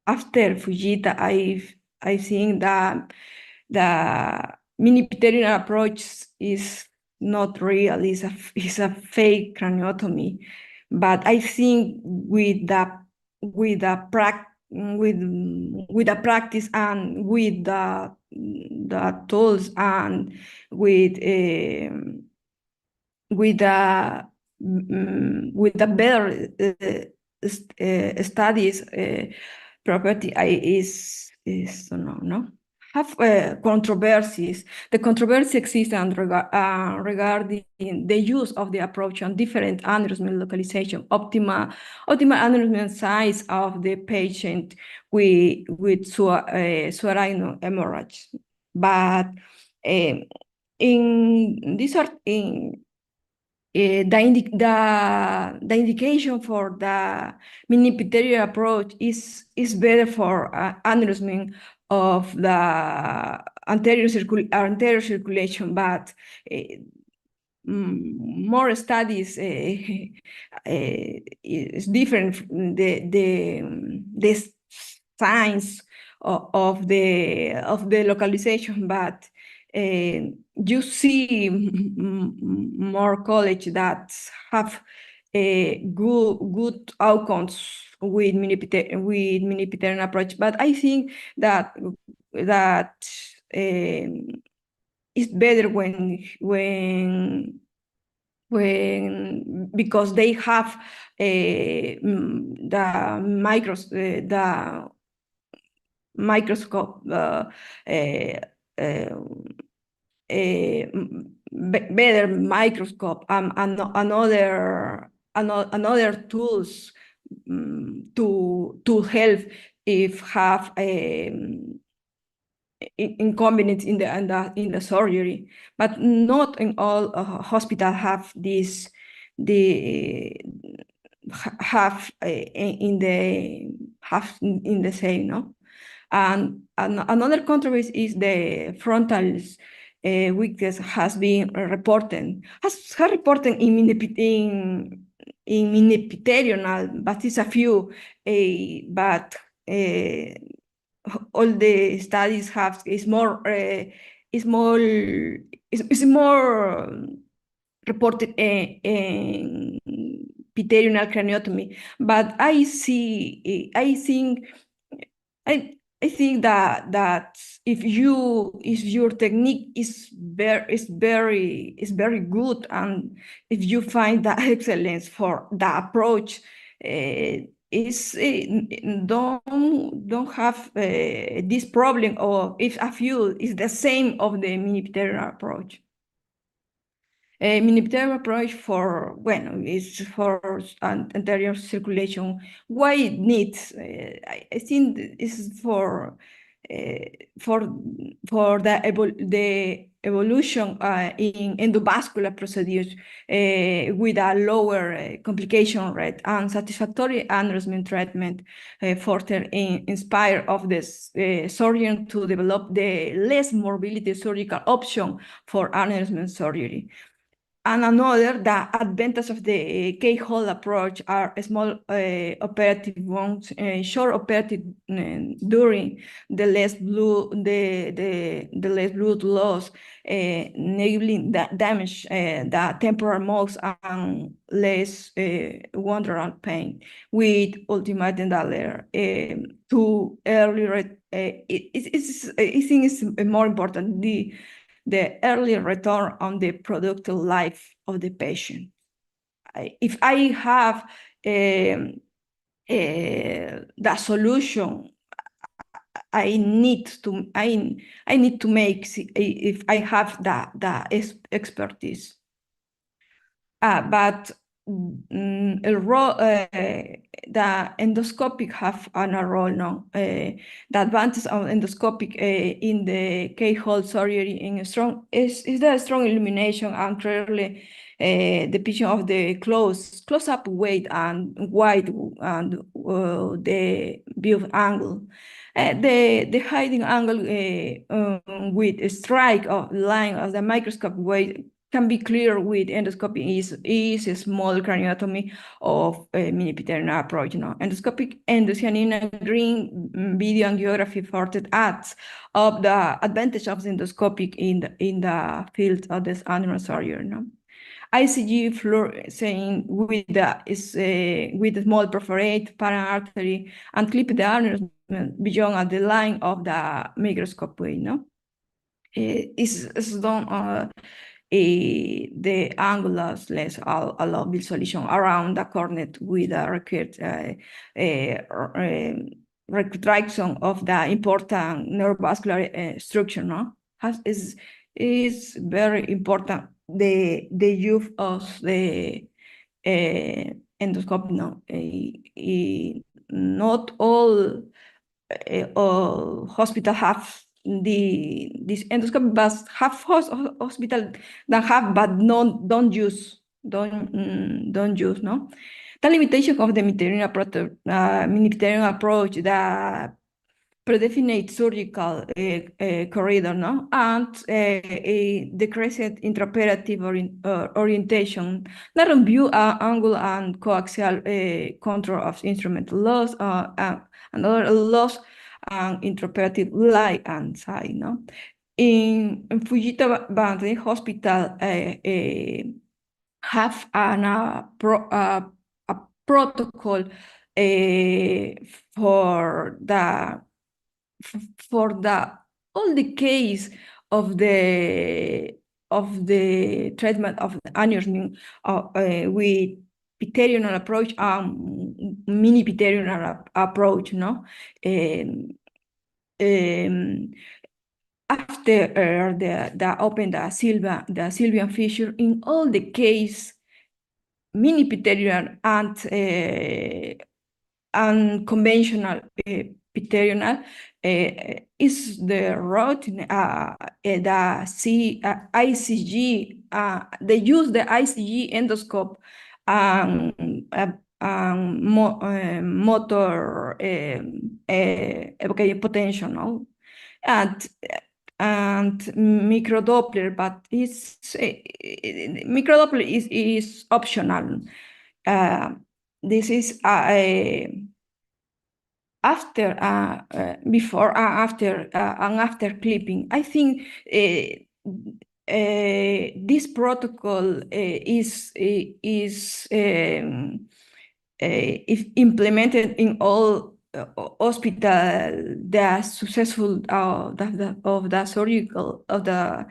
After Fujita, I think that the mini-piterional approach is not real. It's a fake craniotomy. But I think with the practice and with the tools and with the better studies, property is no have controversies. The controversy exists regarding the use of the approach on different aneurysm localization, optimal aneurysm size of the patient with subarachnoid hemorrhage. But the indication for the mini-piterional approach is better for aneurysm of the anterior circulation, but more studies is different. The signs of the localization, but you see more college that have good outcomes with mini-Pitheran approach. But I think that it's better when because they have the microscope better microscope and another tools to help if have inconvenience in the surgery, but not in all hospitals have this have in the same, no? And another controversy is the frontal weakness has been reported in mini-Pitheran, but it's a few, but all the studies have is more reported in Pitheran craniotomy. But I think that if your technique is very good, and if you find the excellence for the approach, don't have this problem, or if a few is the same of the mini-Pitheran approach. Mini-Pitheran approach is for anterior circulation. Why it needs? I think this is for the evolution in endovascular procedures with a lower complication rate and satisfactory aneurysm treatment, further inspire of this surgeon to develop the less morbidity surgical option for aneurysm surgery. And another, the advantage of the keyhole approach are small operative wounds, short operative during the less blood loss, enabling that damage, the temporal modes, and less wonderful pain, with ultimate dollar to early. I think it's more important the early return on the productive life of the patient. If I have the solution, I need to make if I have the expertise. But the endoscopic have a role now. The advantage of endoscopic in the keyhole surgery is the strong illumination and clearly depiction of the close-up weight and wide and the view angle. The hiding angle with a strike of line of the microscope weight can be clear with endoscopy is a small craniotomy of a mini-Pitheran approach. Endoscopic endocyanine green video angiography further adds up the advantage of the endoscopic in the field of this animal surgery. ICG fluorescein with the small perforate parent artery and clip the aneurysm beyond the line of the microscope way. Is done. The angulars less allow visualization around the cornet with a required retraction of the important neurovascular structure. Is very important. The use of the endoscope. Not all hospital have this endoscope, but have hospital that have but don't use. No. The limitation of the mini-Pitheran approach, predefinite surgical corridor, no, and a decreased intraoperative orientation, not on view angle and coaxial control of instrumental loss, and other loss and intraoperative light and side, no. In 𝑰𝒓𝒂𝒒 Hospital, have a protocol for all the case of the treatment of the aneurysm with piterional approach and mini piterional approach, no. After the open the sylvian fissure in all the case, mini piterional and conventional piterional is the route the ICG. They use the ICG endoscope motor evocative potential, no? And microdoppler, but microdoppler is optional. This is after, before, after, and after clipping. I think this protocol is implemented in all hospital. The successful of the surgical of the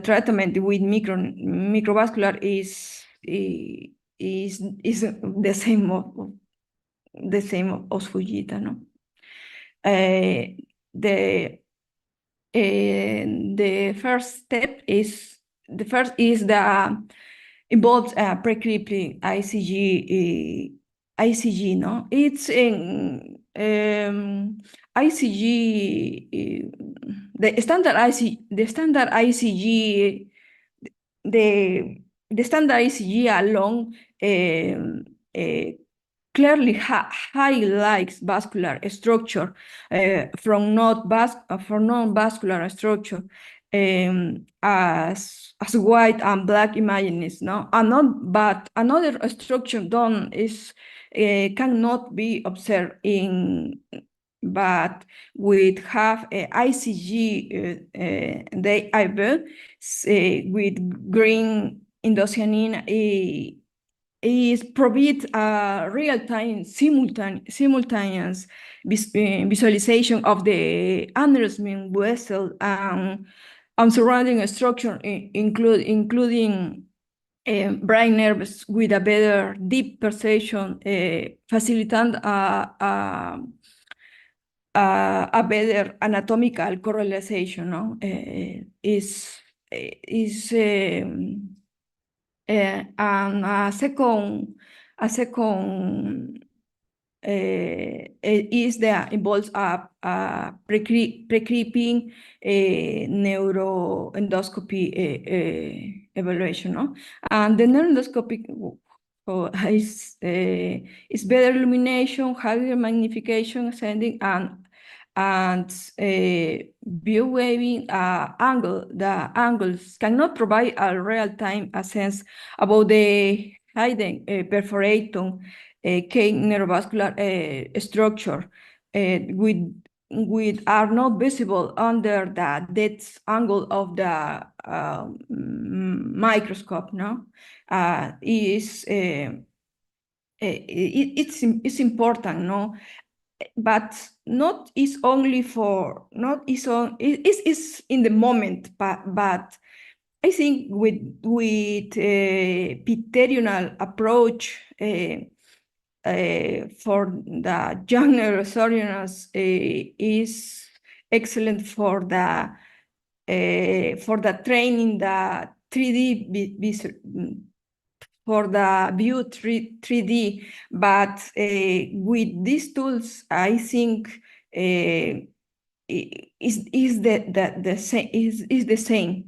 treatment with microvascular is the same of Fujita, no. The first step is involves pre-clipping ICG, no. It's in ICG, the standard ICG alone clearly highlights vascular structure from non-vascular structure as white and black images, no, but another structure cannot be observed but with have a ICG they with green indocyanine is provide real-time simultaneous visualization of the aneurysm vessel and surrounding structure, including brain nerves with a better deep perception, facilitating a better anatomical correlation, no? And a second is that involves pre-clipping neuroendoscopy evaluation, no? And the neuroendoscopic is better illumination, higher magnification, ascending, and view waving angle. The angles cannot provide a real-time sense about the hidden perforatum K neurovascular structure with are not visible under the depth angle of the microscope, no. It's important, no, but not is only for it's in the moment, but I think with piterional approach for the young neurosurgeons is excellent for the training the 3D for the view 3D, but with these tools, I think is the same.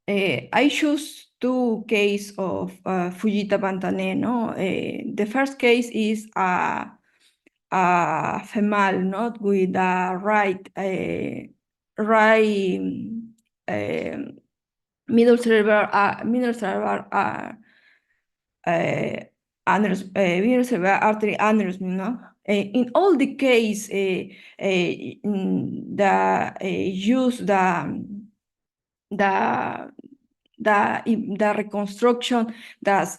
I choose two cases of Fujita Bantané, no? The first case is femal, not with the right middle cerebral middle cerebral artery aneurysm, no? In all the case, the use the reconstruction that's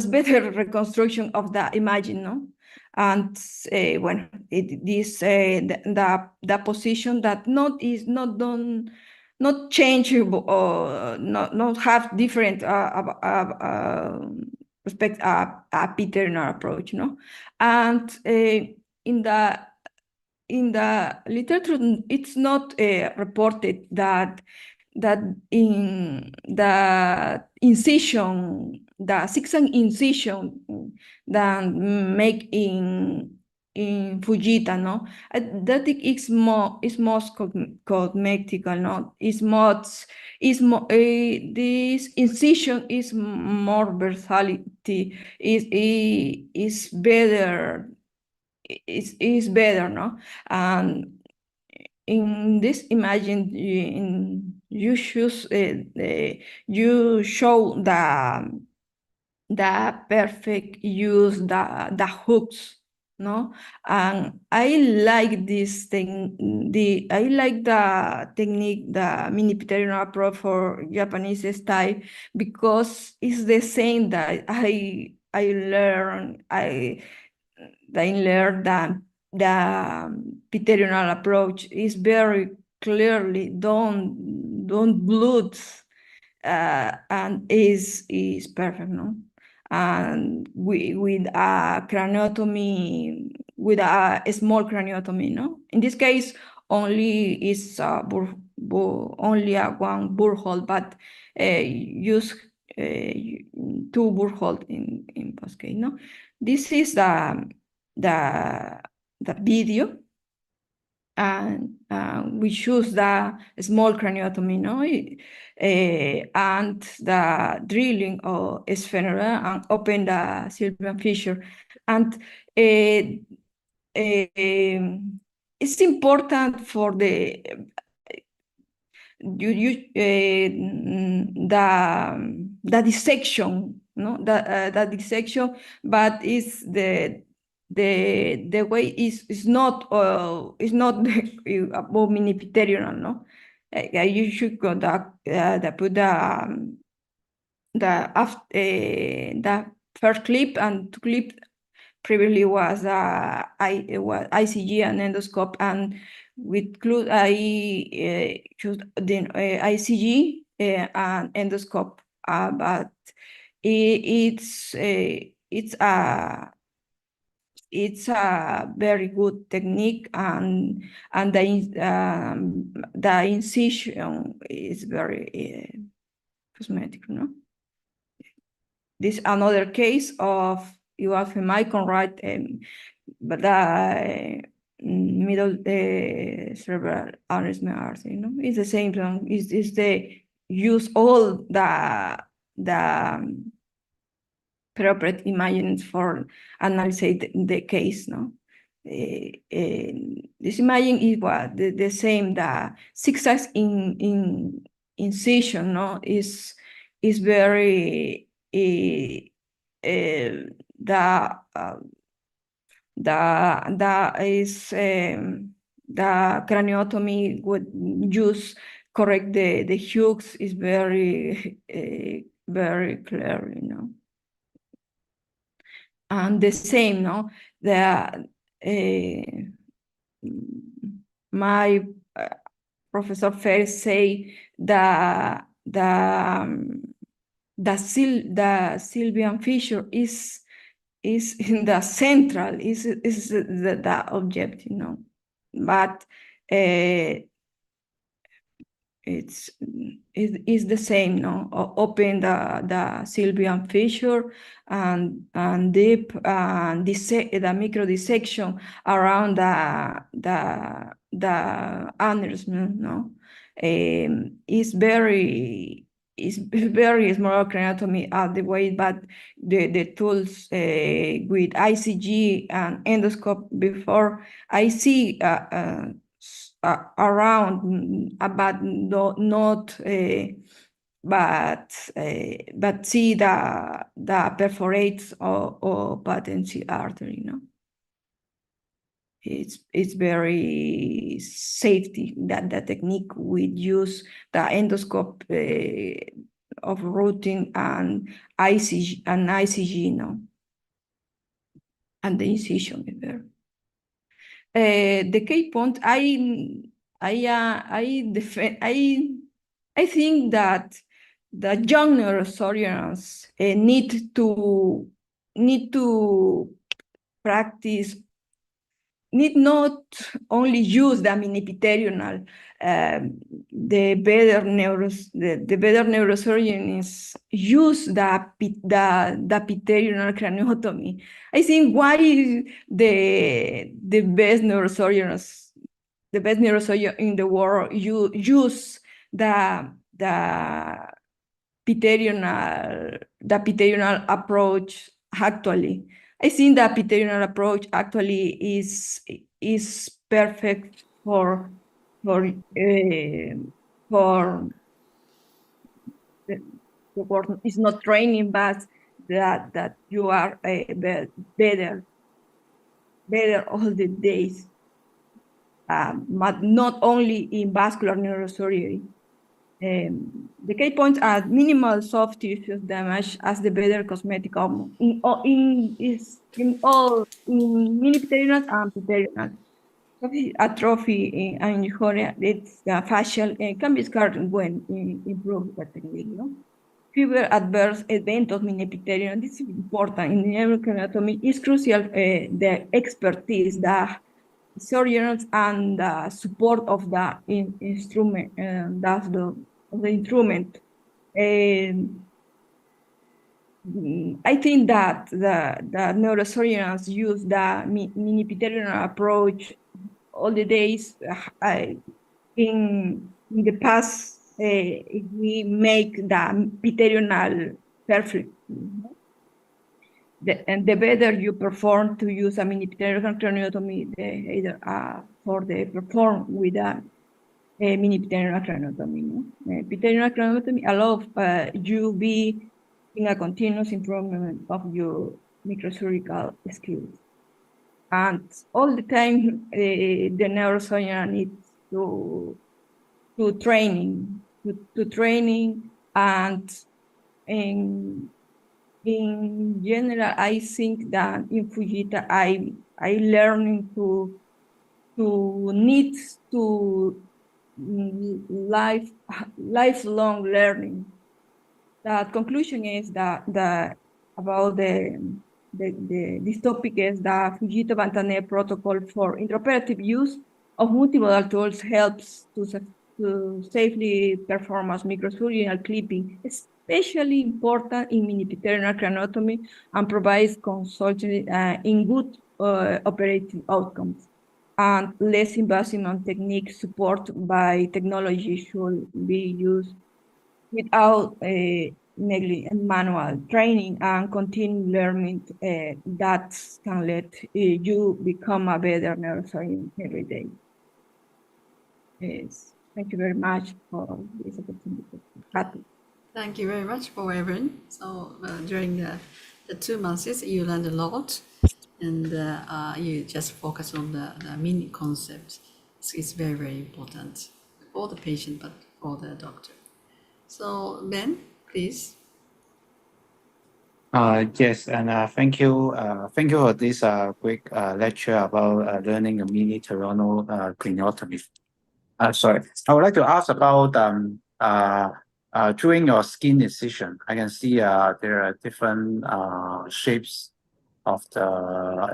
better reconstruction of the imaging, no? And when the position that is not done, not changeable or not have different respect a paternal approach, no? And in the literature, it's not reported that in the incision, the six-ang incision that make in Fujita, no, that is most cosmetical, no, this incision is more versatility, is better, is better, no, and in this imagine you choose you show the perfect use the hooks, no, and I like this thing. I like the technique, the mini paternal approach for Japanese style, because it's the same that I learned. I learned that the paternal approach is very clearly don't blood, and is perfect, no? And with a craniotomy, with a small craniotomy, no? In this case, only is only a one burr hole, but use two burr holes in post case, no? This is the video, and we choose the small craniotomy, no? And the drilling of sphenera and open the sylvian fissure. And it's important for the the dissection, no, the dissection, but is the way is not about minipitherial, no. You should conduct put the first clip and clip previously was ICG and endoscope, and with I choose the ICG and endoscope, but it's a very good technique, and the incision is very cosmetic, no? This is another case of 𝑰𝒓𝒂𝒓 right, but the middle cerebral aneurysm artery, no? It's the same thing. Is the use all the appropriate images for analyzing the case, no? This imaging is what the same. The zigzags in incision, no, is very the is the craniotomy would use correct the hooks is very very clear, you know. And the same, no, my Professor Ferris say the sylvian fissure is in the central, is the object, you know, but it's the same, no. Open the sylvian fissure and deep the micro dissection around the aneurysm, no. Is very is very small craniotomy at the way, but the tools with ICG and endoscope before, I see around, but not but see the perforates or patency artery, you know. It's very safety that the technique we use the endoscope of routing and ICG, you know, and the incision is there. The key point I think that the young neurosurgeons need to practice, need not only use the minipiterinal. The better neurosurgeons use the piterional craniotomy. I think why the best neurosurgeons, the best neurosurgeon in the world, use the piterional approach. Actually, I think the piterional approach actually is perfect for the word is not training, but that you are better all the days, but not only in vascular neurosurgery. The key points are minimal soft tissue damage as the better cosmetic outcome in minipiterinal and piterional. Atrophy and injury, it's the facial can be scarred when improved the technique. You know? Fewer adverse events of minipiterinal. This is important in neurocraniotomy. It's crucial the expertise, the surgeons and the support of the instrument, that's the instrument. I think that the neurosurgeons use the minipiterinal approach all the days. In the past, if we make the piterional perfect, and the better you perform to use a minipiterinal craniotomy, the either for the perform with a minipiterinal craniotomy. Piterional craniotomy allows you be in a continuous improvement of your microsurgical skills. And all the time, the neurosurgeon needs to training, and in general, I think that in Fujita, I learning to need to lifelong learning. The conclusion is that about this topic is the Fujita-Bantané protocol for intraoperative use of multimodal tools helps to safely perform as microsurgical clipping, especially important in minipiterinal craniotomy, and provides consultation in good operating outcomes. And less invasive technique support by technology should be used without negligent manual training and continued learning that can let you become a better neurosurgeon every day. Yes. Thank you very much for this opportunity. Happy. Thank you very much for everyone. So during the 2 months, you learned a lot, and you just focus on the mini concept. It's very, very important for the patient, but for the doctor. So Ben, please. Yes, and thank you for this quick lecture about learning a mini terminal craniotomy. Sorry, I would like to ask about during your skin incision. I can see there are different shapes of the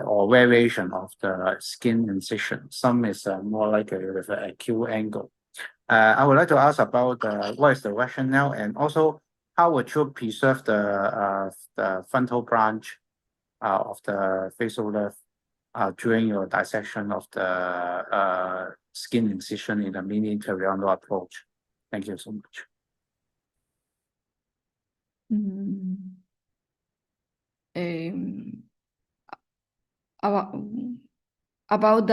or variation of the skin incision. Some is more like with an acute angle. I would like to ask about what is the rationale, and also how would you preserve the frontal branch of the facial nerve during your dissection of the skin incision in a mini terminal approach? Thank you so much. about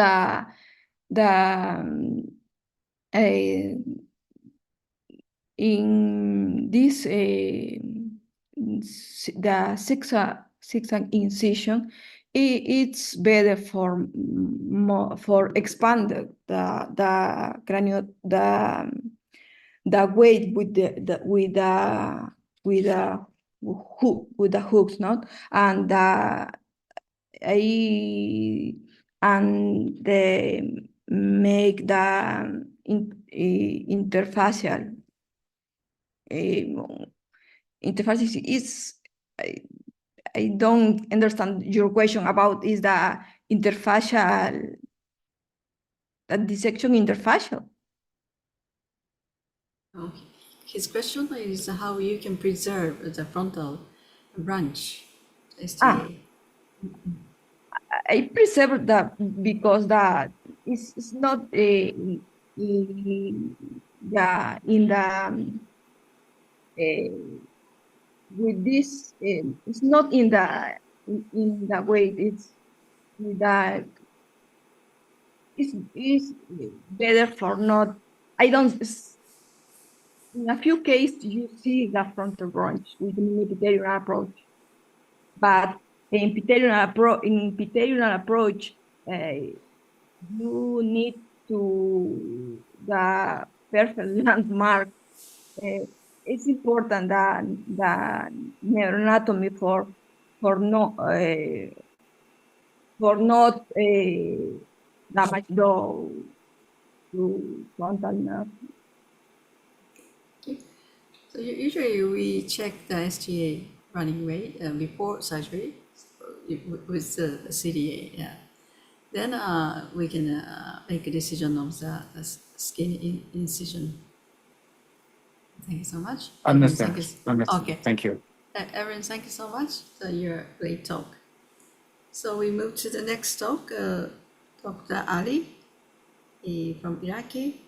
in this the sixth incision, it's better for for expand the cranial the weight with the hook with the hooks, not and and they make the interfacial interface is I don't understand your question about is the interfacial the dissection interfacial. Okay. His question is how you can preserve the frontal branch, STA. I preserve that because that is not in the with this it's not in the way it's that is better for not I don't in a few cases you see the frontal branch with the pituitary approach, but in pituitary approach you need to the perfect landmark. It's important that the neuroanatomy for not damage to frontal nerve. Okay. So usually we check the STA running rate before surgery with the CDA. Yeah. Then we can make a decision of the skin incision. Thank you so much. Understand. Okay. Thank you. Erin, thank you so much for your great talk. So we move to the next talk, Dr. Ali from Iraqi,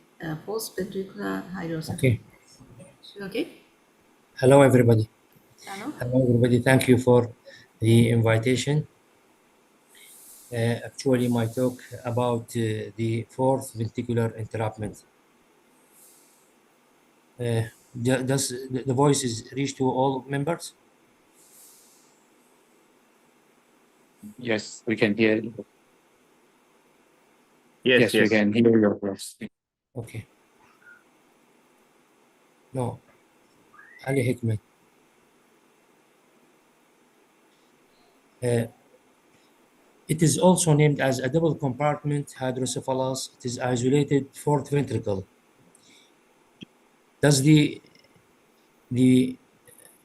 post-ventricular hydrocephalus. Okay. Okay. Hello, everybody. Hello. Hello, everybody. Thank you for the invitation. Actually, my talk about the fourth ventricular entrapment. Does the voice is reach to all members? Yes, we can hear you. Yes, We can hear your voice. Okay. No. Ali Hikmet. It is also named as a double compartment hydrocephalus. It is isolated fourth ventricle. Does the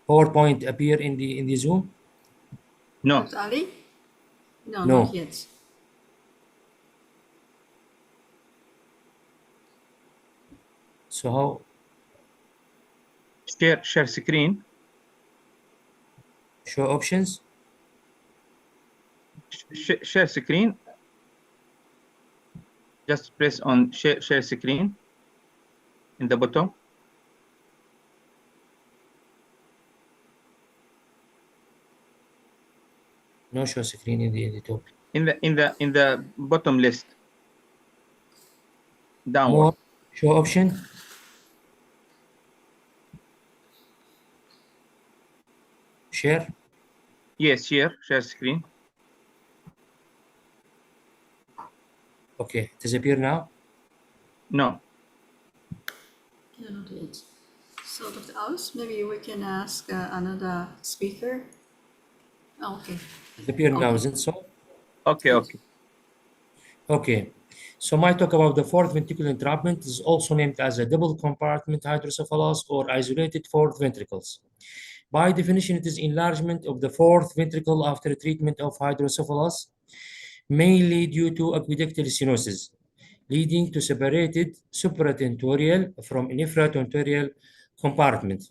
PowerPoint appear in the Zoom? No. Dr. Ali? No, No. not yet. So how? Share screen. Show options. Share screen. Just press on share screen in the bottom. No show screen in the top. In the bottom list. Downward. More show option. Share. Yes, share screen. Okay, does it appear now? No. Yeah, not yet. So Dr. Aus, maybe we can ask another speaker. Oh, okay. It appears now, isn't so? Okay. Okay. So my talk about the fourth ventricular entrapment is also named as a double compartment hydrocephalus or isolated fourth ventricles. By definition, it is enlargement of the fourth ventricle after treatment of hydrocephalus, mainly due to aqueductal stenosis, leading to separated supratentorial from infratentorial compartment.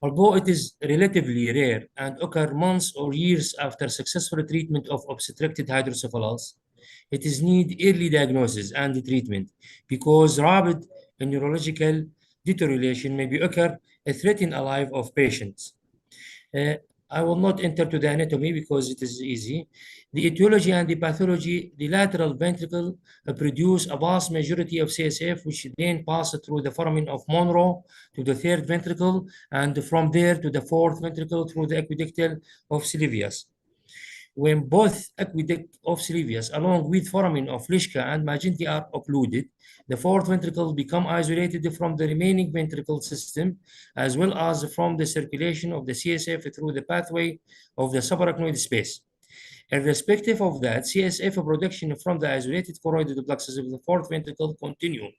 Although it is relatively rare and occurs months or years after successful treatment of obstructed hydrocephalus, it is need early diagnosis and treatment because rapid neurological deterioration may be occur, threaten a life of patients. I will not enter to the anatomy because it is easy. The etiology and the pathology, the lateral ventricle produce a vast majority of CSF, which then pass through the foramen of Monro to the third ventricle, and from there to the fourth ventricle through the aqueductal of Sylvius. When both aqueduct of Sylvius, along with foramen of Lischka and Magenti, are occluded, the fourth ventricle become isolated from the remaining ventricle system, as well as from the circulation of the CSF through the pathway of the subarachnoid space. Irrespective of that, CSF production from the isolated choroidal plexus of the fourth ventricle continue,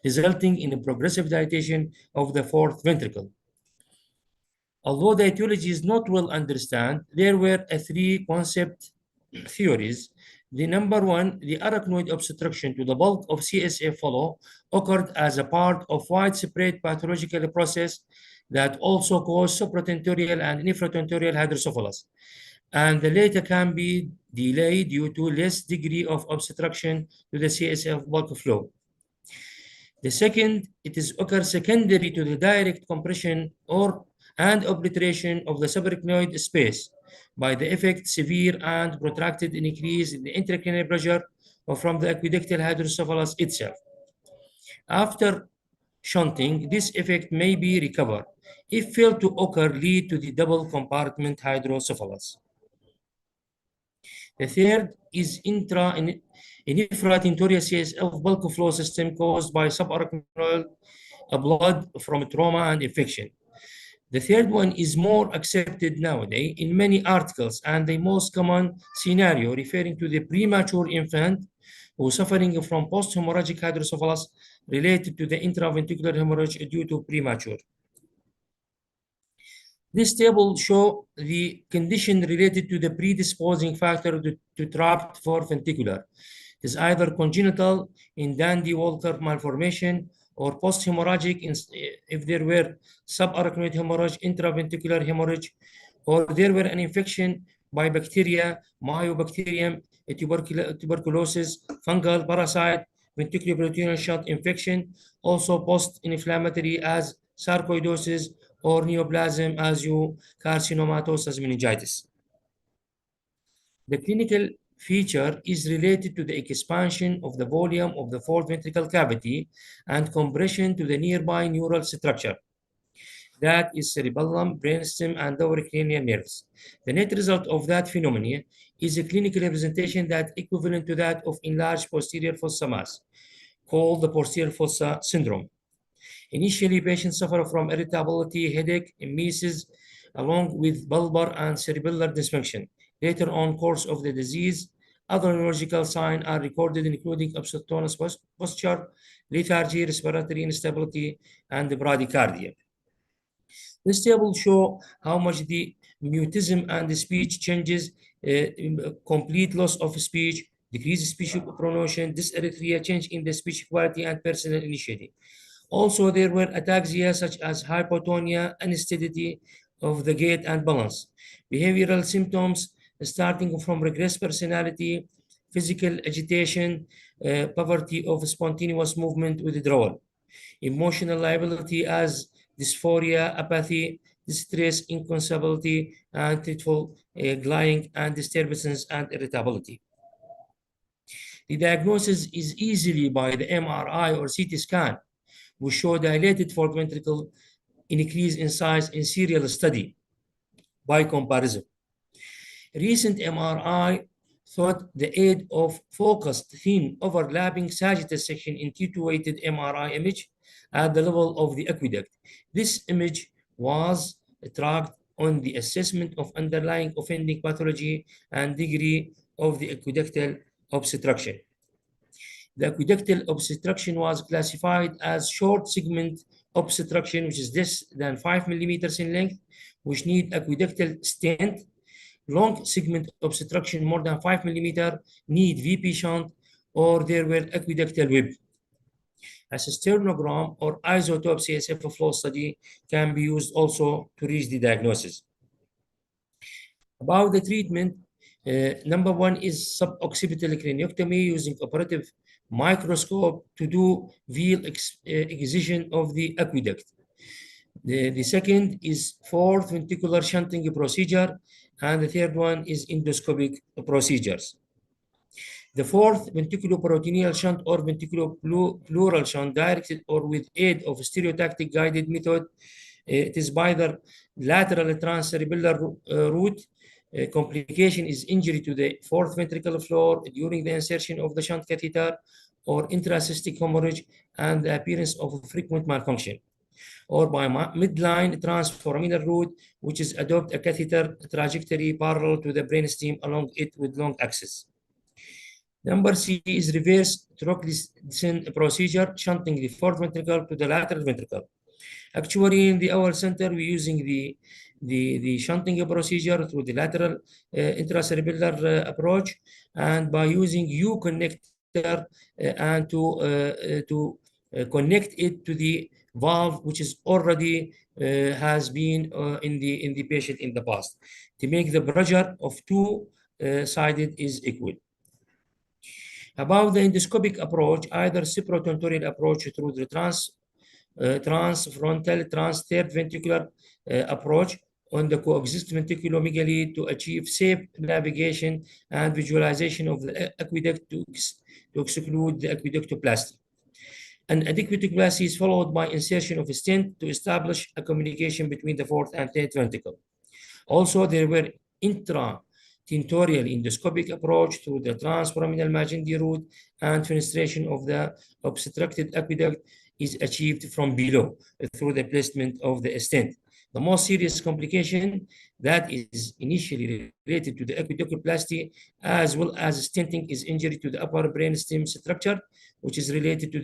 resulting in a progressive dilatation of the fourth ventricle. Although the etiology is not well understood, there were three concept theories. The number one, the arachnoid obstruction to the bulk of CSF flow occurred as a part of widespread pathological process that also caused supratentorial and infratentorial hydrocephalus, and the later can be delayed due to less degree of obstruction to the CSF bulk flow. The second, it is occurs secondary to the direct compression and obliteration of the subarachnoid space by the effect severe and protracted increase in the intracranial pressure from the aqueductal hydrocephalus itself. After shunting, this effect may be recovered. If failed to occur, lead to the double compartment hydrocephalus. The third is infratentorial CSF bulk flow system caused by subarachnoid blood from trauma and infection. The third one is more accepted nowadays in many articles, and the most common scenario referring to the premature infant who is suffering from post-hemorrhagic hydrocephalus related to the intraventricular hemorrhage due to premature. This table shows the condition related to the predisposing factor to trapped fourth ventricular. It is either congenital in Dandy-Walker malformation or post-hemorrhagic if there were subarachnoid hemorrhage, intraventricular hemorrhage, or there were an infection by bacteria, myobacterium, tuberculosis, fungal parasite, ventriculoperitoneal shunt infection, also post-inflammatory as sarcoidosis or neoplasm as carcinomatosis meningitis. The clinical feature is related to the expansion of the volume of the fourth ventricle cavity and compression to the nearby neural structure. That is cerebellum, brainstem, and lower cranial nerves. The net result of that phenomenon is a clinical representation that equivalent to that of enlarged posterior fossa mass, called the posterior fossa syndrome. Initially, patients suffer from irritability, headache, emesis, along with bulbar and cerebellar dysfunction. Later on course of the disease, other neurological signs are recorded, including absent-tonus posture, lethargy, respiratory instability, and bradycardia. This table shows how much the mutism and the speech changes, complete loss of speech, decreased speech pronunciation, dysarthria, change in the speech quality, and personal initiative. Also, there were ataxia such as hypotonia, unsteadity of the gait and balance. Behavioral symptoms starting from regressed personality, physical agitation, poverty of spontaneous movement withdrawal. Emotional liability as dysphoria, apathy, distress, inconsolability, and truthful lying, and disturbances and irritability. The diagnosis is easily by the MRI or CT scan, which show dilated fourth ventricle increase in size in serial study by comparison. Recent MRI thought the aid of focused thin overlapping sagittal section in T2-weighted MRI image at the level of the aqueduct. This image was tracked on the assessment of underlying offending pathology and degree of the aqueductal obstruction. The aqueductal obstruction was classified as short segment obstruction, which is less than 5 millimeters in length, which need aqueductal stent. Long segment obstruction more than 5 millimeters need VP shunt, or there were aqueductal web. A sternogram or isotope CSF flow study can be used also to reach the diagnosis. About the treatment, number one is suboccipital craniotomy using operative microscope to do veal excision of the aqueduct. The second is fourth ventricular shunting procedure, and the third one is endoscopic procedures. The fourth, ventriculoperitoneal shunt or ventriculopleural shunt, directed or with aid of stereotactic guided method. It is by the lateral transcerebellar route. Complication is injury to the fourth ventricular floor during the insertion of the shunt catheter, or intracystic hemorrhage and the appearance of frequent malfunction, or by midline transforaminal route, which is adopt a catheter trajectory parallel to the brainstem along it with long axis. Number C is reverse trochleason procedure, shunting the fourth ventricle to the lateral ventricle. Actually, in our center, we're using the shunting procedure through the lateral intracerebellar approach, and by using U connector and to connect it to the valve, which is already has been in the patient in the past, to make the pressure of two sided is equal. About the endoscopic approach, either supratentorial approach through the transfrontal, third ventricular approach on the coexist ventriculomegaly to achieve safe navigation and visualization of the aqueduct to exclude the aqueductoplasty. An aqueductoplasty is followed by insertion of a stent to establish a communication between the fourth and third ventricle. Also, there were intratentorial endoscopic approach through the transforaminal Magendie route, and fenestration of the obstructed aqueduct is achieved from below through the placement of the stent. The most serious complication that is initially related to the aqueductoplasty as well as stenting is injury to the upper brainstem structure, which is related to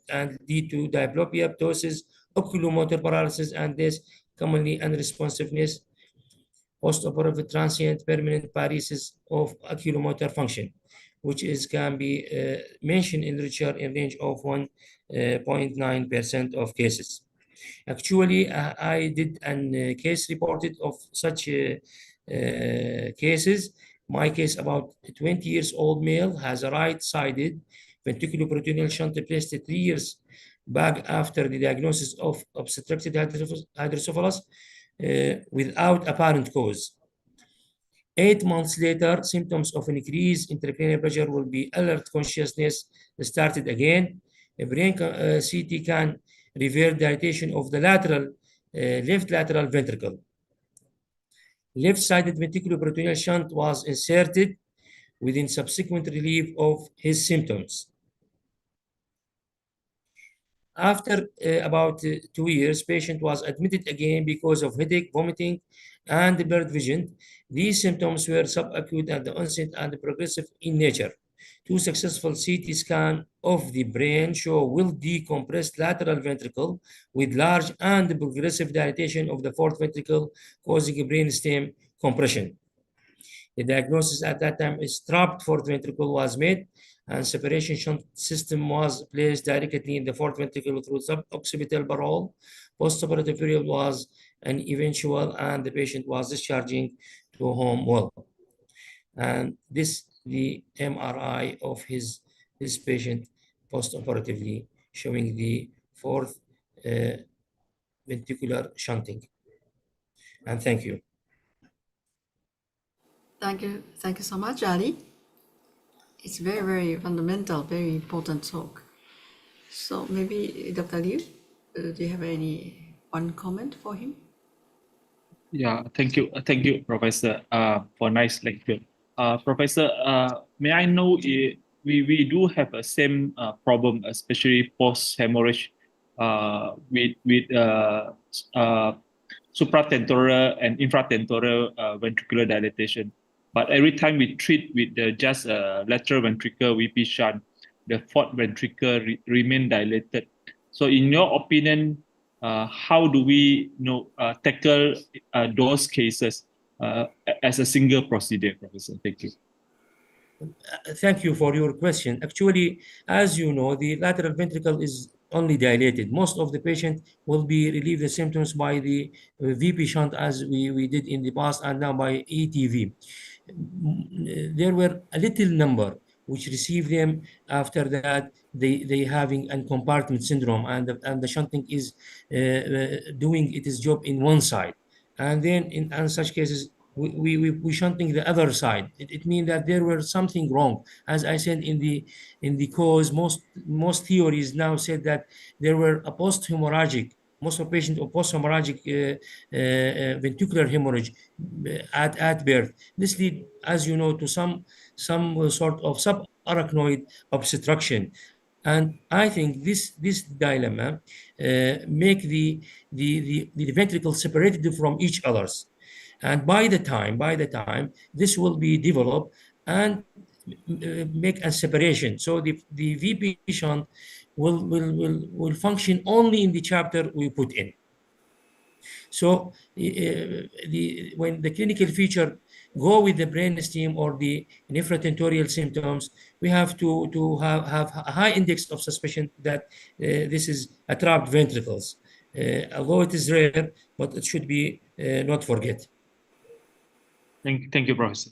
and lead to diplopia, ptosis, oculomotor paralysis, and this commonly unresponsiveness, postoperative transient permanent paresis of oculomotor function, which can be mentioned in literature in range of 1.9% of cases. Actually, I did a case reported of such cases. My case, about 20 years old male, has a right-sided ventriculoperitoneal shunt placed 3 years back after the diagnosis of obstructed hydrocephalus without apparent cause. 8 months later, symptoms of an increased intracranial pressure will be alert consciousness started again. A brain CT can reveal dilatation of the left lateral ventricle. Left-sided ventriculoperitoneal shunt was inserted within subsequent relief of his symptoms. After about 2 years, patient was admitted again because of headache, vomiting, and blurred vision. These symptoms were subacute at the onset and progressive in nature. 2 successful CT scans of the brain show well-decompressed lateral ventricle with large and progressive dilatation of the fourth ventricle, causing brainstem compression. The diagnosis at that time is trapped fourth ventricle was made, and separation shunt system was placed directly in the fourth ventricle through suboccipital parole. Postoperative period was an eventual, and the patient was discharging to home well. And this the MRI of this patient postoperatively, showing the fourth ventricular shunting. And thank you. Thank you so much, Ali. It's very, very fundamental, very important talk. So maybe Dr. Liu, do you have one comment for him? Yeah, thank you, Professor, for nice lecture. Professor, may I know if we do have a same problem, especially post hemorrhage, with supratentorial and infratentorial ventricular dilatation. But every time we treat with just lateral ventricle VP shunt, the fourth ventricle remain dilated. So in your opinion, how do we tackle those cases as a single procedure, Professor? Thank you. Thank you for your question. Actually, as you know, the lateral ventricle is only dilated. Most of the patient will be relieved the symptoms by the VP shunt as we did in the past, and now by ETV. There were a little number which receive them. After that, they having a compartment syndrome, and the shunting is doing its job in one side. And then in such cases, we shunting the other side. It means that there were something wrong. As I said in the cause, most theories now said that there were a post-hemorrhagic, most of patients of post-hemorrhagic ventricular hemorrhage at birth. This lead, as you know, to some sort of subarachnoid obstruction. And I think this dilemma make the ventricles separated from each others. And by the time this will be developed and make a separation. So the VP shunt will function only in the chapter we put in. So when the clinical feature go with the brain stem or the nephrotentorial symptoms, we have to have a high index of suspicion that this is a trapped ventricles. Although it is rare, but it should be not forget. Thank you, Professor.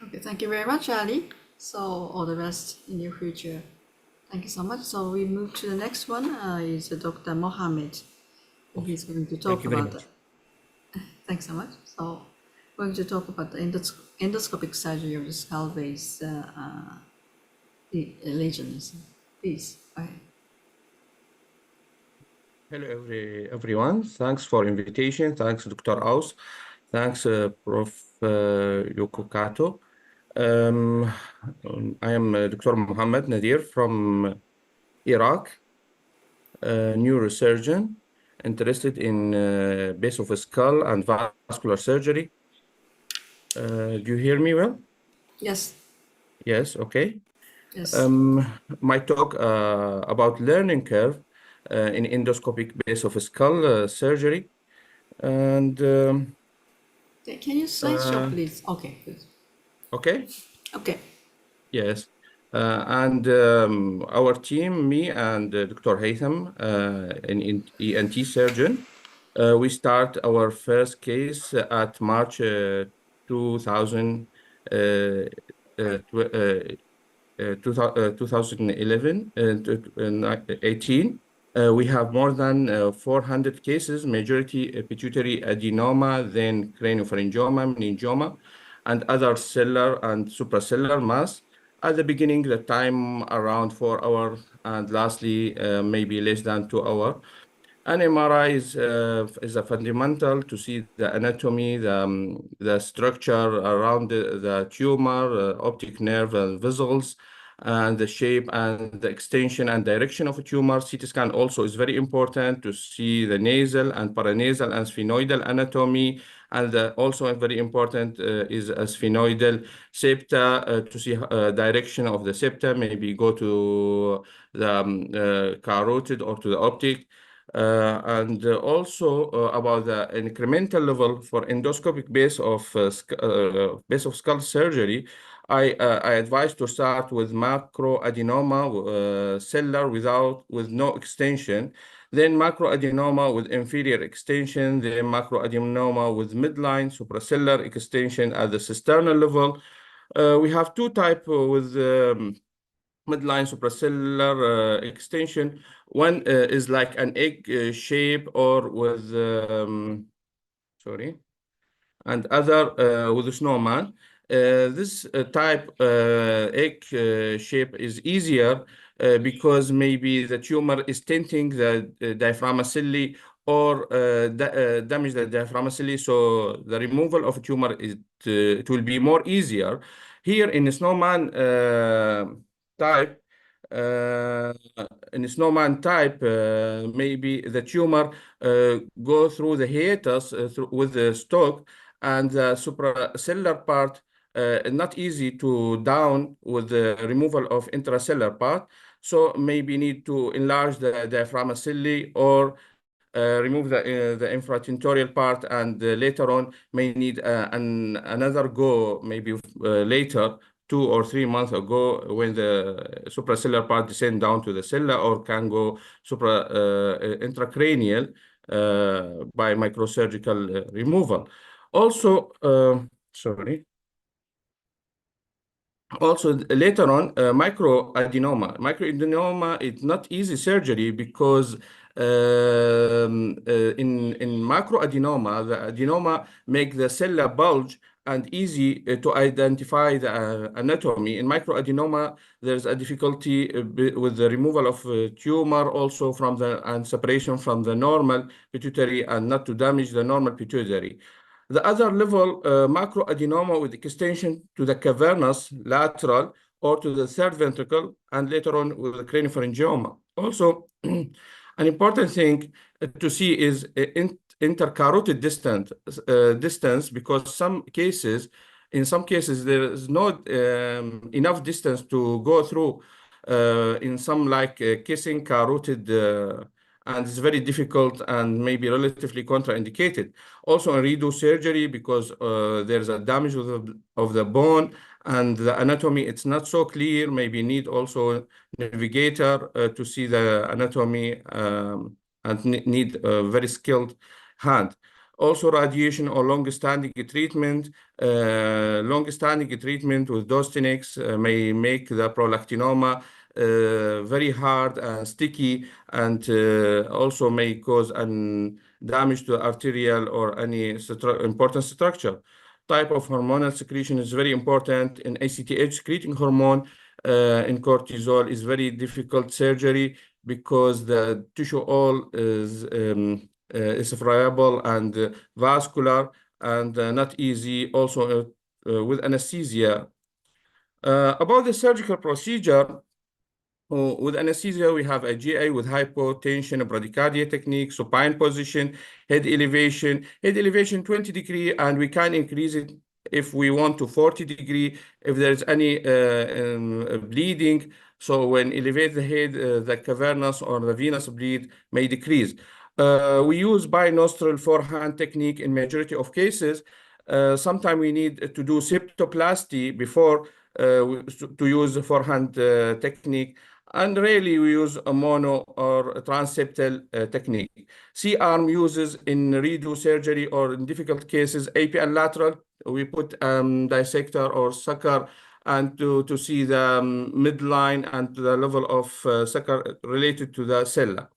Okay, thank you very much, Ali. So all the best in your future. Thank you so much. So we move to the next one. Is Dr. Mohammed. He's going to talk about that. Thanks so much. So we're going to talk about the endoscopic surgery of the skull base lesions. Please, go ahead. Hello, everyone. Thanks for invitation. Thanks, Dr. Aus. Thanks, Prof. 𝑦𝒓𝒂𝒓. I am Dr. Mohammed Nadir from Iraq, a neurosurgeon interested in base of a skull and vascular surgery. Do you hear me well? Yes. Yes, okay. Yes. My talk about learning curve in endoscopic base of a skull surgery. And can you slide show, please? Okay, good. Okay. Okay. Yes. And our team, me and Dr. Haytham, an ENT surgeon, we start our first case at March 2011, 2018. We have more than 400 cases, majority pituitary adenoma, then craniopharyngioma, meningioma, and other cellular and supracellular mass. At the beginning, the time around 4 hours, and lastly, maybe less than 2 hours. An MRI is a fundamental to see the anatomy, the structure around the tumor, optic nerve and vessels, and the shape and the extension and direction of a tumor. CT scan also is very important to see the nasal and paranasal and sphenoidal anatomy. And also very important is a sphenoidal septa to see direction of the septa, maybe go to the carotid or to the optic. And also about the incremental level for endoscopic base of skull surgery, I advise to start with macroadenoma cellular with no extension, then macroadenoma with inferior extension, then macroadenoma with midline supracellular extension at the cisternal level. We have two types with midline supracellular extension. One is like an egg shape or with, and other with a snowman. This type egg shape is easier because maybe the tumor is tinting the diaphragmacelli or damage the diaphragmacelli, so the removal of a tumor it will be more easier. Here in the snowman type, maybe the tumor go through the hiatus with the stalk, and the supracellular part not easy to down with the removal of intracellular part. So maybe need to enlarge the diaphragmacelli or remove the infratentorial part, and later on may need another go maybe later, 2 or 3 months ago, when the supracellular part descend down to the cella, or can go intracranial by microsurgical removal. Also, Also, later on, microadenoma. Microadenoma is not easy surgery because in macroadenoma, the adenoma make the cell bulge and easy to identify the anatomy. In microadenoma, there's a difficulty with the removal of tumor also from the and separation from the normal pituitary and not to damage the normal pituitary. The other level, macroadenoma with extension to the cavernous lateral or to the third ventricle, and later on with the craniopharyngioma. Also, an important thing to see is intercarotid distance, because in some cases, there is not enough distance to go through in some like kissing carotid and it's very difficult and maybe relatively contraindicated. Also in redo surgery, because there's a damage of the bone and the anatomy, it's not so clear, maybe need also navigator to see the anatomy and need a very skilled hand. Also radiation or long-standing treatment. Long-standing treatment with Dostinix may make the prolactinoma very hard and sticky, and also may cause damage to arterial or any important structure. Type of hormonal secretion is very important. In ACTH secreting hormone, in cortisol is very difficult surgery because the tissue all is friable and vascular and not easy. Also with anesthesia. About the surgical procedure, with anesthesia, we have a GA with hypotension, a bradycardia technique, supine position, head elevation 20 degree, and we can increase it if we want to 40 degree. If there's any bleeding, so when elevate the head, the cavernous or the venous bleed may decrease. We use binostril forehand technique in majority of cases. Sometimes we need to do septoplasty before to use the forehand technique. And rarely we use a mono or a transseptal technique. C-arm uses in redo surgery or in difficult cases, AP and lateral. We put dissector or sucker and to see the midline and the level of sucker related to the cella.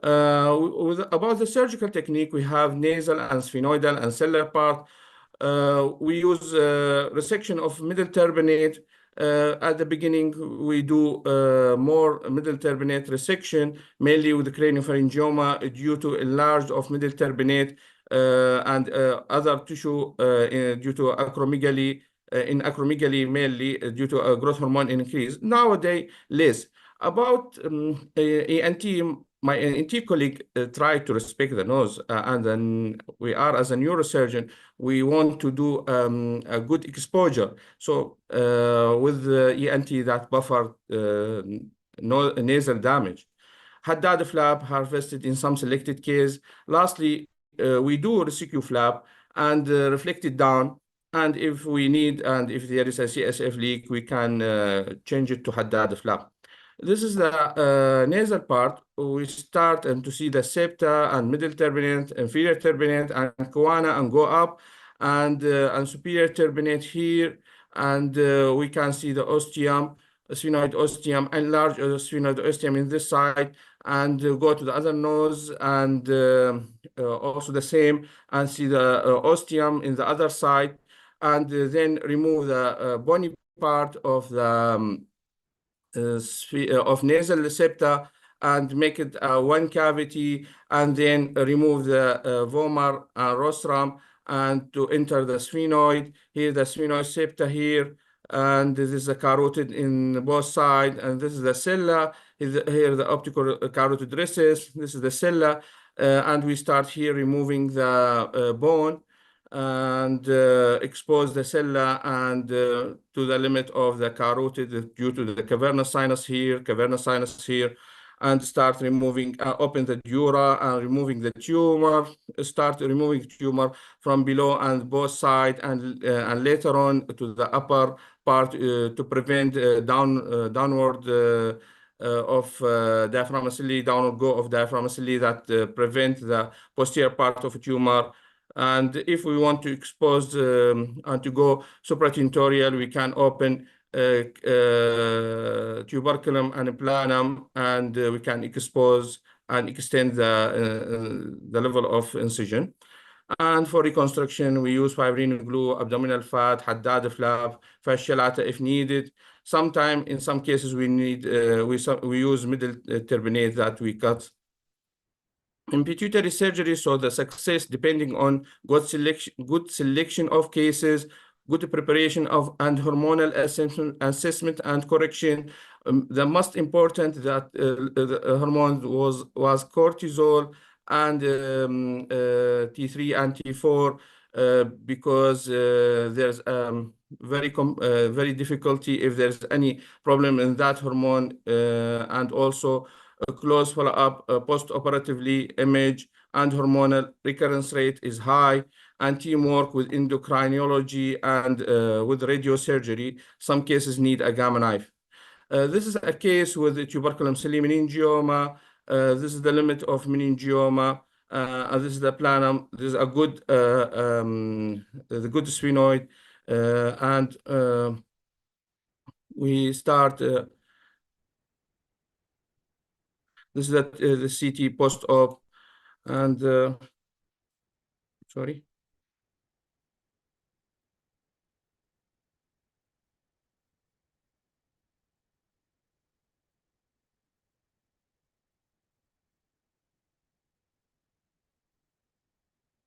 About the surgical technique, we have nasal and sphenoidal and cellular part. We use resection of middle turbinate. At the beginning, we do more middle turbinate resection, mainly with the craniopharyngioma due to enlarged of middle turbinate and other tissue due to acromegaly, in acromegaly mainly due to a growth hormone increase. Nowadays, less. About ENT, my ENT colleague tried to respect the nose, and then we are, as a neurosurgeon, we want to do a good exposure. So with the ENT that buffer nasal damage. Haddad flap harvested in some selected case. Lastly, we do rescue flap and reflect it down. And if we need, and if there is a CSF leak, we can change it to Haddad flap. This is the nasal part. We start and to see the septa and middle turbinate, inferior turbinate, and choana, and go up, and superior turbinate here, and we can see the ostium, sphenoid ostium, and large sphenoid ostium in this side, and go to the other nose, and also the same, and see the ostium in the other side, and then remove the bony part of the of nasal septa and make it one cavity, and then remove the vomer and rostrum and to enter the sphenoid. Here the sphenoid septa here, and this is the carotid in both sides, and this is the sella. Here the optical carotid recess. This is the sella, and we start here removing the bone and expose the sella and to the limit of the carotid due to the cavernous sinus here, and start removing, open the dura and removing the tumor, start removing tumor from below and both sides, and later on to the upper part to prevent downward of diaphragm ocelli, downward go of diaphragm ocelli that prevent the posterior part of a tumor. And if we want to expose and to go supratentorial, we can open tuberculum and planum, and we can expose and extend the level of incision. And for reconstruction, we use fibrin glue, abdominal fat, haddad flap, fasciolata if needed. Sometimes, in some cases, we need we use middle turbinate that we cut. In pituitary surgery, so the success depending on good selection of cases, good preparation of and hormonal assessment and correction. The most important that the hormone was cortisol and T3 and T4 because there's very difficulty if there's any problem in that hormone and also a close follow-up post-operatively image and hormonal recurrence rate is high, and teamwork with endocrinology and with radiosurgery. Some cases need a gamma knife. This is a case with the tuberculum celi meningioma. This is the limit of meningioma. This is the planum. This is a good, the good sphenoid. And we start, this is the CT post-op. And, sorry.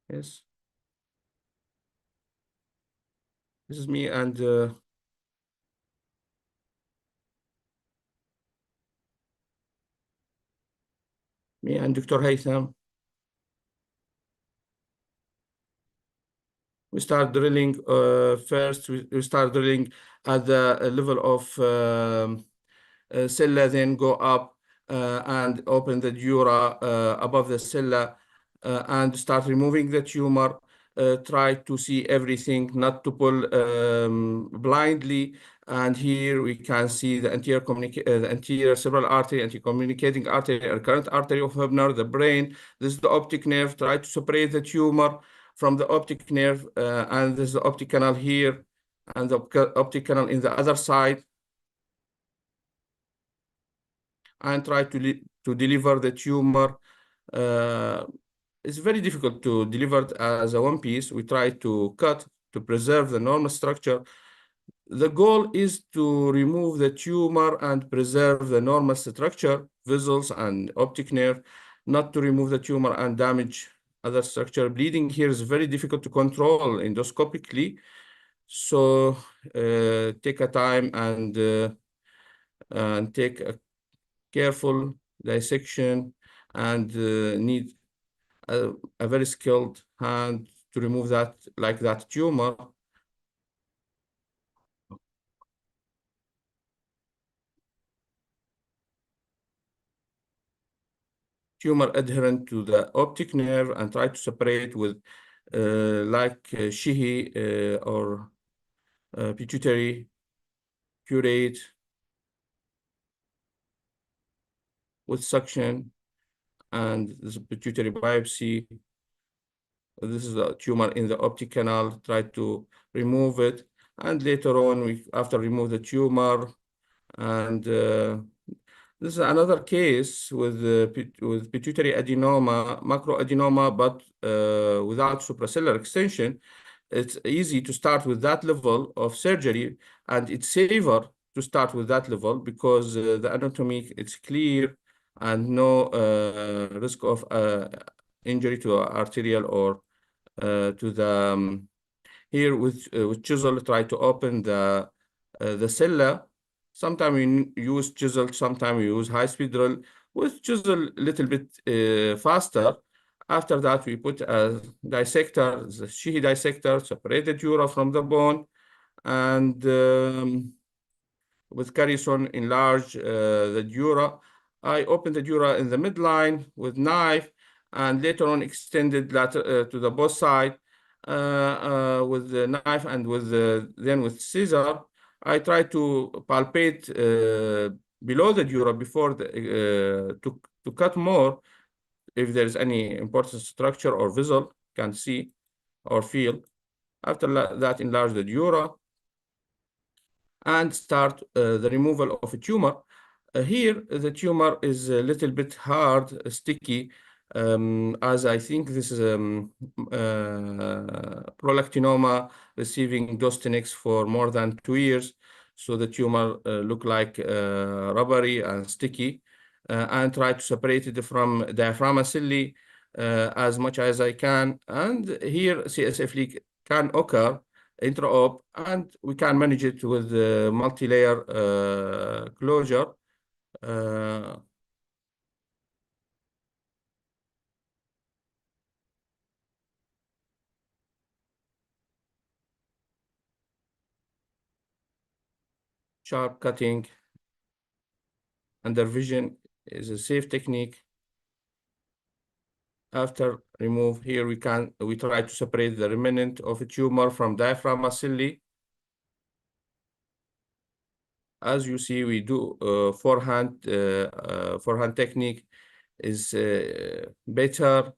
Yes. This is me and Dr. Haytham. We start drilling first. We start drilling at the level of sella, then go up and open the dura above the sella and start removing the tumor. Try to see everything, not to pull blindly. And here we can see the anterior cerebral artery, anti-communicating artery, recurrent artery of Hebner, the brain. This is the optic nerve. Try to separate the tumor from the optic nerve, and this is the optic canal here, and the optic canal in the other side. And try to deliver the tumor. It's very difficult to deliver it as a one piece. We try to cut to preserve the normal structure. The goal is to remove the tumor and preserve the normal structure, vessels and optic nerve, not to remove the tumor and damage other structure. Bleeding here is very difficult to control endoscopically. So take a time and take a careful dissection and need a very skilled hand to remove that, like that tumor. Tumor adherent to the optic nerve and try to separate with like 𝒌𝒐𝒐 or pituitary curate with suction, and this is pituitary biopsy. This is a tumor in the optic canal. Try to remove it, and later on, after remove the tumor, and this is another case with pituitary adenoma, macroadenoma, but without supracellular extension. It's easy to start with that level of surgery, and it's safer to start with that level because the anatomy, it's clear and no risk of injury to arterial or to the here with chisel. Try to open the sella. Sometimes we use chisel, sometimes we use high-speed drill. With chisel a little bit faster. After that, we put a dissector, the 𝒌𝒐𝒐 dissector, separate the dura from the bone, and with Carrison enlarge the dura. I opened the dura in the midline with knife, and later on extended to the both side with the knife and with then with scissor. I try to palpate below the dura before to cut more if there's any important structure or vessel can see or feel. After that, enlarge the dura. and start the removal of a tumor. Here, the tumor is a little bit hard, sticky, as I think this is prolactinoma receiving Dostinex for more than 2 years. So the tumor look like rubbery and sticky, and try to separate it from diaphragm ocelli as much as I can. And here CSF leak can occur intra-op, and we can manage it with multi-layer closure. Sharp cutting under vision is a safe technique. After remove, here we try to separate the remnant of a tumor from diaphragm ocelli. As you see, we do forehand technique is better,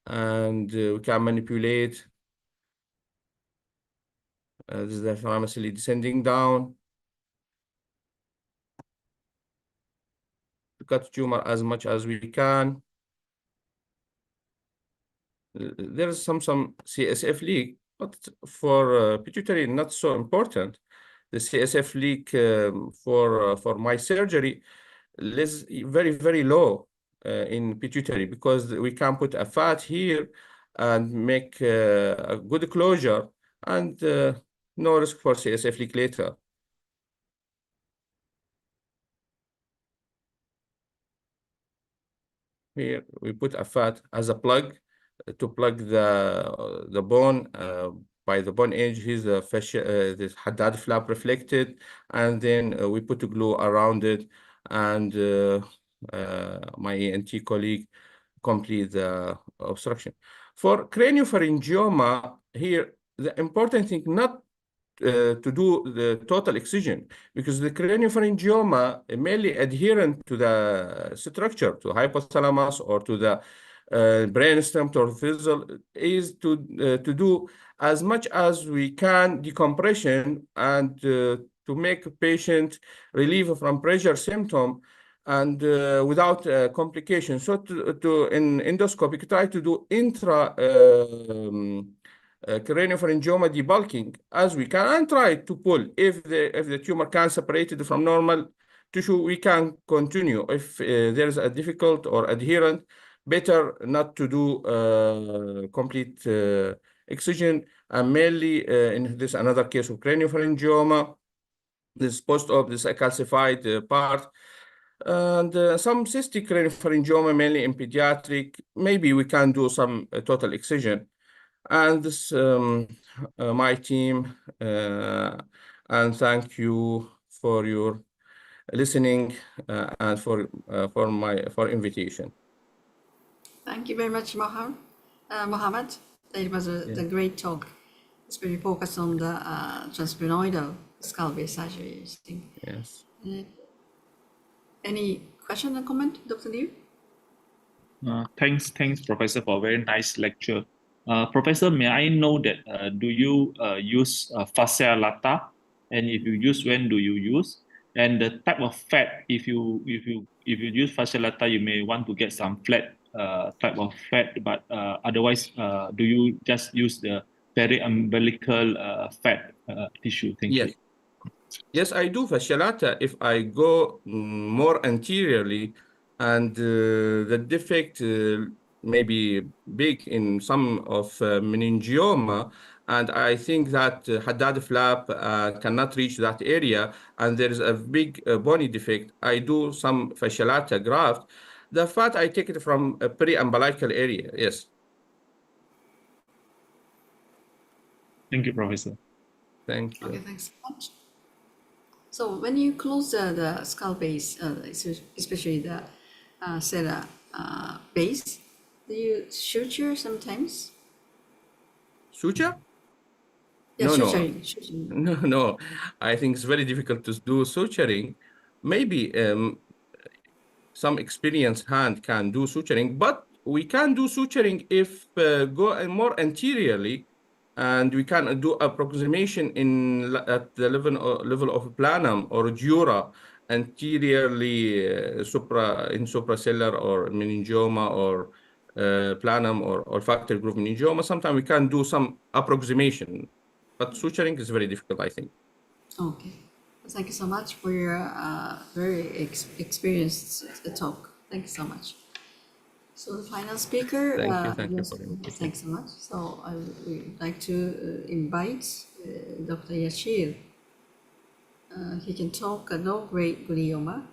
and we can manipulate. This is diaphragm ocelli descending down to cut tumor as much as we can. There is some CSF leak, but for pituitary, not so important. The CSF leak for my surgery is very, very low in pituitary, because we can put a fat here and make a good closure, and no risk for CSF leak later. Here we put a fat as a plug to plug the bone by the bone edge. Here's the fascia, this Haddad flap reflected, and then we put the glue around it, and my ENT colleague complete the obstruction. For craniopharyngioma, here the important thing not to do the total excision, because the craniopharyngioma mainly adherent to the structure, to hypothalamus or to the brainstem or vessel, is to do as much as we can decompression, and to make patient relief from pressure symptom, and without complications. So in endoscopy, try to do intra craniopharyngioma debulking as we can, and try to pull. If the tumor can separate it from normal tissue, we can continue. If there is a difficult or adherent, better not to do complete excision. And mainly in this another case of craniopharyngioma, this post-op, this calcified part, and some cystic craniopharyngioma, mainly in pediatric, maybe we can do some total excision. And this my team, and thank you for your listening and for invitation. Thank you very much, Mohammed. It was a great talk. It's very focused on the transsphenoidal skull-base surgery, I think. Yes. Any question or comment, Dr. Liu? Thanks, Professor, for a very nice lecture. Professor, may I know that do you use fascia lata, and if you use, when do you use? And the type of fat, if you use fascia lata, you may want to get some flat type of fat, but otherwise, do you just use the peri-umbilical fat tissue? Thank you. Yes, I do fascia lata if I go more anteriorly, and the defect may be big in some of meningioma, and I think that Haddad flap cannot reach that area, and there is a big bony defect. I do some fascia lata graft. The fat, I take it from a peri-umbilical area, yes. Thank you, Professor. Thank you. Okay, thanks so much. So when you close the skull base, especially the cella base, do you suture sometimes? Suture? Yeah, No, suturing. no. I think it's very difficult to do suturing. Maybe some experienced hand can do suturing, but we can do suturing if go more anteriorly, and we can do approximation at the level of planum or dura, anteriorly supracellular or meningioma or planum or olfactory groove meningioma. Sometimes we can do some approximation, but suturing is very difficult, I think. Okay. Thank you so much for your very experienced talk. Thank you so much. So the final speaker. Thank you yes, for inviting. thanks so much. So I would like to invite Dr. Yashir. He can talk a low-grade glioma,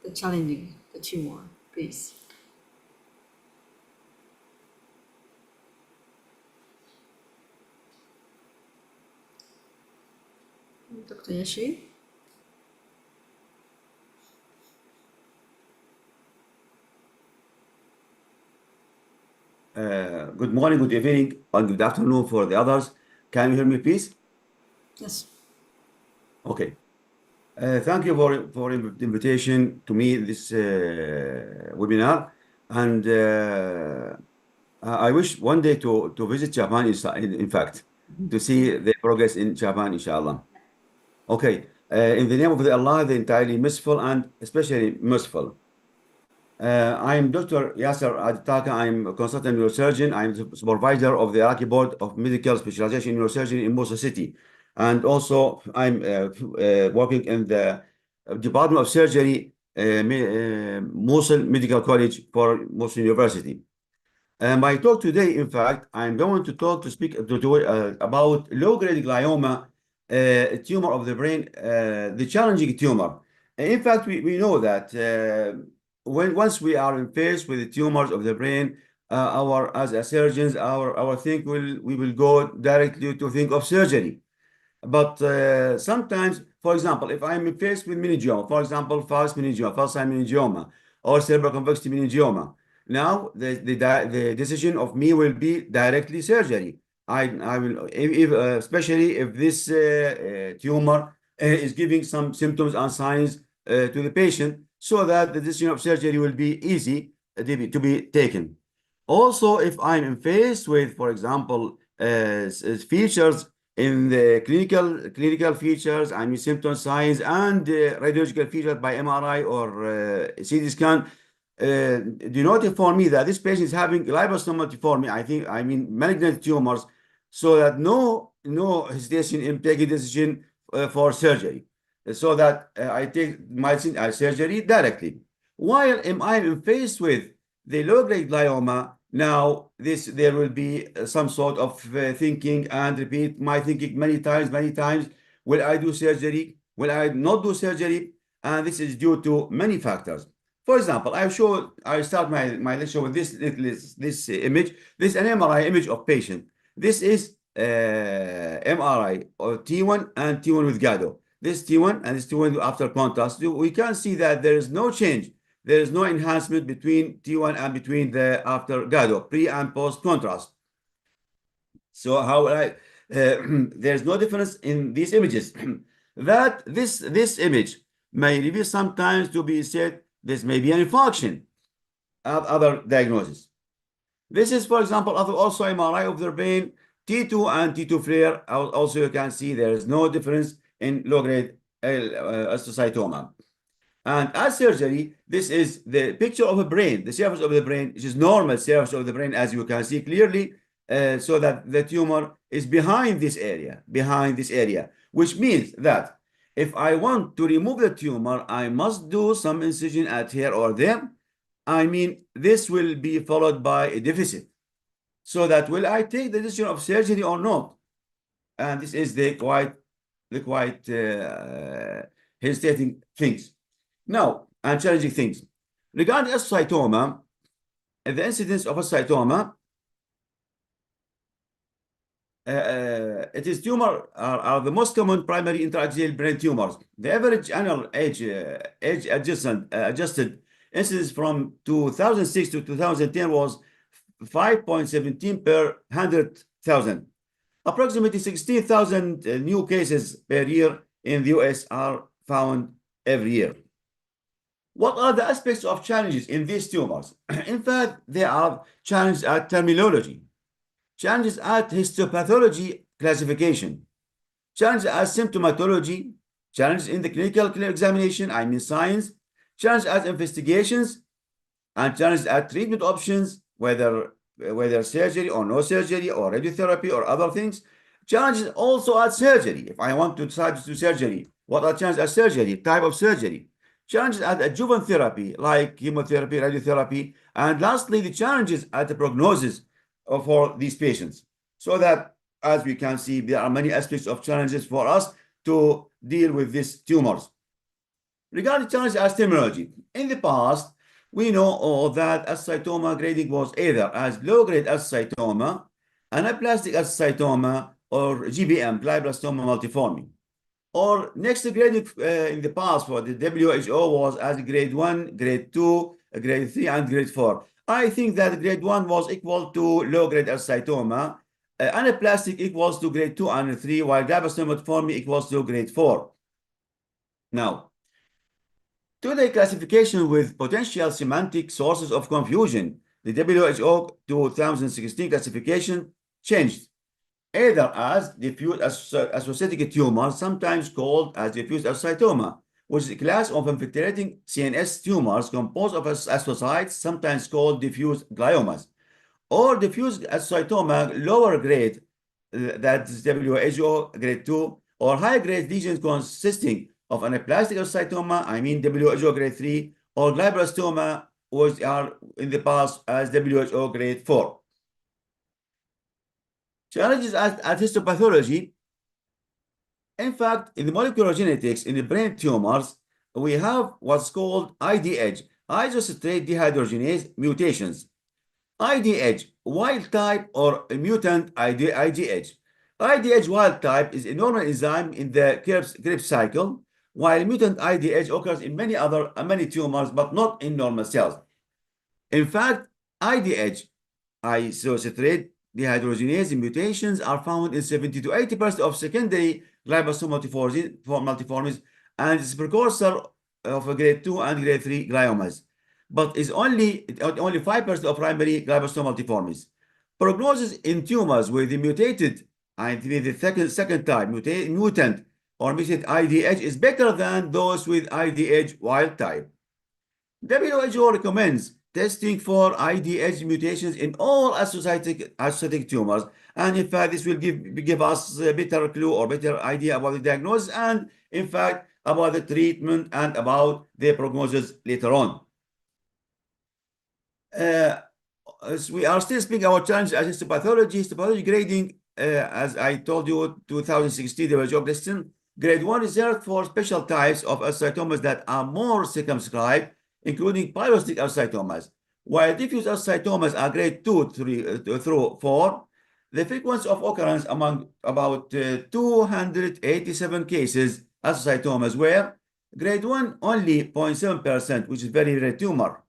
the challenging the tumor, please. Dr. Yashir. Good morning, good evening, and good afternoon for the others. Can you hear me, please? Yes. Okay. Thank you for the invitation to me this webinar, and I wish one day to visit Japan. In fact, to see the progress in Japan, inshallah. Okay. In the name of Allah, the entirely merciful and especially merciful. I am Dr. 𝑦𝒓𝒂𝒒-𝑷𝒆𝒓𝒖. I am a consultant neurosurgeon. I am the supervisor of the Iraqi Board of Medical Specialization in Neurosurgery in Mosul City. And also, I'm working in the Department of Surgery, Mosul Medical College for Mosul University. My talk today, in fact, I'm going to speak about low-grade glioma, tumor of the brain, the challenging tumor. In fact, we know that once we are faced with the tumors of the brain, as surgeons, our think we will go directly to think of surgery. But sometimes, for example, if I'm faced with meningioma, for example, false meningioma, or cerebral convexity meningioma, now the decision of me will be directly surgery. I will, especially if this tumor is giving some symptoms and signs to the patient, so that the decision of surgery will be easy to be taken. Also, if I'm faced with, for example, features in the clinical features, I mean symptom signs and radiological features by MRI or CT scan, do not inform me that this patient is having glioblastoma, I mean malignant tumors, so that no hesitation in taking decision for surgery, so that I take my surgery directly. While I'm faced with the low-grade glioma, now there will be some sort of thinking and repeat my thinking many times. Will I do surgery? Will I not do surgery? And this is due to many factors. For example, I start my lecture with this image. This is an MRI image of patient. This is MRI of T1 and T1 with GADO. This T1 and this T1 after contrast. We can see that there is no change. There is no enhancement between T1 and between the after GADO, pre and post contrast. So how there's no difference in these images. That this image may reveal sometimes to be said this may be an infarction of other diagnosis. This is, for example, also MRI of the brain, T2 and T2 flare. Also, you can see there is no difference in low-grade astrocytoma. And as surgery, this is the picture of a brain, the surface of the brain, which is normal surface of the brain, as you can see clearly, so that the tumor is behind this area, which means that if I want to remove the tumor, I must do some incision at here or there. I mean, this will be followed by a deficit. So that will I take the decision of surgery or not? And this is the quite hesitating things. Now, and challenging things. Regarding astrocytoma, the incidence of astrocytoma, it is tumor are the most common primary intraaxial brain tumors. The average annual age adjusted incidence from 2006 to 2010 was 5.17 per 100,000. Approximately 16,000 new cases per year in the US are found every year. What are the aspects of challenges in these tumors? In fact, they are challenges at terminology. challenges at histopathology classification, challenges at symptomatology, challenges in the clinical examination, I mean science, challenges at investigations, and challenges at treatment options, whether surgery or no surgery or radiotherapy or other things. Challenges also at surgery. If I want to decide to do surgery, what are challenges at surgery? Type of surgery. Challenges at adjuvant therapy, like chemotherapy, radiotherapy. And lastly, the challenges at the prognosis for these patients. So that, as we can see, there are many aspects of challenges for us to deal with these tumors. Regarding challenges as terminology, in the past, we know all that astrocytoma grading was either as low-grade astrocytoma, anaplastic astrocytoma, or GBM, glioblastoma multiforme. Or next grading in the past for the WHO was as grade 1, grade 2, grade 3, and grade 4. I think that grade 1 was equal to low-grade astrocytoma, anaplastic equals to grade 2 and 3, while glioblastoma multiforme equals to grade 4. Now, today, classification with potential semantic sources of confusion. The WHO 2016 classification changed either as diffuse astrocytic tumor, sometimes called as diffuse astrocytoma, which is a class of infiltrating CNS tumors composed of astrocytes, sometimes called diffuse gliomas, or diffuse astrocytoma lower grade, that's WHO grade 2, or high grade lesions consisting of anaplastic astrocytoma, I mean WHO grade 3, or glioblastoma, which are in the past as WHO grade 4. Challenges at histopathology. In fact, in the molecular genetics in the brain tumors, we have what's called IDH, isocytrate dehydrogenase mutations. IDH, wild type or mutant IDH. IDH wild type is a normal enzyme in the Krebs cycle, while mutant IDH occurs in many tumors, but not in normal cells. In fact, IDH, isocytrate dehydrogenase mutations, are found in 70 to 80% of secondary glioblastoma multiformes, and is precursor of a grade 2 and grade 3 gliomas, but is only 5% of primary glioblastoma multiformes. Prognosis in tumors with the mutated, and with the second type, mutant or mutated IDH is better than those with IDH wild type. WHO recommends testing for IDH mutations in all astrocytic tumors, and in fact, this will give us a better clue or better idea about the diagnosis and, in fact, about the treatment and about the prognosis later on. We are still speaking about challenges as histopathology grading, as I told you, 2016, there was job listing. Grade 1 reserved for special types of astrocytomas that are more circumscribed, including pyrocytic astrocytomas. While diffuse astrocytomas are grade 2 through 4, the frequency of occurrence among about 287 cases astrocytomas were grade 1 only 0.7%, which is very rare tumor.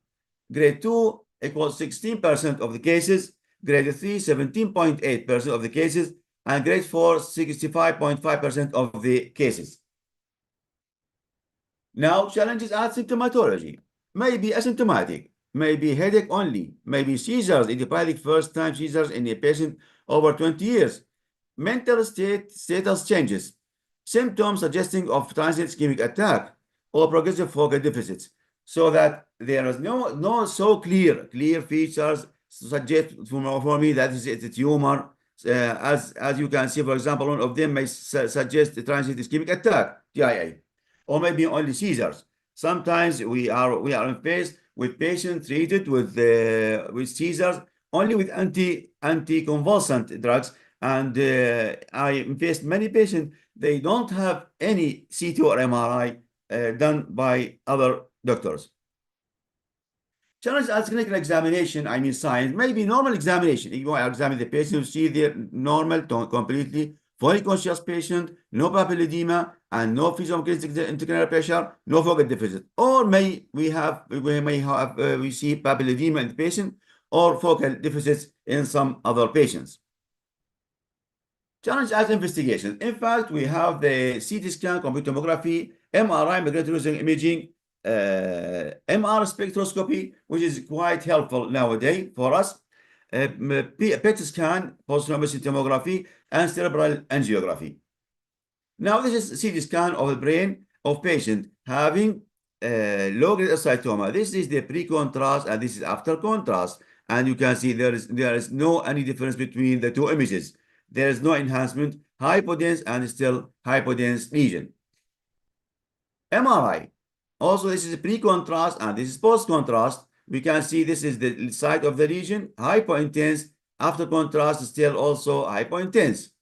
Grade 2 equals 16% of the cases, grade 3 17.8% of the cases, and grade 4 65.5% of the cases. Now, challenges at symptomatology. May be asymptomatic, may be headache only, may be seizures, idiopathic first-time seizures in a patient over 20 years. Mental status changes, symptoms suggesting of transient ischemic attack or progressive focal deficits, so that there is no so clear features suggest for me that it's a tumor. As you can see, for example, one of them may suggest a transient ischemic attack, TIA, or maybe only seizures. Sometimes we are faced with patients treated with seizures only with anticonvulsant drugs, and I faced many patients, they don't have any CT or MRI done by other doctors. Challenge as clinical examination, I mean science, maybe normal examination. If you examine the patient, you see they're normal, completely, fully conscious patient, no papilledema, and no physiological intracranial pressure, no focal deficit. Or we see papilledema in the patient or focal deficits in some other patients. Challenge as investigation. In fact, we have the CT scan, computed tomography, MRI, magnetic resonance imaging, MR spectroscopy, which is quite helpful nowadays for us. PET scan, post-traumatic tomography, and cerebral angiography. Now, this is CT scan of the brain of patient having low-grade ascytoma. This is the pre-contrast, and this is after contrast. And you can see there is no any difference between the two images. There is no enhancement, hypodense and still hypodense lesion. MRI. Also, this is a pre-contrast and this is post-contrast. We can see this is the site of the lesion, hypointense. After contrast, still also hypointense.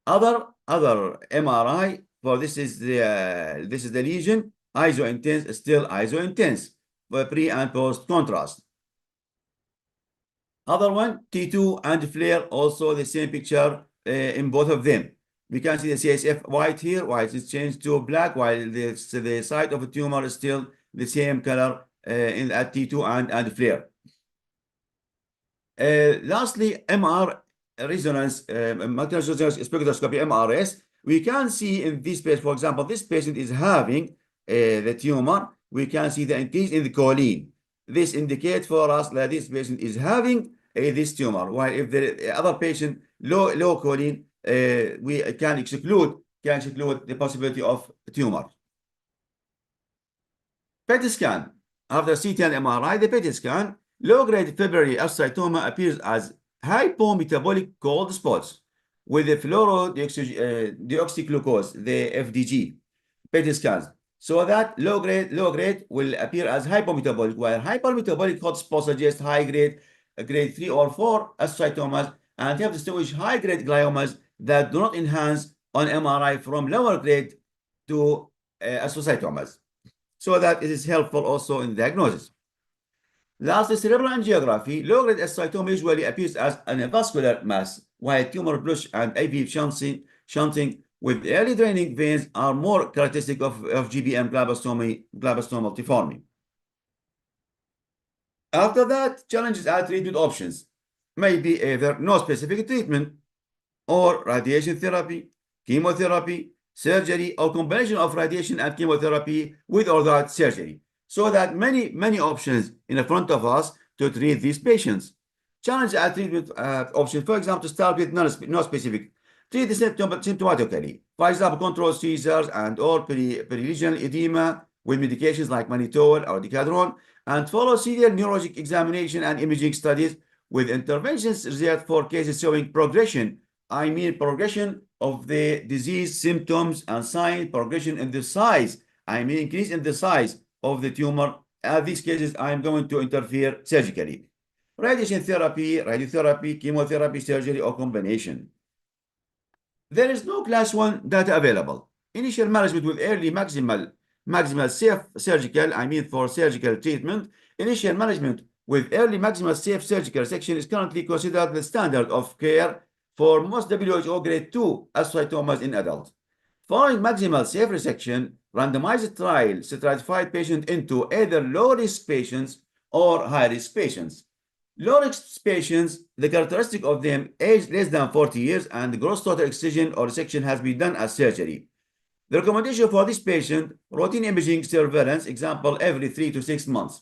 Other MRI for this is the lesion, isointense, still isointense for pre and post contrast. Other one, T2 and flare, also the same picture in both of them. We can see the CSF white here, white is changed to black, while the site of a tumor is still the same color at T2 and flare. Lastly, MR resonance, magnetic resonance spectroscopy, MRS. We can see in this patient, for example, this patient is having the tumor. We can see the increase in the choline. This indicates for us that this patient is having this tumor. While if the other patient low choline, we can exclude the possibility of tumor. PET scan. After CT and MRI, the PET scan, low-grade fibrillary ascytoma appears as hypometabolic cold spots with the fluorodeoxyglucose, the FDG, PET scans. So that low grade will appear as hypometabolic, while hypermetabolic hot spots suggest high grade, grade 3 or 4 ascytomas, and have distinguished high grade gliomas that do not enhance on MRI from lower grade to astrocytomas. So that it is helpful also in diagnosis. Lastly, cerebral angiography, low-grade ascytoma usually appears as an avascular mass, while tumor blush and AV shunting with early draining veins are more characteristic of GBM glioblastoma multiforme. After that, challenges are treatment options. Maybe either no specific treatment or radiation therapy, chemotherapy, surgery, or combination of radiation and chemotherapy with or without surgery. So that many options in front of us to treat these patients. Challenge our treatment options, for example, to start with non-specific. Treat the symptomatically. For example, control seizures and or perilesional edema with medications like mannitol or decadron, and follow serial neurologic examination and imaging studies with interventions reserved for cases showing progression. I mean progression of the disease symptoms and signs, progression in the size. I mean increase in the size of the tumor. In these cases, I am going to interfere surgically. Radiation therapy, radiotherapy, chemotherapy, surgery, or combination. There is no class 1 data available. Initial management with early maximal safe surgical, I mean for surgical treatment, initial management with early maximal safe surgical resection is currently considered the standard of care for most WHO grade 2 ascytomas in adults. Following maximal safe resection, randomized trial stratified patients into either low-risk patients or high-risk patients. Low-risk patients, the characteristic of them, age less than 40 years, and the gross total excision or resection has been done as surgery. The recommendation for this patient, routine imaging surveillance, example, every 3 to 6 months.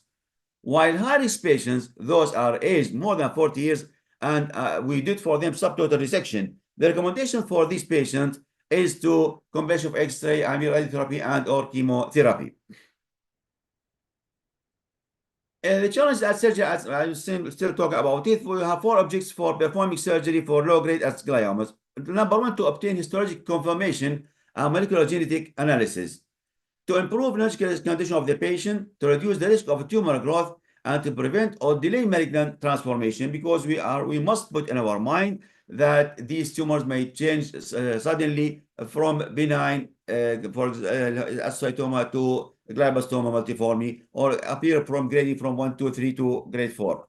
While high-risk patients, those are aged more than 40 years, and we did for them subtotal resection. The recommendation for these patients is to combination of X-ray, radiotherapy, and or chemotherapy. The challenge at surgery, as I will still talk about it, we have 4 objectives for performing surgery for low-grade gliomas. Number 1, to obtain histologic confirmation and molecular genetic analysis. To improve neurological condition of the patient, to reduce the risk of tumor growth, and to prevent or delay malignant transformation, because we must put in our mind that these tumors may change suddenly from benign ascytoma to glioblastoma multiforme, or appear from grading from 1 to 3 to grade 4.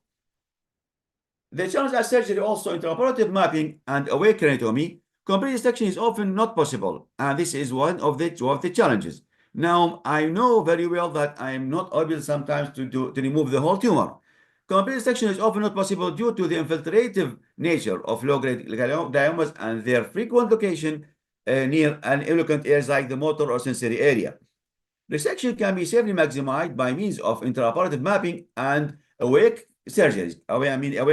The challenge at surgery also intraoperative mapping and awake craniotomy. Complete dissection is often not possible, and this is one of the challenges. Now, I know very well that I am not able sometimes to remove the whole tumor. Complete dissection is often not possible due to the infiltrative nature of low-grade gliomas and their frequent location near an eloquent areas like the motor or sensory area. Resection can be safely maximized by means of intraoperative mapping and awake surgeries, away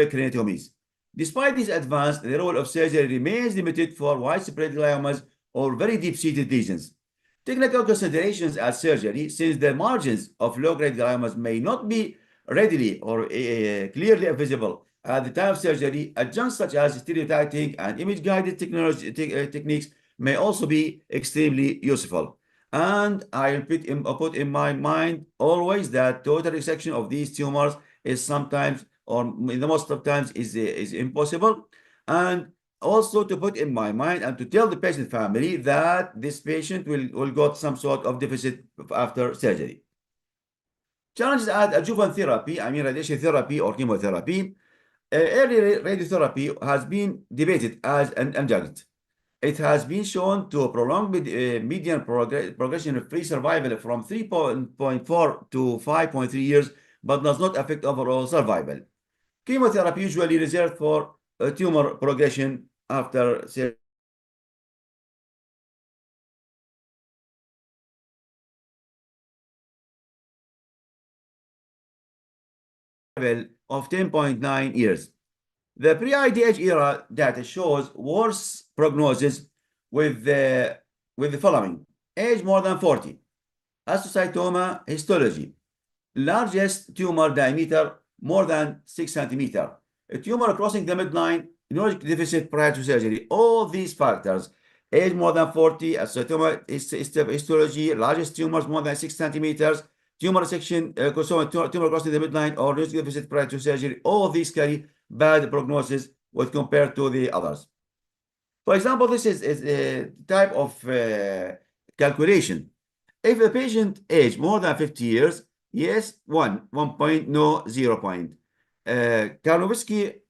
craniotomies. Despite these advances, the role of surgery remains limited for widespread gliomas or very deep-seated lesions. Technical considerations at surgery, since the margins of low-grade gliomas may not be readily or clearly visible at the time of surgery, adjuncts such as stereotyping and image-guided techniques may also be extremely useful. And I put in my mind always that total resection of these tumors is sometimes, or in the most of times, is impossible. And also to put in my mind and to tell the patient family that this patient will got some sort of deficit after surgery. Challenges at adjuvant therapy, radiation therapy or chemotherapy. Early radiotherapy has been debated as an adjunct. It has been shown to prolong median progression-free survival from 3.4 to 5.3 years, but does not affect overall survival. Chemotherapy usually reserved for tumor progression after surgery of 10.9 years. The pre-IDH era data shows worse prognosis with the following: age more than 40, astrocytoma histology, largest tumor diameter more than 6 centimeters, a tumor crossing the midline, neurologic deficit prior to surgery. All these factors, age more than 40, astrocytoma histology, largest tumors more than 6 centimeters, tumor section, tumor crossing the midline, or neurologic deficit prior to surgery, all of these carry bad prognosis when compared to the others. For example, this is a type of calculation. If a patient age more than 50 years, yes, 1 point, no, 0 point. Karlovsky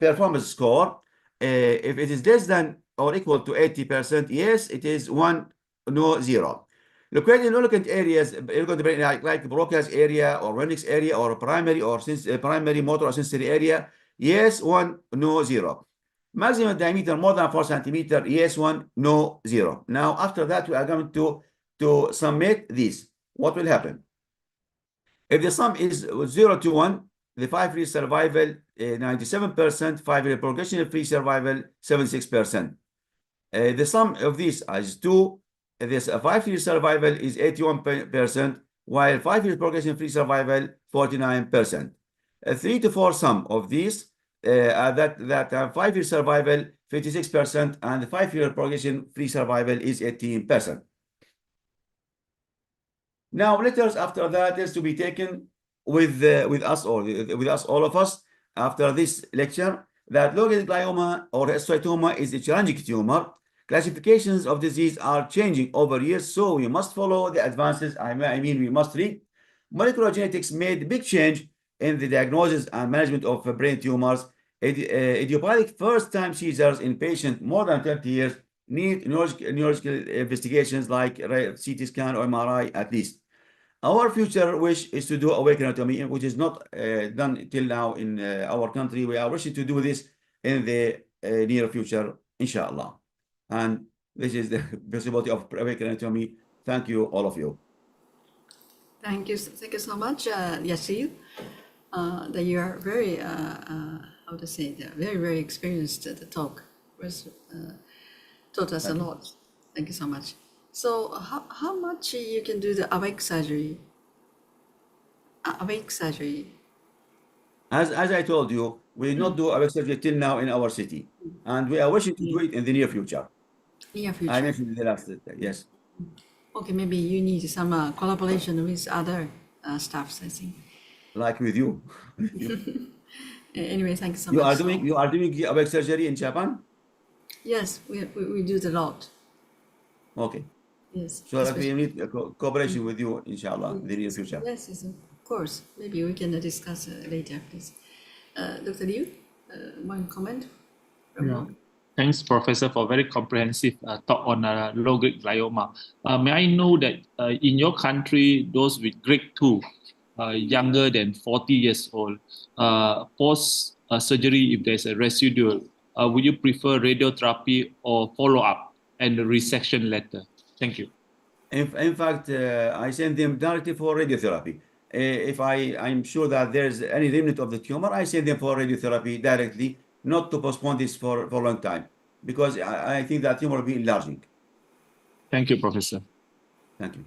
performance score, if it is less than or equal to 80%, yes, it is 1, no, 0. Located in locant areas, like Broca's area or Renix area or primary motor or sensory area, yes, 1, no, 0. Maximum diameter more than 4 centimeters, yes, 1, no, 0. Now, after that, we are going to submit this. What will happen? If the sum is 0 to 1, the 5-year survival 97%, 5-year progression-free survival 76%. The sum of these is 2. This 5-year survival is 81%, while 5-year progression-free survival 49%. 3 to 4 sum of these that 5-year survival 56%, and the 5-year progression-free survival is 18%. Now, letters after that is to be taken with us, or with us, all of us, after this lecture, that low-grade glioma or astrocytoma is a challenging tumor. Classifications of disease are changing over years, so we must follow the advances. We must read. Molecular genetics made a big change in the diagnosis and management of brain tumors. Idiopathic first-time seizures in patients more than 30 years need neurological investigations like CT scan or MRI at least. Our future wish is to do awake craniotomy, which is not done till now in our country. We are wishing to do this in the near future, inshallah. And this is the possibility of awake craniotomy. Thank you, all of you. Thank you so much, Yasir. That you are very, how to say, very, very experienced at the talk. Taught us a lot. Thank you so much. So how much you can do the awake surgery? Awake surgery. As I told you, we not do awake surgery till now in our city, and we are wishing to do it in the near future. Near future. I mentioned in the last, yes. Okay, maybe you need some collaboration with other staffs, I think. Like with you. Anyway, thank you so much. You are doing awake surgery in Japan? Yes, we do it a lot. Okay. Yes. So that we need cooperation with you, inshallah, in the near future. Yes, of course. Maybe we can discuss later, please. Dr. Liu, one comment? Yeah. Thanks, Professor, for very comprehensive talk on low-grade glioma. May I know that in your country, those with grade 2, younger than 40 years old, post surgery, if there's a residual, would you prefer radiotherapy or follow-up and the resection later? Thank you. In fact, I send them directly for radiotherapy. if I'm sure that there's any remnant of the tumor, I send them for radiotherapy directly, not to postpone this for a long time, because I think that tumor will be enlarging. Thank you, Professor. Thank you.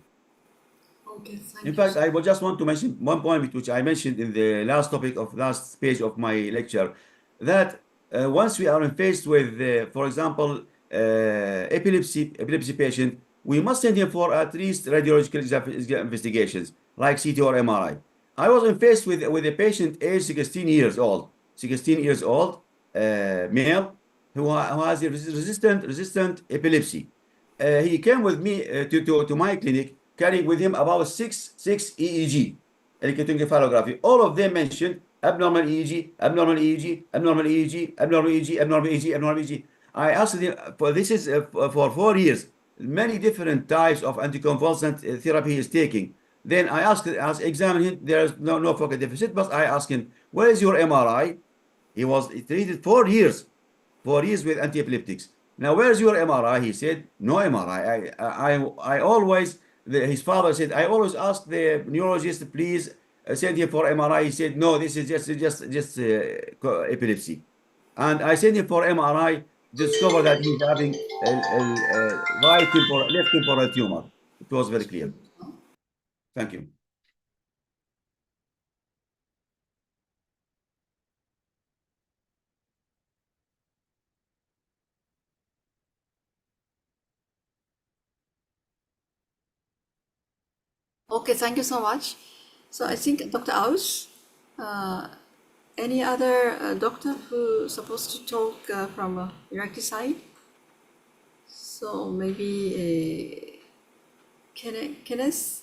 Okay, thank In you. fact, I would just want to mention one point which I mentioned in the last page of my lecture, that once we are faced with, for example, epilepsy patient, we must send him for at least radiological investigations like CT or MRI. I was faced with a patient aged 16 years old, male, who has a resistant epilepsy. He came with me to my clinic, carrying with him about six EEG, electroencephalography. All of them mentioned abnormal EEG, abnormal EEG, abnormal EEG, abnormal EEG, abnormal EEG, abnormal EEG. I asked them, this is for 4 years, many different types of anticonvulsant therapy he is taking. Then I examined him, there's no focus deficit, but I asked him, where is your MRI? He was treated 4 years with antiepileptics. Now, where's your MRI? He said, no MRI. I always, his father said, I always ask the neurologist, please send him for MRI. He said, no, this is just epilepsy. And I sent him for MRI, discovered that he's having a left temporal tumor. It was very clear. Thank you. Okay, thank you so much. So I think Dr. Aus, any other doctor who supposed to talk from Iraqi side? So maybe Kenneth?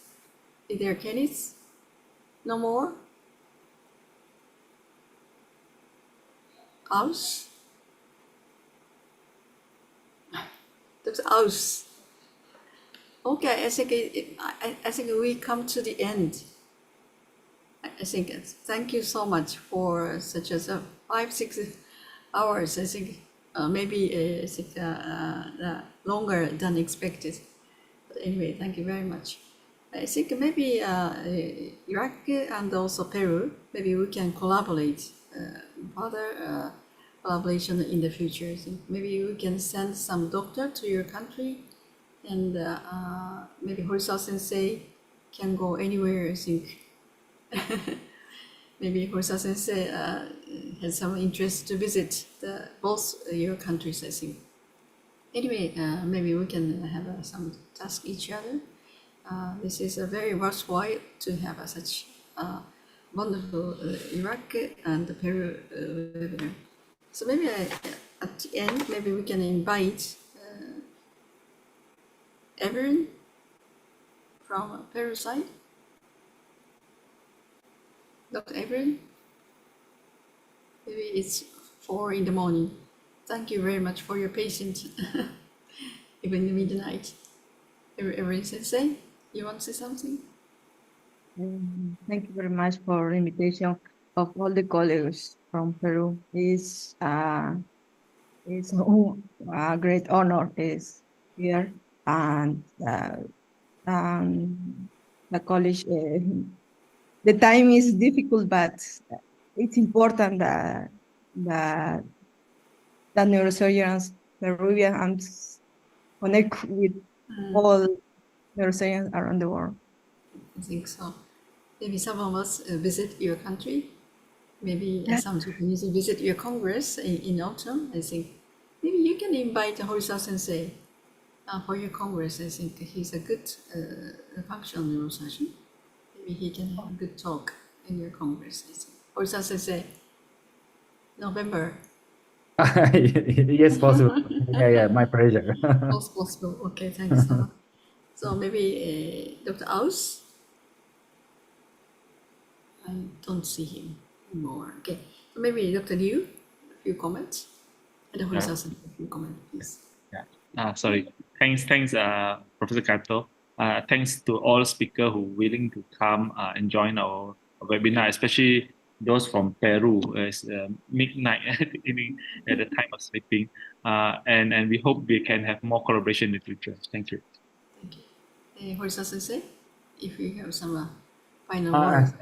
Is there Kenneth? No more? Aus? Dr. Aus. Okay, I think we come to the end. I think thank you so much for such as 5-6 hours. I think maybe longer than expected. But anyway, thank you very much. I think maybe Iraq and also Peru, maybe we can collaborate further collaboration in the future. So maybe we can send some doctor to your country, and maybe Horisa Sensei can go anywhere, I think. Maybe Horisa Sensei has some interest to visit both your countries, I think. Anyway, maybe we can have some task each other. This is a very worthwhile to have such wonderful Iraq and Peru webinar. So maybe at the end, maybe we can invite everyone from Peru side. Dr. Avery, maybe it's 4 in the morning. Thank you very much for your patience, even in the midnight. Avery Sensei, you want to say something? Thank you very much for the invitation of all the colleagues from Peru. It's a great honor is here, and the college. The time is difficult, but it's important that neurosurgeons, Peruvians, connect with all neurosurgeons around the world. I think so. Maybe some of us visit your country. Maybe some Japanese visit your Congress in autumn. I think maybe you can invite Horisa Sensei for your Congress. I think he's a good functional neurosurgeon. Maybe he can have a good talk in your Congress, I think. Horisa Sensei, November. Yes, possible. Yeah, my pleasure. Most possible. Okay, thanks so much. So maybe Dr. Aus. I don't see him anymore. Okay, so maybe Dr. Liu, a few comments, and Horisa Sensei, a few comments, please. Sorry. Thanks, Professor Kato. Thanks to all speakers who are willing to come and join our webinar, especially those from Peru. It's midnight at the time of sleeping. And we hope we can have more collaboration in the future. Thank you. Thank you. Horisa Sensei, if you have some final word.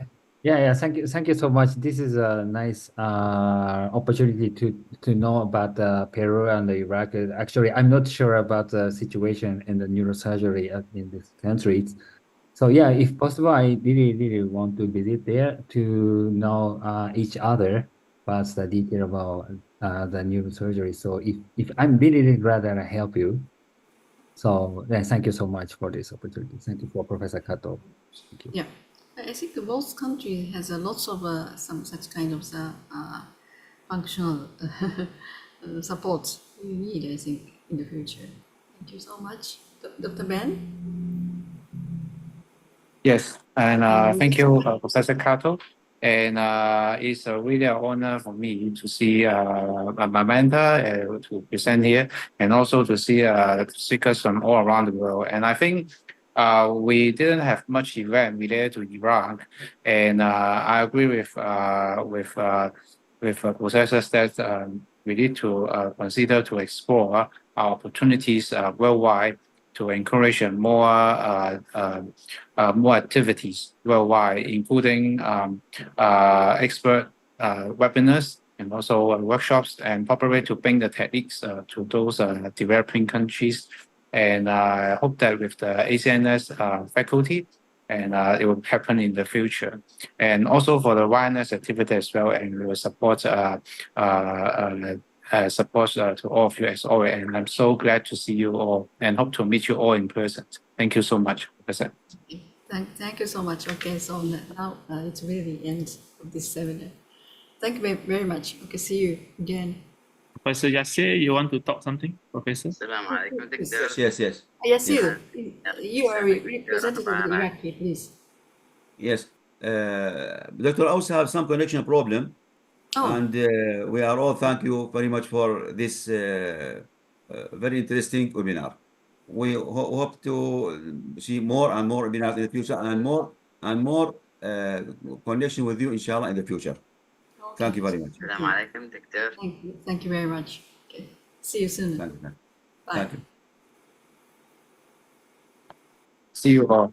Yeah. Thank you so much. This is a nice opportunity to know about Peru and Iraq. Actually, I'm not sure about the situation in the neurosurgery in this country. So yeah, if possible, I really want to visit there to know each other, but the detail about the neurosurgery. So if I'm really glad that I help you. So then thank you so much for this opportunity. Thank you for Professor Kato. Thank you. Yeah, I think most countries has lots of some such kind of functional support you need, I think, in the future. Thank you so much. Dr. Ben? Yes, and thank you, Professor Kato. And it's really an honor for me to see my mentor to present here, and also to see speakers from all around the world. And I think we didn't have much event related to Iraq, and I agree with professors that we need to consider to explore our opportunities worldwide to encourage more activities worldwide, including expert webinars and also workshops, and probably to bring the techniques to those developing countries. And I hope that with the ACNS faculty, and it will happen in the future. And also for the 𝑦𝒓𝒂𝒒 activity as well, and we will support support to all of you as always. And I'm so glad to see you all and hope to meet you all in person. Thank you so much, Professor. Thank you so much. Okay, so now it's really the end of this seminar. Thank you very much. Okay, see you again. Professor Yasir, you want to talk something, Professor? Yes. Yasir, you are representative of the Iraq, please. Yes. Dr. Ausa have some connection problem. Oh. And we are all thank you very much for this very interesting webinar. We hope to see more and more webinars in the future, and more connection with you, inshallah, in the future. Okay. Thank you very much. Thank you very much. Okay. See you soon. Thank you. Bye. Thank you. See you all.